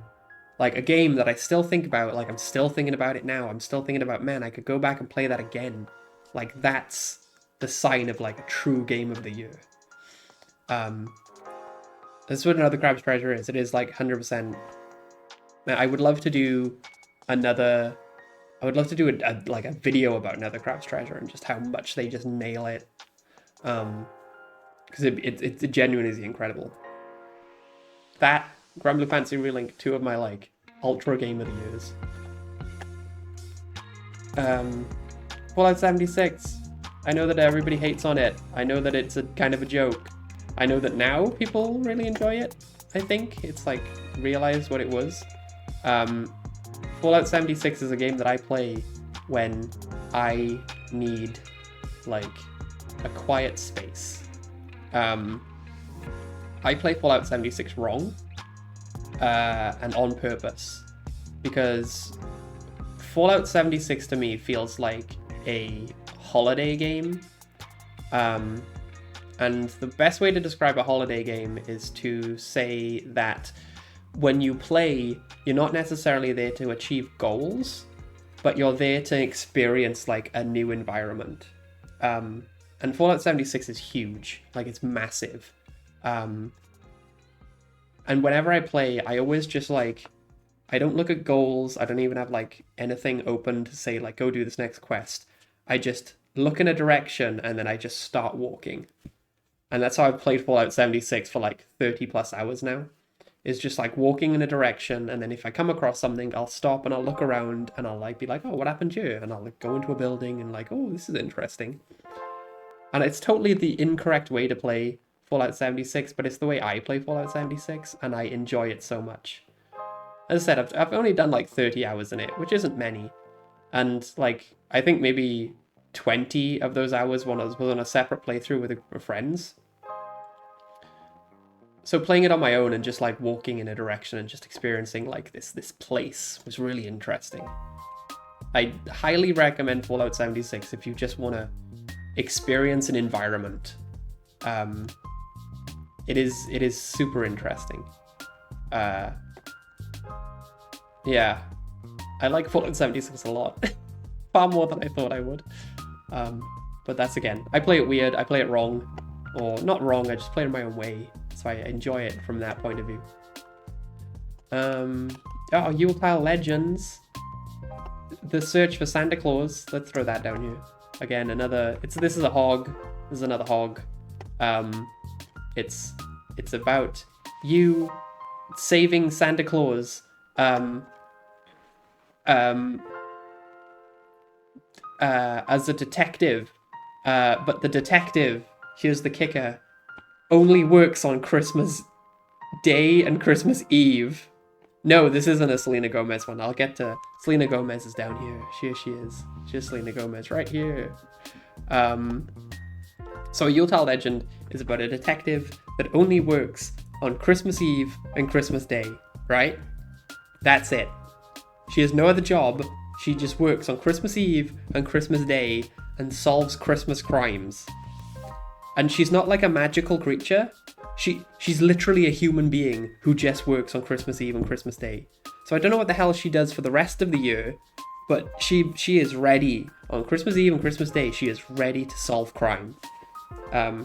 like a game that I still think about. Like I'm still thinking about it now. I'm still thinking about, man, I could go back and play that again. Like that's the sign of like a true game of the year. That's what Another Crab's Treasure is. It is like 100%. Man, I would love to do a video about Another Crab's Treasure and just how much they just nail it. Because it genuinely is incredible. That, Granblue Fantasy Relink, two of my like ultra game of the years. Fallout 76. I know that everybody hates on it. I know that it's a kind of a joke. I know that now people really enjoy it. I think it's like realized what it was. Fallout 76 is a game that I play when I need like a quiet space. I play Fallout 76 wrong and on purpose, because Fallout 76 to me feels like a holiday game. And the best way to describe a holiday game is to say that when you play, you're not necessarily there to achieve goals, but you're there to experience like a new environment. And Fallout 76 is huge, like it's massive. And whenever I play, I always just like, I don't look at goals. I don't even have like anything open to say like, go do this next quest. I just look in a direction and then I just start walking. And that's how I've played Fallout 76 for like 30 plus hours now. Is just like walking in a direction, and then if I come across something, I'll stop and I'll look around and I'll like be like, oh, what happened here? And I'll like go into a building and like, oh, this is interesting. And it's totally the incorrect way to play Fallout 76, but it's the way I play Fallout 76, and I enjoy it so much. As I said, I've only done like 30 hours in it, which isn't many. And like, I think maybe 20 of those hours was on a separate playthrough with a group of friends. So playing it on my own and just like walking in a direction and just experiencing like this place was really interesting. I highly recommend Fallout 76 if you just want to experience an environment. It is super interesting. Yeah, I like Fallout 76 a lot. Far more than I thought I would. But that's again, I play it weird, I play it wrong. Or not wrong, I just play it in my own way. So I enjoy it from that point of view. Oh, Yuletide Legends. The Search for Santa Claus. Let's throw that down here. Again, another. This is a hog. This is another hog. It's about you saving Santa Claus. As a detective. But the detective, here's the kicker, only works on Christmas Day and Christmas Eve. No, this isn't a Selena Gomez one. I'll get to... Selena Gomez is down here. Here she is. She's Selena Gomez right here. So Yuletide Legend is about a detective that only works on Christmas Eve and Christmas Day, right? That's it. She has no other job. She just works on Christmas Eve and Christmas Day and solves Christmas crimes. And she's not like a magical creature. She's literally a human being who just works on Christmas Eve and Christmas Day. So I don't know what the hell she does for the rest of the year, but she is ready on Christmas Eve and Christmas Day. She is ready to solve crime.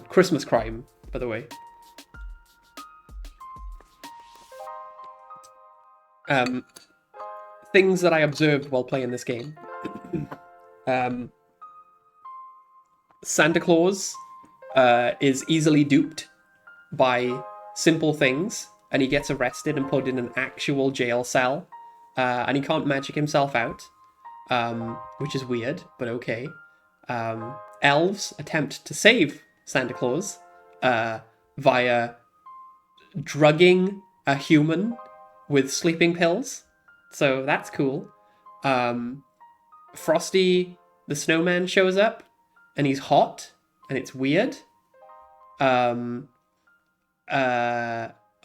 Christmas crime, by the way. Things that I observed while playing this game. Santa Claus is easily duped by simple things, and he gets arrested and put in an actual jail cell, and he can't magic himself out, which is weird, but okay. Elves attempt to save Santa Claus via drugging a human with sleeping pills, so that's cool. Frosty the Snowman shows up, and he's hot, and it's weird.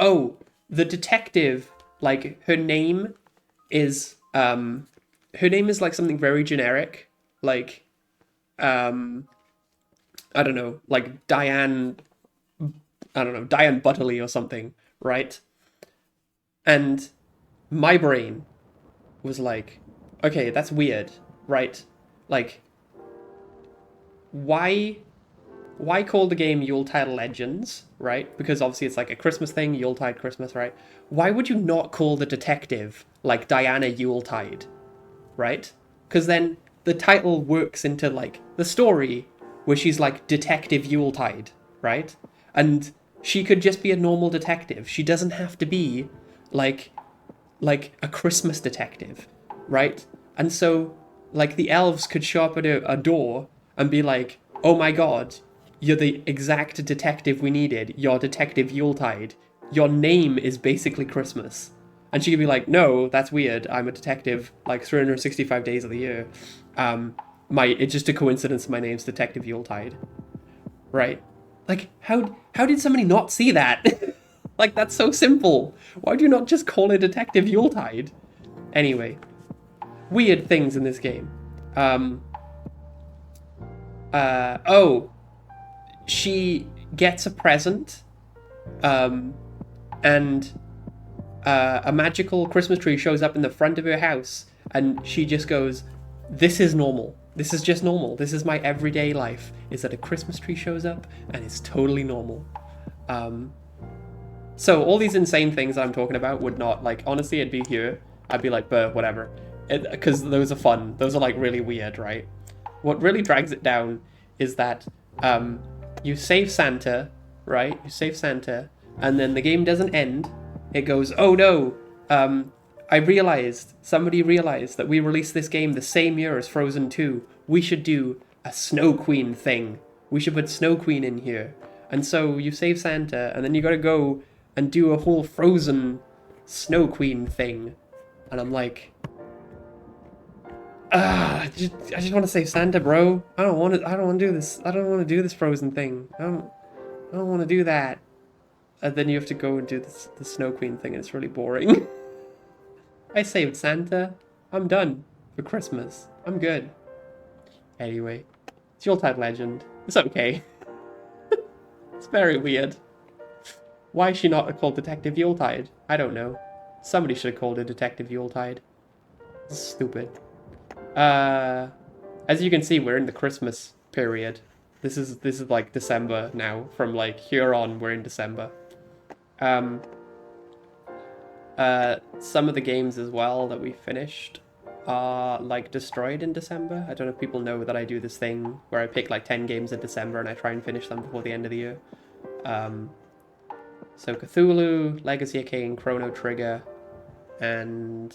Oh, the detective, like, her name is like something very generic, like, I don't know, like Diane Butterly or something, right? And my brain was like, okay, that's weird, right? Like, why call the game Yuletide Legends, right? Because obviously it's like a Christmas thing, Yuletide Christmas, right? Why would you not call the detective like Diana Yuletide, right? Because then the title works into like the story where she's like Detective Yuletide, right? And she could just be a normal detective. She doesn't have to be like a Christmas detective, right? And so like the elves could show up at a door and be like, oh my god, you're the exact detective we needed. You're Detective Yuletide. Your name is basically Christmas. And she could be like, no, that's weird. I'm a detective like 365 days of the year. It's just a coincidence my name's Detective Yuletide. Right? Like, how did somebody not see that? Like, that's so simple. Why do you not just call it Detective Yuletide? Anyway, weird things in this game. She gets a present, and a magical Christmas tree shows up in the front of her house, and she just goes, this is normal. This is just normal. This is my everyday life, is that a Christmas tree shows up, and it's totally normal. So all these insane things I'm talking about would not, like, honestly, it'd be here. I'd be like, but whatever. Because those are fun. Those are, like, really weird, right? What really drags it down is that, you save Santa, right? You save Santa, and then the game doesn't end. It goes, oh no, somebody realized that we released this game the same year as Frozen 2. We should do a Snow Queen thing. We should put Snow Queen in here. And so you save Santa, and then you gotta go and do a whole Frozen Snow Queen thing. And I'm like, I just want to save Santa, bro. I don't want to do this. I don't want to do this Frozen thing. I don't want to do that. And then you have to go and do the Snow Queen thing, and it's really boring. I saved Santa. I'm done for Christmas. I'm good. Anyway, it's Yuletide Legend. It's okay. It's very weird. Why is she not called Detective Yuletide? I don't know. Somebody should have called her Detective Yuletide. It's stupid. As you can see, we're in the Christmas period. This is like December now. From like here on, we're in December. Some of the games as well that we finished are like destroyed in December. I don't know if people know that I do this thing where I pick like 10 games in December and I try and finish them before the end of the year. So Cthulhu, Legacy of Kain, Chrono Trigger, and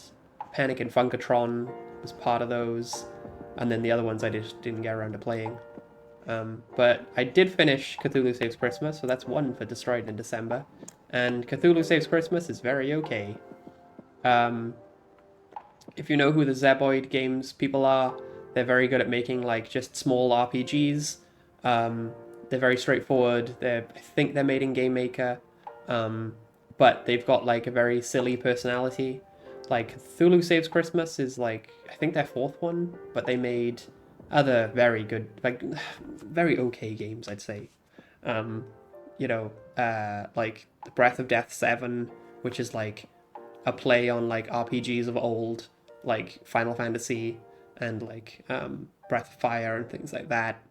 Panic and Funkatron was part of those, and then the other ones I just didn't get around to playing. But I did finish Cthulhu Saves Christmas, so that's one for destroyed in December. And Cthulhu Saves Christmas is very okay. If you know who the Zeboid Games people are, they're very good at making like just small RPGs. They're very straightforward. I think they're made in Game Maker, but they've got like a very silly personality. Like Cthulhu Saves Christmas is like, I think their fourth one, but they made other very good, like very okay games, I'd say. You know, like Breath of Death 7, which is like a play on like RPGs of old, like Final Fantasy and like Breath of Fire and things like that.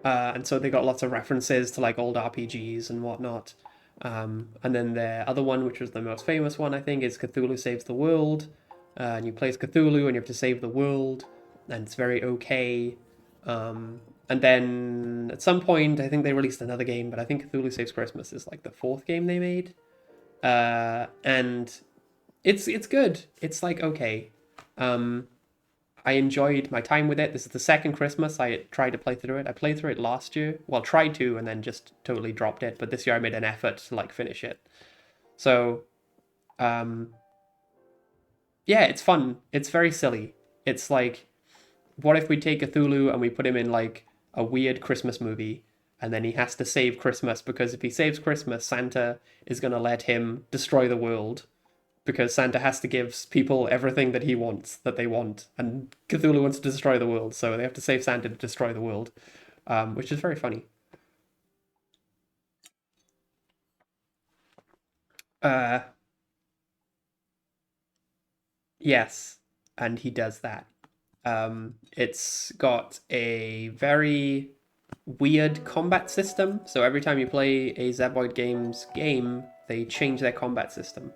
And so they got lots of references to like old RPGs and whatnot. And then their other one, which was the most famous one, I think, is Cthulhu Saves the World. And you play as Cthulhu and you have to save the world, and it's very okay. And then at some point, I think they released another game, but I think Cthulhu Saves Christmas is like the fourth game they made. And it's good. It's like okay. I enjoyed my time with it. This is the second Christmas I tried to play through it. I played through it last year. Well, tried to, and then just totally dropped it. But this year I made an effort to like finish it. So, yeah, it's fun. It's very silly. It's like, what if we take Cthulhu and we put him in like a weird Christmas movie, and then he has to save Christmas, because if he saves Christmas, Santa is going to let him destroy the world. Because Santa has to give people everything that he wants, that they want. And Cthulhu wants to destroy the world, so they have to save Santa to destroy the world. Which is very funny. Yes, and he does that. It's got a very weird combat system. So every time you play a Zeboid Games game, they change their combat system.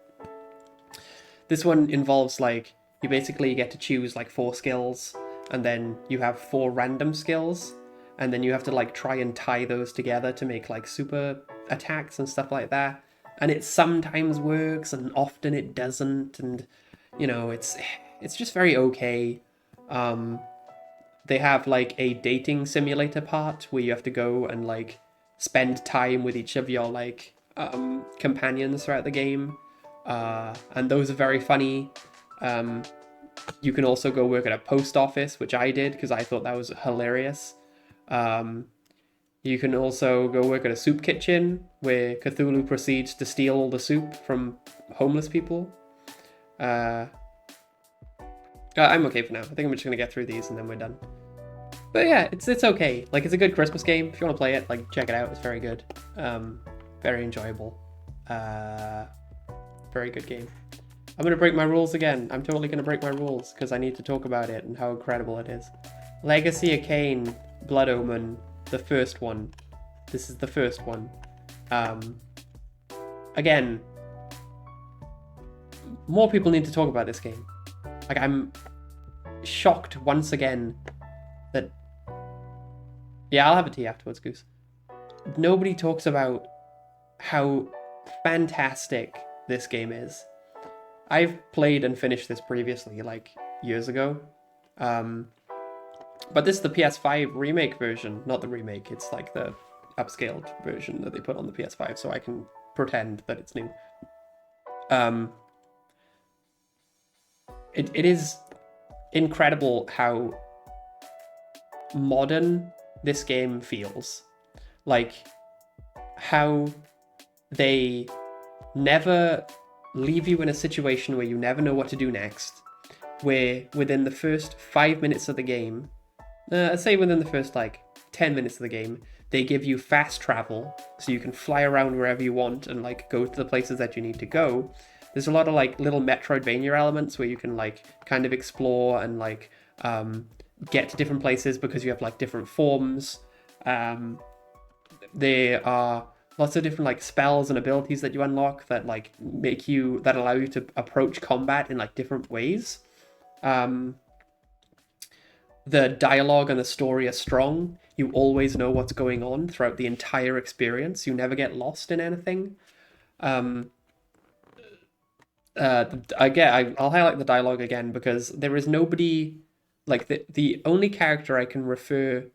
This one involves like, you basically get to choose like 4 skills, and then you have 4 random skills, and then you have to like try and tie those together to make like super attacks and stuff like that. And it sometimes works and often it doesn't, and you know, it's just very okay. They have like a dating simulator part where you have to go and like spend time with each of your like companions throughout the game. And those are very funny. You can also go work at a post office, which I did because I thought that was hilarious. You can also go work at a soup kitchen where Cthulhu proceeds to steal all the soup from homeless people. I'm okay for now. I think I'm just gonna get through these and then we're done. But yeah, it's okay. Like, it's a good Christmas game. If you want to play it, like, check it out. It's very good. Very enjoyable. Very good game. I'm going to break my rules again. I'm totally going to break my rules because I need to talk about it and how incredible it is. Legacy of Kain, Blood Omen, the first one. This is the first one. Again, more people need to talk about this game. Like, I'm shocked once again that... Yeah, I'll have a tea afterwards, Goose. nobody talks about how fantastic this game is. I've played and finished this previously, like, years ago. But this is the PS5 remake version, not the remake, it's like the upscaled version that they put on the PS5, so I can pretend that it's new. It is incredible how modern this game feels. Like, how they never leave you in a situation where you never know what to do next, where within the first 5 minutes of the game, I'd say within the first, like, 10 minutes of the game, they give you fast travel, so you can fly around wherever you want and, like, go to the places that you need to go. There's a lot of, like, little Metroidvania elements where you can, like, kind of explore and, like, get to different places because you have, like, different forms. There are lots of different, like, spells and abilities that you unlock that, like, that allow you to approach combat in, like, different ways. The dialogue and the story are strong. You always know what's going on throughout the entire experience. You never get lost in anything. I'll highlight the dialogue again because there is nobody, like, the only character I can refer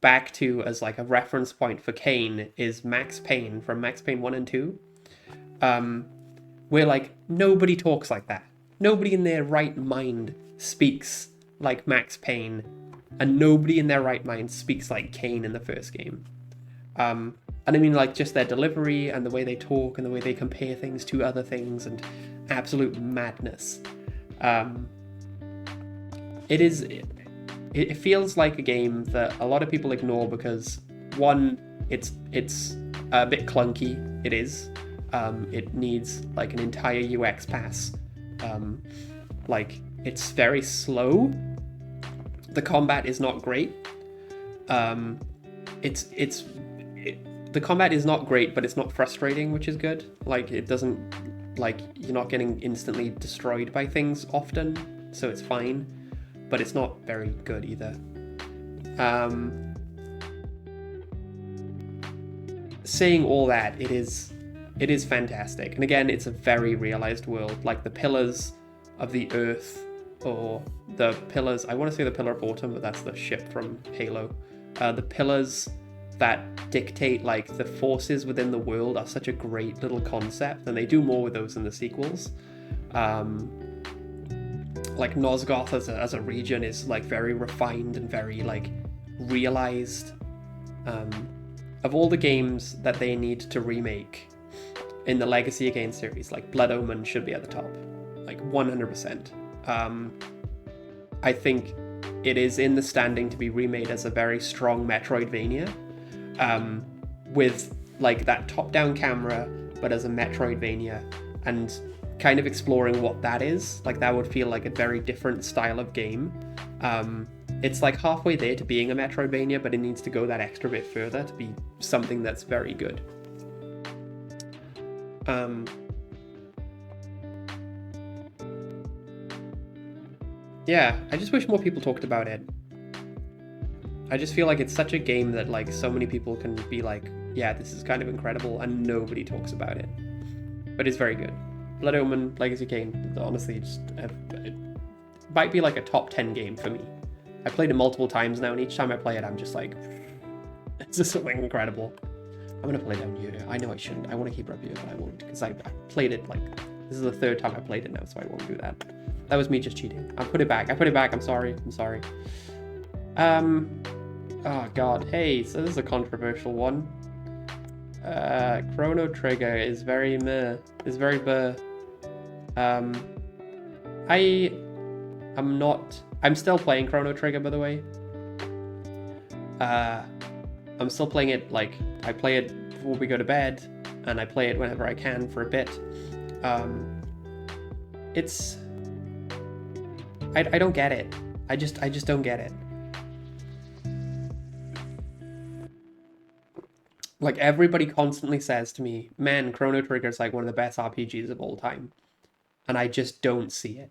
back to as, like, a reference point for Kane is Max Payne from Max Payne 1 and 2. Where, like, nobody talks like that. Nobody in their right mind speaks like Max Payne, and nobody in their right mind speaks like Kane in the first game. And I mean, like, just their delivery and the way they talk and the way they compare things to other things and absolute madness. It feels like a game that a lot of people ignore because, one, it's a bit clunky. It is. It needs, like, an entire UX pass. Like, it's very slow. The combat is not great. The combat is not great, but it's not frustrating, which is good. Like, it doesn't, like, you're not getting instantly destroyed by things often, so it's fine. But it's not very good either. Saying all that, it is fantastic. And again, it's a very realized world. Like, the pillars of the earth, or the pillars, I want to say the Pillar of Autumn, but that's the ship from Halo. The pillars that dictate, like, the forces within the world are such a great little concept, and they do more with those in the sequels. Like, Nosgoth as a region is, like, very refined and very, like, realized. Of all the games that they need to remake in the Legacy of Kain series, like, Blood Omen should be at the top, like, 100%. I think it is in the standing to be remade as a very strong Metroidvania, with, like, that top-down camera, but as a Metroidvania, and kind of exploring what that is. Like, that would feel like a very different style of game. It's, like, halfway there to being a Metroidvania, but it needs to go that extra bit further to be something that's very good. Yeah, I just wish more people talked about it. I just feel like it's such a game that, like, so many people can be like, yeah, this is kind of incredible, and nobody talks about it. But it's very good. Blood Omen, Legacy of Kain, honestly, just it might be like a top 10 game for me. I played it multiple times now, and each time I play it, I'm just like, it's just something incredible. I'm gonna play down here. I know I shouldn't. I want to keep it up here, but I won't, because I played it, like, this is the third time I played it now, so I won't do that. That was me just cheating. I put it back. I'm sorry. Oh god. Hey, so this is a controversial one. Chrono Trigger is very meh. Is very bleh. I'm still playing Chrono Trigger, by the way. I'm still playing it, like, I play it before we go to bed, and I play it whenever I can for a bit. I don't get it. I just don't get it. Like, everybody constantly says to me, man, Chrono Trigger is, like, one of the best RPGs of all time. And I just don't see it.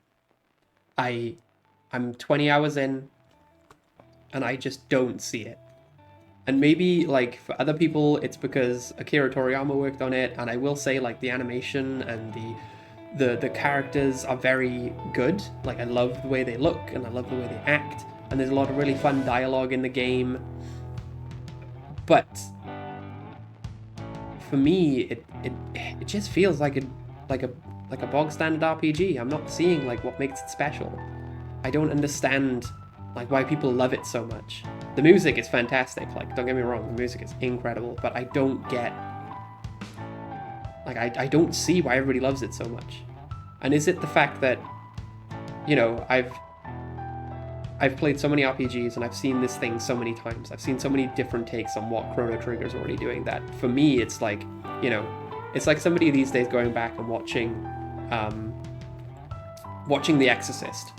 I'm 20 hours in, and I just don't see it. And maybe, like, for other people, it's because Akira Toriyama worked on it, and I will say, like, the animation and the characters are very good. Like, I love the way they look, and I love the way they act, and there's a lot of really fun dialogue in the game. But for me, it just feels like a bog standard RPG. I'm not seeing, like, what makes it special. I don't understand, like, why people love it so much. The music is fantastic, like, don't get me wrong, the music is incredible, but I don't get, like, I don't see why everybody loves it so much. And is it the fact that, you know, I've played so many RPGs and I've seen this thing so many times, I've seen so many different takes on what Chrono Trigger's already doing, that for me it's like, you know, it's like somebody these days going back and watching The Exorcist.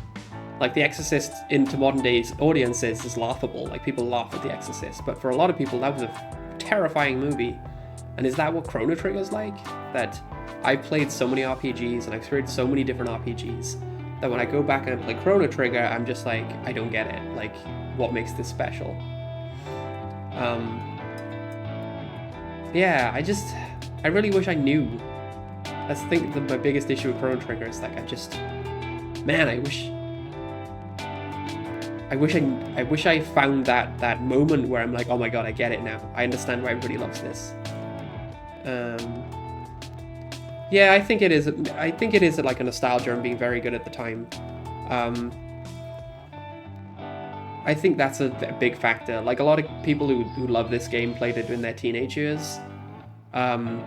Like, The Exorcist into modern days audiences is laughable. Like, people laugh at The Exorcist. But for a lot of people, that was a terrifying movie. And is that what Chrono Trigger's like? That I've played so many RPGs and I've played so many different RPGs that when I go back and I play Chrono Trigger, I'm just like, I don't get it. Like, what makes this special? Yeah, I really wish I knew. That's the thing, my biggest issue with Chrono Trigger is, like, man, I wish I found that moment where I'm like, oh my god, I get it now. I understand why everybody loves this. Yeah, I think it is. I think it is like a nostalgia and being very good at the time. I think that's a big factor. Like, a lot of people who love this game played it in their teenage years, and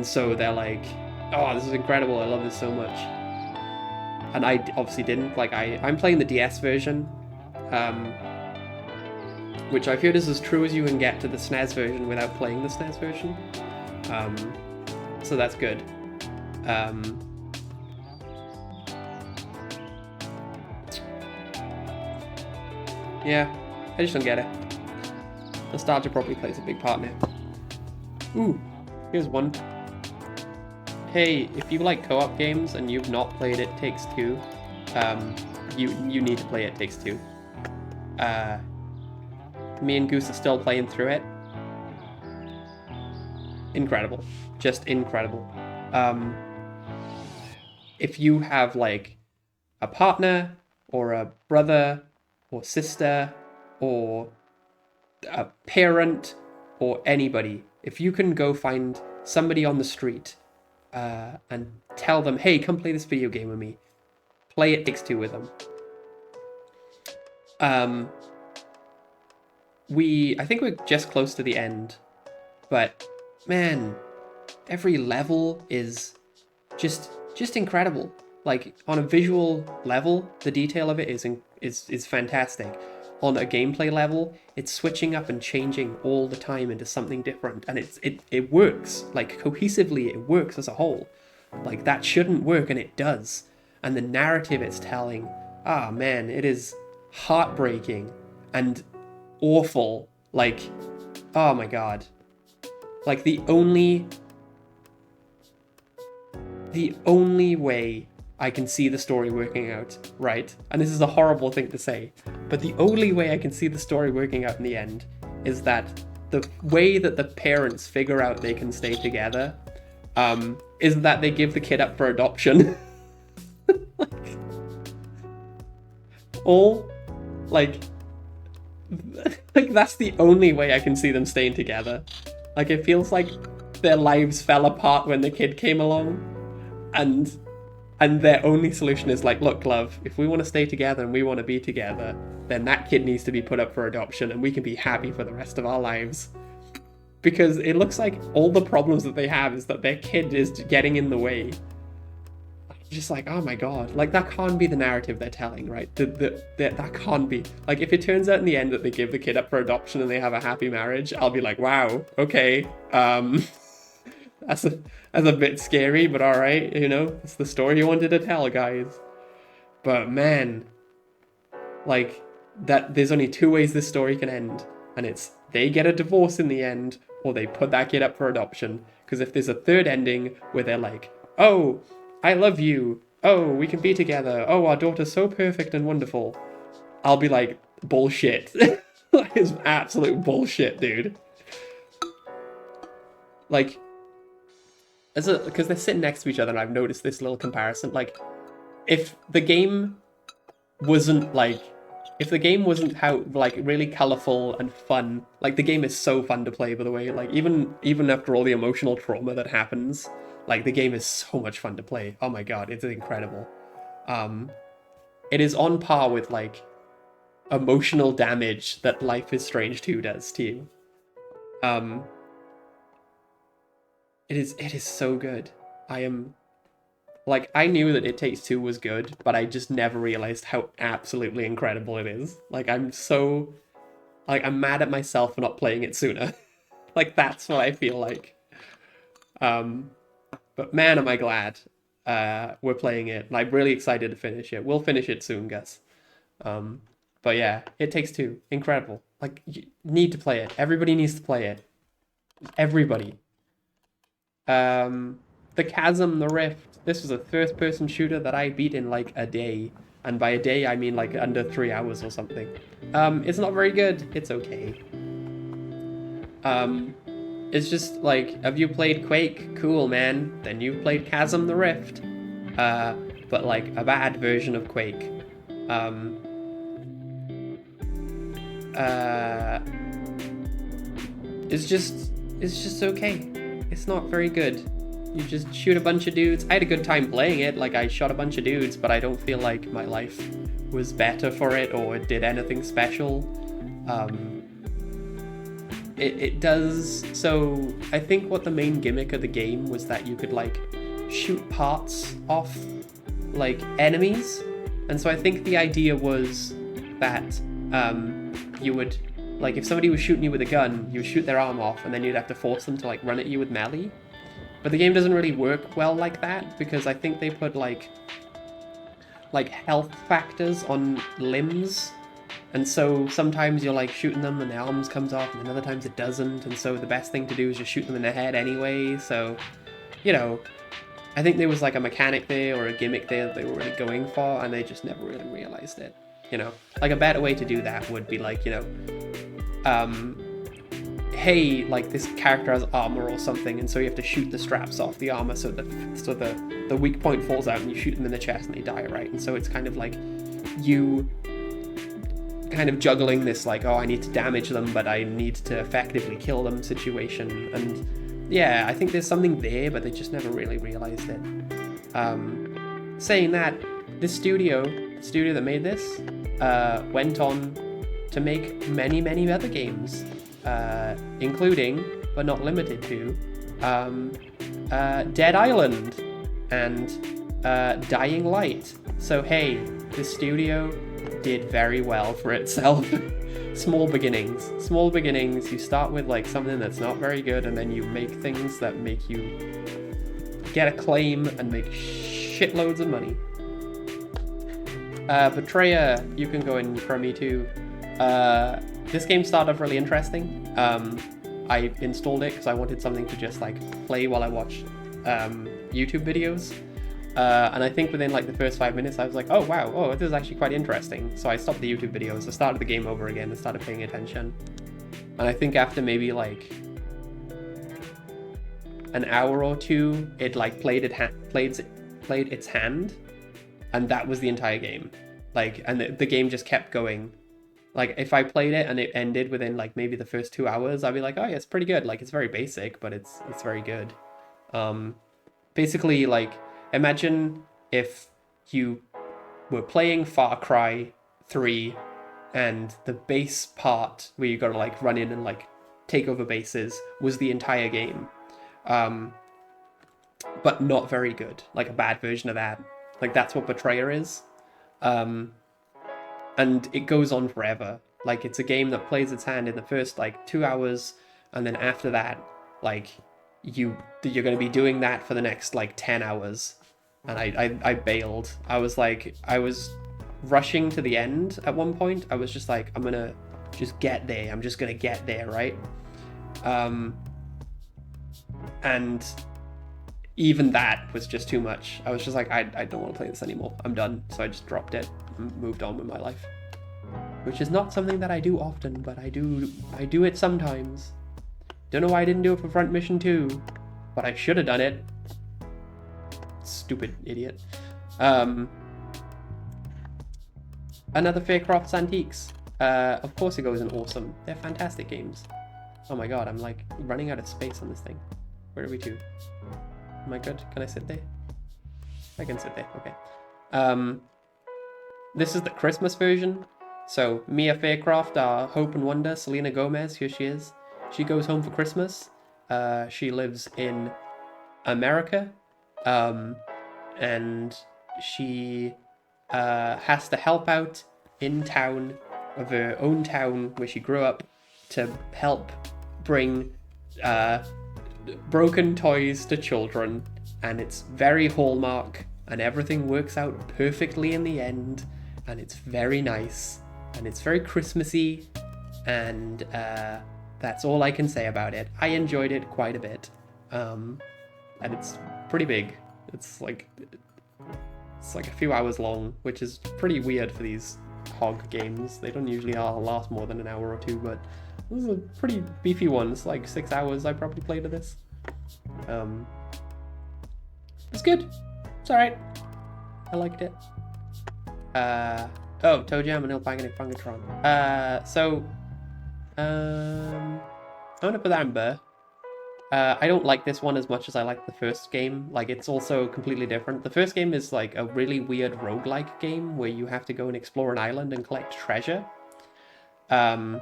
so they're like, oh, this is incredible. I love this so much. And I obviously didn't. Like, I'm playing the DS version. Which I've heard is as true as you can get to the SNES version without playing the SNES version. So that's good. Yeah, I just don't get it. Nostalgia probably plays a big part in it. Ooh, here's one. Hey, if you like co-op games and you've not played It Takes Two, you need to play It Takes Two. Me and Goose are still playing through it. Incredible. Just incredible. If you have, like, a partner or a brother or sister or a parent or anybody, if you can go find somebody on the street and tell them, hey, come play this video game with me, play It Takes Two with them. I think we're just close to the end, but man, every level is just incredible. Like, on a visual level, the detail of it is fantastic. On a gameplay level, it's switching up and changing all the time into something different, and it works. Like, cohesively, it works as a whole. Like, that shouldn't work, and it does. And the narrative it's telling, man, it is heartbreaking and awful. Like, oh my god. Like, the only way I can see the story working out, right? And this is a horrible thing to say, but the only way I can see the story working out in the end is that the way that the parents figure out they can stay together is that they give the kid up for adoption. Like, that's the only way I can see them staying together. Like, it feels like their lives fell apart when the kid came along, and their only solution is like, look, love, if we want to stay together and we want to be together, then that kid needs to be put up for adoption and we can be happy for the rest of our lives. Because it looks like all the problems that they have is that their kid is getting in the way. Just like, oh my god, like, that can't be the narrative they're telling, right? That can't be. Like, if it turns out in the end that they give the kid up for adoption and they have a happy marriage, I'll be like, wow, okay, that's a bit scary, but all right, you know, it's the story you wanted to tell, guys. But man, like, that there's only two ways this story can end, and it's they get a divorce in the end, or they put that kid up for adoption. Because if there's a third ending where they're like, oh, I love you, oh, we can be together, oh, our daughter's so perfect and wonderful, I'll be like, bullshit. That is absolute bullshit, dude. Like, because they're sitting next to each other, and I've noticed this little comparison. Like, if the game wasn't how like really colorful and fun, like the game is so fun to play, by the way, like even after all the emotional trauma that happens, like the game is so much fun to play. Oh my god, it's incredible. It is on par with like emotional damage that Life is Strange 2 does to you. It is so good. I knew that It Takes Two was good, but I just never realized how absolutely incredible it is. Like, I'm mad at myself for not playing it sooner. Like, that's what I feel like. But man, am I glad we're playing it. And I'm really excited to finish it. We'll finish it soon, Gus. But yeah, It Takes Two. Incredible. Like, you need to play it. Everybody needs to play it. Everybody. The Chasm, the Rift. This was a first-person shooter that I beat in like a day. And by a day, I mean like under 3 hours or something. It's not very good. It's okay. It's just like, have you played Quake? Cool, man. Then you've played Chasm, the Rift. But like a bad version of Quake. It's just okay. It's not very good. You just shoot a bunch of dudes. I had a good time playing it. Like, I shot a bunch of dudes, but I don't feel like my life was better for it or it did anything special. It does. So I think what the main gimmick of the game was that you could like shoot parts off like enemies. And so I think the idea was that you would, like, if somebody was shooting you with a gun, you would shoot their arm off and then you'd have to force them to like run at you with melee. But the game doesn't really work well like that, because I think they put like health factors on limbs, and so sometimes you're like shooting them and their arms comes off, and then other times it doesn't, and so the best thing to do is just shoot them in the head anyway. So, you know, I think there was like a mechanic there or a gimmick there that they were really going for, and they just never really realized it. You know, like a better way to do that would be like, you know, hey, like this character has armor or something, and so you have to shoot the straps off the armor so the weak point falls out and you shoot them in the chest and they die, right? And so it's kind of like you kind of juggling this like, oh, I need to damage them, but I need to effectively kill them situation. And yeah, I think there's something there, but they just never really realized it. Saying that, the studio that made this went on to make many, many other games. Including, but not limited to, Dead Island and Dying Light. So hey, the studio did very well for itself. Small beginnings. You start with like something that's not very good, and then you make things that make you get acclaim and make shitloads of money. Betrayer, you can go in for me too. This game started off really interesting. I installed it because I wanted something to just like play while I watched YouTube videos. And I think within like the first 5 minutes I was like, oh wow, oh, this is actually quite interesting. So I stopped the YouTube videos, I started the game over again and started paying attention. And I think after maybe like an hour or two, it like played its hand, and that was the entire game. Like, and the game just kept going. Like, if I played it and it ended within, like, maybe the first 2 hours, I'd be like, oh, yeah, it's pretty good. Like, it's very basic, but it's very good. Basically, like, imagine if you were playing Far Cry 3 and the base part where you gotta, like, run in and, like, take over bases was the entire game. But not very good. Like, a bad version of that. Like, that's what Betrayer is. And it goes on forever. Like, it's a game that plays its hand in the first, like, 2 hours, and then after that, like, you're going to be doing that for the next, like, 10 hours. And I bailed. I was rushing to the end at one point. I was just like, I'm going to just get there. I'm just going to get there, right? And even that was just too much. I was just like, I don't want to play this anymore. I'm done. So I just dropped it and moved on with my life. which is not something that I do often, but I do it sometimes. Don't know why I didn't do it for Front Mission 2, but I should have done it. Stupid idiot. Another Faircrafts Antiques. Of course it goes in awesome. They're fantastic games. Oh my god, I'm like running out of space on this thing. Where are we to? Am I good? Can I sit there? I can sit there, okay. This is the Christmas version. So Mia Faircraft, our Hope and Wonder, Selena Gomez, here she is. She goes home for Christmas. She lives in America. And she has to help out in town, of her own town where she grew up, to help bring broken toys to children. And it's very Hallmark, and everything works out perfectly in the end, and it's very nice, and it's very Christmassy, and that's all I can say about it. I enjoyed it quite a bit, and it's pretty big. It's like a few hours long, which is pretty weird for these hog games. They don't usually last more than an hour or two, but this is a pretty beefy one. It's like 6 hours I probably played of this. It's good. It's alright. I liked it. Oh, Toe Jam and Ilpanginic Funkatron. I'm gonna put that in Burr. I don't like this one as much as I like the first game. Like, it's also completely different. The first game is like a really weird roguelike game where you have to go and explore an island and collect treasure. Panic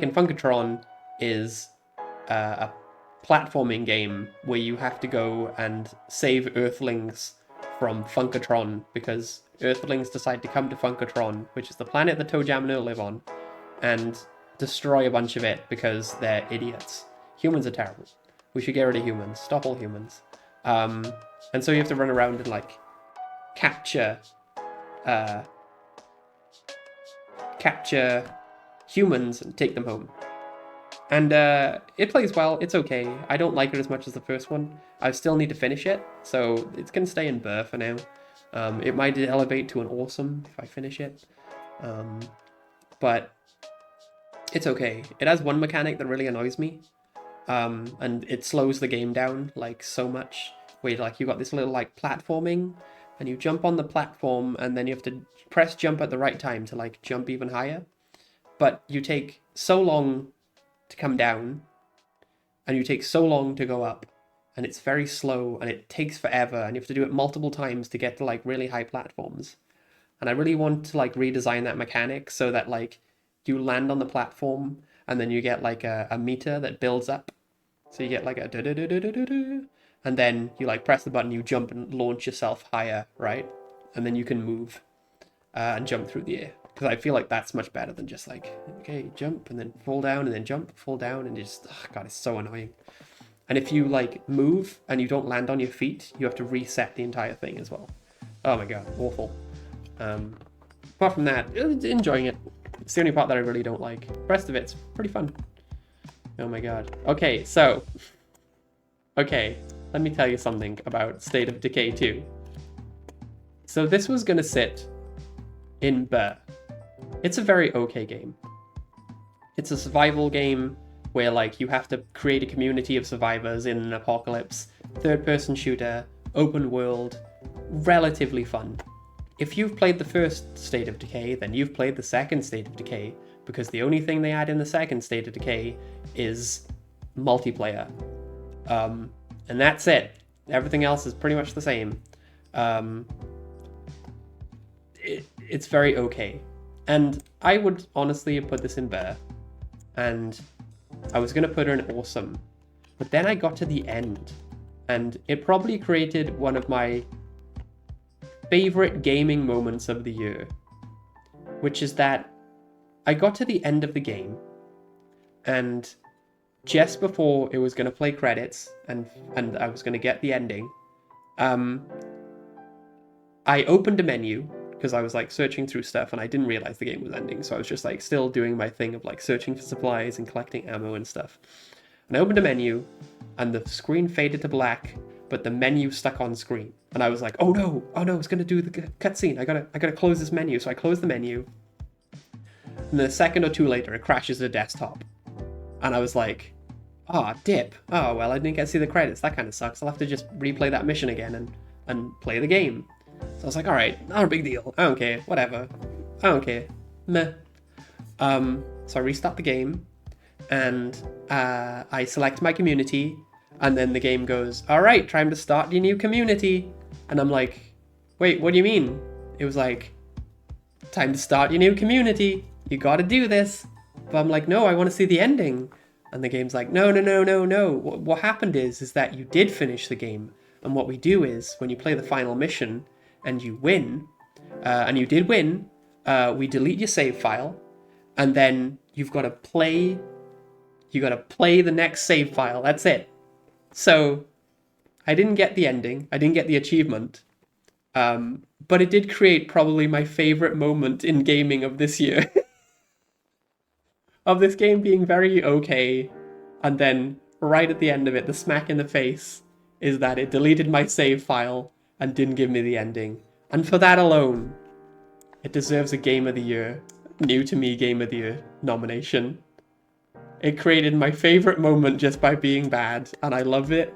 and Funkatron is a platforming game where you have to go and save Earthlings from Funkatron, because Earthlings decide to come to Funkatron, which is the planet that Toe Jam and Earl live on, and destroy a bunch of it because they're idiots. Humans are terrible. We should get rid of humans. Stop all humans. And so you have to run around and like capture humans and take them home. And it plays well. It's okay. I don't like it as much as the first one. I still need to finish it, so it's gonna stay in Burr for now. It might elevate to an awesome if I finish it, but it's okay. It has one mechanic that really annoys me. And it slows the game down like so much, where like you got this little like platforming, and you jump on the platform, and then you have to press jump at the right time to like jump even higher, but you take so long to come down, and you take so long to go up, and it's very slow, and it takes forever, and you have to do it multiple times to get to like really high platforms. And I really want to like redesign that mechanic so that like you land on the platform, and then you get like a meter that builds up. So you get like a do-do-do-do-do-do, and then you like press the button, you jump and launch yourself higher, right? And then you can move and jump through the air. Because I feel like that's much better than just like, okay, jump and then fall down and then jump, fall down, and just, oh God, it's so annoying. And if you like move and you don't land on your feet, you have to reset the entire thing as well. Oh my God, awful. Apart from that, enjoying it. It's the only part that I really don't like. The rest of it's pretty fun. Oh my God. Okay, let me tell you something about State of Decay 2. So this was gonna sit in Burr. It's a very okay game. It's a survival game where like you have to create a community of survivors in an apocalypse, third-person shooter, open world, relatively fun. If you've played the first State of Decay, then you've played the second State of Decay, because the only thing they add in the second State of Decay is multiplayer. And that's it. Everything else is pretty much the same. It's very okay. And I would honestly put this in Burr. And I was going to put her in Awesome. But then I got to the end. And it probably created one of my favorite gaming moments of the year. Which is that I got to the end of the game. And just before it was going to play credits and I was going to get the ending, I opened a menu because I was like searching through stuff and I didn't realize the game was ending. So I was just like still doing my thing of like searching for supplies and collecting ammo and stuff. And I opened a menu and the screen faded to black, but the menu stuck on screen. And I was like, oh no, it's going to do the cutscene. I gotta close this menu. So I closed the menu And then a second or two later, it crashes the desktop. And I was like, dip. Oh, well, I didn't get to see the credits. That kind of sucks. I'll have to just replay that mission again and play the game. So I was like, all right, not a big deal. I don't care. Whatever. I don't care. Meh. So I restart the game, and I select my community, and then the game goes, all right, time to start your new community. And I'm like, wait, what do you mean? It was like, time to start your new community. You gotta do this. But I'm like, no, I want to see the ending. And the game's like, no. What happened is that you did finish the game. And what we do is, when you play the final mission and you win, and you did win, we delete your save file, and then you've got to play the next save file. That's it. So I didn't get the ending. I didn't get the achievement. But it did create probably my favorite moment in gaming of this year. Of this game being very okay, and then right at the end of it, the smack in the face is that it deleted my save file and didn't give me the ending. And for that alone, it deserves a Game of the Year, new to me Game of the Year nomination. It created my favorite moment just by being bad, and I love it.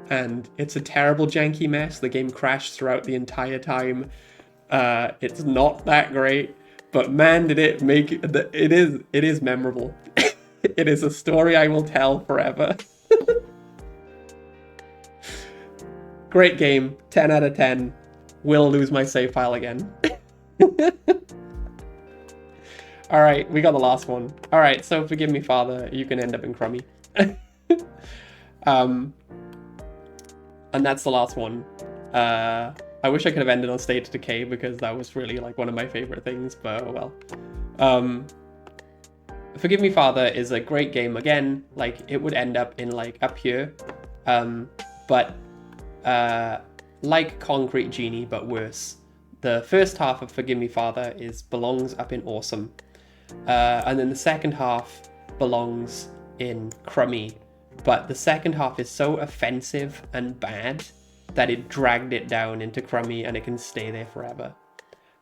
And it's a terrible janky mess. The game crashed throughout the entire time. It's not that great. But man, did it make it is memorable. It is a story I will tell forever. Great game, 10 out of 10. Will lose my save file again. All right, we got the last one. All right, so forgive me, Father. You can end up in Crummy. And that's the last one. I wish I could have ended on State of Decay because that was really like one of my favorite things, but oh well. Forgive Me Father is a great game. Again, like it would end up in like up here, but like Concrete Genie, but worse. The first half of Forgive Me Father belongs up in Awesome, and then the second half belongs in Crummy. But the second half is so offensive and bad that it dragged it down into Crummy, and it can stay there forever.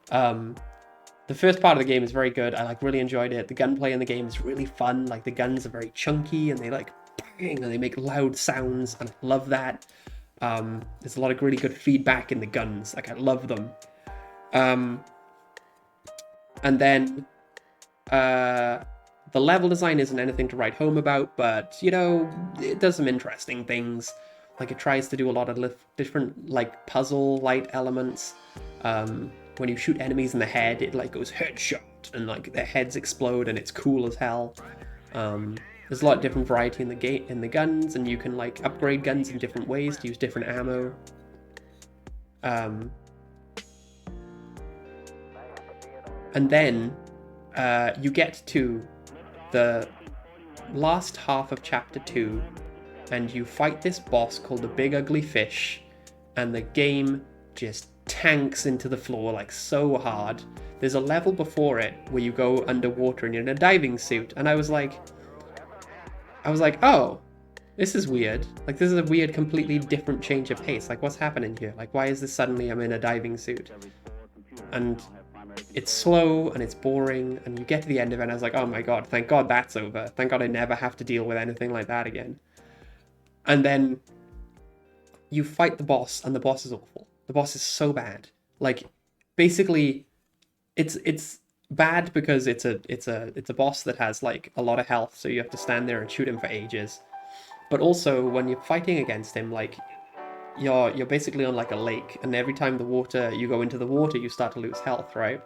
The first part of the game is very good. I like really enjoyed it. The gunplay in the game is really fun. Like the guns are very chunky and they like bang and they make loud sounds, and I love that. There's a lot of really good feedback in the guns. Like I love them. And then the level design isn't anything to write home about, but you know, it does some interesting things. Like it tries to do a lot of different like puzzle light elements. When you shoot enemies in the head, it like goes headshot and like their heads explode and it's cool as hell. There's a lot of different variety in the guns, and you can like upgrade guns in different ways to use different ammo. And then you get to the last half of chapter 2, and you fight this boss called the Big Ugly Fish, and the game just tanks into the floor like so hard. There's a level before it where you go underwater and you're in a diving suit, and I was like, oh, this is weird. Like this is a weird, completely different change of pace. Like what's happening here? Like why is this suddenly I'm in a diving suit? And it's slow and it's boring, and you get to the end of it and I was like, oh my god, thank god that's over. Thank god I never have to deal with anything like that again. And then you fight the boss, and the boss is awful. The boss is so bad. Like basically it's bad because it's a boss that has like a lot of health, so you have to stand there and shoot him for ages. But also when you're fighting against him, like you're basically on like a lake, and every time you go into the water, you start to lose health, right?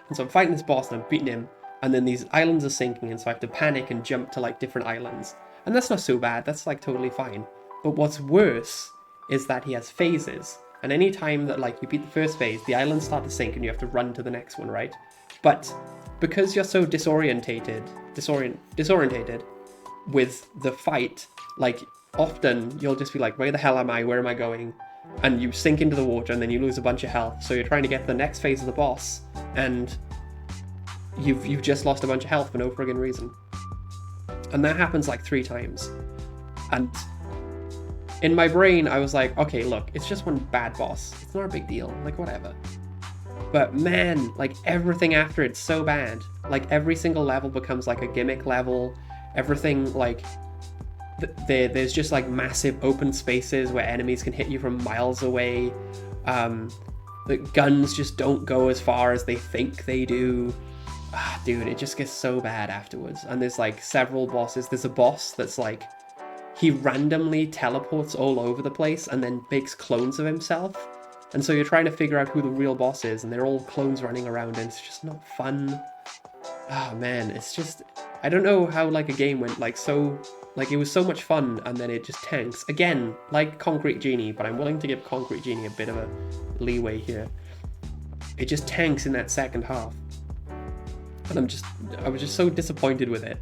And so I'm fighting this boss and I'm beating him, and then these islands are sinking, and so I have to panic and jump to like different islands. And that's not so bad, that's like totally fine. But what's worse is that he has phases, and any time that like you beat the first phase, the islands start to sink and you have to run to the next one, right? But because you're so disorientated with the fight, like often you'll just be like, where the hell am I? Where am I going? And you sink into the water and then you lose a bunch of health. So you're trying to get to the next phase of the boss, and you've just lost a bunch of health for no friggin' reason. And that happens like 3 times. And in my brain, I was like, okay, look, it's just one bad boss. It's not a big deal. Like, whatever. But man, like everything after it's so bad. Like every single level becomes like a gimmick level. Everything like there's just like massive open spaces where enemies can hit you from miles away. The guns just don't go as far as they think they do. Dude, it just gets so bad afterwards. And there's like several bosses. There's a boss that's like, he randomly teleports all over the place and then makes clones of himself. And so you're trying to figure out who the real boss is, and they're all clones running around, and it's just not fun. Oh man, it's just, I don't know how like a game went like so, like it was so much fun and then it just tanks. Again, like Concrete Genie, but I'm willing to give Concrete Genie a bit of a leeway here. It just tanks in that second half. And I was just so disappointed with it.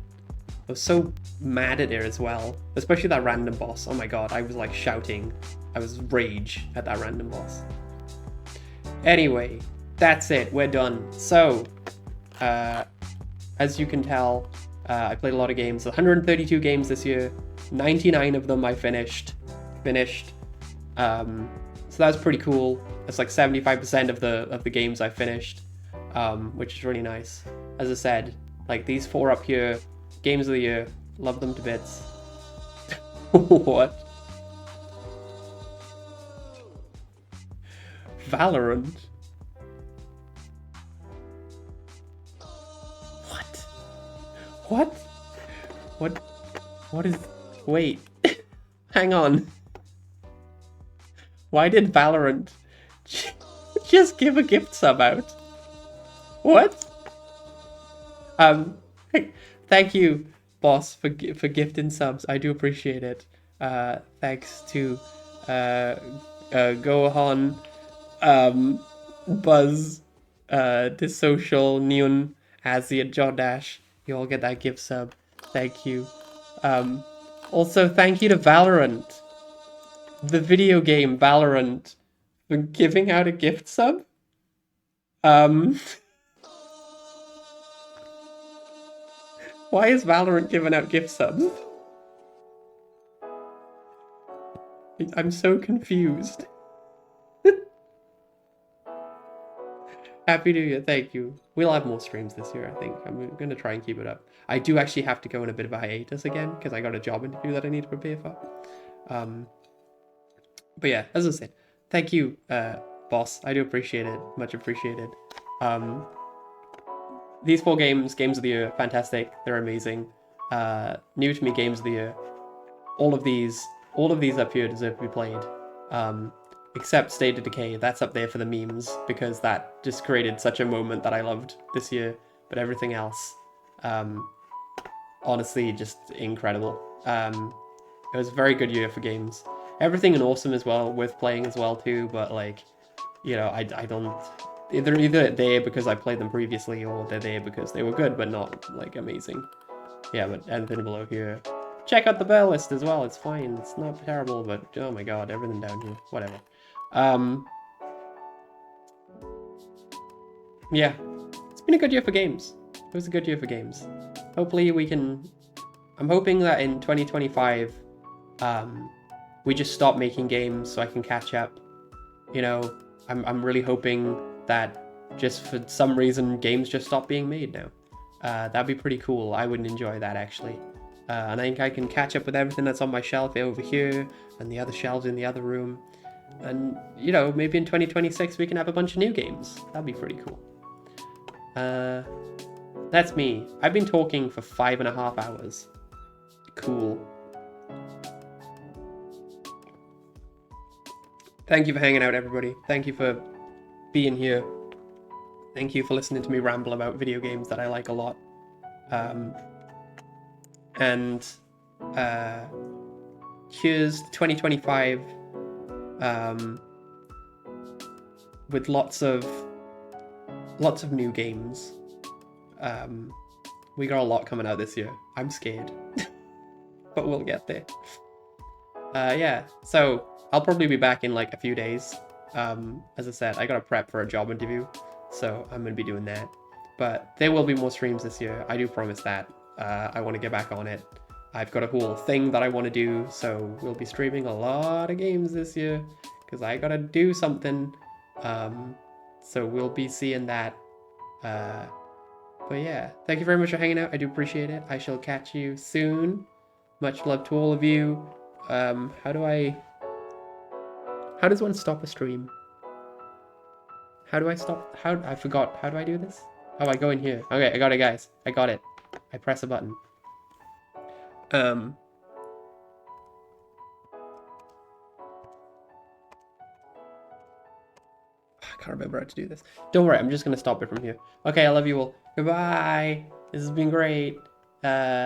I was so mad at it as well, especially that random boss. Oh my god, I was like shouting. I was rage at that random boss. Anyway, that's it. We're done. So, as you can tell, I played a lot of games. 132 games this year. 99 of them I finished. So that's pretty cool. That's like 75% of the games I finished, which is really nice. As I said, like these 4 up here, games of the year, love them to bits. What? Valorant? What? What is... Wait. Hang on. Why did Valorant just give a gift sub out? What? Thank you, boss, for gifting subs. I do appreciate it. Thanks to Gohan, Buzz, Dissocial, Neon, Azia, Jordash. You all get that gift sub. Thank you. Also, thank you to Valorant, the video game Valorant, for giving out a gift sub. Why is Valorant giving out gift subs? I'm so confused. Happy New Year, thank you. We'll have more streams this year, I think. I'm going to try and keep it up. I do actually have to go on a bit of a hiatus again, because I got a job interview that I need to prepare for. But yeah, as I said, thank you, boss. I do appreciate it. Much appreciated. These 4 games of the year, fantastic. They're amazing. New to me games of the year. All of these up here deserve to be played. Except State of Decay, that's up there for the memes, because that just created such a moment that I loved this year. But everything else, honestly, just incredible. It was a very good year for games. Everything in Awesome as well, worth playing as well too, but like, you know, I don't... They're either there because I played them previously, or they're there because they were good, but not, like, amazing. Yeah, but anything below here. Check out the bell list as well, it's fine. It's not terrible, but oh my god, everything down here. Whatever. Yeah. It's been a good year for games. It was a good year for games. Hopefully we can... I'm hoping that in 2025, we just stop making games so I can catch up. You know, I'm really hoping that just for some reason games just stop being made now. That'd be pretty cool. I would enjoy that actually. And I think I can catch up with everything that's on my shelf over here and the other shelves in the other room. And, you know, maybe in 2026 we can have a bunch of new games. That'd be pretty cool. That's me. I've been talking for 5.5 hours. Cool. Thank you for hanging out, everybody. Thank you for being here. Thank you for listening to me ramble about video games that I like a lot. Here's 2025 with lots of new games. We got a lot coming out this year. I'm scared, but we'll get there. Yeah, so I'll probably be back in like a few days. As I said, I gotta prep for a job interview, so I'm gonna be doing that. But there will be more streams this year. I do promise that. I want to get back on it. I've got a whole thing that I want to do, so we'll be streaming a lot of games this year because I gotta do something. So we'll be seeing that. But yeah, thank you very much for hanging out. I do appreciate it. I shall catch you soon. Much love to all of you. How does one stop a stream? How do I stop? I forgot. How do I do this? Oh, I go in here. Okay, I got it, guys. I got it. I press a button. I can't remember how to do this. Don't worry, I'm just gonna stop it from here. Okay, I love you all. Goodbye. This has been great.